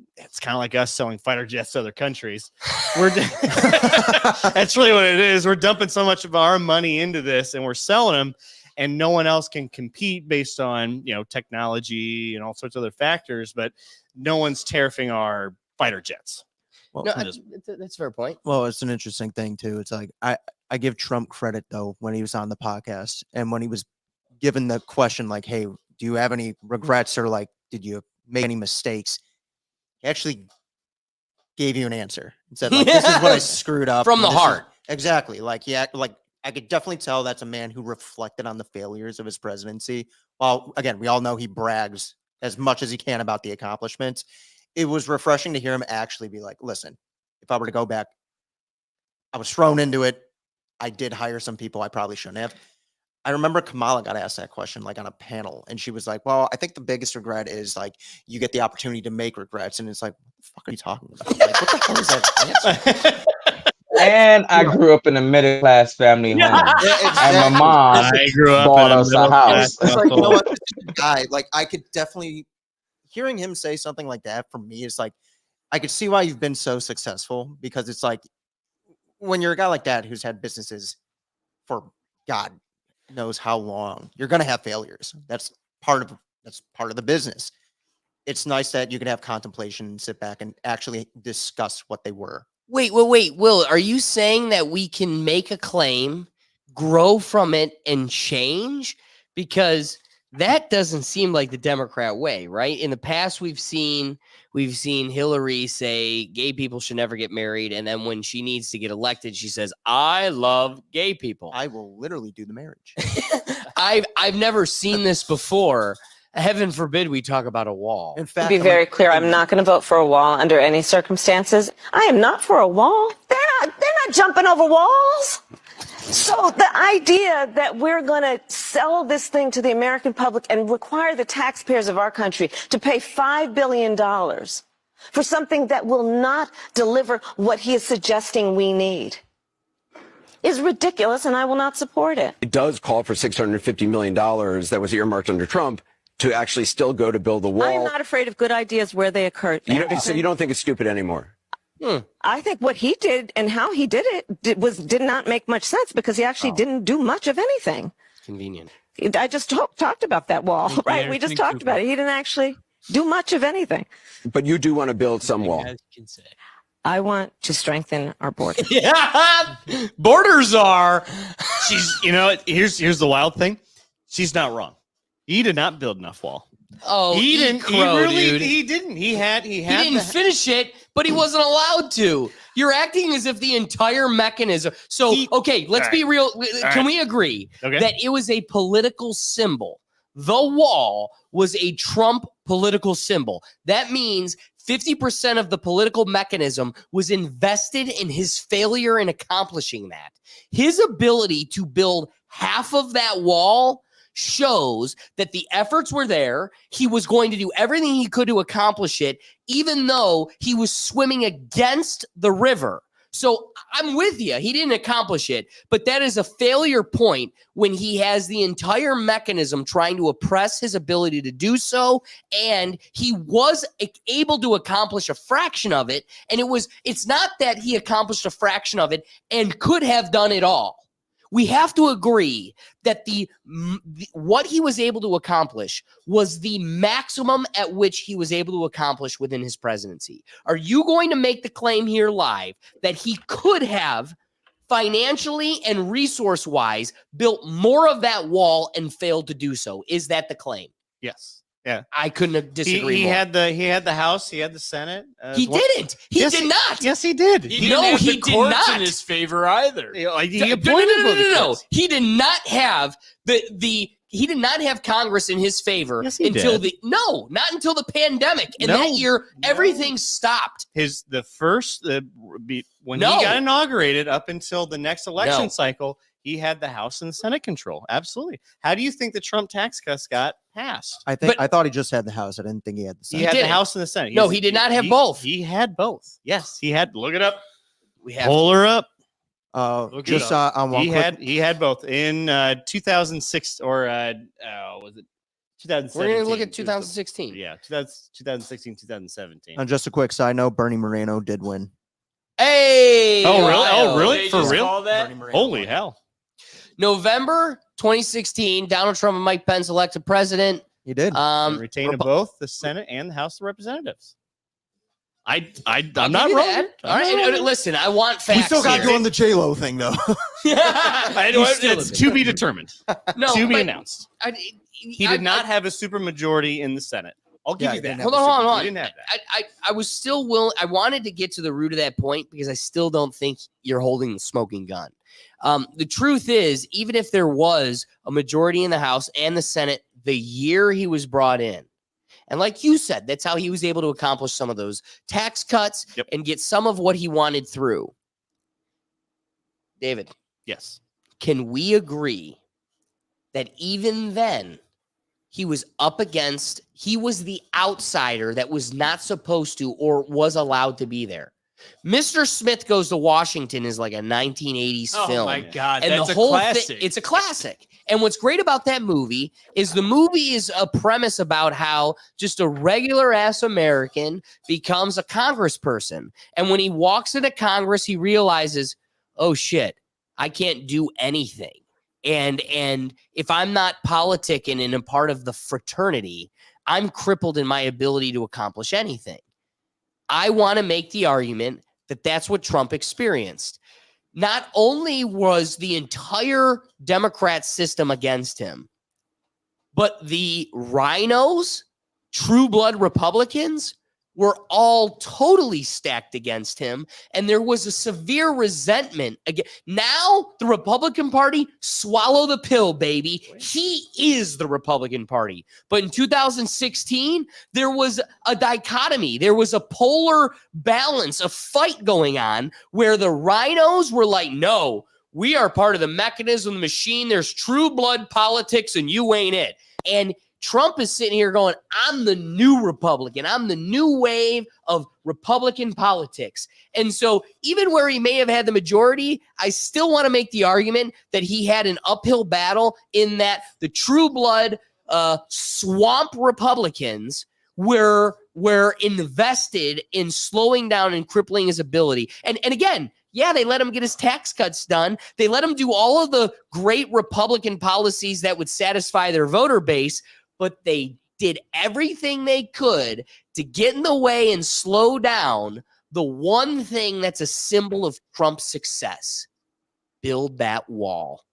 of like us selling fighter jets to other countries. That's really what it is. We're dumping so much of our money into this, and we're selling them, and no one else can compete based on technology and all sorts of other factors. But no one's tariffing our fighter jets. Well, no, that's a fair point. Well, it's an interesting thing too. It's like I give Trump credit though when he was on the podcast and when he was given the question like, "Hey, do you have any regrets or like did you make any mistakes?" He actually gave you an answer and said, like, "This is what I screwed up from the heart." Exactly. Like I could definitely tell that's a man who reflected on the failures of his presidency. Well, again, we all know he brags as much as he can about the accomplishments. It was refreshing to hear him actually be like, listen, if I were to go back, I was thrown into it. I did hire some people I probably shouldn't have. I remember Kamala got asked that question like on a panel, and she was like, "Well, I think the biggest regret is like you get the opportunity to make regrets," and it's like, "What the fuck are you talking about? Like, what the hell is that answer?" And I grew up in a middle class family home, and my mom I grew up bought in a us a middle house. class It's like, you know household. what? This is a guy, like, I could definitely hearing him say something like that for me is like, I could see why you've been so successful because it's like when you're a guy like that who's had businesses for God knows how long, you're gonna have failures. That's part of the business. It's nice that you can have contemplation and sit back and actually discuss what they were. Wait, Will, are you saying that we can make a claim, grow from it, and change? Because that doesn't seem like the Democrat way, right? In the past, we've seen Hillary say gay people should never get married, and then when she needs to get elected, she says, "I love gay people." I will literally do the marriage. I've never seen this before. Heaven forbid we talk about a wall. In To fact, be very clear, I'm not going to vote for a wall under any circumstances. I am not for a wall. They're not jumping over walls. So the idea that we're going to sell this thing to the American public and require the taxpayers of our country to pay $5 billion for something that will not deliver what he is suggesting we need is ridiculous, and I will not support it. It does call for $650 million that was earmarked under Trump to actually still go to build the wall. I'm not afraid of good ideas where they occurred. So you don't think it's stupid anymore? I think what he did and how he did it did not make much sense because he actually didn't do much of anything. Convenient. I just talked about that wall, right? We just talked about it. He didn't actually do much of anything. But you do want to build some wall. I want to strengthen our border. Yeah, borders are. She's, here's the wild thing. She's not wrong. He did not build enough wall. Oh, he didn't. Crow, dude. He didn't. He didn't finish it, but he wasn't allowed to. You're acting as if the entire mechanism. So, okay, let's be real. Can we agree that it was a political symbol? The wall was a Trump political symbol. That means 50% of the political mechanism was invested in his failure in accomplishing that. His ability to build half of that wall shows that the efforts were there. He was going to do everything he could to accomplish it, even though he was swimming against the river. So I'm with you. He didn't accomplish it, but that is a failure point when he has the entire mechanism trying to oppress his ability to do so. And he was able to accomplish a fraction of it. And it's not that he accomplished a fraction of it and could have done it all. We have to agree that what he was able to accomplish was the maximum at which he was able to accomplish within his presidency. Are you going to make the claim here live that he could have financially and resource-wise built more of that wall and failed to do so? Is that the claim? Yes. Yeah. I couldn't disagree He more. had the House. He had the Senate. He didn't. He did not. Yes, he did. He did not in his favor either. He No. appointed He did not have he did not have Congress in his favor until did. not until the pandemic. And that year, everything stopped. when he No. got inaugurated up until the next election No. cycle, he had the House and the Senate control. Absolutely. How do you think the Trump tax cuts got passed? I thought he just had the House. I didn't think he had the Senate. He had the House and the Senate. No, he did not have both. He had both. Yes, he had. Look it up. We have Pull her up. Just on one quick. He had both in 2006 or was it 2017? We're going to look at 2016. Yeah, 2016, 2017. Just a quick side note: Bernie Moreno did win. Hey! Oh, really? Ohio. Oh, really? They For just real? called that? Holy hell! November 2016, Donald Trump and Mike Pence elected president. He did. And retained both the Senate and the House of Representatives. I'm I'll not give you wrong. that. All right, listen, I want facts. We still got here. to go on the J-Lo thing, though. It's to be determined. No, to be but announced. He I- did not have a supermajority in the Senate. I'll give you that. Hold on. He didn't have that. I was still willing. I wanted to get to the root of that point because I still don't think you're holding the smoking gun. The truth is, even if there was a majority in the House and the Senate the year he was brought in, and like you said, that's how he was able to accomplish some of those tax cuts and get some of what he wanted through. David. Yes. Can we agree that even then he was the outsider that was not supposed to or was allowed to be there. Mr. Smith Goes to Washington is like a 1980s film. Oh my God, and that's the whole a classic. it's a classic. And what's great about that movie is the movie is a premise about how just a regular ass American becomes a congressperson. And when he walks into Congress, he realizes, oh shit, I can't do anything. And if I'm not politicking and a part of the fraternity, I'm crippled in my ability to accomplish anything. I want to make the argument that that's what Trump experienced. Not only was the entire Democrat system against him, but the rhinos, true blood Republicans, were all totally stacked against him. And there was a severe resentment. Again, now the Republican Party, swallow the pill, baby. He is the Republican Party. But in 2016, there was a dichotomy. There was a polar balance, a fight going on where the rhinos were like, no, we are part of the mechanism, the machine. There's true blood politics and you ain't it. And Trump is sitting here going, I'm the new Republican. I'm the new wave of Republican politics. And so even where he may have had the majority, I still want to make the argument that he had an uphill battle in that the true blood swamp Republicans were invested in slowing down and crippling his ability. And again, yeah, they let him get his tax cuts done. They let him do all of the great Republican policies that would satisfy their voter base, but they did everything they could to get in the way and slow down the one thing that's a symbol of Trump's success: build that wall.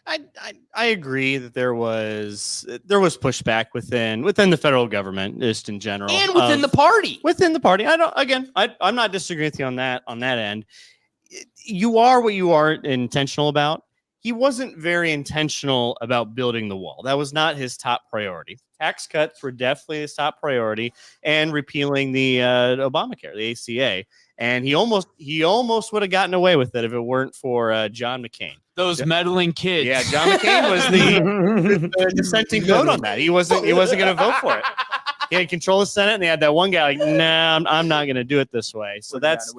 I agree that there was pushback within the federal government, just in general, and within the party. Within the party, I'm not disagreeing with you on that end. You are what you are intentional about. He wasn't very intentional about building the wall. That was not his top priority. Tax cuts were definitely his top priority, and repealing the Obamacare, the ACA. And he almost would have gotten away with it if it weren't for John McCain. Those meddling kids. Yeah, John McCain was the dissenting vote on that. He wasn't going to vote for it. He had control of the Senate, and they had that one guy like, nah, I'm not going to do it this way. So that's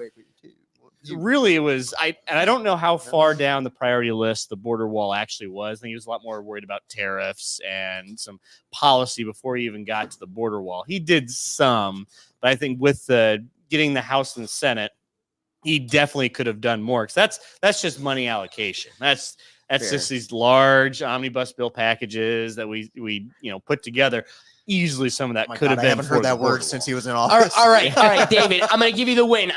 really, it was, I don't know how far down the priority list the border wall actually was. I think he was a lot more worried about tariffs and some policy before he even got to the border wall. He did some, but I think with getting the House and the Senate, he definitely could have done more, because that's just money allocation. That's just these large omnibus bill packages that we put together. Easily some of that could have been. I haven't heard that word since he was in office. All right, David. I'm going to give you the win.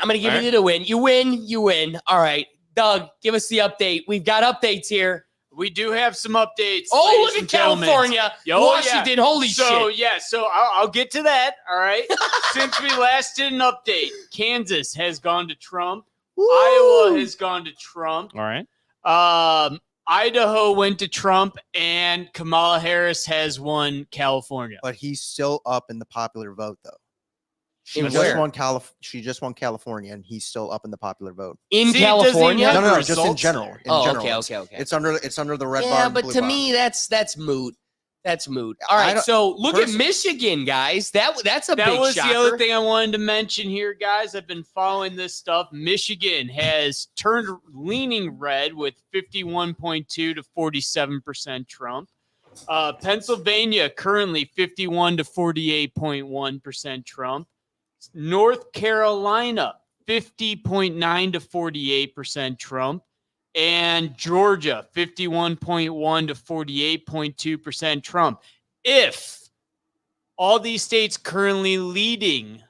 You win. All right, Doug, give us the update. We've got updates here. We do have some updates. Oh, look at California, Washington. Yeah. Holy shit! So I'll get to that. All right. Since we last did an update, Kansas has gone to Trump. Woo! Iowa has gone to Trump. All right. Idaho went to Trump, and Kamala Harris has won California. But he's still up in the popular vote, though. She In just where? won California, and he's still up in the popular vote. In California? No, just in general. Okay. It's under the red bar. Yeah, and but blue to bar. me, that's moot. That's moot. All right, so look at Michigan, guys. That's a big shocker. That was the other thing I wanted to mention here, guys. I've been following this stuff. Michigan has turned leaning red with 51.2 to 47% Trump. Pennsylvania currently 51 to 48.1% Trump. North Carolina 50.9 to 48% Trump. And Georgia, 51.1 to 48.2% Trump. If all these states currently leading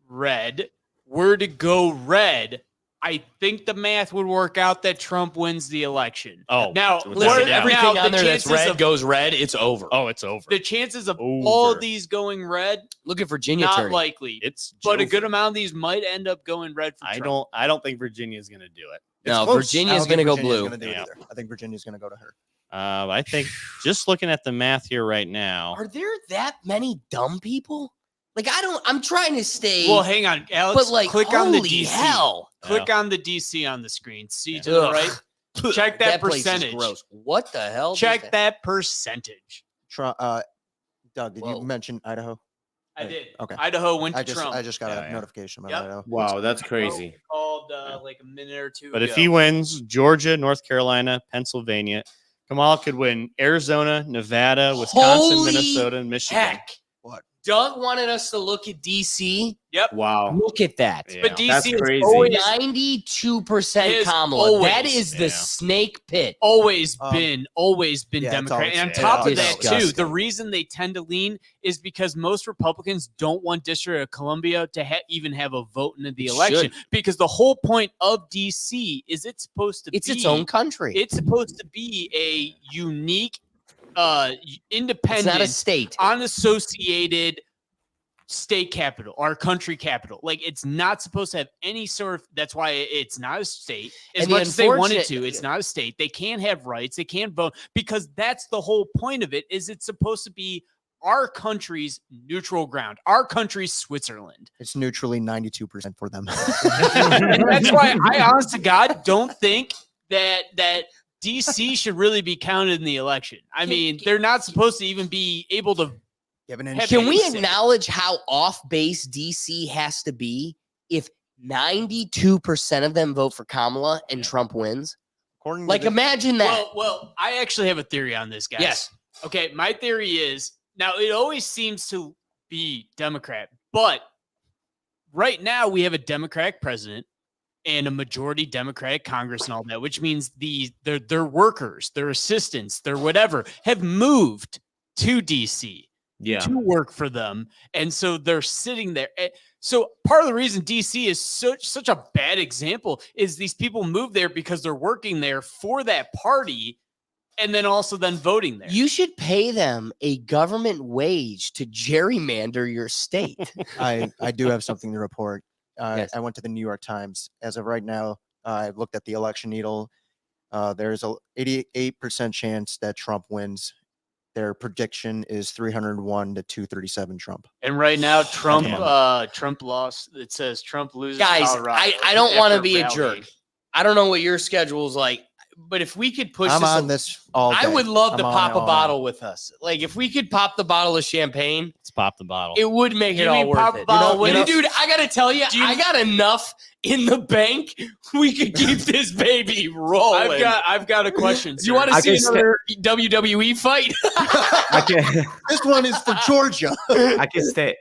red were to go red, I think the math would work out that Trump wins the election. Oh, now everything on there that's red goes red. It's over. Oh, it's over. The chances of all of these going red, look at Virginia. Not turning. likely. But a good amount of these might end up going red for Trump. I don't think Virginia's going to do it. No, Virginia's going to go blue. I think Virginia's going to go to her. I think just looking at the math here right now. Are there that many dumb people? Like, I'm trying to stay. Well, hang on, Alex. But like, click on the holy DC. hell. Click on the DC on the screen. See to the right. Check that place is percentage. gross. What the hell? does Check that percentage. Trump, Doug, did you mention Idaho? I did. Okay. Idaho went to I just, Trump. I just got Yeah, a yeah. notification about Yep. Idaho. Wow, that's crazy. Called like a minute or two But ago. if he wins Georgia, North Carolina, Pennsylvania, Kamala could win Arizona, Nevada, Wisconsin, Holy Minnesota, and Michigan. heck. What? Doug wanted us to look at DC. Yep. Wow. Look at that. But DC That's is crazy. always, 92% is Kamala. always, that is the snake pit. always Um, been yeah, it's Democrat. always- And on it's top of always that, too, disgusting. the reason they tend to lean is because most Republicans don't want District of Columbia to even have a vote in the It election. should. Because the whole point of DC is it's supposed to It's be its own country. It's supposed to be a unique, It's independent, not a state. unassociated state capital or country capital. Like it's not supposed to have any sort of. That's why it's not a state. As And the much as they wanted unfortunate- to, it's not a state. They can't have rights. They can't vote because that's the whole point of it. Is it's supposed to be our country's neutral ground, our country's Switzerland. It's neutrally 92% for them. And that's why I, honest to God, don't think that DC should really be counted in the election. I mean, they're not supposed to even be able to. Can we acknowledge how off base DC has to be if 92% of them vote for Kamala and Trump wins? Like, imagine that. Well, I actually have a theory on this, guys. Yes. Okay, my theory is now it always seems to be Democrat, but right now we have a Democratic president and a majority Democratic Congress and all that, which means their workers, their assistants, their whatever have moved to DC. Yeah. To work for them. And so they're sitting there. So part of the reason DC is such a bad example is these people move there because they're working there for that party and then also then voting there. You should pay them a government wage to gerrymander your state. I do have something to report. Yes. I went to the New York Times. As of right now, I've looked at the election needle. There's a 88% chance that Trump wins. Their prediction is 301 to 237 Trump. And right now, Trump Damn. Trump lost. It says Trump loses. Guys, Colorado I don't want to after be a rallying. jerk. I don't know what your schedule's like, but if we could push I'm this, on this all I day. would love to I'm on pop it a all bottle with us. Like if we could pop the bottle of champagne, Let's pop the bottle. it would make it You all mean worth pop it. a bottle? What do you- Dude, I gotta tell you, I got enough in the bank. We could keep this baby rolling. I've got a question. You want to I see can another WWE fight? I can This one is for Georgia. I can stay.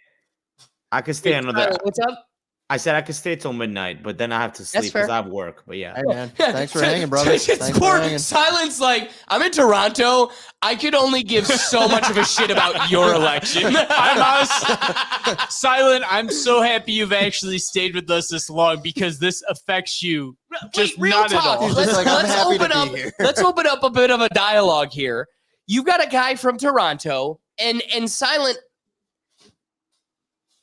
I can stay another. Tyler, what's up? I said I could stay till midnight, but then I have to sleep fair. because I have work. But yeah. Hey man, thanks for hanging, brother. It's Thanks for poor hanging. Silence. Like I'm in Toronto. I could only give so much of a shit about your election. I'm honest, Silent. I'm so happy you've actually stayed with us this long because this affects you. Just real not talk. at all. He's just like, I'm happy to be here. Let's open up a bit of a dialogue here. You've got a guy from Toronto, and Silent,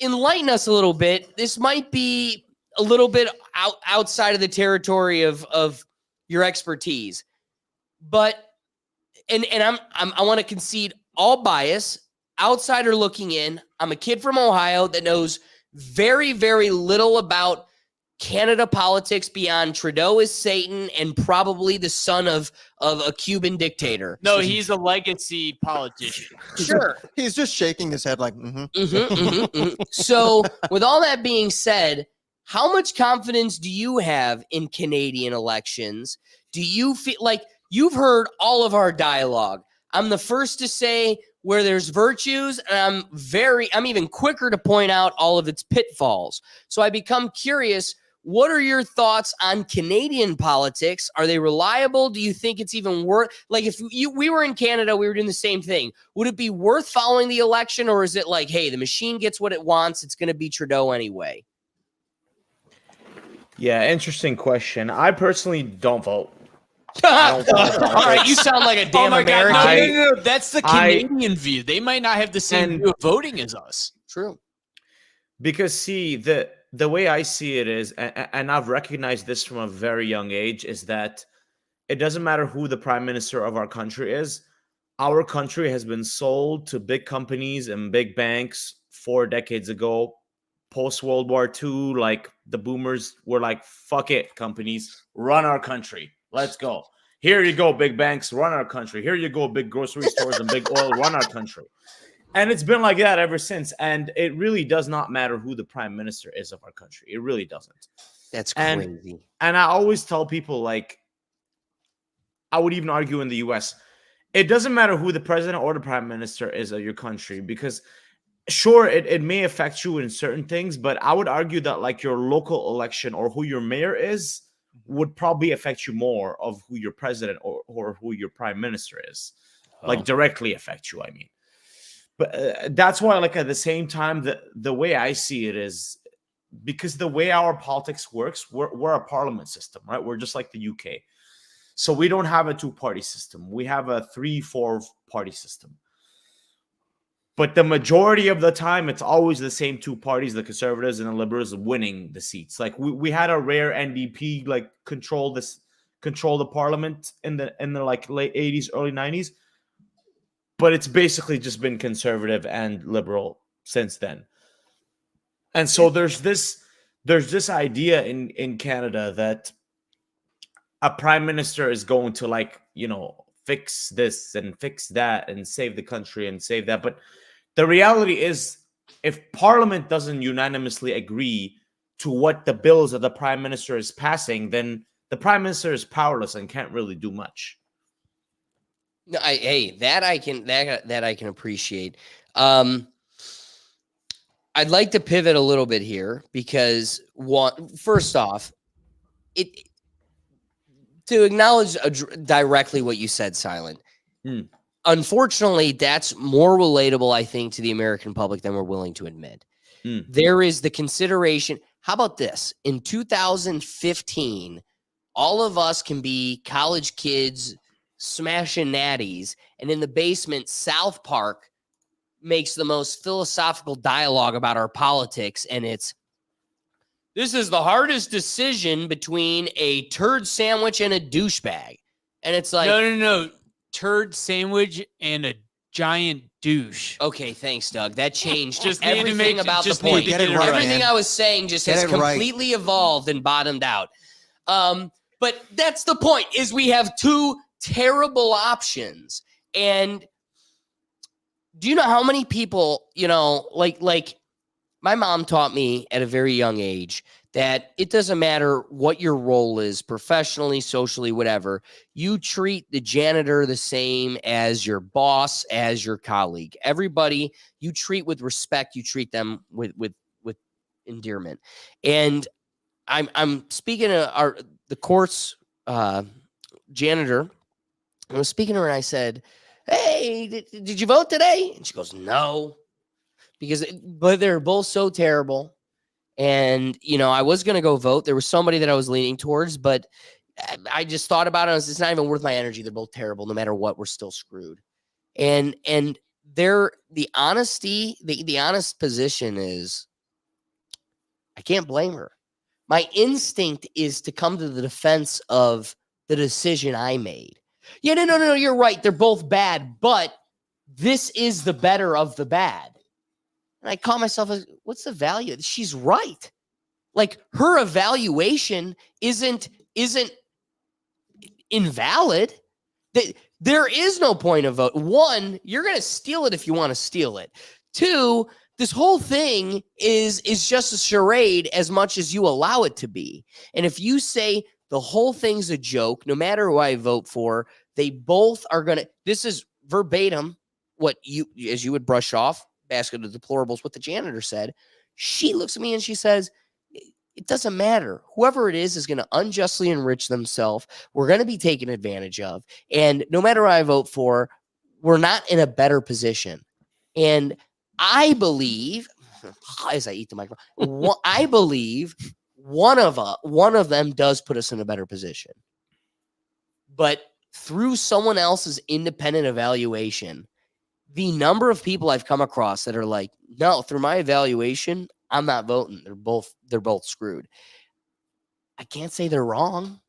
enlighten us a little bit. This might be a little bit outside of the territory of your expertise, but and I want to concede all bias. Outsider looking in, I'm a kid from Ohio that knows very, very little about Canada politics beyond Trudeau is Satan and probably the son of a Cuban dictator. No, he's a legacy politician. Sure. He's just shaking his head like, So, with all that being said, how much confidence do you have in Canadian elections? Do you feel like you've heard all of our dialogue? I'm the first to say where there's virtues, and I'm even quicker to point out all of its pitfalls. So I become curious, what are your thoughts on Canadian politics? Are they reliable? Do you think it's even worth, like if we were in Canada, we were doing the same thing. Would it be worth following the election, or is it like, hey, the machine gets what it wants, it's going to be Trudeau anyway? Yeah, interesting question. I personally don't vote. All right, you sound like a damn God, American. no. That's the Canadian view. They might not have the same view of voting as us. True. Because see, the way I see it is, and I've recognized this from a very young age, is that it doesn't matter who the prime minister of our country is. Our country has been sold to big companies and big banks 4 decades ago. Post World War II, like the boomers were like, fuck it, companies, run our country. Let's go. Here you go, big banks, run our country. Here you go, big grocery stores and big oil, run our country. And it's been like that ever since. And it really does not matter who the prime minister is of our country. It really doesn't. That's crazy. And I always tell people, like, I would even argue in the US, it doesn't matter who the president or the prime minister is of your country, because sure, it may affect you in certain things, but I would argue that like your local election or who your mayor is would probably affect you more of who your president or who your prime minister is, like directly affect you, I mean. But that's why, like, at the same time, the way I see it is, because the way our politics works, we're a parliament system, right? We're just like the UK. So we don't have a 2-party system. We have a 3-4 party system. But the majority of the time, it's always the same 2 parties, the conservatives and the liberals, winning the seats. Like we had a rare NDP like control the parliament in the like late 80s, early 90s. But it's basically just been conservative and liberal since then. And so there's this idea in Canada that a prime minister is going to, like, you know, fix this and fix that and save the country and save that. But the reality is, if Parliament doesn't unanimously agree to what the bills that the prime minister is passing, then the prime minister is powerless and can't really do much. No, that I can appreciate. I'd like to pivot a little bit here because first off, to acknowledge directly what you said, Silent. Unfortunately, that's more relatable, I think, to the American public than we're willing to admit. There is the consideration. How about this? In 2015, all of us can be college kids smashing natties, and in the basement, South Park makes the most philosophical dialogue about our politics, and this is the hardest decision between a turd sandwich and a douchebag. And it's like, no. Turd sandwich and a giant douche. Okay, thanks, Doug. That changed Just everything about the point. Everything I was saying just has completely evolved and bottomed out. But that's the point, is we have 2 terrible options. And do you know how many people, you know, like my mom taught me at a very young age that it doesn't matter what your role is, professionally, socially, whatever. You treat the janitor the same as your boss, as your colleague. Everybody you treat with respect. You treat them with endearment. And I'm speaking to the court's janitor. I was speaking to her and I said, "Hey, did you vote today?" And she goes, "No," but they're both so terrible. And, you know, I was going to go vote. There was somebody that I was leaning towards, but I just thought about it. It's not even worth my energy. They're both terrible. No matter what, we're still screwed. And the honest position is, I can't blame her. My instinct is to come to the defense of the decision I made. Yeah, no, you're right. They're both bad, but this is the better of the bad. And I call myself, what's the value? She's right. Like, her evaluation isn't invalid. There is no point of vote. 1, you're going to steal it if you want to steal it. 2, this whole thing is just a charade as much as you allow it to be. And if you say the whole thing's a joke, no matter who I vote for, they both are going to, this is verbatim what as you would brush off, basket of deplorables, what the janitor said. She looks at me and she says, it doesn't matter. Whoever it is going to unjustly enrich themselves. We're going to be taken advantage of. And no matter what I vote for, we're not in a better position. And I believe, as I eat the microphone, I believe one of them does put us in a better position. But through someone else's independent evaluation, the number of people I've come across that are like, no, through my evaluation, I'm not voting. They're both screwed. I can't say they're wrong.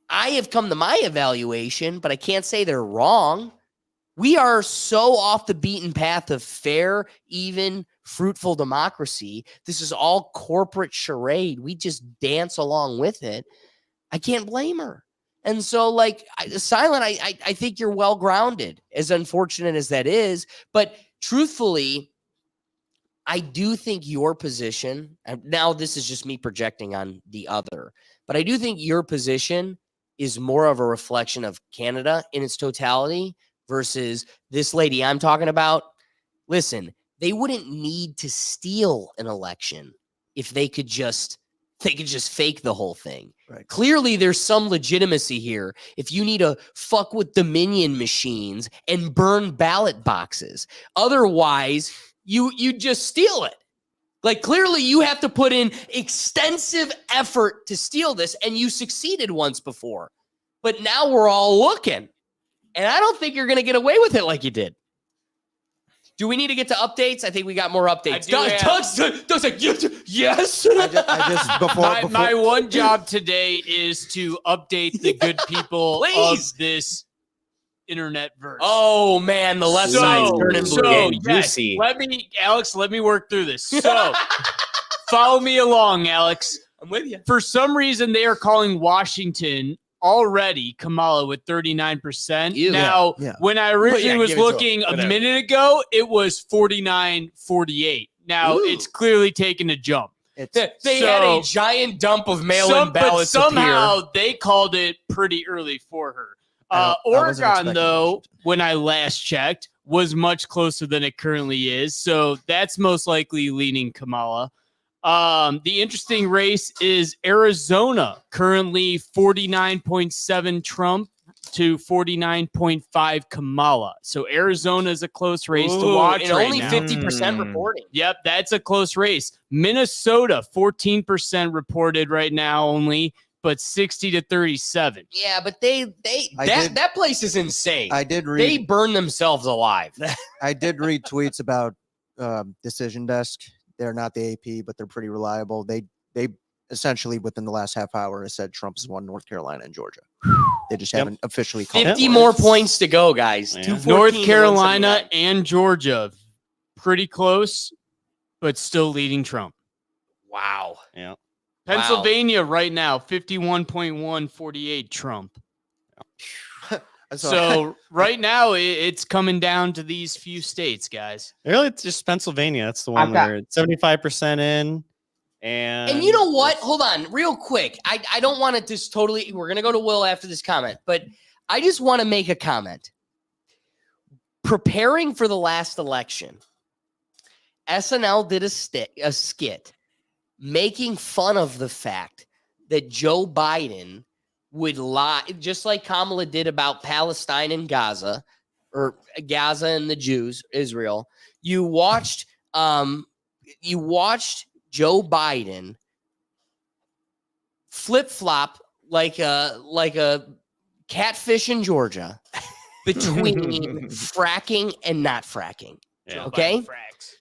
I have come to my evaluation, but I can't say they're wrong. We are so off the beaten path of fair, even, fruitful democracy. This is all corporate charade. We just dance along with it. I can't blame her. And so, like, Silent, I think you're well grounded, as unfortunate as that is. But truthfully, I do think your position, and now this is just me projecting on the other, but I do think your position is more of a reflection of Canada in its totality versus this lady I'm talking about. Listen, they wouldn't need to steal an election if they could just fake the whole thing. Right. Clearly, there's some legitimacy here. If you need to fuck with Dominion machines and burn ballot boxes, otherwise you just steal it. Like, clearly you have to put in extensive effort to steal this, and you succeeded once before. But now we're all looking, and I don't think you're going to get away with it like you did. Do we need to get to updates? I think we got more updates. Doug's like, yes. My one job today is to update the good people of this internet verse. Oh man, the left side's turning blue. Yes, Alex, let me work through this. So follow me along, Alex. I'm with you. For some reason, they are calling Washington already Kamala with 39%. Ew. Now, Yeah. when I originally was give it to looking him. a Whatever. minute ago, it was 49-48. Now Ooh. it's clearly taken a jump. They had a giant dump of mail-in But ballots somehow appear. they called it pretty early for her. I wasn't Oregon, expecting though, when I last checked, was much closer than it currently is. So that's most likely leaning Kamala. The interesting race is Arizona, currently 49.7 Trump to 49.5 Kamala. So Arizona is a close race to watch and right only now. 50% reporting. Yep, that's a close race. Minnesota, 14% reported right now only, but 60 to 37. Yeah, but that place is insane. I did They read. burn themselves alive. I did read tweets about Decision Desk. They're not the AP, but they're pretty reliable. They essentially within the last half hour has said Trump has won North Carolina and Georgia. They just haven't officially called 50 it. more points to go, guys. Yeah. 214 North to Carolina 179. and Georgia, pretty close, but still leading Trump. Wow. Yeah. Pennsylvania right now, 51.148 Trump. So right now it's coming down to these few states, guys. Really, it's just Pennsylvania. That's the one where it's 75% in. And you know what? Hold on, real quick. I don't want to just totally. We're gonna go to Will after this comment, but I just want to make a comment. Preparing for the last election, SNL did a skit making fun of the fact that Joe Biden would lie, just like Kamala did about Palestine and Gaza, or Gaza and the Jews, Israel. You watched Joe Biden flip-flop like a catfish in Georgia between fracking and not fracking. Yeah. Okay?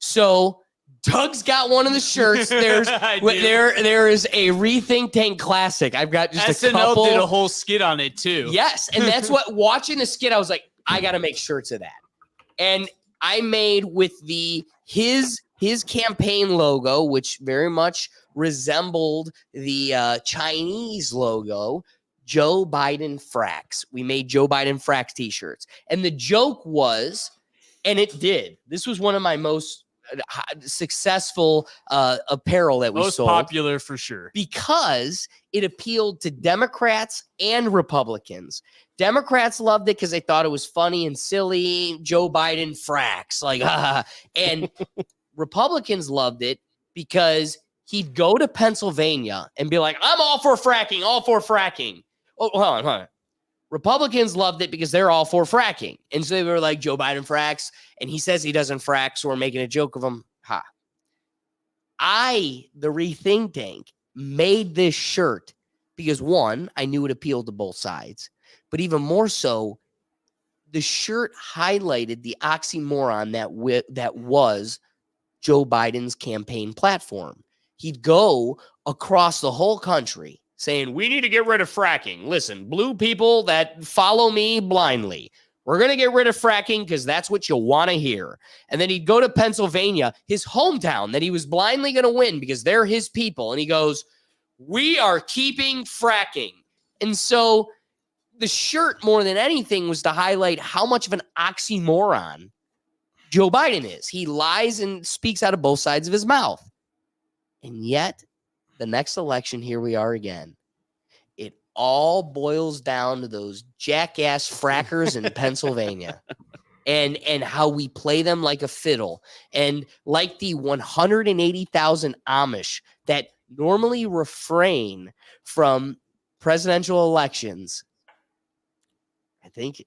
So Doug's got one of the shirts. There is a Rethink Tank classic. I've got just a SNL couple. did a whole skit on it too. Yes, and that's what watching the skit, I was like, I got to make shirts of that. And I made with his campaign logo, which very much resembled the Chinese logo, Joe Biden Fracks. We made Joe Biden Fracks t-shirts. And the joke was, and it did, this was one of my most successful apparel that we Most sold. popular for sure. Because it appealed to Democrats and Republicans. Democrats loved it because they thought it was funny and silly. Joe Biden fracks. Like, and Republicans loved it because he'd go to Pennsylvania and be like, I'm all for fracking, all for fracking. Oh, hold on. Republicans loved it because they're all for fracking. And so they were like, Joe Biden fracks, and he says he doesn't frack, so we're making a joke of him. Ha. The Rethink Tank, made this shirt because, one, I knew it appealed to both sides. But even more so, the shirt highlighted the oxymoron that was Joe Biden's campaign platform. He'd go across the whole country saying, we need to get rid of fracking. Listen, blue people that follow me blindly, we're going to get rid of fracking because that's what you want to hear. And then he'd go to Pennsylvania, his hometown, that he was blindly going to win because they're his people. And he goes, we are keeping fracking. And so the shirt more than anything was to highlight how much of an oxymoron Joe Biden is. He lies and speaks out of both sides of his mouth. And yet, the next election, here we are again. It all boils down to those jackass frackers in Pennsylvania and how we play them like a fiddle. And like the 180,000 Amish that normally refrain from presidential elections, I think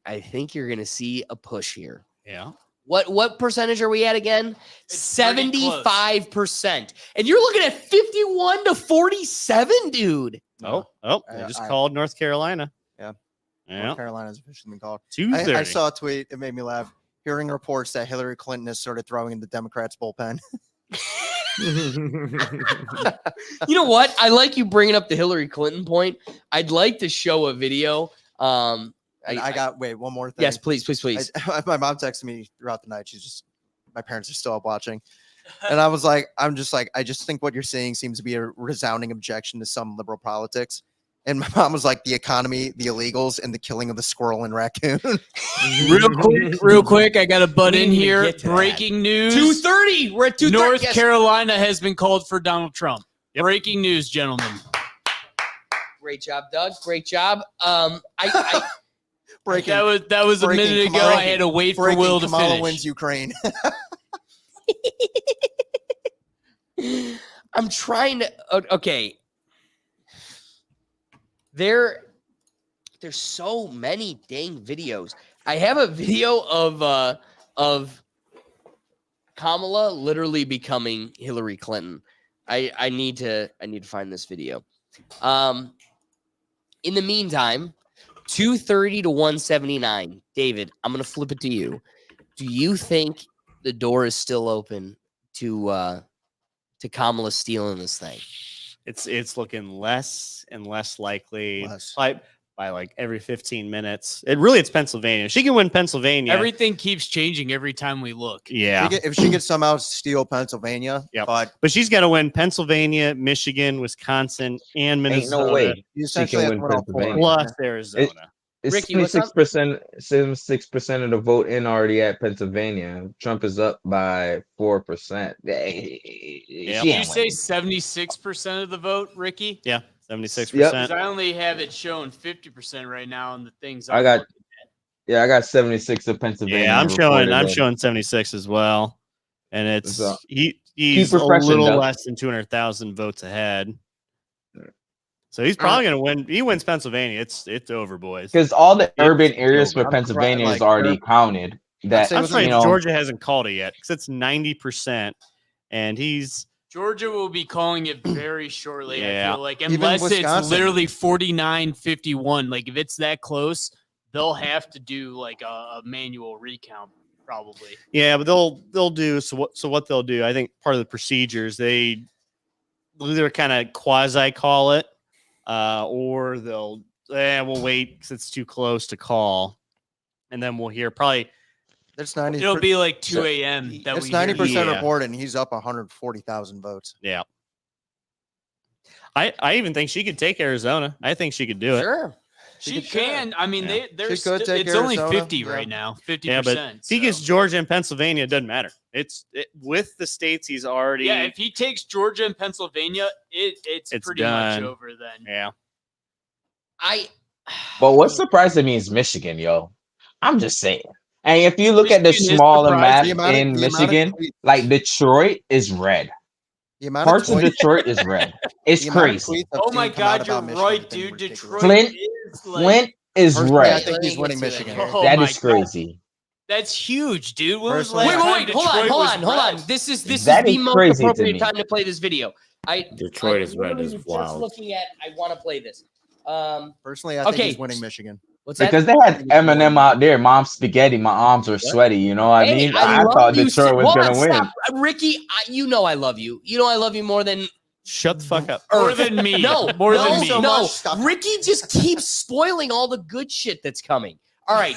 you're going to see a push here. Yeah. What percentage are we at again? 75%. And you're looking at 51 to 47, dude. They just called North Carolina. Yeah. Yeah. North Carolina's officially been called. 2:30. I saw a tweet. It made me laugh. Hearing reports that Hillary Clinton has started throwing in the Democrats' bullpen. You know what? I like you bringing up the Hillary Clinton point. I'd like to show a video. Wait, one more thing. Yes, please. My mom texted me throughout the night. My parents are still up watching. And I was like, I just think what you're saying seems to be a resounding objection to some liberal politics. And my mom was like, the economy, the illegals, and the killing of the squirrel and raccoon. Real quick, I got to butt in here. Breaking news. 2:30. We're at 2:30. North Carolina has been called for Donald Trump. Breaking news, gentlemen. Great job, Doug. Great job. That was a minute ago. I had to wait for Will to Kamala finish. wins Ukraine. I'm trying to. Okay. There's so many dang videos. I have a video of Kamala literally becoming Hillary Clinton. I need to find this video. In the meantime, 230 to 179. David, I'm gonna flip it to you. Do you think the door is still open to Kamala stealing this thing? It's looking less and less likely. By like every 15 minutes. It's Pennsylvania. She can win Pennsylvania. Everything keeps changing every time we look. Yeah. If she could somehow steal Pennsylvania, but she's got to win Pennsylvania, Michigan, Wisconsin, and Minnesota. Ain't no way You she can win Pennsylvania. Plus Arizona. It's Ricky, what's up? 76% of the vote in already at Pennsylvania. Trump is up by 4%. Did you say 76% of the vote, Ricky? Yeah, 76%. Yep. I only have it showing 50% right now on the things I got 76 of Pennsylvania. Yeah, I'm reported. showing 76 as well. And it's So, he's keep a refreshing, little though. less than 200,000 votes ahead. So he's probably going to win. He wins Pennsylvania. It's over, boys. Because all the urban areas for over. Pennsylvania is already counted. That I'm surprised Georgia hasn't called it yet because it's 90%, and he's Georgia will be calling it very shortly. Yeah. I feel like, Even unless it's Wisconsin. literally 49-51. Like if it's that close, they'll have to do like a manual recount probably. Yeah, but they'll do so. What they'll do, I think, part of the procedures they'll either kind of quasi call it, or we'll wait because it's too close to call, and then we'll hear probably. That's 90. It'll be like 2 a.m. that It's we hear 90% you. reported, and he's up 140,000 votes. Yeah. I even think she could take Arizona. I think she could do it. Sure. She can. I mean, Yeah. there's She could take it's only Arizona, 50 yeah. right now. 50%. Yeah, but if he gets Georgia and Pennsylvania, it doesn't matter. It's with the states he's already. Yeah, if he takes Georgia and Pennsylvania, it's pretty done. much over then. Yeah. But what's surprising me is Michigan, yo. I'm just saying. And if you look at the Michigan is smaller map surprising. in The amount of Michigan, tweets- like Detroit is red. The amount Parts of tweets- Detroit is red. It's the amount of crazy. tweets I've Oh seen my come out God, you're about Michigan right, have been dude. ridiculous. Detroit Flint- is like, Flint is Personally, I red. think he's winning Let's get to Michigan. Oh That my is crazy. God. That's huge, dude. When was the Personally, last Wait, time hold on, Detroit hold was on, hold red? on. This is That the is most crazy to appropriate me. time to play this video. Detroit is red literally is was just wild. looking at. I want to play this. Personally, I think Okay. he's winning Michigan. What's that? Because they had Eminem out there, Mom Spaghetti, my arms are sweaty. You know what I Hey, mean? I love thought you, Detroit was hold going on, to win. stop. Ricky, you know I love you. You know I love you more than Shut the fuck up. More than me. No, More no, than me. no. Ricky just keeps spoiling all the good shit that's coming. All right.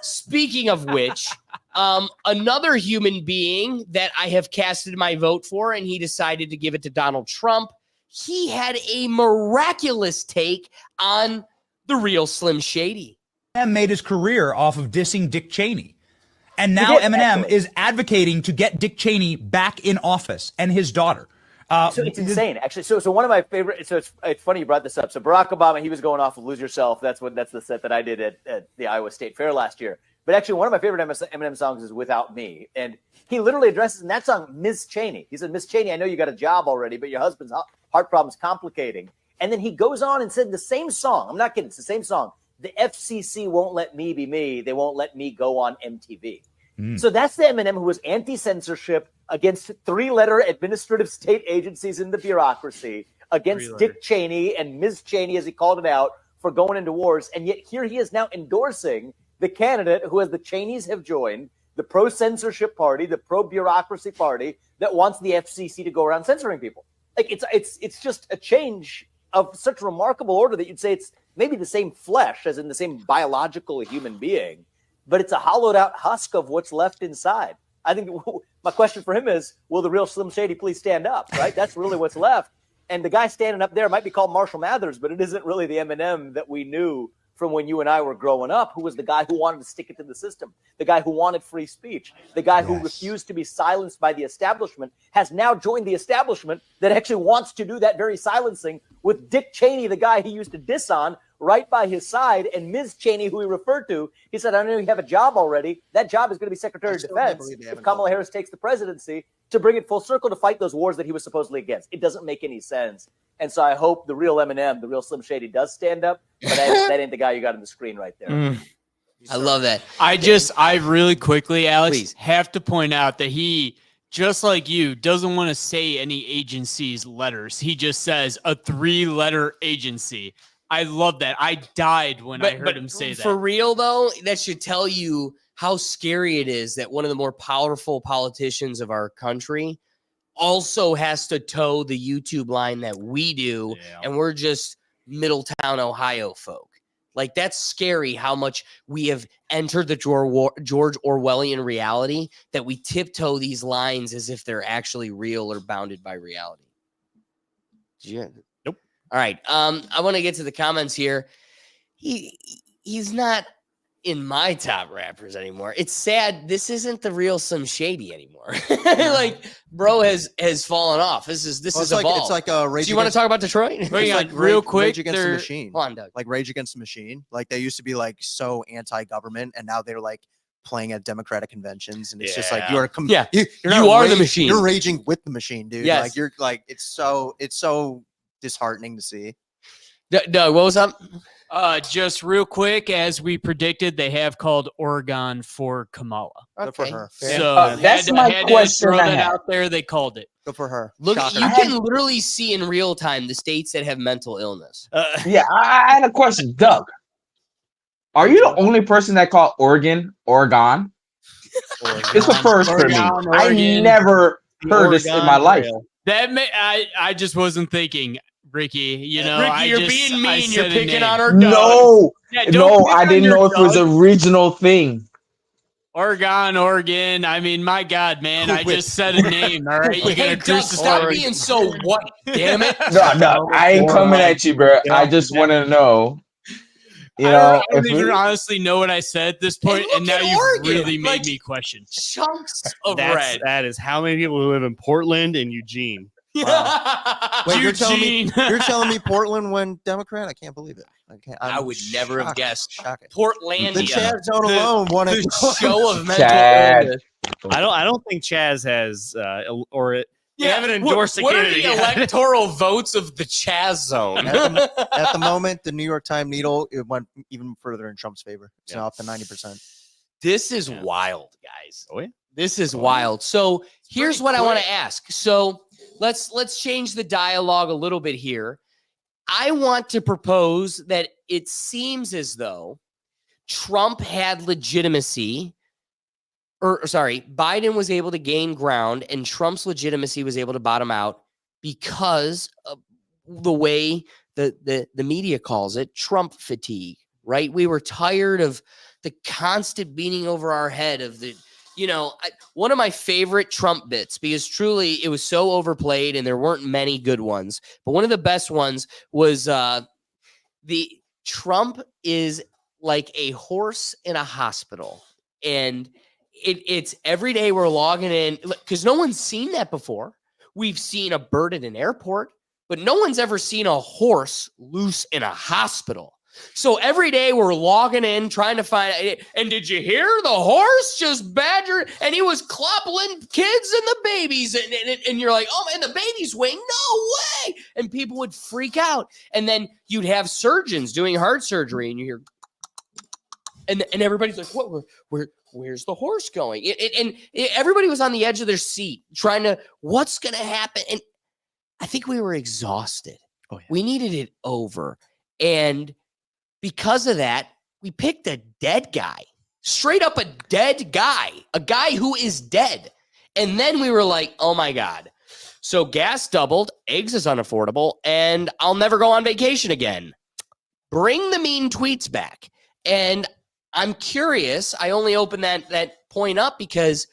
Speaking of which, another human being that I have casted my vote for, and he decided to give it to Donald Trump. He had a miraculous take on The real Slim Shady. Eminem made his career off of dissing Dick Cheney. And now Eminem is advocating to get Dick Cheney back in office and his daughter. So it's insane, actually. So one of my favorite. So it's funny you brought this up. So Barack Obama, he was going off of "Lose Yourself." That's the set that I did at the Iowa State Fair last year. But actually, one of my favorite Eminem songs is "Without Me," and he literally addresses in that song Ms. Cheney. He said, "Ms. Cheney, I know you got a job already, but your husband's heart problem's complicating." And then he goes on and said the same song. I'm not kidding. It's the same song. The FCC won't let me be me. They won't let me go on MTV. So that's the Eminem who was anti-censorship, against 3-letter administrative state agencies in the bureaucracy, against Dick Cheney and Ms. Cheney, as he called it out, for going into wars. And yet here he is now endorsing the candidate who, as the Cheneys have joined, the pro-censorship party, the pro-bureaucracy party that wants the FCC to go around censoring people. Like it's just a change of such remarkable order that you'd say it's maybe the same flesh, as in the same biological human being, but it's a hollowed out husk of what's left inside. I think my question for him is, will the real Slim Shady please stand up, right? That's really what's left. And the guy standing up there might be called Marshall Mathers, but it isn't really the Eminem that we knew from when you and I were growing up, who was the guy who wanted to stick it to the system, the guy who wanted free speech, the guy who refused to be silenced by the establishment, has now joined the establishment that actually wants to do that very silencing, with Dick Cheney, the guy he used to diss on, right by his side, and Ms. Cheney, who he referred to. He said, I know you have a job already. That job is going to be Secretary of Defense if Kamala Harris takes the presidency, to bring it full circle to fight those wars that he was supposedly against. It doesn't make any sense. And so I hope the real Eminem, the real Slim Shady, does stand up, but that ain't the guy you got on the screen right there. I love that. I really quickly, Alex, have to point out that he, just like you, doesn't want to say any agency's letters. He just says a 3-letter agency. I love that. I died when I heard him say that. For real, though, that should tell you how scary it is that one of the more powerful politicians of our country also has to toe the YouTube line that we do, and we're just Middletown, Ohio folk. Like, that's scary how much we have entered the George Orwellian reality, that we tiptoe these lines as if they're actually real or bounded by reality. Nope. All right. I want to get to the comments here. He's not in my top rappers anymore. It's sad. This isn't the real Slim Shady anymore. Like, bro has fallen off. This is like, evolved. it's like a Rage. Do you want to talk about Detroit? It's Hang like on, real quick. Rage Against the Machine. Hold on, Doug. Like Rage Against the Machine. Like, they used to be like so anti-government, and now they're like playing at Democratic conventions, and it's just like you are the machine. You're raging with the machine, dude. Yes. Like, you're like, it's so disheartening to see. Doug, what was up? Just real quick, as we predicted, they have called Oregon for Kamala. Good for her. So that's my had question. To throw I that have. out there. They called it. Good for her. Look, Shocker. you can literally see in real time the states that have mental illness. Yeah, I had a question, Doug. Are you the only person that called Oregon? It's the first for me. I never heard this in my life. I just wasn't thinking, Ricky. You know, Ricky, you're being mean. You're picking on our No, Yeah, no, I didn't know if it was a regional thing. Oregon. I mean, my God, man, I just said a name. All right, you Hey, gotta Doug, stop being so what? Damn it! No, I ain't coming at you, bro. I just want to know. You know, I don't even honestly know what I said at this point, look and now at you've Oregon. really made Like, me question. Chunks of red. That is how many people who live in Portland and Eugene. Wait, you're telling Eugene. me Portland went Democrat? I can't believe it. I would never have guessed. Shocking. Portlandia. The Chad Zone alone won it. The show of mental Chad. illness. I don't think Chaz has they haven't endorsed a what are candidate the yet. electoral votes of the Chaz Zone? At the moment, the New York Times Needle, it went even further in Trump's favor. It's now up to 90%. This is wild, guys. Oh, yeah? This is wild. So here's what I want to ask. So let's change the dialogue a little bit here. I want to propose that it seems as though Trump had legitimacy, Biden was able to gain ground and Trump's legitimacy was able to bottom out because of the way the media calls it, Trump fatigue, right? We were tired of the constant beating over our head of the, one of my favorite Trump bits, because truly it was so overplayed and there weren't many good ones, but one of the best ones was the Trump is like a horse in a hospital, and it's every day we're logging in because no one's seen that before. We've seen a bird at an airport, but no one's ever seen a horse loose in a hospital. So every day we're logging in, trying to find it. And did you hear the horse just badgered? And he was clopping kids and the babies. And you're like, oh, man, the baby's weighing. No way. And people would freak out. And then you'd have surgeons doing heart surgery, and you hear, and everybody's like, what? Where's the horse going? Everybody was on the edge of their seat trying to, what's going to happen? And I think we were exhausted. Oh, yeah. We needed it over. And because of that, we picked a dead guy, straight up a dead guy, a guy who is dead. And then we were like, oh my God. So gas doubled, eggs is unaffordable, and I'll never go on vacation again. Bring the mean tweets back. And I'm curious, I only opened that point up because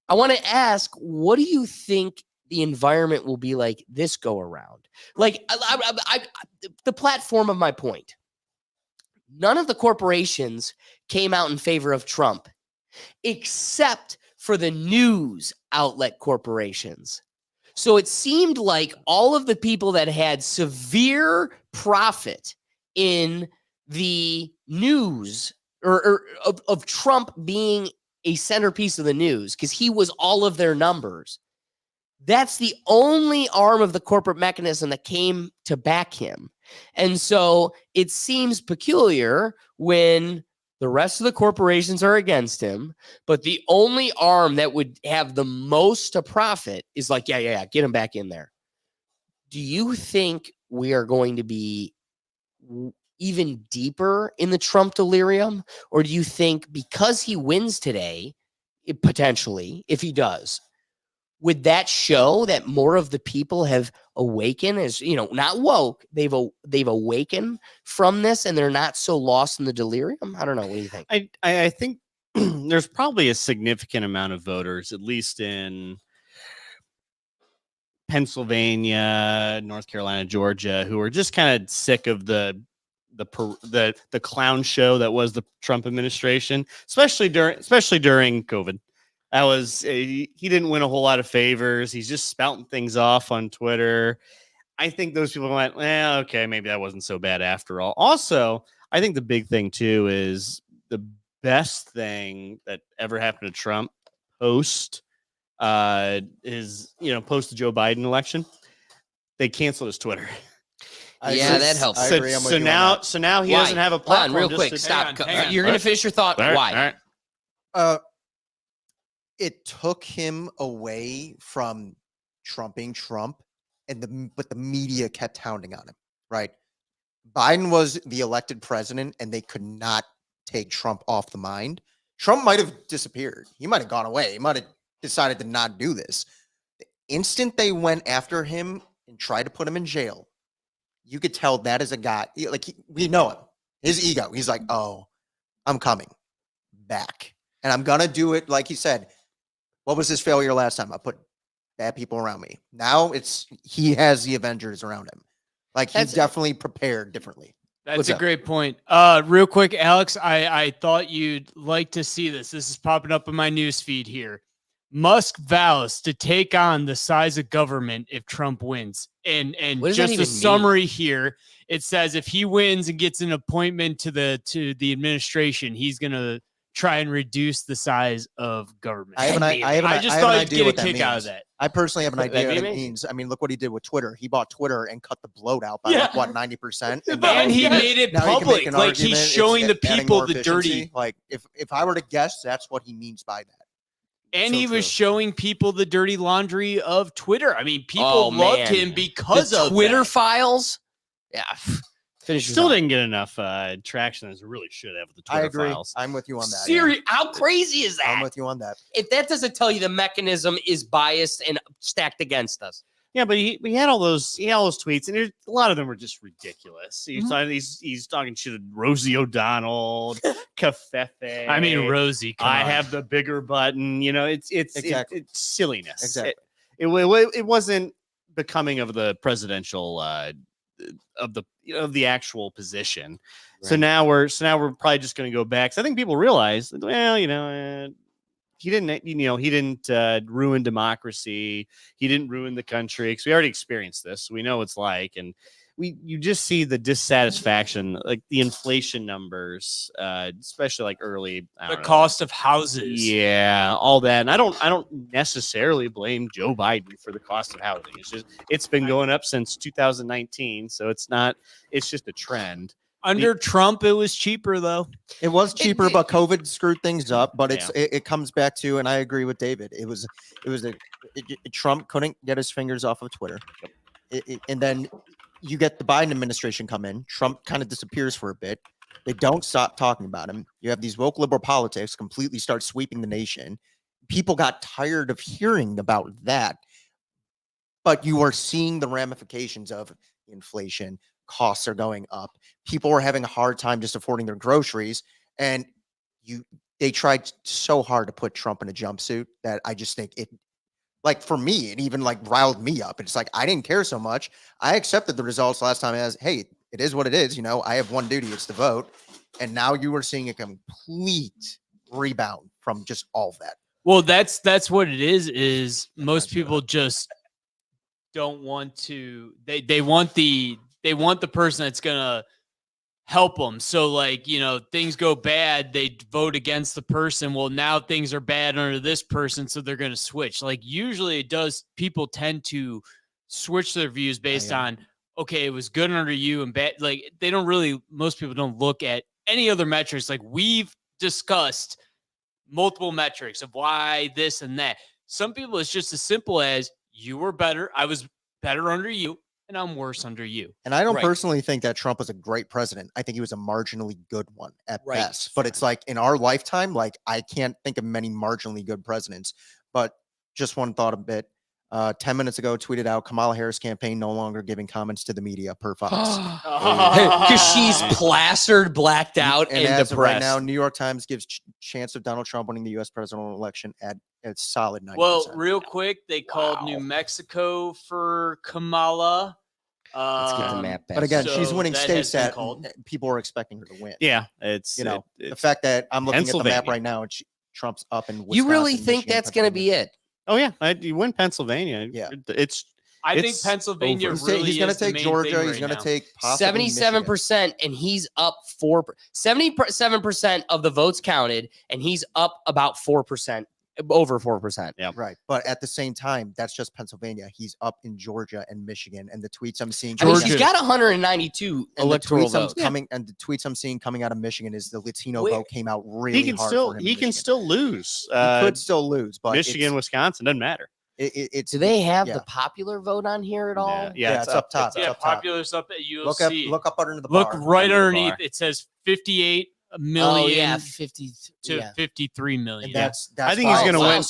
I want to ask, what do you think the environment will be like this go around? Like the platform of my point. None of the corporations came out in favor of Trump, except for the news outlet corporations. So it seemed like all of the people that had severe profit in the news or of Trump being a centerpiece of the news, because he was all of their numbers, that's the only arm of the corporate mechanism that came to back him. And so it seems peculiar when the rest of the corporations are against him, but the only arm that would have the most to profit is like, yeah, get him back in there. Do you think we are going to be even deeper in the Trump delirium? Or do you think because he wins today, potentially, if he does, would that show that more of the people have awakened, as not woke, they've awakened from this and they're not so lost in the delirium? I don't know. What do you think? I think there's probably a significant amount of voters, at least in Pennsylvania, North Carolina, Georgia, who are just kind of sick of the clown show that was the Trump administration, especially during COVID. That was he didn't win a whole lot of favors. He's just spouting things off on Twitter. I think those people went, well, okay, maybe that wasn't so bad after all. Also, I think the big thing too is the best thing that ever happened to Trump post the Joe Biden election. They canceled his Twitter. That helps. So now he doesn't have a platform. Real quick, stop. You're going to finish your thought. Why? It took him away from trumping Trump, but the media kept hounding on him, right? Biden was the elected president, and they could not take Trump off the mind. Trump might have disappeared. He might have gone away. He might have decided to not do this. The instant they went after him and tried to put him in jail, you could tell that is a guy, we know him, his ego. He's like, oh, I'm coming back. And I'm going to do it, like he said. What was his failure last time? I put bad people around me. Now he has the Avengers around him. Like, he's definitely prepared differently. That's a great point. Real quick, Alex, I thought you'd like to see this. This is popping up in my news feed here. Musk vows to take on the size of government if Trump wins. And just a summary here, it says if he wins and gets an appointment to the administration, he's going to try and reduce the size of government. I just thought you'd get a kick out of that. I personally have an idea what it means. I mean, look what he did with Twitter. He bought Twitter and cut the bloat out by 90%. And he made it public. Like, he's showing the people the dirty. Like, if I were to guess, that's what he means by that. And he was showing people the dirty laundry of Twitter. I mean, people loved him because of Twitter files. Yeah. Still didn't get enough traction as it really should have with the Twitter files. I'm with you on that. Seriously, how crazy is that? I'm with you on that. If that doesn't tell you the mechanism is biased and stacked against us. Yeah, but he had all those tweets, and a lot of them were just ridiculous. He's talking shit to Rosie O'Donnell, Cafefe. I mean, Rosie. I have the bigger button. It's silliness. Exactly. It wasn't becoming of the presidential the actual position. So Right. now we're probably just going to go back. So I think people realize that, well, he didn't ruin democracy. He didn't ruin the country, because we already experienced this. So we know what it's like, and you just see the dissatisfaction, like the inflation numbers, especially like early. The cost of houses. Yeah, all that. And I don't necessarily blame Joe Biden for the cost of housing. It's been going up since 2019, so it's just a trend. Under Trump, it was cheaper though. It was cheaper, but COVID screwed things up. But it comes back to, and I agree with David. Trump couldn't get his fingers off of Twitter, and then you get the Biden administration come in. Trump kind of disappears for a bit. They don't stop talking about him. You have these woke liberal politics completely start sweeping the nation. People got tired of hearing about that, but you are seeing the ramifications of inflation. Costs are going up. People are having a hard time just affording their groceries, and they tried so hard to put Trump in a jumpsuit that I just think it, like, for me, it even like riled me up. It's like, I didn't care so much. I accepted the results last time as, hey, it is what it is. I have one duty, it's to vote. And now you are seeing a complete rebound from just all of that. Well, that's what it is most people just don't want to, they want the person that's gonna help them. So like, things go bad, they vote against the person. Well, now things are bad under this person, so they're gonna switch. Like, usually it does, people tend to switch their views based on, okay, it was good under you and bad. Like, most people don't look at any other metrics. Like, we've discussed multiple metrics of why this and that. Some people, it's just as simple as, you were better, I was better under you, and I'm worse under you. And I don't personally think that Trump was a great president. I think he was a marginally good one at best. But it's like, in our lifetime, like, I can't think of many marginally good presidents. But just one thought a bit. 10 minutes ago, tweeted out, Kamala Harris campaign no longer giving comments to the media per Fox. Because she's plastered, blacked out, and and as of right depressed. now, New York Times gives chance of Donald Trump winning the U.S. presidential election at solid 90%. Well, real quick, they called New Mexico for Kamala. Let's get the map back. But again, she's So winning that states has been that called. people are expecting her to win. Yeah, it's the fact that I'm looking at the map Pennsylvania. right now and Trump's up in Wisconsin. You really think Michigan, that's going to be it? Oh yeah, you win Pennsylvania. Yeah, I think Pennsylvania over. really He's going is to the take main Georgia. thing He's right going to now. take possibly 77%, and he's up 77% of the votes counted, and he's up about 4%, over 4%. Yeah, right. But at the same time, that's just Pennsylvania. He's up in Georgia and Michigan, and the tweets I'm seeing. I mean, he's got 192 and electoral the tweets votes. and the tweets I'm seeing coming out of Michigan is the Latino Where- vote came out really he can hard still for him. he can still lose. He could still lose, but Michigan, Wisconsin doesn't matter. It's Do they have the popular vote on here at all? Yeah, it's up top. Yeah, popular's up at ULC. Look up under the Look bar. right Under the underneath. bar. It says 58 million. Oh yeah, 50 to yeah. 53 million. And that's I think he's going to wow. win.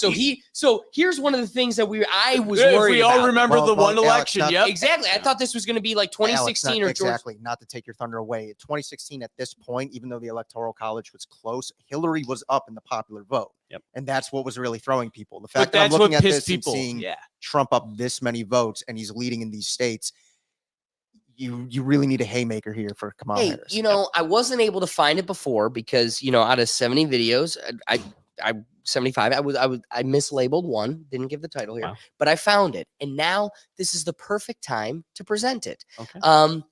So here's one of the things that I was If worried we all about. remember the one Alex, election. not- Yep. Exactly. I thought this was going to be like 2016 Alex, or exactly. Not to take your thunder away. 2016 at this point, even though the Electoral College was close, Hillary was up in the popular vote. Yep. And that's what was really throwing people. The But fact that I'm that's looking what at pissed this people. and seeing Yeah. Trump up this many votes and he's leading in these states, you really need a haymaker here for Kamala Hey, Harris. I wasn't able to find it before because out of 70 videos, I 75. I mislabeled one, didn't give the title here, but I found it, and now this is the perfect time to present it. Okay.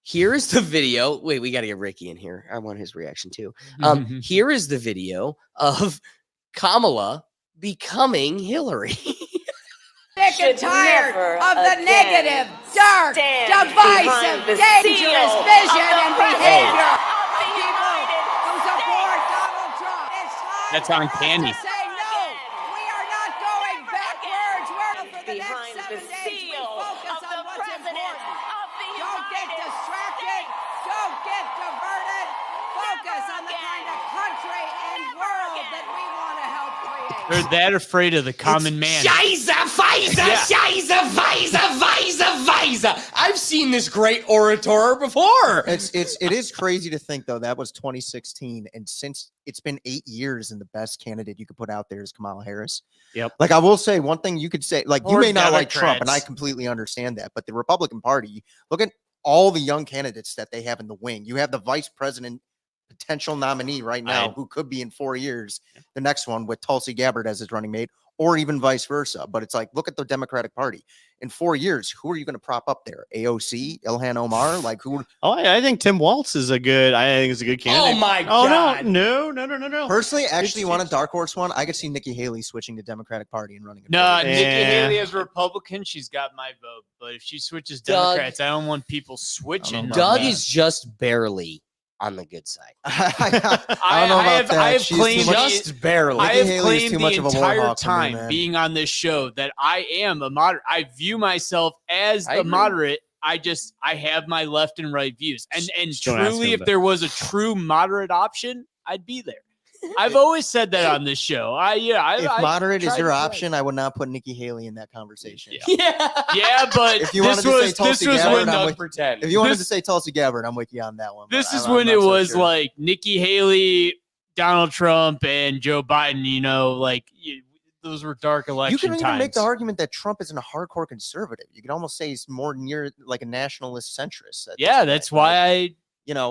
Here is the video. Wait, we got to get Ricky in here. I want his reaction too. Here is the video of Kamala becoming Hillary. Sick and tired of the negative, dark, divisive, dangerous vision and behavior of people who support Donald Trump. It's time That's uncanny. to say no. We are not going backwards. We're for the next 7 days. We focus on what's important. Don't get distracted. Don't get diverted. Focus on the kind of country and world that we want to help create. They're that afraid of the common man. Scheiße, Weiser, Scheiße, Weiser. I've seen this great orator before. It is crazy to think though that was 2016, and since it's been 8 years, and the best candidate you could put out there is Kamala Harris. Yep. Like I will say one thing you could say, like you Or may not like Trump, and I Democrats. completely understand that, but the Republican Party, look at all the young candidates that they have in the wing. You have the vice president potential nominee right now who could be in 4 years, the next one with Tulsi Gabbard as his running mate, or even vice versa. But it's like, look at the Democratic Party. In 4 years, who are you going to prop up there? AOC, Ilhan Omar? Like who? Oh, I think Tim Walz is a good candidate. Oh my Oh God. no. Personally, actually, you want a dark horse one? I could see Nikki Haley switching to Democratic Party and running. No, Nikki Yeah. Haley as Republican, she's got my vote. But if she switches Doug- Democrats, I don't want people switching. Doug is just barely on the good side. I don't know about that. I have She's claimed too much- Just barely. I Nikki have Haley is claimed too the much of a war entire hawk for me, time man. being on this show that I am a moderate. I view myself as I the agree. moderate. I have my left and right views. And don't ask truly, him if that. there was a true moderate option, I'd be there. I've always said that on this show. If moderate is tried your to- option, I would not put Nikki Haley in that conversation. Yeah, but If you wanted this to say was Tulsi when Gabbard, I'm Doug with, pretend. if you wanted to This- say Tulsi Gabbard, I'm with you on that one. but this is I'm when not it so was sure. like Nikki Haley, Donald Trump, and Joe Biden. Those were dark election You can even times. make the argument that Trump isn't a hardcore conservative. You could almost say he's more near like a nationalist centrist. at this Yeah, point, that's right? why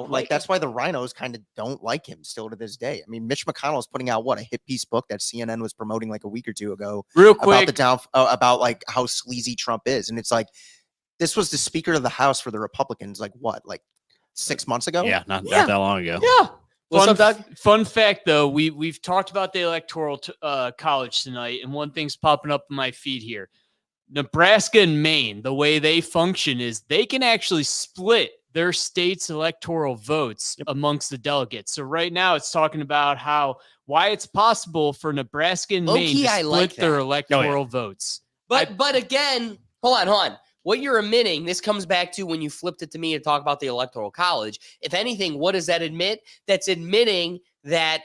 like that's why the rhinos kind of don't like him still to this day. I mean, Mitch McConnell is putting out a hit piece book that CNN was promoting like a week or two ago. Real about quick. about like how sleazy Trump is, and it's like this was the Speaker of the House for the Republicans. Like 6 months ago? Yeah, not that long ago. Yeah. What's up, Doug? Fun fact, though, we've talked about the electoral college tonight, and one thing's popping up in my feed here. Nebraska and Maine, the way they function is they can actually split their state's electoral votes amongst the delegates. So right now, it's talking about why it's possible for Nebraska and Maine Low-key, to I split like their that. electoral votes. But again, hold on. What you're admitting, this comes back to when you flipped it to me to talk about the Electoral College. If anything, what does that admit? That's admitting that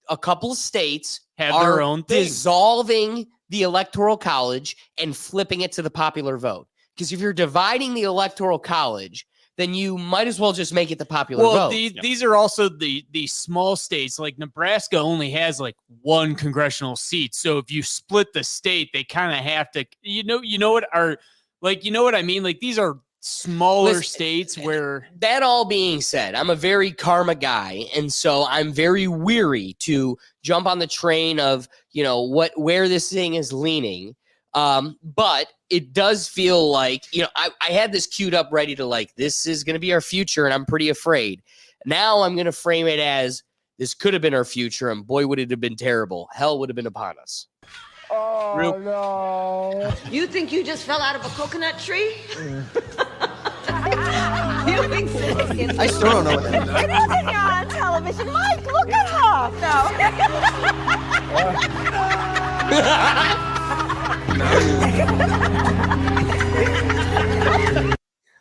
a couple of states Have are their own thing. dissolving the Electoral College and flipping it to the popular vote. Because if you're dividing the Electoral College, then you might as well just make it the popular Well, vote. these are also the small states. Like Nebraska only has like one congressional seat. So if you split the state, they kind of have to, you know what I mean? Like these are smaller Listen, states where that all being said, I'm a very karma guy, and so I'm very weary to jump on the train of where this thing is leaning. But it does feel like I had this queued up ready to this is going to be our future, and I'm pretty afraid. Now I'm going to frame it as this could have been our future, and boy would it have been terrible. Hell would have been upon us. Oh, no. You think you just fell out of a coconut tree? You think sitting in I still don't know what that is. It isn't you're on television. Mike, look at her.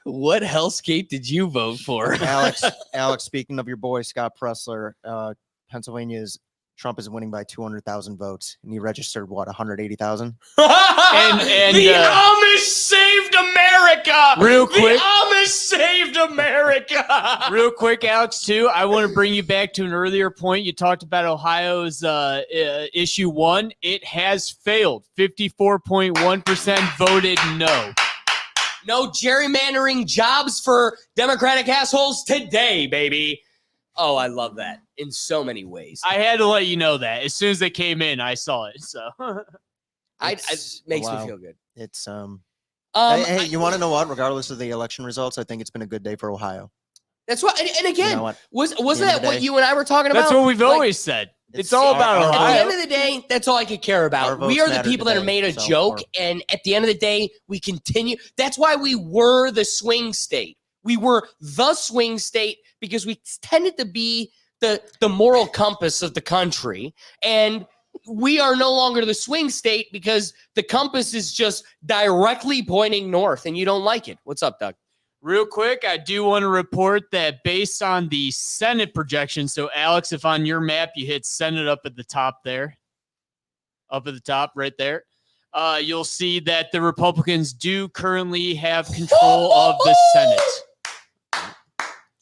What hellscape did you vote for? Alex, speaking of your boy, Scott Pressler, Pennsylvania's Trump is winning by 200,000 votes, and he registered 180,000. and the Amish saved America. Real quick. The Amish saved America. Real quick, Alex, too, I want to bring you back to an earlier point. You talked about Ohio's issue 1. It has failed. 54.1% voted no. No gerrymandering jobs for Democratic assholes today, baby. Oh, I love that in so many ways. I had to let you know that as soon as they came in, I saw it. So it makes me wow. feel good. It's Hey, you want to know what? Regardless of the election results, I think it's been a good day for Ohio. That's what. And again, You know what? wasn't At the end that of the what day- you and I were talking about? that's what we've Like, always said. It's all about our At the Ohio. end of the day, that's all I could care Our about. votes We are the matter people that are today, made a so joke, far. and at the end of the day, we continue. That's why we were the swing state. We were the swing state because we tended to be the moral compass of the country, and we are no longer the swing state because the compass is just directly pointing north, and you don't like it. What's up, Doug? Real quick, I do want to report that based on the Senate projection, so Alex, if on your map you hit Senate up at the top there, up at the top right there, you'll see that the Republicans do currently have control of the Senate.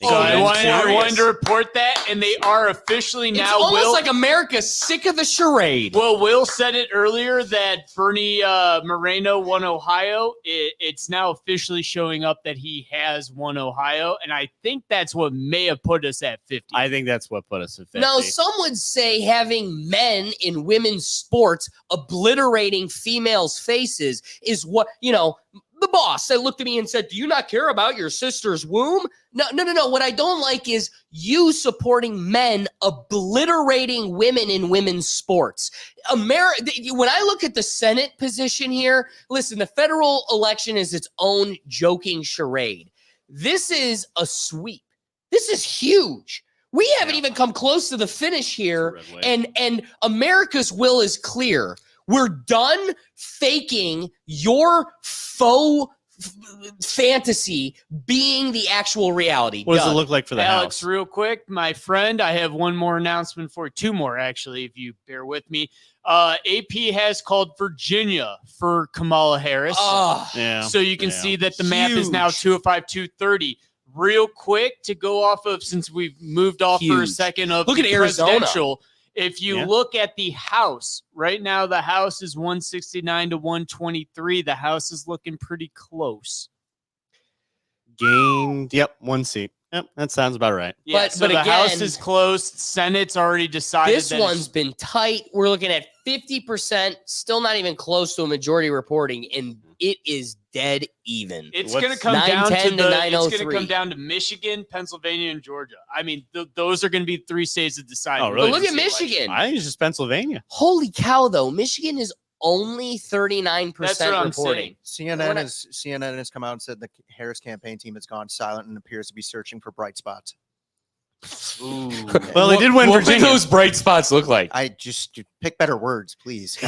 So I wanted to report that, and they are officially It's now. almost like America's sick of the charade. Well, Will said it earlier that Bernie Moreno won Ohio. It's now officially showing up that he has won Ohio, and I think that's what may have put us at 50. I think that's what put us at 50. Now, some would say having men in women's sports obliterating females' faces is what, the boss that looked at me and said, "Do you not care about your sister's womb?" No. What I don't like is you supporting men obliterating women in women's sports. When I look at the Senate position here, listen, the federal election is its own joking charade. This is a sweep. This is huge. We haven't even come close to the finish here, and America's will is clear. We're done faking your faux fantasy being the actual reality. What does it look like for the Alex, House? real quick, my friend, I have one more announcement for two more, actually, if you bear with me. AP has called Virginia for Kamala Harris. Yeah. So you can see that the map is now 205, 230. Real quick to go off of, since we've moved off for a second of Look at the Arizona. presidential. If you look at the House, right now the House is 169 to 123. The House is looking pretty close. Gained, one seat. Yep, that sounds about right. Yeah, But- so but the House again, is close. Senate's already decided. This one's been tight. We're looking at 50%, still not even close to a majority reporting, and it is dead even. It's going to come down to 910 to It's going to 903. come down to Michigan, Pennsylvania, and Georgia. I mean, those are going to be three states that decide. Oh, really? But look at Michigan. I think it's just Pennsylvania. Holy cow, though. Michigan is only 39% That's what I'm reporting. CNN has come out and said the Harris campaign team has gone silent and appears to be searching for bright spots. Well, they did win What Virginia. do those bright spots look like? I just pick better words, please.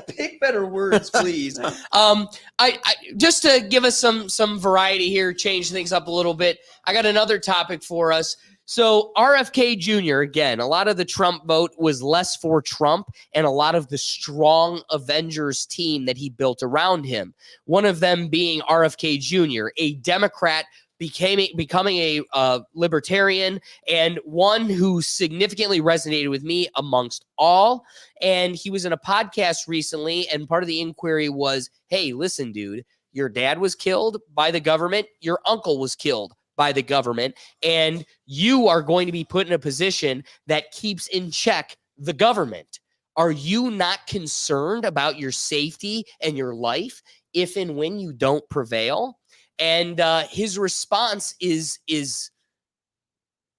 Pick better words, please. I just to give us some variety here, change things up a little bit. I got another topic for us. So RFK Jr., again, a lot of the Trump vote was less for Trump and a lot of the strong Avengers team that he built around him. One of them being RFK Jr., a Democrat becoming a libertarian, and one who significantly resonated with me amongst all. And he was in a podcast recently, and part of the inquiry was, hey, listen, dude, your dad was killed by the government. Your uncle was killed by the government, and you are going to be put in a position that keeps in check the government. Are you not concerned about your safety and your life if and when you don't prevail? And his response is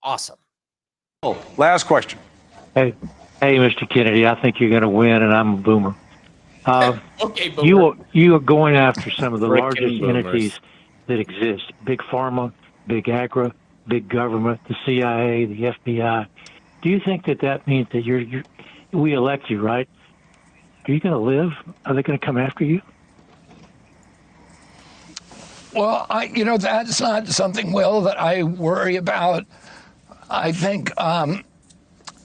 awesome. Oh, last question. Hey, Mr. Kennedy, I think you're going to win, and I'm a boomer. Okay, boomer. You are going after some of the Frickin' largest boomers. entities that exist: big pharma, big agri, big government, the CIA, the FBI. Do you think that means that we elect you, right? Are you going to live? Are they going to come after you? Well, that's not something, Will, that I worry about. I think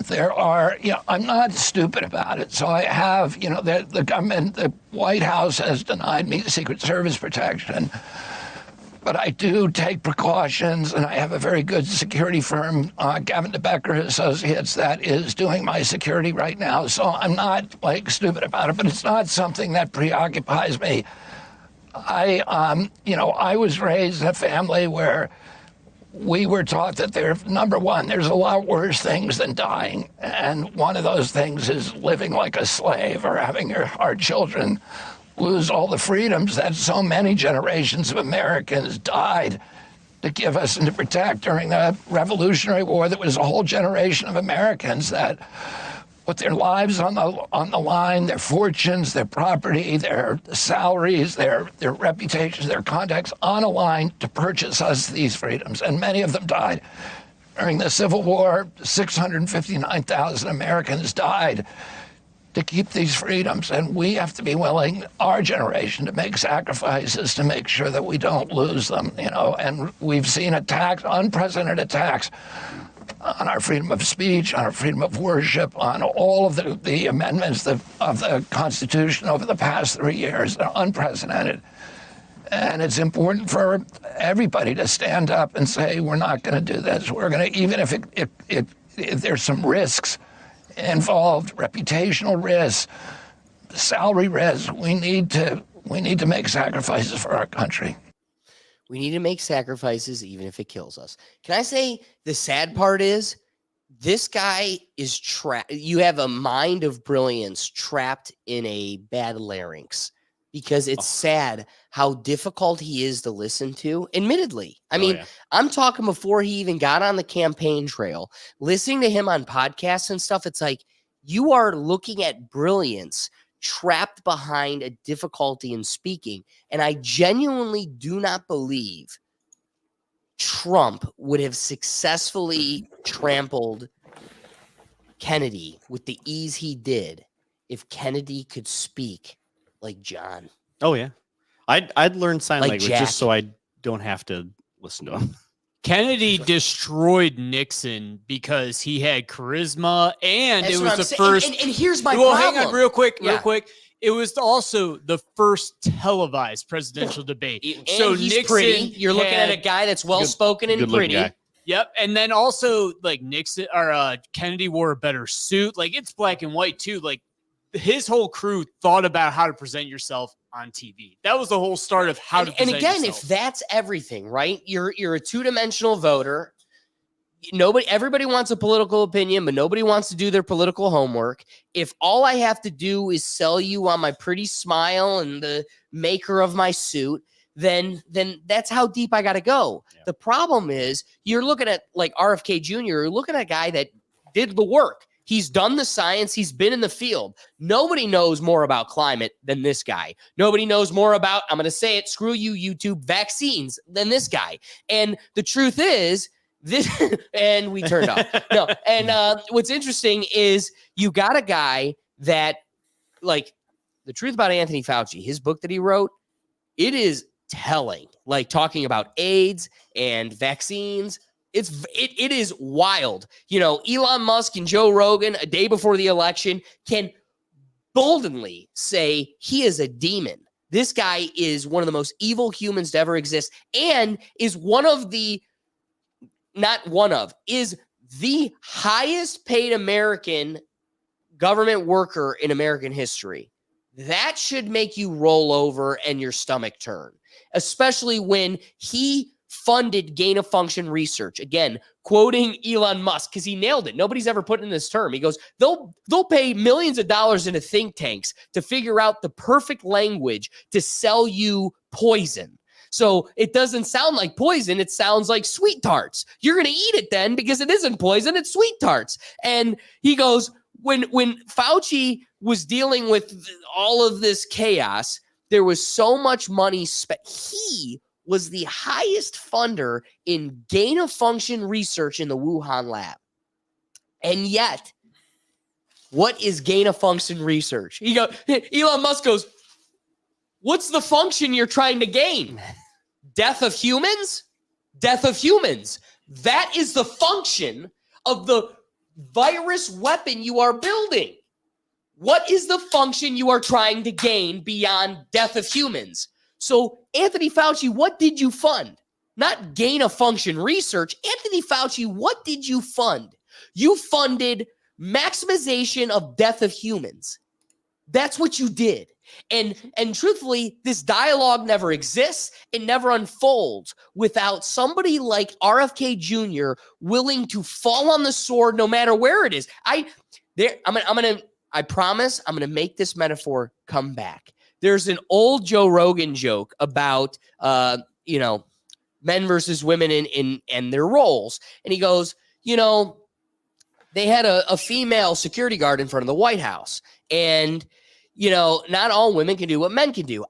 there are, I'm not stupid about it. So I have, the government, the White House has denied me Secret Service protection. But I do take precautions, and I have a very good security firm, Gavin DeBecker Associates, that is doing my security right now. So I'm not stupid about it, but it's not something that preoccupies me. I was raised in a family where we were taught that number one, there's a lot worse things than dying. And one of those things is living like a slave or having our children lose all the freedoms that so many generations of Americans died to give us and to protect during the Revolutionary War. That was a whole generation of Americans that put their lives on the line, their fortunes, their property, their salaries, their reputations, their contacts on a line to purchase us these freedoms. And many of them died. During the Civil War, 659,000 Americans died to keep these freedoms. And we have to be willing, our generation, to make sacrifices to make sure that we don't lose them, And we've seen attacks, unprecedented attacks on our freedom of speech, on our freedom of worship, on all of the amendments of the Constitution over the past 3 years. They're unprecedented. And it's important for everybody to stand up and say, we're not going to do this. We're going to, even if there's some risks involved, reputational risks, salary risks, we need to make sacrifices for our country. We need to make sacrifices even if it kills us. Can I say the sad part is this guy is trapped. You have a mind of brilliance trapped in a bad larynx because it's sad how difficult he is to listen to. Admittedly, I mean, I'm talking before he even got on the campaign trail, listening to him on podcasts and stuff. It's like you are looking at brilliance trapped behind a difficulty in speaking. And I genuinely do not believe Trump would have successfully trampled Kennedy with the ease he did if Kennedy could speak like John. Oh yeah, I'd learn sign Like language Jack. just so I don't have to listen to him. Kennedy destroyed Nixon because he had charisma, and That's it what was I'm the saying. first. And here's my well, problem. hang on, real quick. Yeah. It was also the first televised presidential debate. And so he's Nixon, pretty. You're looking at a guy that's well-spoken and good-looking pretty. guy. Yep, and then also like Nixon or Kennedy wore a better suit. Like it's black and white too. Like his whole crew thought about how to present yourself on TV. That was the whole start of how to And present again, yourself. if that's everything, right? You're a two-dimensional voter. Everybody wants a political opinion, but nobody wants to do their political homework. If all I have to do is sell you on my pretty smile and the maker of my suit, then that's how deep I got to go. Yeah. The problem is you're looking at like RFK Jr., you're looking at a guy that did the work. He's done the science. He's been in the field. Nobody knows more about climate than this guy. Nobody knows more about, I'm going to say it, screw you, YouTube, vaccines than this guy. And the truth is, this, and we turned off. No, and what's interesting is you got a guy that, like, the truth about Anthony Fauci, his book that he wrote, it is telling, like talking about AIDS and vaccines. It is wild. You know, Elon Musk and Joe Rogan a day before the election can boldly say he is a demon. This guy is one of the most evil humans to ever exist and is is the highest paid American government worker in American history. That should make you roll over and your stomach turn, especially when he funded gain-of-function research. Again, quoting Elon Musk, because he nailed it. Nobody's ever put in this term. He goes, they'll pay millions of dollars into think tanks to figure out the perfect language to sell you poison. So it doesn't sound like poison. It sounds like sweet tarts. You're going to eat it then because it isn't poison. It's sweet tarts. And he goes, when Fauci was dealing with all of this chaos, there was so much money spent. He was the highest funder in gain-of-function research in the Wuhan lab. And yet, what is gain-of-function research? Elon Musk goes, what's the function you're trying to gain? Death of humans? Death of humans. That is the function of the virus weapon you are building. What is the function you are trying to gain beyond death of humans? So, Anthony Fauci, what did you fund? Not gain-of-function research. Anthony Fauci, what did you fund? You funded maximization of death of humans. That's what you did. And truthfully, this dialogue never exists. It never unfolds without somebody like RFK Jr. willing to fall on the sword no matter where it is. I promise I'm gonna make this metaphor come back. There's an old Joe Rogan joke about men versus women in their roles. And he goes, they had a female security guard in front of the White House. And not all women can do what men can do.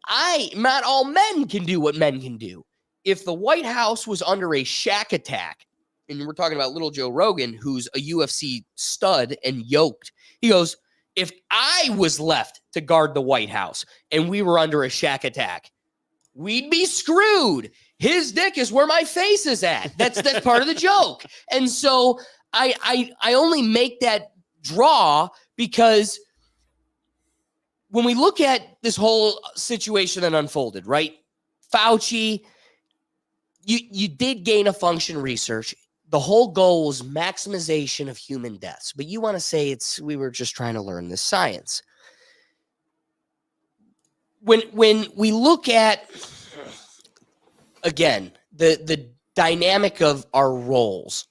Not all men can do what men can do. If the White House was under a shack attack, and we're talking about little Joe Rogan, who's a UFC stud and yoked, he goes, if I was left to guard the White House and we were under a shack attack, we'd be screwed. His dick is where my face is at. That's part of the joke. And so I only make that draw because when we look at this whole situation that unfolded, right? Fauci, you did gain of function research. The whole goal was maximization of human deaths, but you want to say we were just trying to learn this science. When we look at, again, the dynamic of our roles,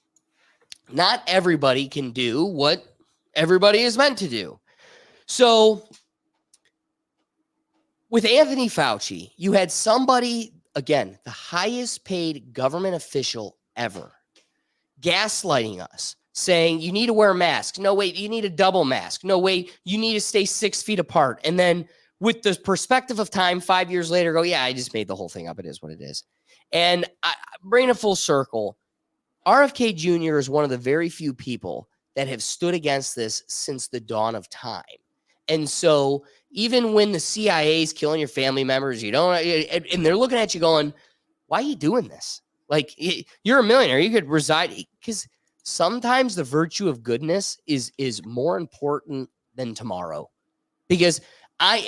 not everybody can do what everybody is meant to do. So with Anthony Fauci, you had somebody, again, the highest paid government official ever, gaslighting us, saying you need to wear masks. No, wait, you need a double mask. No, wait, you need to stay 6 feet apart. And then with the perspective of time, 5 years later, go, yeah, I just made the whole thing up. It is what it is. And bring it full circle. RFK Jr. is one of the very few people that have stood against this since the dawn of time. And so even when the CIA is killing your family members, you don't, and they're looking at you going, why are you doing this? Like, you're a millionaire. You could reside, because sometimes the virtue of goodness is more important than tomorrow. Because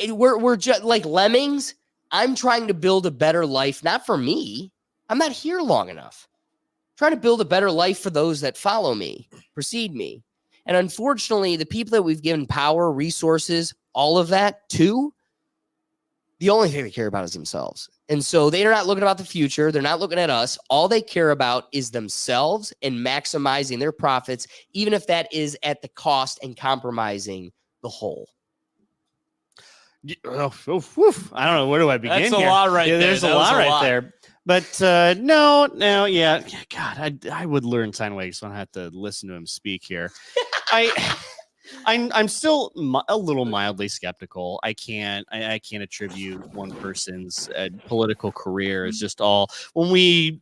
we're just like lemmings. I'm trying to build a better life, not for me. I'm not here long enough. I'm trying to build a better life for those that follow me, precede me. And unfortunately, the people that we've given power, resources, all of that to, the only thing they care about is themselves. And so they're not looking about the future. They're not looking at us. All they care about is themselves and maximizing their profits, even if that is at the cost and compromising the whole. I don't know. Where do I begin? That's a here? lot right there. There's a lot right there. But no, yeah. God, I would learn sign language, so I don't have to listen to him speak here. I'm still a little mildly skeptical. I can't attribute one person's political career as just all when we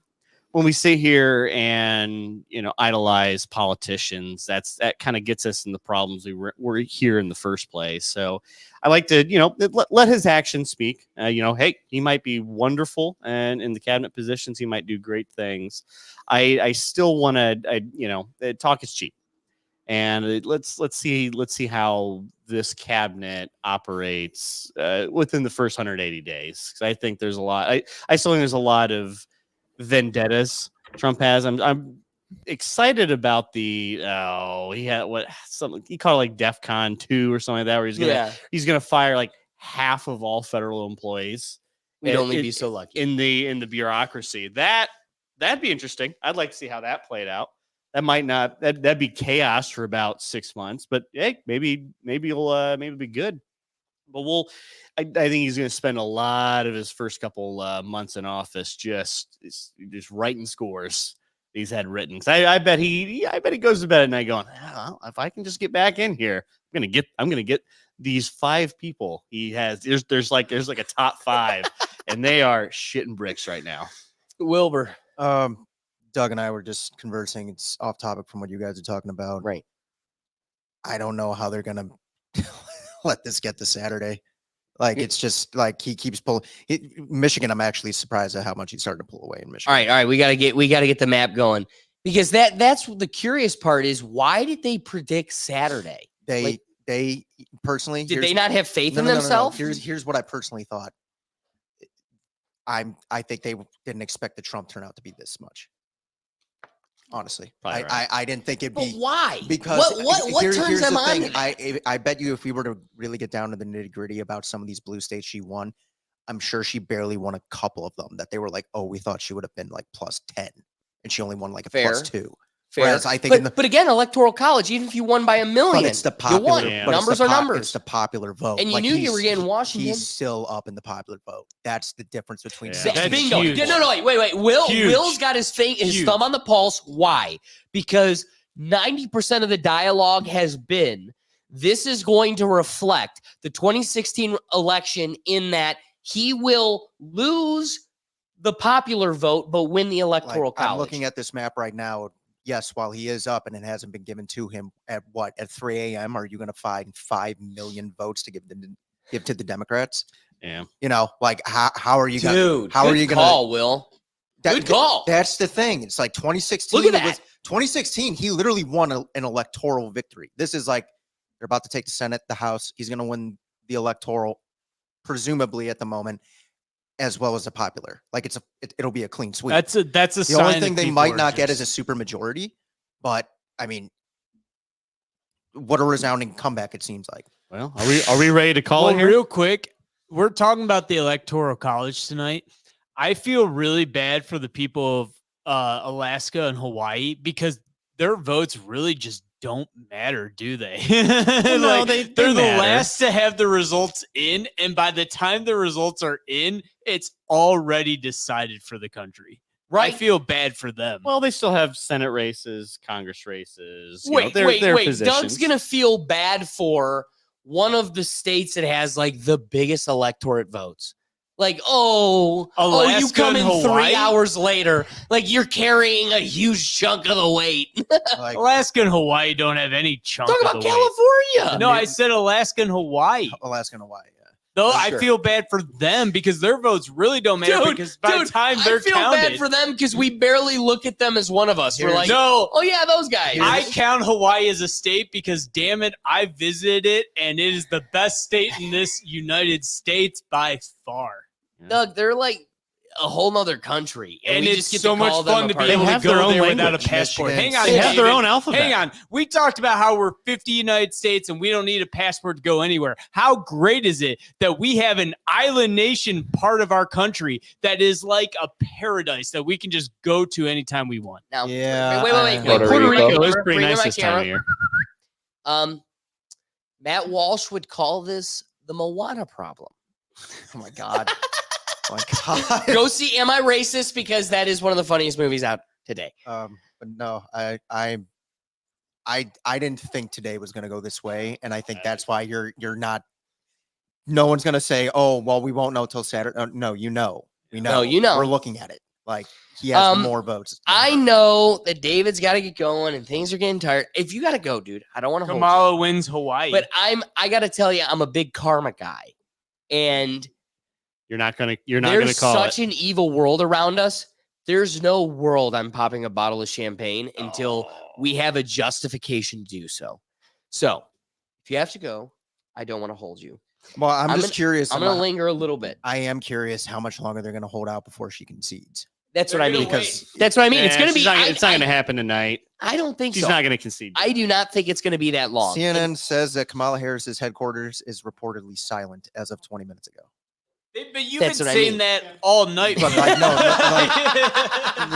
sit here and idolize politicians. That kind of gets us in the problems we're here in the first place. So I like to let his actions speak. Hey, he might be wonderful, and in the cabinet positions he might do great things. I still want to talk is cheap. And let's see how this cabinet operates within the first 180 days. Because I think there's a lot. I still think there's a lot of vendettas Trump has. I'm excited about he had he called it like DEFCON 2 or something like that, where he's gonna fire like half of all federal employees. We'd only be so lucky in the bureaucracy. That'd be interesting. I'd like to see how that played out. That might not that'd be chaos for about 6 months, but hey, maybe it'll be good. But I think he's going to spend a lot of his first couple months in office just writing scores he's had written. I bet he goes to bed at night going, if I can just get back in here, I'm gonna get these 5 people he has. There's like a top 5, and they are shitting bricks right now. Wilbur. Doug and I were just conversing. It's off topic from what you guys are talking about. Right. I don't know how they're going to let this get to Saturday. Like, it's just like he keeps pulling. Michigan, I'm actually surprised at how much he's starting to pull away in Michigan. All right. We got to get the map going, because that's the curious part is, why did they predict Saturday? They personally, did they not have faith in themselves? No. Here's what I personally thought. I think they didn't expect the Trump turnout to be this much. Honestly, I didn't think it'd be. But why? Because what turns them on? I bet you if we were to really get down to the nitty gritty about some of these blue states she won, I'm sure she barely won a couple of them that they were like, oh, we thought she would have been like plus 10, and she only won like a plus 2. Fair. Whereas I think, but again, electoral college, even if you won by 1 million, but it's the popular. Numbers are numbers. It's the popular vote, and you knew you were getting Washington. He's still up in the popular vote. That's the difference between. Bingo. No, wait. Will's got his thumb on the pulse. Why? Because 90% of the dialogue has been, this is going to reflect the 2016 election in that he will lose the popular vote but win the electoral college. I'm looking at this map right now. Yes, while he is up and it hasn't been given to him at 3 a.m., are you going to find 5 million votes to give to the Democrats? Yeah. Like how are you going to How are you going to call, Will? Good call. That's the thing. It's like 2016. Look at that. 2016, he literally won an electoral victory. This is like they're about to take the Senate, the House. He's going to win the electoral, presumably at the moment. as well as the popular. Like it'll be a clean sweep. That's a the sign only that thing they people might are not get is just- a super majority. But I mean, what a resounding comeback it seems like. Well, are we ready to call Well, it here? real quick, we're talking about the Electoral College tonight. I feel really bad for the people of Alaska and Hawaii because their votes really just don't matter, do they? No, they're the matter. last to have the results in, and by the time the results are in, it's already decided for the country. Right. I feel bad for them. Well, they still have Senate races, Congress races. you know, Wait, their wait. positions. Doug's gonna feel bad for one of the states that has like the biggest electorate votes. Like, you Alaska come in and 3 Hawaii? hours later, like you're carrying a huge chunk of the weight. Like, Alaska and Hawaii don't have any chunk Talk of about the weight. California. No, I said Alaska and Hawaii. Alaska and Hawaii. Though For I sure. feel bad for them because their votes really don't matter because by the time they're I feel counted, bad for them because we barely look at them as one of us. We're like, no, oh yeah, those guys. I count Hawaii as a state because damn it, I visited it and it is the best state in this United States by far. Doug, they're like a whole nother country, And we it's just get so to much call them fun a to be part able of it. to go there without a passport. Michigan, Hang on, They have their David. own alphabet. Hang on. We talked about how we're 50 United States and we don't need a passport to go anywhere. How great is it that we have an island nation part of our country that is like a paradise that we can just go to anytime we want? Now, Yeah, wait. Puerto Puerto Rico. Rico It was pretty bring in nice my this time of camera. year. Matt Walsh would call this the Moana problem. Oh my god. Oh my god. Go see Am I Racist? Because that is one of the funniest movies out today. But no, I didn't think today was going to go this way, and I think that's why you're not. No one's going to say, "Oh, well, we won't know till Saturday." No, we know. No, you know. We're looking at it. Like he has Um, more votes. I know that David's got to get going and things are getting tired. If you got to go, dude, I don't want to hold you. Kamala wins Hawaii. But I got to tell you, I'm a big karma guy, and You're not gonna call there's such it. an evil world around us. There's no world I'm popping a bottle of champagne until we have a justification to do so. So, if you have to go, I don't want to hold you. Well, I'm just gonna- curious. I'm going to about- linger a little bit. I am curious how much longer they're going to hold out before she concedes. That's what I mean. Because That's what I mean. It's going to be. It's not going to happen tonight. I don't think She's so. not going to concede. I do not think it's going to be that long. CNN says that Kamala Harris's headquarters is reportedly silent as of 20 minutes ago. But you've That's been what I saying mean. that all night. But like, no, like,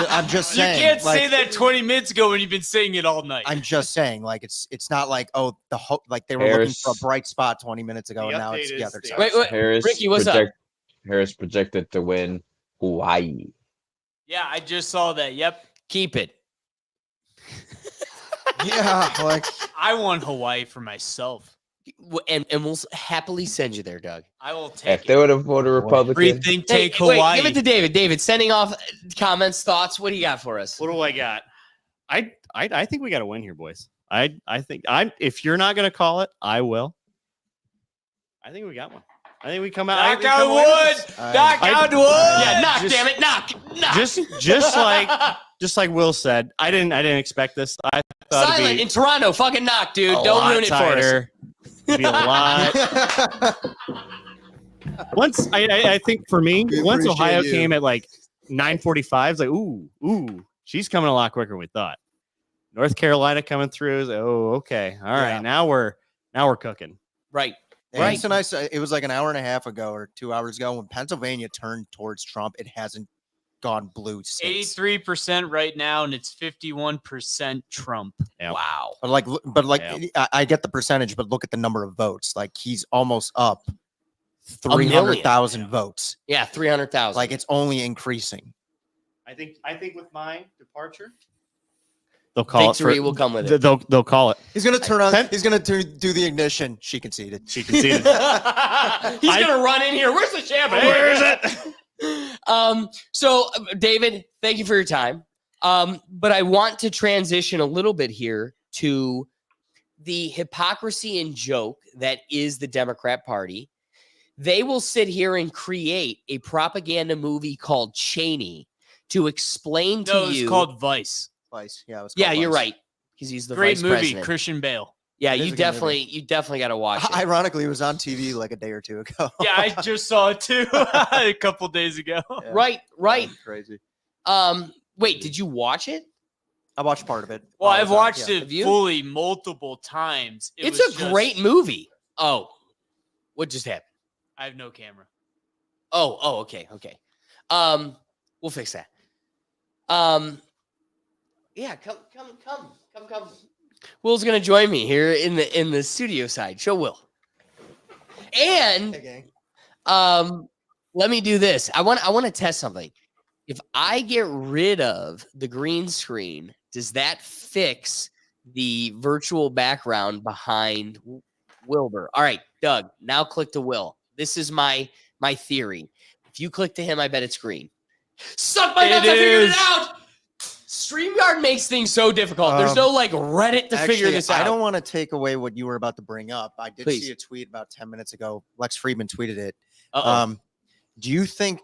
I'm just You saying. can't say like, that 20 minutes ago when you've been saying it all night. I'm just saying, like it's not like like they were Harris. looking for a bright spot 20 minutes ago, The and now it's update is they're the silent. Wait, Harris Ricky, what's up? Harris projected to win Hawaii. Yeah, I just saw that. Yep. Keep it. Yeah, like I want Hawaii for myself. And we'll happily send you there, Doug. I will take If they would have voted Free Republican, think Hey, tank wait, Hawaii. give it to David. David, sending off comments, thoughts. What do you got for us? What do I got? I think we got to win here, boys. I think if you're not going to call it, I will. I think we got one. I think we come out. I think Knock we on come away with wood. this. Knock on wood. Yeah, knock, just- damn it, knock. Just like Will said, I didn't expect this. I thought Silent it'd be in Toronto. Fucking knock, dude. a Don't lot ruin it for us. tighter. It'd be a lot. Once I think for me, We once appreciate Ohio you. came at like 9:45, it's like ooh, she's coming a lot quicker than we thought. North Carolina coming through. Is like, oh, okay, all right. Yeah. Now we're cooking. Right. And Right. so nice. It was like an hour and a half ago or 2 hours ago when Pennsylvania turned towards Trump. It hasn't gone blue since. 83% right now, and it's 51% Trump. Yeah. Wow. But Yeah. I get the percentage, but look at the number of votes. Like he's almost up million. 300,000 votes. Yeah, 300,000. Like it's only increasing. I think with my departure, they'll call Victory it. will come with it. They'll call it. He's gonna turn on. He's gonna do the ignition. She conceded. She conceded. He's gonna run in here. Where's the champagne? Where is it? So David, thank you for your time. But I want to transition a little bit here to the hypocrisy and joke that is the Democrat Party. They will sit here and create a propaganda movie called Cheney to explain to No, it's you. called Vice. Vice. Yeah, it was Yeah, called you're Vice. right. Because he's the Great vice movie, president. Christian Bale. Yeah, It is you a good movie. definitely got to watch it. Ironically, it was on TV like a day or two ago. Yeah, I just saw it too a couple days ago. Yeah. Right. Crazy. Wait, did you watch it? I watched part of it. Well, while it I've was on, watched yeah. it Have you? fully multiple times. It's was a great movie. Oh, what just happened? I have no camera. Oh, okay. We'll fix that. Yeah, come. Will's gonna join me here in the studio side. Show Will. And let me do this. I want to test something. If I get rid of the green screen, does that fix the virtual background behind Wilbur? All right, Doug. Now click to Will. This is my theory. If you click to him, I bet it's green. Suck my nuts! I figured it out. StreamYard makes things so difficult. There's no like Reddit to figure this out. I don't want to take away what you were about to bring up. I did Please. see a tweet about 10 minutes ago. Lex Friedman tweeted it. Uh-oh. Do you think,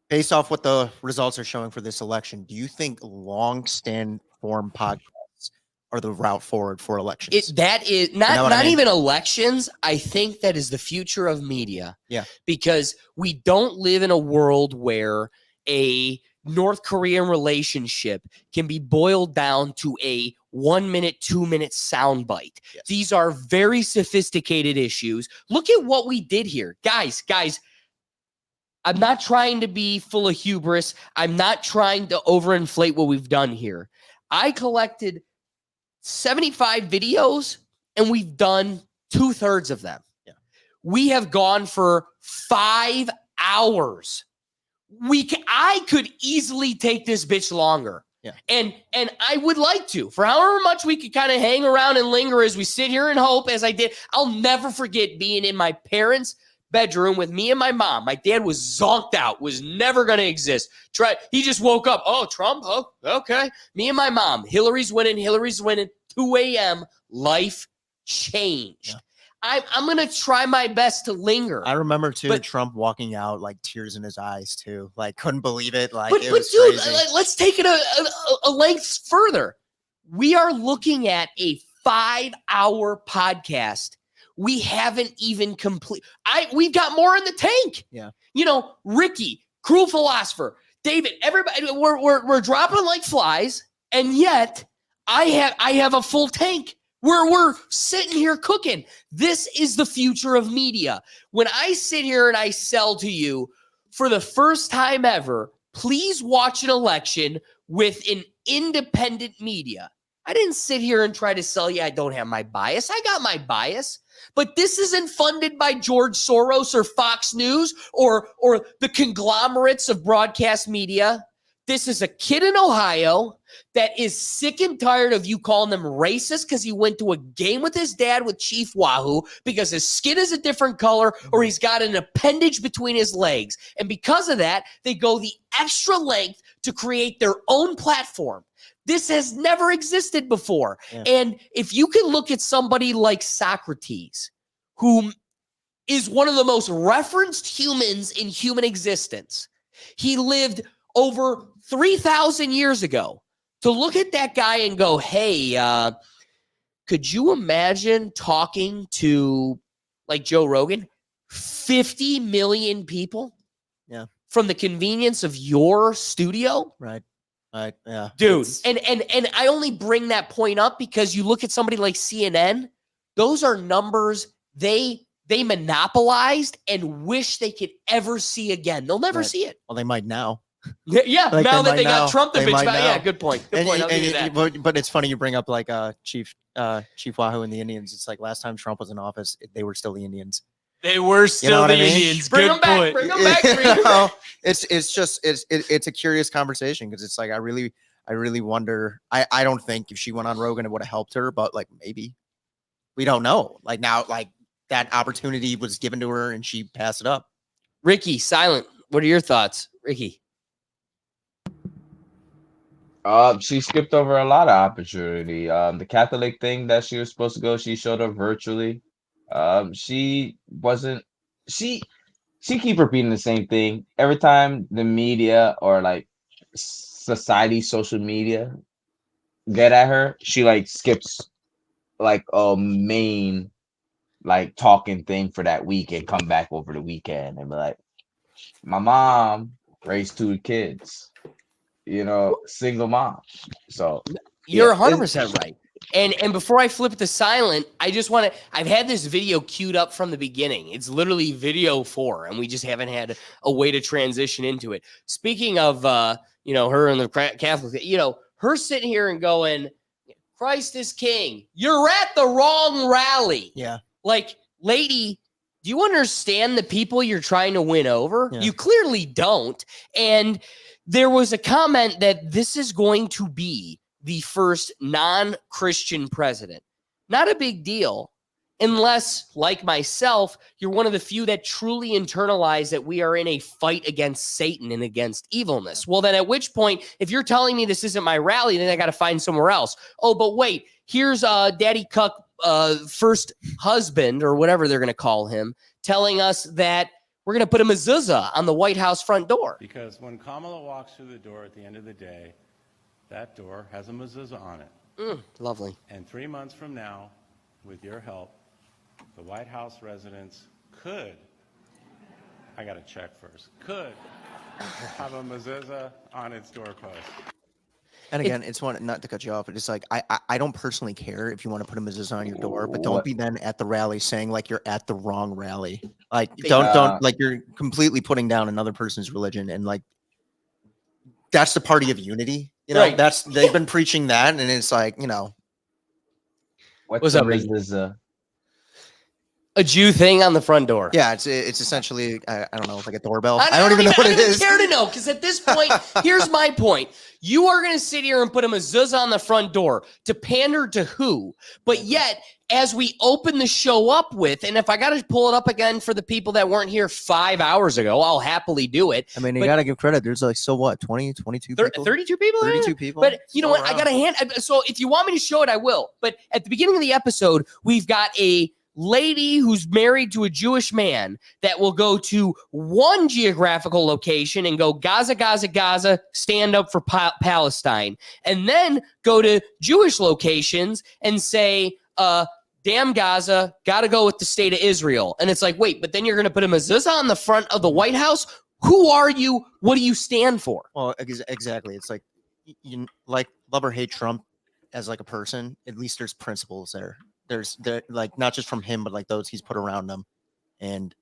based off what the results are showing for this election, do you think long-stand form podcasts are the route forward for elections? That is You know not what I mean? even elections. I think that is the future of media. Yeah. Because we don't live in a world where a North Korean relationship can be boiled down to a 1 minute, 2 minute soundbite. Yes. These are very sophisticated issues. Look at what we did here. Guys, I'm not trying to be full of hubris. I'm not trying to overinflate what we've done here. I collected 75 videos and we've done 2/3 of them. Yeah. We have gone for 5 hours. I could easily take this bitch longer. Yeah. And I would like to, for however much we could kind of hang around and linger as we sit here and hope, as I did. I'll never forget being in my parents' bedroom with me and my mom. My dad was zonked out, was never going to exist. He just woke up. Oh, Trump. Oh, okay. Me and my mom. Hillary's winning. 2 a.m. Life changed. Yeah. I'm going to try my best to linger. I remember too But- Trump walking out like tears in his eyes too. Like couldn't believe it. Like But it was dude, crazy. let's take it a length further. We are looking at a 5-hour podcast. We haven't even we've got more in the tank. Yeah. You know, Ricky, Cruel Philosopher, David, everybody, we're dropping like flies, and yet I have a full tank. We're sitting here cooking. This is the future of media. When I sit here and I sell to you, for the first time ever, please watch an election with an independent media. I didn't sit here and try to sell you I don't have my bias. I got my bias. But this isn't funded by George Soros or Fox News or the conglomerates of broadcast media. This is a kid in Ohio that is sick and tired of you calling them racist because he went to a game with his dad with Chief Wahoo because his skin is a different color or he's got an appendage between his legs. And because of that, they go the extra length to create their own platform. This has never existed before. Yeah. And if you can look at somebody like Socrates, who is one of the most referenced humans in human existence, he lived over 3,000 years ago. To look at that guy and go, hey, could you imagine talking to, like Joe Rogan, 50 million people? Yeah. From the convenience of your studio? Right. Right. Yeah. Dude, and I only bring that point up because you look at somebody like CNN, those are numbers they monopolized and wish they could ever see again. They'll never Right. see it. Well, they might now. Yeah, Like, now they that they might got now. Trump the They bitch might back. now. Yeah, good point. Good point. I'll give you that. But it's funny you bring up like Chief Wahoo and the Indians. It's like last time Trump was in office, they were still the Indians. They were still what the I mean? Indians. Bring Good them back. point. Bring them back. You know, it's a curious conversation because it's like I really wonder. I don't think if she went on Rogan it would have helped her, but like maybe we don't know. Like now, like that opportunity was given to her and she passed it up. Ricky, silent. What are your thoughts, Ricky? She skipped over a lot of opportunity. The Catholic thing that she was supposed to go, she showed up virtually. She wasn't. She keep repeating the same thing every time the media or like society, social media get at her. She like skips like a main like talking thing for that week and come back over the weekend and be like, my mom raised 2 kids, single mom. So You're yeah, 100% right. And before I flip it to silent, I just want to, I've had this video queued up from the beginning. It's literally video 4, and we just haven't had a way to transition into it. Speaking of, her and the Catholic, her sitting here and going, Christ is king. You're at the wrong rally. Yeah. Like, lady, do you understand the people you're trying to win over? Yeah. You clearly don't. And there was a comment that this is going to be the first non-Christian president. Not a big deal, unless, like myself, you're one of the few that truly internalize that we are in a fight against Satan and against evilness. Well, then at which point, if you're telling me this isn't my rally, then I got to find somewhere else. Oh, but wait, here's Daddy Cuck, first husband, or whatever they're going to call him, telling us that we're going to put a mezuzah on the White House front door. Because when Kamala walks through the door at the end of the day, that door has a mezuzah on it. Lovely. And 3 months from now, with your help, the White House residents could, I got to check first, could have a mezuzah on its doorpost. And again, it's one, not to cut you off, but it's like I don't personally care if you want to put a mezuzah on your door, but don't be then at the rally saying like you're at the wrong rally. Like don't like you're completely putting down another person's religion, and like that's the party of unity. Right. That's they've been preaching that, and it's like, what's up, mezuzah? A Jew thing on the front door. Yeah, it's essentially I don't know, like a doorbell. I don't even know what it is. I don't even care to know, because at this point, here's my point. You are going to sit here and put a mezuzah on the front door to pander to who? But yet, as we open the show up with, and if I got to pull it up again for the people that weren't here 5 hours ago, I'll happily do it. I mean, you got to give credit. There's like, so what, 20, 22 people? 32 people? 32 people. But you know what? I got to hand. So if you want me to show it, I will. But at the beginning of the episode, we've got a lady who's married to a Jewish man that will go to one geographical location and go Gaza, Gaza, Gaza, stand up for Palestine, and then go to Jewish locations and say, damn Gaza, gotta go with the state of Israel. And it's like, wait, but then you're going to put a mezuzah on the front of the White House? Who are you? What do you stand for? Well, exactly. It's like, you like love or hate Trump as like a person, at least there's principles there. There's like not just from him, but like those he's put around him. And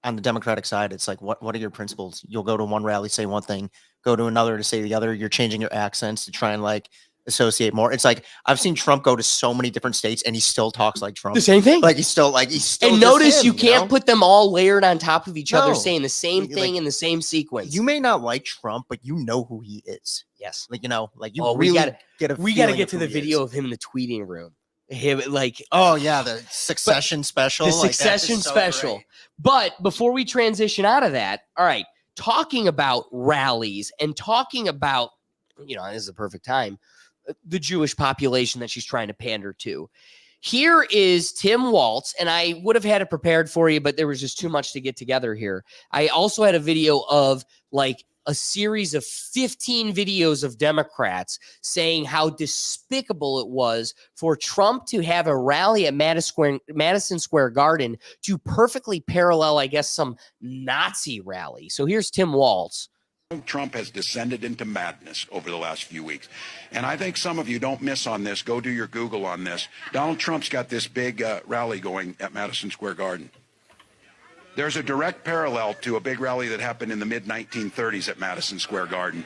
on the Democratic side, it's like, what are your principles? You'll go to one rally, say one thing, go to another to say the other. You're changing your accents to try and like associate more. It's like I've seen Trump go to so many different states and he still talks like Trump. The same thing. Like he's still And just notice him, you can't put them all layered on top of each other, No. saying the same Like, thing in the same sequence. You may not like Trump, but you know who he is. Yes. Like you Oh, really we gotta get a we gotta feeling get of to who the he video is. of him in the tweeting room. Him like Oh yeah, the Succession special. the like, that's Succession just so special. great. But before we transition out of that, all right, talking about rallies and talking about, this is the perfect time, the Jewish population that she's trying to pander to. Here is Tim Walz, and I would have had it prepared for you, but there was just too much to get together here. I also had a video of like a series of 15 videos of Democrats saying how despicable it was for Trump to have a rally at Madison Square Garden to perfectly parallel, I guess, some Nazi rally. So here's Tim Walz. Trump has descended into madness over the last few weeks. And I think some of you don't miss on this. Go do your Google on this. Donald Trump's got this big rally going at Madison Square Garden. There's a direct parallel to a big rally that happened in the mid-1930s at Madison Square Garden.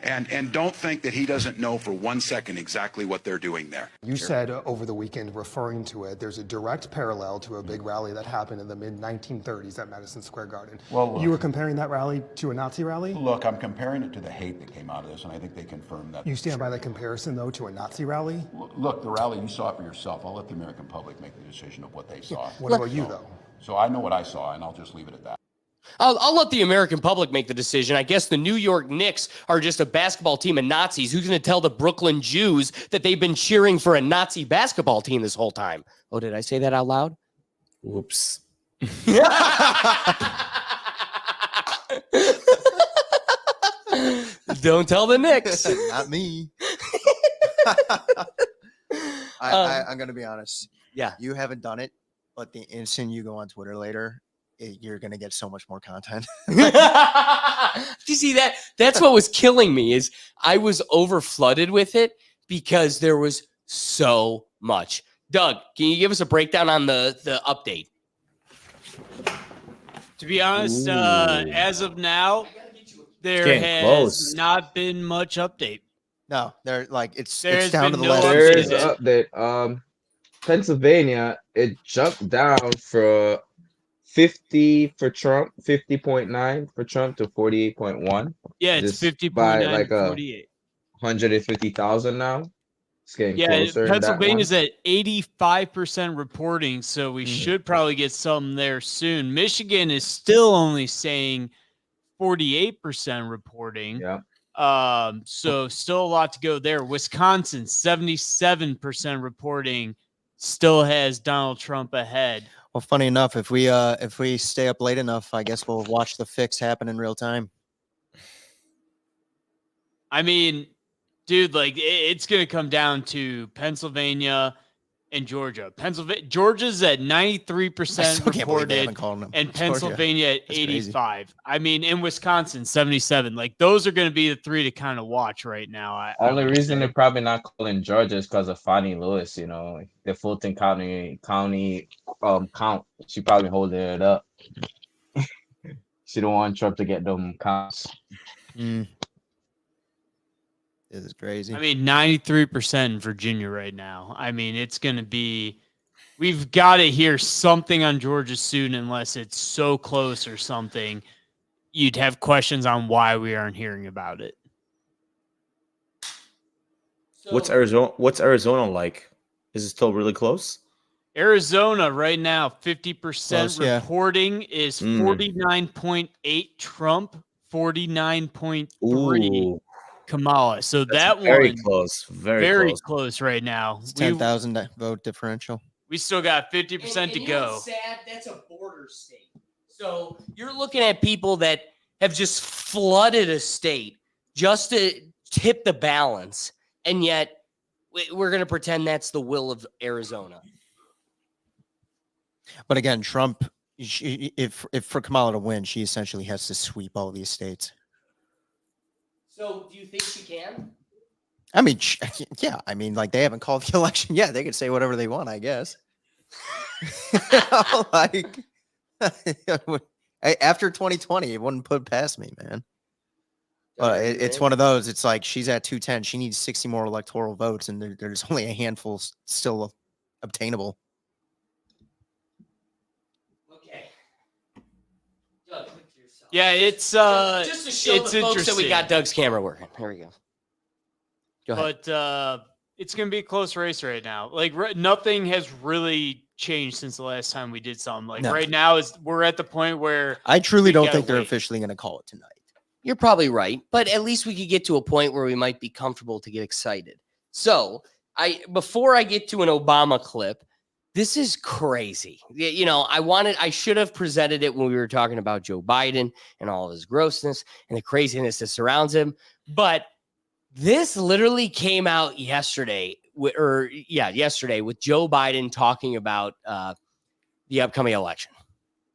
And don't think that he doesn't know for 1 second exactly what they're doing there. You said over the weekend, referring to it, there's a direct parallel to a big rally that happened in the mid-1930s at Madison Square Garden. Well, you were comparing that rally to a Nazi rally? Look, I'm comparing it to the hate that came out of this, and I think they confirmed that. You stand by that comparison, though, to a Nazi rally? Look, the rally, you saw it for yourself. I'll let the American public make the decision of what they saw. What about you, though? So I know what I saw, and I'll just leave it at that. I'll let the American public make the decision. I guess the New York Knicks are just a basketball team of Nazis. Who's going to tell the Brooklyn Jews that they've been cheering for a Nazi basketball team this whole time? Oh, did I say that out loud? Whoops. Don't tell the Knicks. Not me. I'm gonna be honest. Yeah. You haven't done it, but the instant you go on Twitter later, you're gonna get so much more content. Do you see that? That's what was killing me is I was over flooded with it because there was so much. Doug, can you give us a breakdown on the update? To be honest, as of now, there getting has close. not been much update. No, they're like it's There's down to been the no last. There is update. an update. Pennsylvania, it jumped down for 50 for Trump, 50.9 for Trump to 48.1. Yeah, it's Just by 50.9 like to a 48. 150,000 now. It's getting Yeah, closer. in that Pennsylvania's one. at 85% reporting, so we should probably get some there soon. Michigan is still only saying 48% reporting. Yeah. So still a lot to go there. Wisconsin, 77% reporting, still has Donald Trump ahead. Well, funny enough, if we stay up late enough, I guess we'll watch the fix happen in real time. I mean, dude, like it's going to come down to Pennsylvania and Georgia. Georgia's at 93% reported, and Pennsylvania at 85. I mean, in Wisconsin, 77. Like those are going to be the three to kind of watch right now. Only reason they're probably not calling Georgia is because of Fannie Lewis. You know, like, the Fulton County count. She probably holding it up. She don't want Trump to get them counts. This is crazy. I mean, 93% in Virginia right now. I mean, it's going to be, we've got to hear something on Georgia soon, unless it's so close or something. You'd have questions on why we aren't hearing about it. What's Arizona like? Is it still really close? Arizona right now, 50% Close, yeah. reporting is 49.8 Trump, 49.3 Kamala. So that very one close, very very close. close right now. It's 10,000 vote differential. We still got 50% to you know go. what's sad? That's a border state. So you're looking at people that have just flooded a state just to tip the balance, and yet we're going to pretend that's the will of Arizona. But again, Trump, if for Kamala to win, she essentially has to sweep all these states. So do you think she can? I mean, yeah. I mean, like they haven't called the election yet. They could say whatever they want, I guess. Like after 2020, it wouldn't put past me, man. But it's one of those. It's like she's at 210. She needs 60 more electoral votes, and there's only a handful still obtainable. Okay. Doug, click to yourself. Yeah, it's just to show it's the folks that we interesting. got Doug's camera working. There we go. Go ahead. But it's going to be a close race right now. Like nothing has really changed since the last time we did something. Like No. right now we're at the point where I truly we don't gotta think they're wait. officially going to call it tonight. You're probably right, but at least we could get to a point where we might be comfortable to get excited. So, before I get to an Obama clip, this is crazy. You know, I should have presented it when we were talking about Joe Biden and all of his grossness and the craziness that surrounds him, but this literally came out yesterday, yesterday with Joe Biden talking about the upcoming election.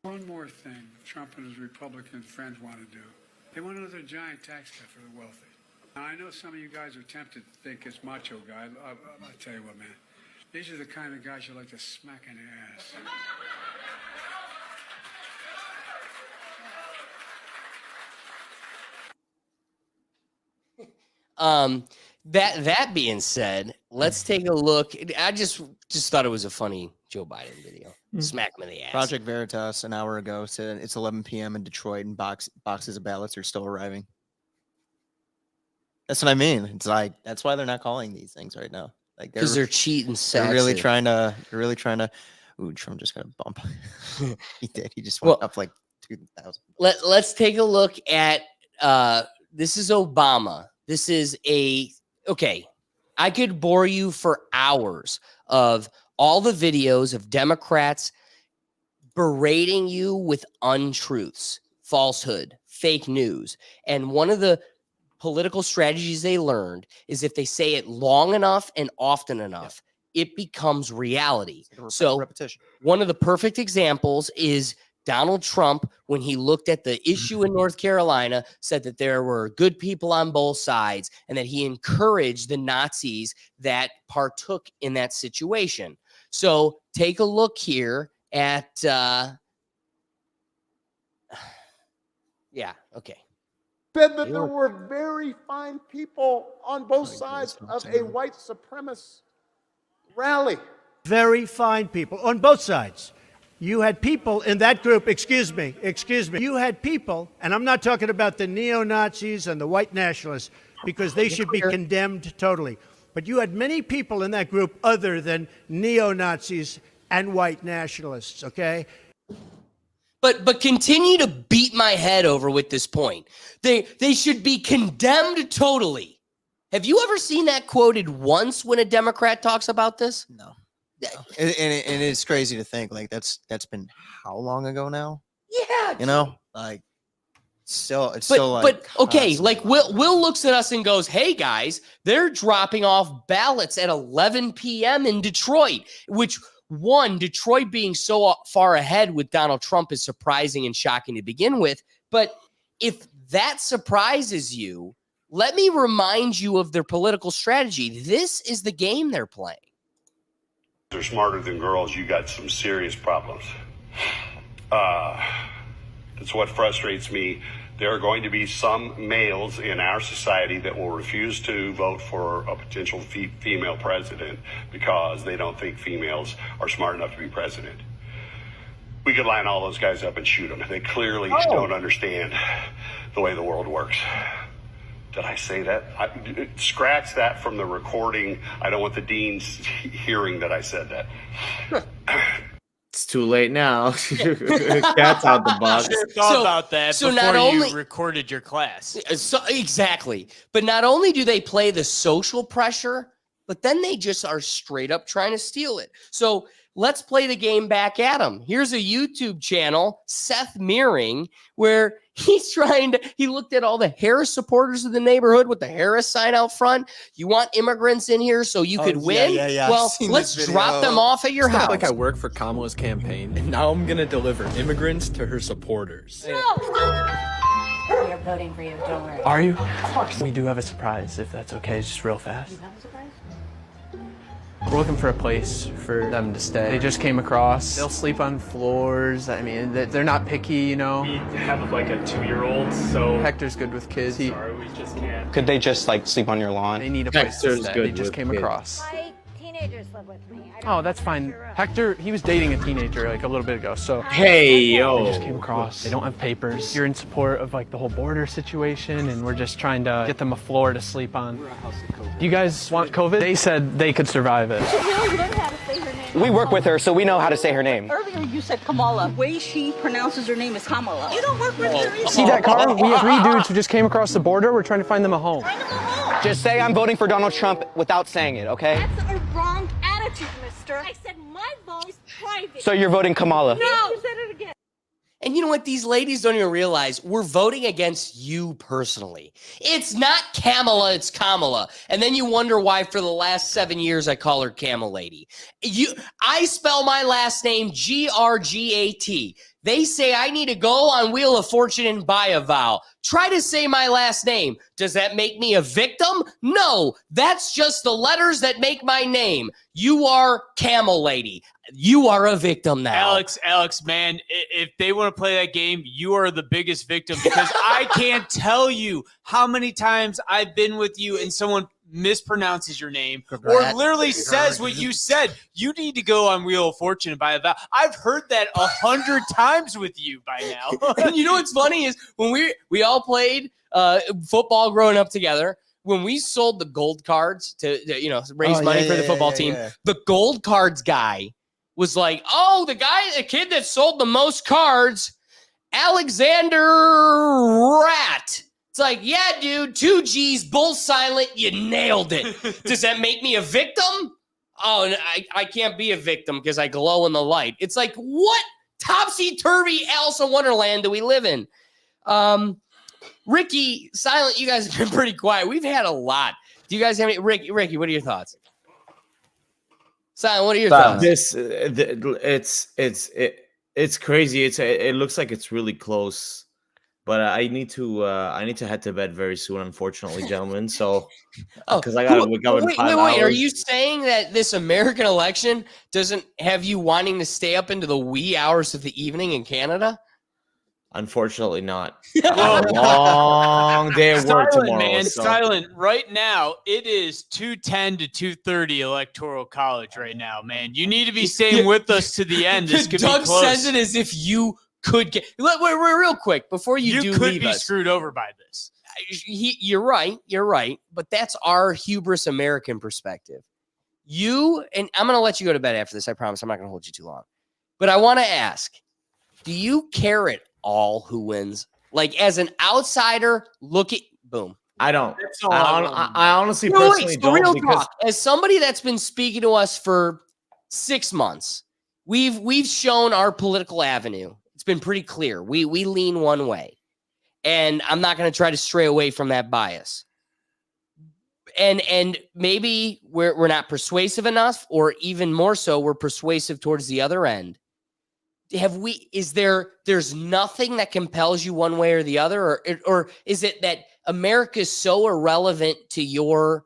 One more thing Trump and his Republican friends want to do. They want another giant tax cut for the wealthy. Now, I know some of you guys are tempted to think it's macho guy. I'll tell you what, man. These are the kind of guys you like to smack in the ass. That being said, let's take a look. I just thought it was a funny Joe Biden video. Smack him in the ass. Project Veritas an hour ago said it's 11 p.m. in Detroit and boxes of ballots are still arriving. That's what I mean. It's like that's why they're not calling these things right now. Like Because they're cheating. They're really trying to. They're really trying to. Ooh, Trump just got a bump. He did. He just went up like 2,000. Let's take a look at. This is Obama. This is okay. I could bore you for hours of all the videos of Democrats berating you with untruths, falsehood, fake news. And one of the political strategies they learned is if they say it long enough and often enough, it becomes reality. So repetition. one of the perfect examples is Donald Trump, when he looked at the issue in North Carolina, said that there were good people on both sides and that he encouraged the Nazis that partook in that situation. So take a look here at, yeah, okay. Said that there were very fine people on both sides of a white supremacist rally. Very fine people on both sides. You had people in that group, excuse me, you had people, and I'm not talking about the neo-Nazis and the white nationalists, because they should be condemned totally. But you had many people in that group other than neo-Nazis and white nationalists, okay? But continue to beat my head over with this point. They should be condemned totally. Have you ever seen that quoted once when a Democrat talks about this? No. And it's crazy to think like that's been how long ago now? Yeah, you know, like still it's but, still like but okay, like Will looks at us and goes, "Hey guys, they're dropping off ballots at 11 p.m. in Detroit," which Detroit being so far ahead with Donald Trump is surprising and shocking to begin with. But if that surprises you, let me remind you of their political strategy. This is the game they're playing. They're smarter than girls. You got some serious problems. That's what frustrates me. There are going to be some males in our society that will refuse to vote for a potential female president because they don't think females are smart enough to be president. We could line all those guys up and shoot them. They clearly don't understand the way the world works. Did I say that? Scratch that from the recording. I don't want the deans hearing that I said that. It's too late now. Cat's out the box. Sure thought about that so before not only- you recorded your class. So, exactly. But not only do they play the social pressure, but then they just are straight up trying to steal it. So let's play the game back at them. Here's a YouTube channel, Seth Meering, where he looked at all the Harris supporters of the neighborhood with the Harris sign out front. You want immigrants in here so you could win? Yeah. Well, let's drop them off at your It's not house. like I work for Kamala's campaign, and now I'm gonna deliver immigrants to her supporters. We are voting for you, don't worry. Are you? Of course. We do have a surprise, if that's okay, just real fast. You have a surprise? We're looking for a place for them to stay. They just came across. They'll sleep on floors. I mean, they're not picky, you know. We have like a 2-year-old, so Hector's good with kids. sorry, we just can't. Could they just like sleep on your lawn? They need a place to Hector's stay. good They just with came kids. across. My teenagers live with me. Oh, that's fine. Hector, he was dating a teenager like a little bit ago, so. Hey, yo. They just came across. They don't have papers. You're in support of like the whole border situation, and we're just trying to get them a floor to sleep on. Do you guys want COVID? They said they could survive it. You really learned how to say her name. We work with her, so we know how to say her name. Earlier you said Kamala. The way she pronounces her name is Kamala. You don't work with her either. See that car? We have 3 dudes who just came across the border. We're trying to find them a home. Just say I'm voting for Donald Trump without saying it, okay? That's a wrong attitude, mister. I said my vote is private. So you're voting Kamala? No. You said it again. And you know what? These ladies don't even realize we're voting against you personally. It's not Kamala, it's Kamala. And then you wonder why for the last 7 years I call her Camel Lady. I spell my last name Grgat. They say I need to go on Wheel of Fortune and buy a vow. Try to say my last name. Does that make me a victim? No, that's just the letters that make my name. You are Camel Lady. You are a victim now. Alex, man, if they want to play that game, you are the biggest victim because I can't tell you how many times I've been with you and someone mispronounces your name or literally says what you said. You need to go on Wheel of Fortune and buy a vow. I've heard that 100 times with you by now. And you know what's funny is when we all played football growing up together, when we sold the gold cards to raise money for the football team, the gold cards guy was like, "Oh, the kid that sold the most cards, Alexander Rat." It's like, yeah, dude, 2 G's, bull silent, you nailed it. Does that make me a victim? Oh, I can't be a victim because I glow in the light. It's like, what topsy-turvy Alice in Wonderland do we live in? Ricky, Silent, you guys have been pretty quiet. We've had a lot. Do you guys have any? Ricky, what are your thoughts? Silent, what are your thoughts? It's crazy. It looks like it's really close. But I need to head to bed very soon, unfortunately, gentlemen. So, because I gotta wake up in 5 hours. Are you saying that this American election doesn't have you wanting to stay up into the wee hours of the evening in Canada? Unfortunately, not. A long day of work tomorrow. Man, so. Silent. Right now, it is 2:10 to 2:30 Electoral College. Right now, man, you need to be staying with us to the end. This could Doug be close. says it as if you could get. We're real quick before you do could leave be us. screwed over by this. You're right. But that's our hubris American perspective. And I'm going to let you go to bed after this. I promise. I'm not going to hold you too long. But I want to ask, do you care at all who wins? Like, as an outsider, boom. I don't. I honestly personally don't. Real Because talk. As somebody that's been speaking to us for 6 months, we've shown our political avenue. It's been pretty clear. We lean one way. And I'm not going to try to stray away from that bias. And maybe we're not persuasive enough, or even more so, we're persuasive towards the other end. There's nothing that compels you one way or the other, or is it that America is so irrelevant to your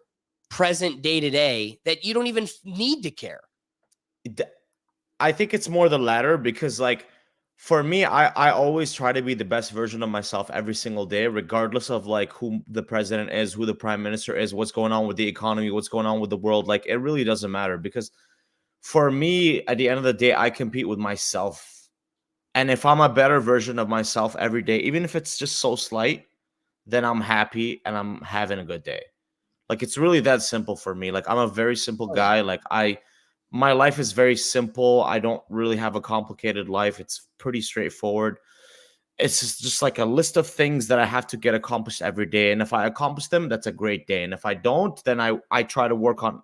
present day-to-day that you don't even need to care? I think it's more the latter, because like for me, I always try to be the best version of myself every single day, regardless of like who the president is, who the prime minister is, what's going on with the economy, what's going on with the world. Like, it really doesn't matter, because for me, at the end of the day, I compete with myself. And if I'm a better version of myself every day, even if it's just so slight, then I'm happy and I'm having a good day. Like, it's really that simple for me. Like, I'm a very simple guy. Like, my life is very simple. I don't really have a complicated life. It's pretty straightforward. It's just like a list of things that I have to get accomplished every day. And if I accomplish them, that's a great day. And if I don't, then I try to work on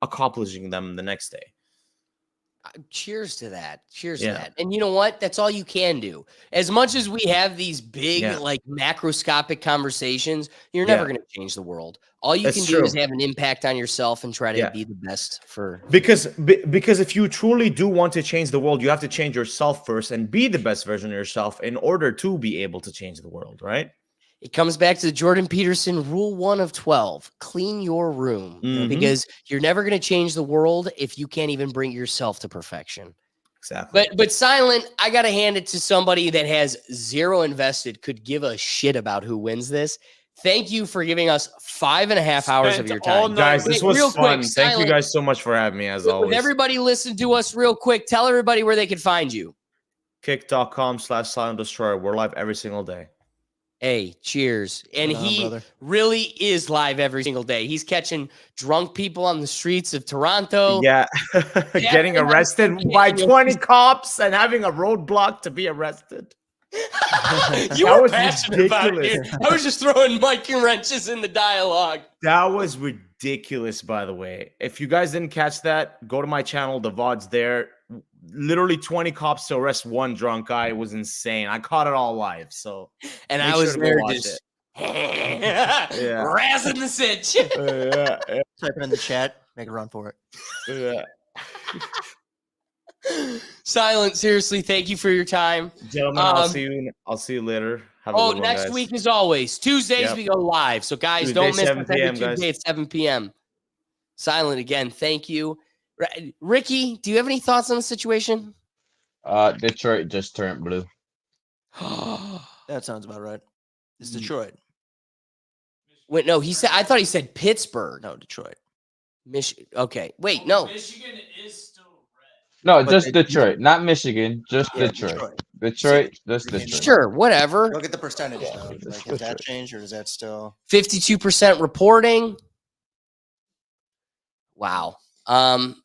accomplishing them the next day. Cheers to that. To that. And you know what? That's all you can do. As much as we have these big, like macroscopic conversations, you're never going to change the world. All you can do is have an impact on yourself and try to be the best for. Because if you truly do want to change the world, you have to change yourself first and be the best version of yourself in order to be able to change the world, right? It comes back to the Jordan Peterson rule 1 of 12, clean your room, because you're never going to change the world if you can't even bring yourself to perfection. Exactly. But Silent, I got to hand it to somebody that has zero invested, could give a shit about who wins this. Thank you for giving us 5.5 hours of your time. Guys, this was fun. Thank you guys so much for having me, as always. With everybody listen to us real quick, tell everybody where they can find you. Kick.com/silentdestroyer. We're live every single day. Hey, cheers. And he really is live every single day. He's catching drunk people on the streets of Toronto. Yeah. Getting arrested by 20 cops and having a roadblock to be arrested. You were passionate about it, dude. I was just throwing mic and wrenches in the dialogue. That was ridiculous, by the way. If you guys didn't catch that, go to my channel. The VOD's there. Literally 20 cops to arrest one drunk guy. It was insane. I caught it all live. So, and I was there just razzing the sitch. Type it in the chat. Make a run for it. Silent, seriously, thank you for your time. Gentlemen, I'll see you later. Have a good one, next guys. week as always. Tuesdays we go live. So guys, Tuesday, don't miss 7 p.m., Tuesday at 7 p.m. Silent again, thank you. Ricky, do you have any thoughts on the situation? Detroit just turned blue. That sounds about right. It's Detroit. Wait, no, I thought he said Pittsburgh. No, Detroit. Michigan. Okay. Wait, no. Michigan is still No, just Detroit, not Michigan. Just Detroit. Detroit, just Detroit. Sure, whatever. Look at the percentage though. Like, has that changed or is that still 52% reporting? Wow.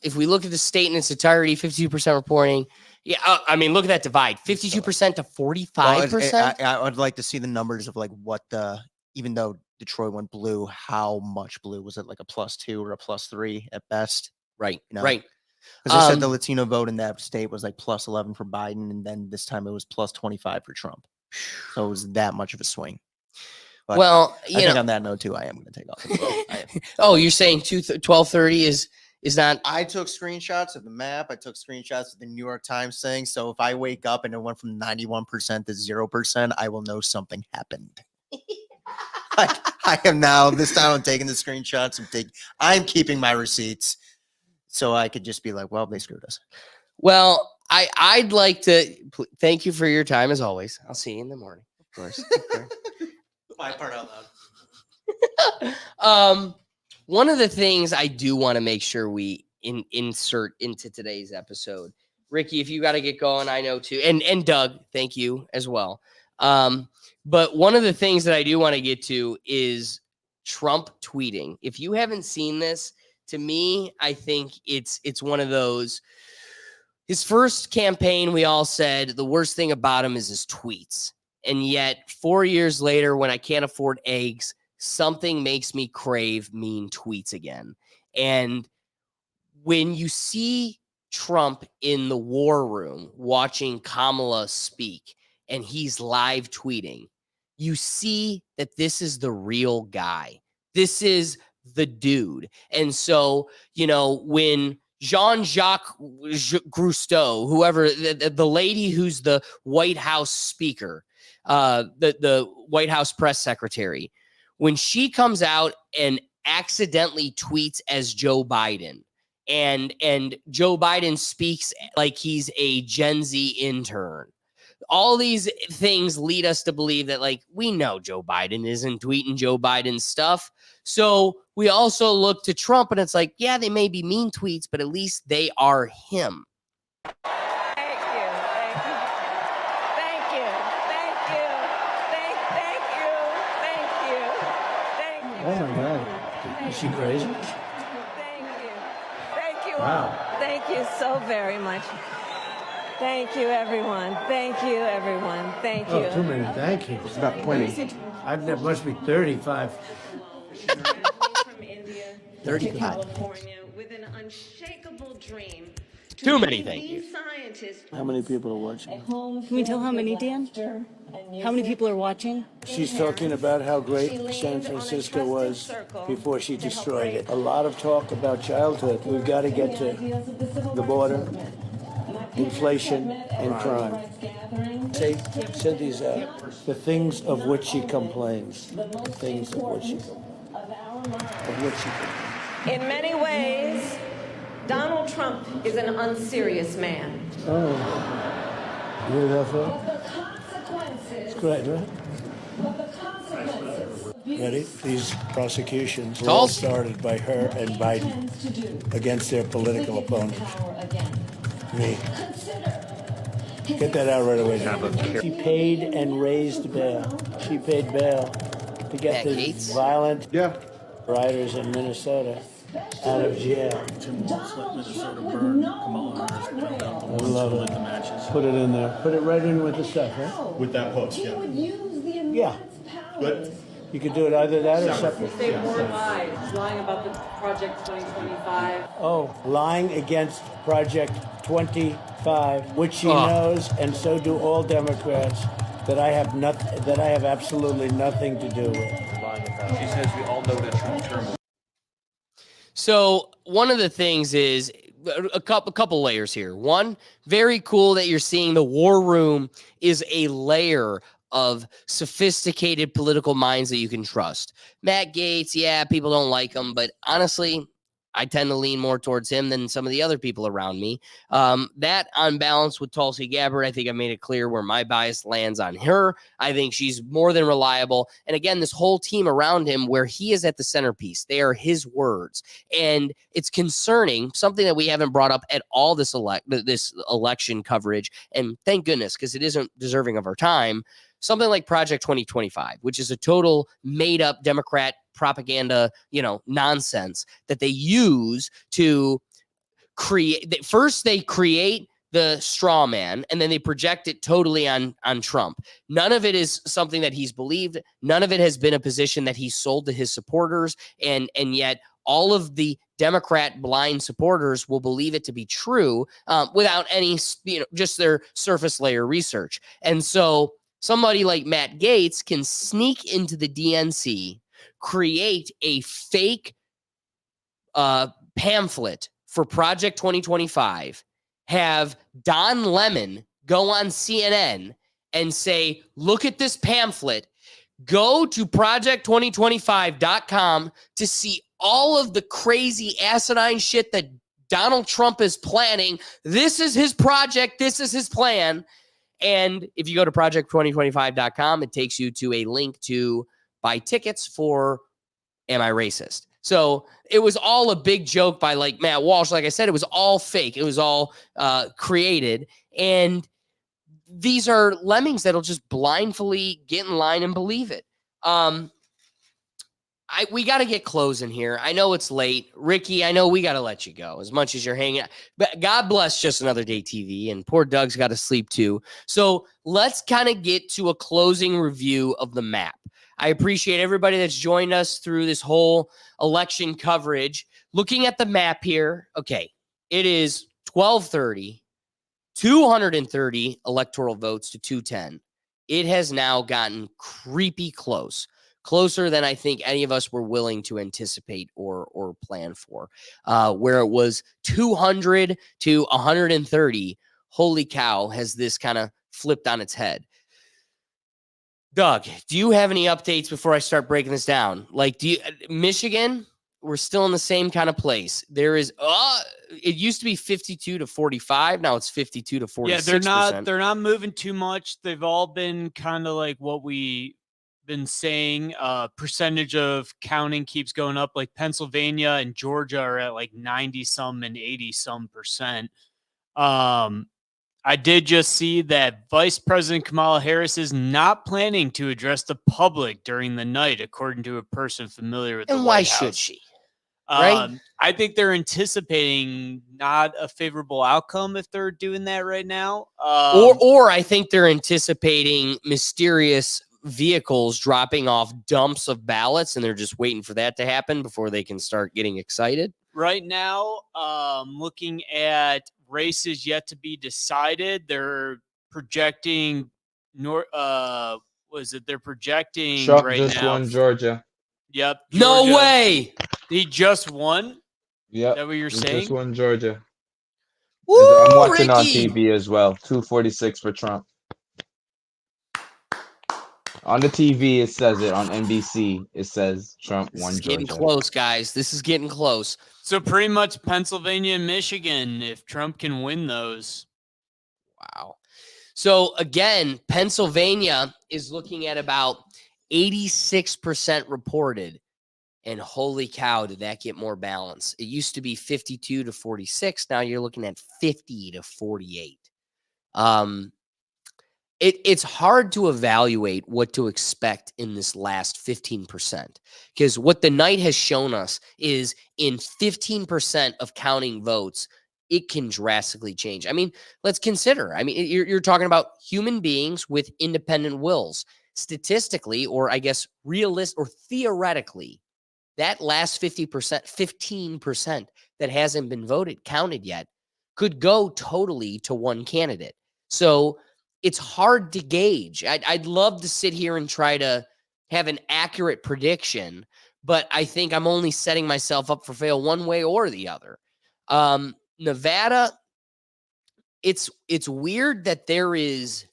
If we look at the state in its entirety, 52% reporting. Yeah, I mean, look at that divide. 52% to 45%. I would like to see the numbers of like what even though Detroit went blue, how much blue was it? Like a +2 or a +3 at best? Right. You know? Right. Because they said the Latino vote in that state was like +11 for Biden, and then this time it was +25 for Trump. So it was that much of a swing. But well, I think on that note too, I am going to take off. Oh, you're saying 12:30 is is not. I took screenshots of the map. I took screenshots of the New York Times thing. So if I wake up and it went from 91% to 0%, I will know something happened. I am now, this time I'm taking the screenshots. I'm keeping my receipts. So I could just be like, well, they screwed us. Well, I'd like to thank you for your time as always. I'll see you in the morning, of course. My part out loud. One of the things I do want to make sure we insert into today's episode, Ricky, if you got to get going, I know too, and Doug, thank you as well. But one of the things that I do want to get to is Trump tweeting. If you haven't seen this, to me, I think it's one of those. His first campaign, we all said the worst thing about him is his tweets. And yet 4 years later, when I can't afford eggs, something makes me crave mean tweets again. And when you see Trump in the war room watching Kamala speak and he's live tweeting, you see that this is the real guy. This is the dude. And so, when Jean-Jacques Cousteau, whoever, the lady who's the White House speaker, the White House press secretary, when she comes out and accidentally tweets as Joe Biden, and Joe Biden speaks like he's a Gen Z intern, all these things lead us to believe that, like, we know Joe Biden isn't tweeting Joe Biden stuff. So we also look to Trump, and it's like, yeah, they may be mean tweets, but at least they are him. Thank you. Thank you. Oh my God. Is she crazy? Thank you. Wow. Thank you so very much. Thank you, everyone. Thank you, everyone. Thank you. Oh, too many thank yous. It's about 20. That must be 35. From India 35. to California with an unshakable dream. Too many thank you. How many people are watching? Can we tell how many, Dan? How many people are watching? She's talking about how great San Francisco was before she destroyed it. A lot of talk about childhood. We've got to get to the border, inflation, and crime. Say these out. The things of which she complains. The things of which she complains. In many ways, Donald Trump is an unserious man. Oh. You hear that, Phil? It's great, right? Ready? These prosecutions were all started by her and Biden against their political opponent. Me. Get that out right away. She paid and raised bail. She paid bail to get the violent rioters in Minnesota out of jail. Tim Walz let Minnesota burn. Kamala Harris jumped out the wall, lit the matches. Put it in there. Put it right in with the stuff, right? With that post, yeah. Yeah. But you could do it either that or separate. Say more lies, lying about the Project 2025. Oh, lying against Project 25, which she knows, and so do all Democrats, that I have absolutely nothing to do with. She says we all know that Trump term. So one of the things is a couple layers here. One, very cool that you're seeing the war room is a layer of sophisticated political minds that you can trust. Matt Gaetz, yeah, people don't like him, but honestly, I tend to lean more towards him than some of the other people around me. That on balance with Tulsi Gabbard, I think I made it clear where my bias lands on her. I think she's more than reliable. And again, this whole team around him where he is at the centerpiece, they are his words. And it's concerning, something that we haven't brought up at all this election coverage. And thank goodness, because it isn't deserving of our time. Something like Project 2025, which is a total made up Democrat propaganda, nonsense that they use to create. First, they create the straw man, and then they project it totally on Trump. None of it is something that he's believed. None of it has been a position that he sold to his supporters. And yet all of the Democrat blind supporters will believe it to be true without any, just their surface layer research. And so somebody like Matt Gaetz can sneak into the DNC, create a fake pamphlet for Project 2025 have Don Lemon go on CNN and say, look at this pamphlet. Go to project2025.com to see all of the crazy asinine shit that Donald Trump is planning. This is his project. This is his plan. And if you go to project2025.com, it takes you to a link to buy tickets for Am I Racist? So it was all a big joke by like Matt Walsh. Like I said, it was all fake. It was all created. And these are lemmings that'll just blindly get in line and believe it. We got to get closing here. I know it's late. Ricky, I know we got to let you go as much as you're hanging out. But God bless Just Another Day TV. And poor Doug's got to sleep too. So let's kind of get to a closing review of the map. I appreciate everybody that's joined us through this whole election coverage. Looking at the map here, okay, it is 1230, 230 electoral votes to 210. It has now gotten creepy close, closer than I think any of us were willing to anticipate or plan for, where it was 200 to 130. Holy cow, has this kind of flipped on its head. Doug, do you have any updates before I start breaking this down? Like, Michigan, we're still in the same kind of place. There is, it used to be 52 to 45. Now it's 52 to 46%. Yeah, they're not moving too much. They've all been kind of like what we been saying. Percentage of counting keeps going up. Like Pennsylvania and Georgia are at like 90 some and 80 some percent. I did just see that Vice President Kamala Harris is not planning to address the public during the night, according to a person familiar with the White House. And why should she? Right? I think they're anticipating not a favorable outcome if they're doing that right now. Or I think they're anticipating mysterious vehicles dropping off dumps of ballots, and they're just waiting for that to happen before they can start getting excited. Right now, looking at races yet to be decided, they're projecting They're projecting Trump right just now. won Georgia. Yep. No Georgia. way. He just won? Yep. Is that what you're he saying? just won Georgia. Woo, I'm watching on Ricky. TV as well. 246 for Trump. On the TV, it says it. On NBC, it says Trump won This is getting Georgia. close, guys. This is getting close. So pretty much Pennsylvania and Michigan, if Trump can win those. Wow. So again, Pennsylvania is looking at about 86% reported. And holy cow, did that get more balance? It used to be 52 to 46. Now you're looking at 50 to 48. It's hard to evaluate what to expect in this last 15%, because what the night has shown us is in 15% of counting votes, it can drastically change. I mean, let's consider. I mean, you're talking about human beings with independent wills. Statistically, or I guess realist or theoretically, that last 15% that hasn't been counted yet, could go totally to one candidate. So it's hard to gauge. I'd love to sit here and try to have an accurate prediction, but I think I'm only setting myself up for fail one way or the other. Nevada, it's weird that there is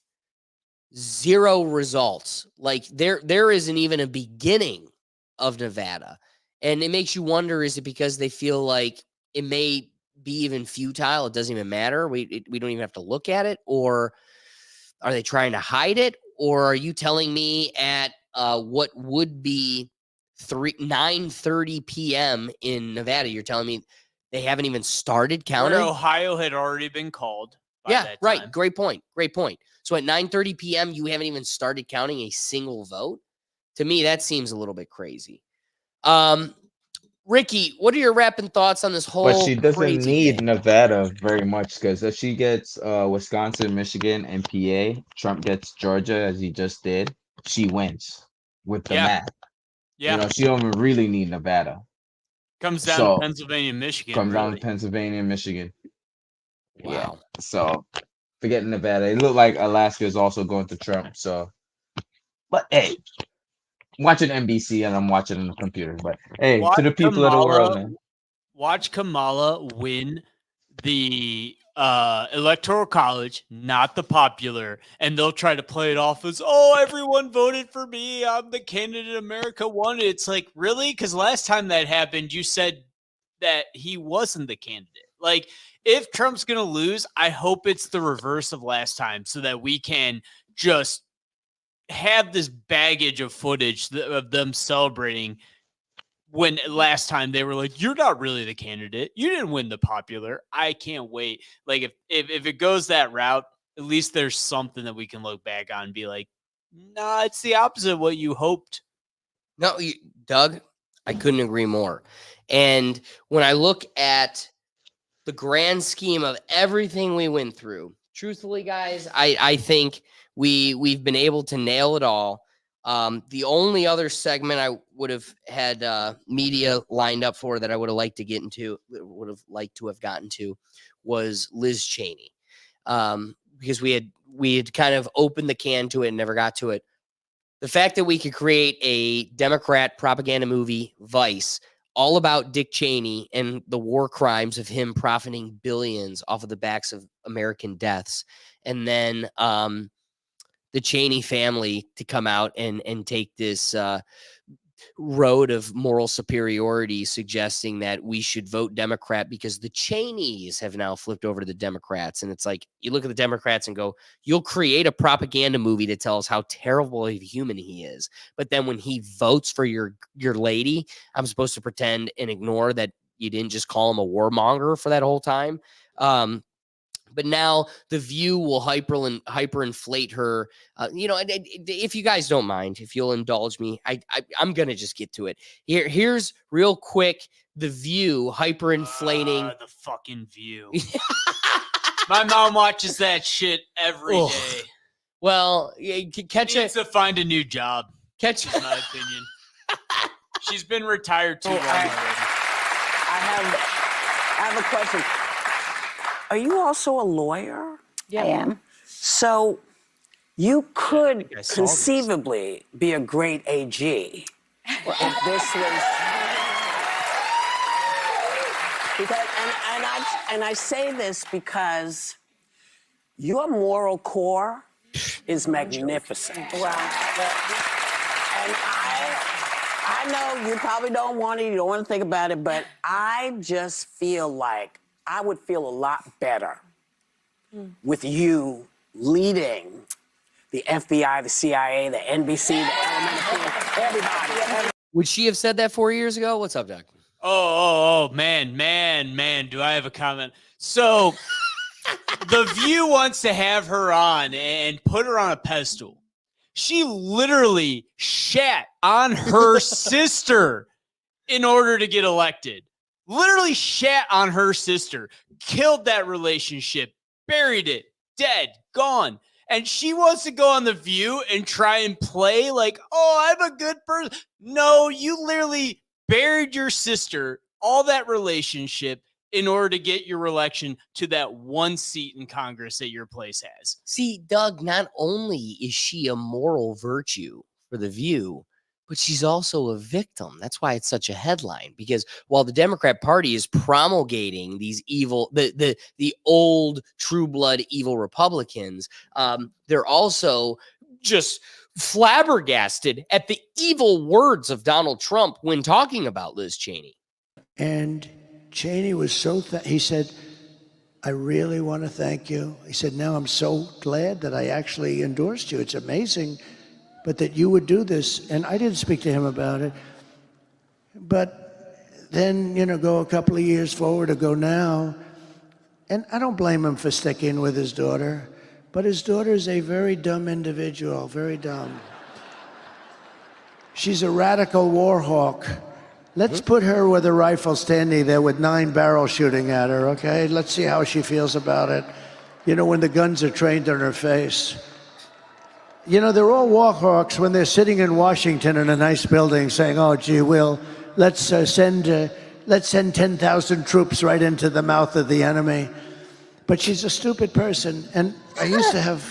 zero results. Like there isn't even a beginning of Nevada. And it makes you wonder, is it because they feel like it may be even futile? It doesn't even matter. We don't even have to look at it. Or are they trying to hide it? Or are you telling me at what would be 9:30 p.m. in Nevada, you're telling me they haven't even started counting? Where Ohio had already been called. Yeah, right. Great point. Great point. So at 9:30 p.m., you haven't even started counting a single vote? To me, that seems a little bit crazy. Ricky, what are your wrapping thoughts on this whole? But she doesn't crazy need thing? Nevada very much, because if she gets Wisconsin, Michigan, and PA, Trump gets Georgia as he just did, she wins with the math. Yeah. You know, she don't even really need Nevada. Comes down So, to Pennsylvania and Michigan. Comes down really. to Pennsylvania and Michigan. Wow. Yeah. So forget Nevada. It looked like Alaska is also going to Trump. So, but hey, I'm watching NBC and I'm watching on the computer. But hey, to the people of the world, man. Watch Kamala win the electoral college, not the popular, and they'll try to play it off as, oh, everyone voted for me, I'm the candidate America wanted. It's like, really? Because last time that happened, you said that he wasn't the candidate. Like, if Trump's gonna lose, I hope it's the reverse of last time, so that we can just have this baggage of footage of them celebrating when last time they were like, you're not really the candidate. You didn't win the popular. I can't wait. Like, if it goes that route, at least there's something that we can look back on and be like, nah, it's the opposite of what you hoped. No, Doug, I couldn't agree more. And when I look at the grand scheme of everything we went through, truthfully, guys, I think we've been able to nail it all. The only other segment I would have had media lined up for that I would have liked to get into, would have liked to have gotten to, was Liz Cheney, because we had kind of opened the can to it and never got to it. The fact that we could create a Democrat propaganda movie, Vice, all about Dick Cheney and the war crimes of him profiting billions off of the backs of American deaths, and then the Cheney family to come out and take this road of moral superiority, suggesting that we should vote Democrat because the Cheneys have now flipped over to the Democrats. And it's like, you look at the Democrats and go, you'll create a propaganda movie to tell us how terrible of a human he is. But then when he votes for your lady, I'm supposed to pretend and ignore that you didn't just call him a warmonger for that whole time. But now the View will hyperinflate her. If you guys don't mind, if you'll indulge me, I'm gonna just get to it. Here's real quick. The View hyperinflating the fucking View. My mom watches that shit every day. Well, catch needs to find a new job. Catch, in my opinion. She's been retired too long already. I have a question. Are you also a lawyer? Yeah. I am. So you could conceivably be a great AG if this was. Because, and I say this because your moral core is magnificent. Well, and I know you probably don't want it, you don't want to think about it, but I just feel like I would feel a lot better with you leading the FBI, the CIA, the NBC, the elementary, everybody. Would she have said that 4 years ago? What's up, Doc? Oh, man. Do I have a comment? So the View wants to have her on and put her on a pedestal. She literally shat on her sister in order to get elected. Literally shat on her sister, killed that relationship, buried it, dead, gone. And she wants to go on The View and try and play like, oh, I'm a good person. No, you literally buried your sister, all that relationship, in order to get your election to that one seat in Congress that your place has. See, Doug, not only is she a moral virtue for The View, but she's also a victim. That's why it's such a headline, because while the Democrat Party is promulgating these evil, the old true blood evil Republicans, they're also just flabbergasted at the evil words of Donald Trump when talking about Liz Cheney. And Cheney was so, he said, I really want to thank you. He said, now I'm so glad that I actually endorsed you. It's amazing, but that you would do this. And I didn't speak to him about it. But then, go a couple of years forward or go now. And I don't blame him for sticking with his daughter, but his daughter is a very dumb individual, very dumb. She's a radical war hawk. Let's put her with a rifle standing there with 9 barrels shooting at her, okay? Let's see how she feels about it. When the guns are trained on her face. They're all war hawks when they're sitting in Washington in a nice building saying, oh, gee, let's send 10,000 troops right into the mouth of the enemy. But she's a stupid person. And I used to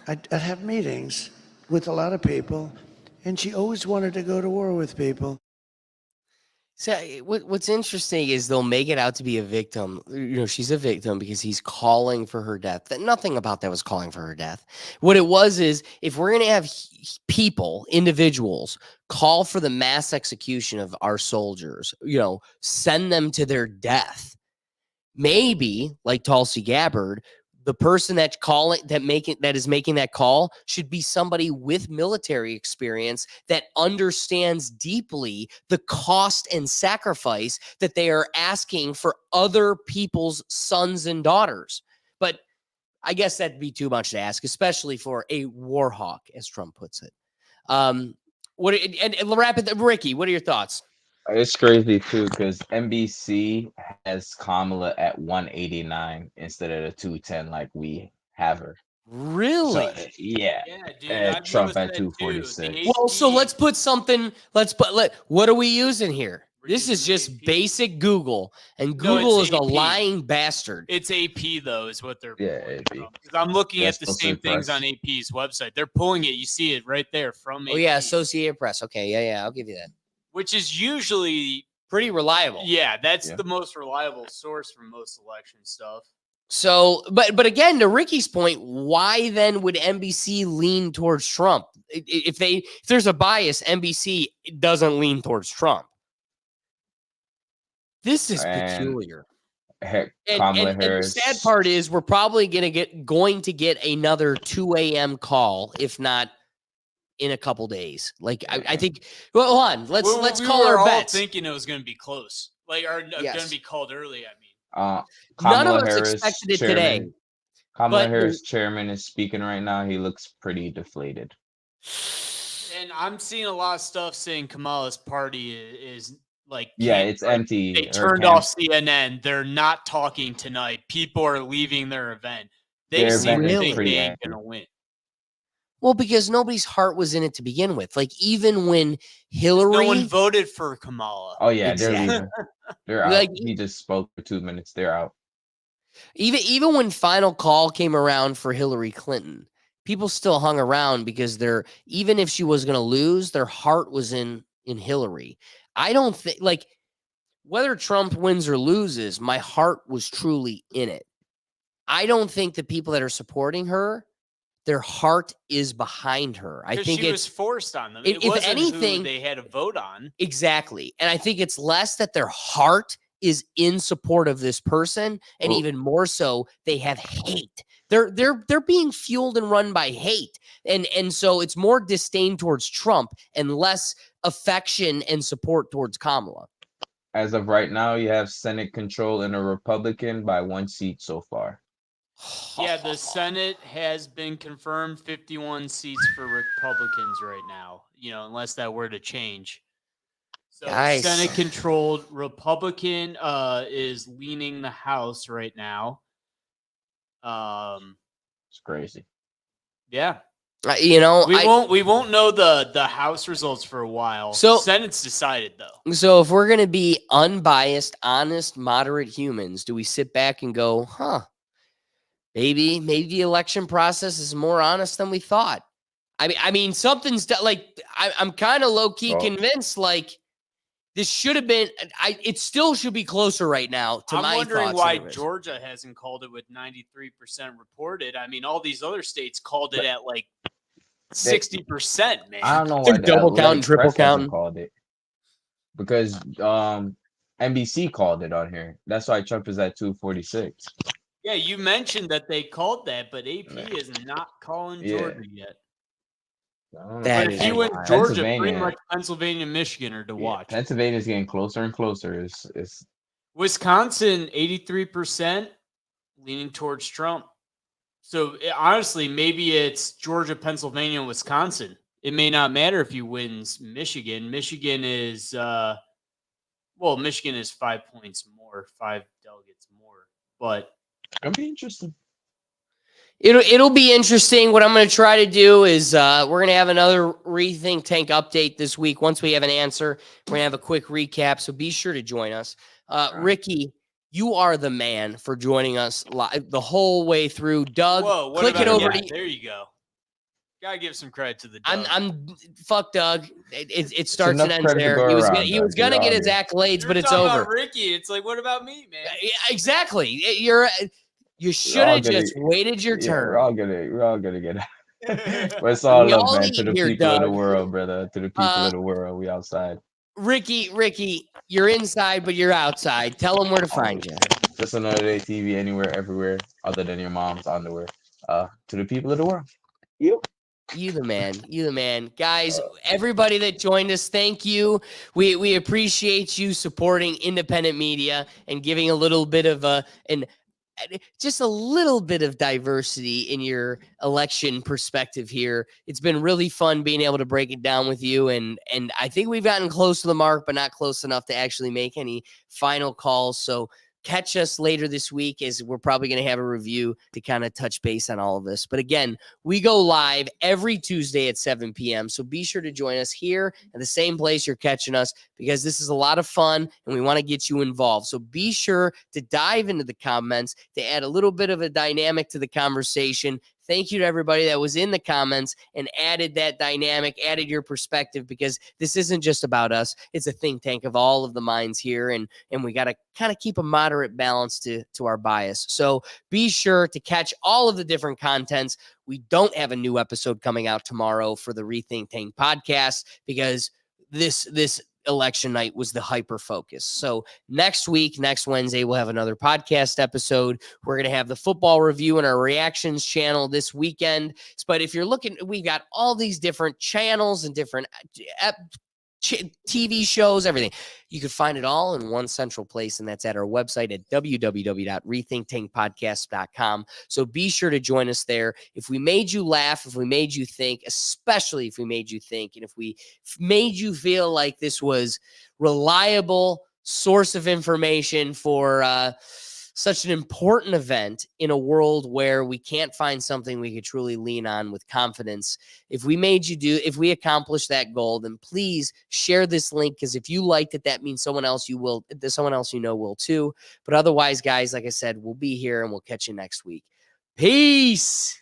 I'd have meetings with a lot of people, and she always wanted to go to war with people. So what's interesting is they'll make it out to be a victim. She's a victim because he's calling for her death. That nothing about that was calling for her death. What it was is, if we're going to have people, individuals, call for the mass execution of our soldiers, send them to their death, maybe like Tulsi Gabbard, the person that is making that call should be somebody with military experience that understands deeply the cost and sacrifice that they are asking for other people's sons and daughters. But I guess that'd be too much to ask, especially for a war hawk, as Trump puts it. Ricky, what are your thoughts? It's crazy too, because NBC has Kamala at 189 instead of the 210 like we have her. Really? So, yeah. Dude, And I've Trump noticed at that too. 246. Well, so let's put something. What are we using here? This is just basic Google, and Google is a lying bastard. It's AP though, is what they're AP. because I'm looking Yeah, at the same things Press. on AP's website. They're pulling it. You see it right there from AP. Oh yeah, Associated Press. Okay, yeah, I'll give you that. Which is usually pretty reliable. Yeah, that's the most reliable source for most election stuff. So, but again, to Ricky's point, why then would NBC lean towards Trump? If there's a bias, NBC doesn't lean towards Trump. This is peculiar. Kamala And Harris. the sad part is, we're probably going to get another 2 a.m. call, if not in a couple days. Like I think. Well, hold on. Let's call our all bets. Thinking it was going to be close, going to be called early. I mean, None of Kamala us Harris, expected it chairman, today. Kamala Harris, chairman, is speaking right now. He looks pretty deflated. And I'm seeing a lot of stuff saying Kamala's party is like, It's empty. They Her turned off CNN. They're not talking tonight. People are leaving their event. They seem to think they ain't going to win. Well, because nobody's heart was in it to begin with. Like, even when Hillary, no one voted for Kamala. Oh yeah, Exactly. they're leaving. They're out. Like, he just spoke for 2 minutes. They're out. even when final call came around for Hillary Clinton, people still hung around because even if she was going to lose, their heart was in Hillary. I don't think, like, whether Trump wins or loses, my heart was truly in it. I don't think the people that are supporting her, their heart is behind her. I think she was forced on them. It if wasn't anything, who they had a vote on. Exactly. And I think it's less that their heart is in support of this person, and even more so, they have hate. They're being fueled and run by hate. And so it's more disdain towards Trump and less affection and support towards Kamala. As of right now, you have Senate control in a Republican by 1 seat so far. Yeah, the Senate has been confirmed 51 seats for Republicans right now, unless that were to change. So Nice. Senate controlled Republican is leaning the House right now. It's crazy. Yeah. We won't know the House results for a while. So- Senate's decided though. So if we're going to be unbiased, honest, moderate humans, do we sit back and go, maybe the election process is more honest than we thought? I mean, something's like, I'm kind of low key convinced, like, this should have been. It still should be closer right now. I'm my wondering thoughts why anyways. Georgia hasn't called it with 93% reported. I mean, all these other states called it at like 60%, man. I don't know They're why the double counting, Athletic triple Press hasn't counting. called it, because NBC called it on here. That's why Trump is at 246. Yeah, you mentioned that they called that, but AP is not calling Georgia yet. That But is if you win wild. Georgia, pretty Pennsylvania. much Pennsylvania and Michigan are to watch. Pennsylvania's getting closer and closer. It's Wisconsin, 83%, leaning towards Trump. So honestly, maybe it's Georgia, Pennsylvania, and Wisconsin. It may not matter if he wins Michigan. Michigan is Michigan is 5 points more, 5 delegates more. But it's gonna be interesting. It'll be interesting. What I'm going to try to do is we're going to have another Rethink Tank update this week. Once we have an answer, we're going to have a quick recap. So be sure to join us. Ricky, you are the man for joining us live the whole way through. Doug, whoa, what click it about- over yeah, to there you go. Gotta give some credit to the Doug. I'm fuck Doug. It starts enough and ends credit to there. go He was around, gonna, he Doug. was gonna You're get all his good. accolades, You're but it's talking over. about Ricky. It's like, what about me, man? Yeah, exactly. You should all have gonna- just waited your Yeah, turn. we're all gonna get it. But it's all We love, all man. need To the here, people of the Doug. world, brother. To the people of the world. We outside. Ricky, you're inside, but you're outside. Tell them where to find you. Just another day TV anywhere, everywhere, other than your mom's underwear. To the people of the world. You. You the man. Guys, everybody that joined us, thank you. We appreciate you supporting independent media and giving a little bit of just a little bit of diversity in your election perspective here. It's been really fun being able to break it down with you, and I think we've gotten close to the mark, but not close enough to actually make any final calls. So catch us later this week, as we're probably going to have a review to kind of touch base on all of this. But again, we go live every Tuesday at 7 p.m. So be sure to join us here at the same place you're catching us, because this is a lot of fun and we want to get you involved. So be sure to dive into the comments to add a little bit of a dynamic to the conversation. Thank you to everybody that was in the comments and added that dynamic, added your perspective, because this isn't just about us. It's a think tank of all of the minds here, and we got to kind of keep a moderate balance to our bias. So be sure to catch all of the different contents. We don't have a new episode coming out tomorrow for the Rethink Tank podcast, because this election night was the hyper focus. So next Wednesday, we'll have another podcast episode. We're going to have the football review in our reactions channel this weekend. But if you're looking, we've got all these different channels and different TV shows, everything. You can find it all in one central place, and that's at our website at www.rethinktankpodcast.com. So be sure to join us there. If we made you laugh, if we made you think, especially if we made you think, and if we made you feel like this was reliable source of information for such an important event in a world where we can't find something we could truly lean on with confidence. If we accomplished that goal, then please share this link, because if you liked it, that means someone else you know will too. But otherwise, guys, like I said, we'll be here and we'll catch you next week. Peace.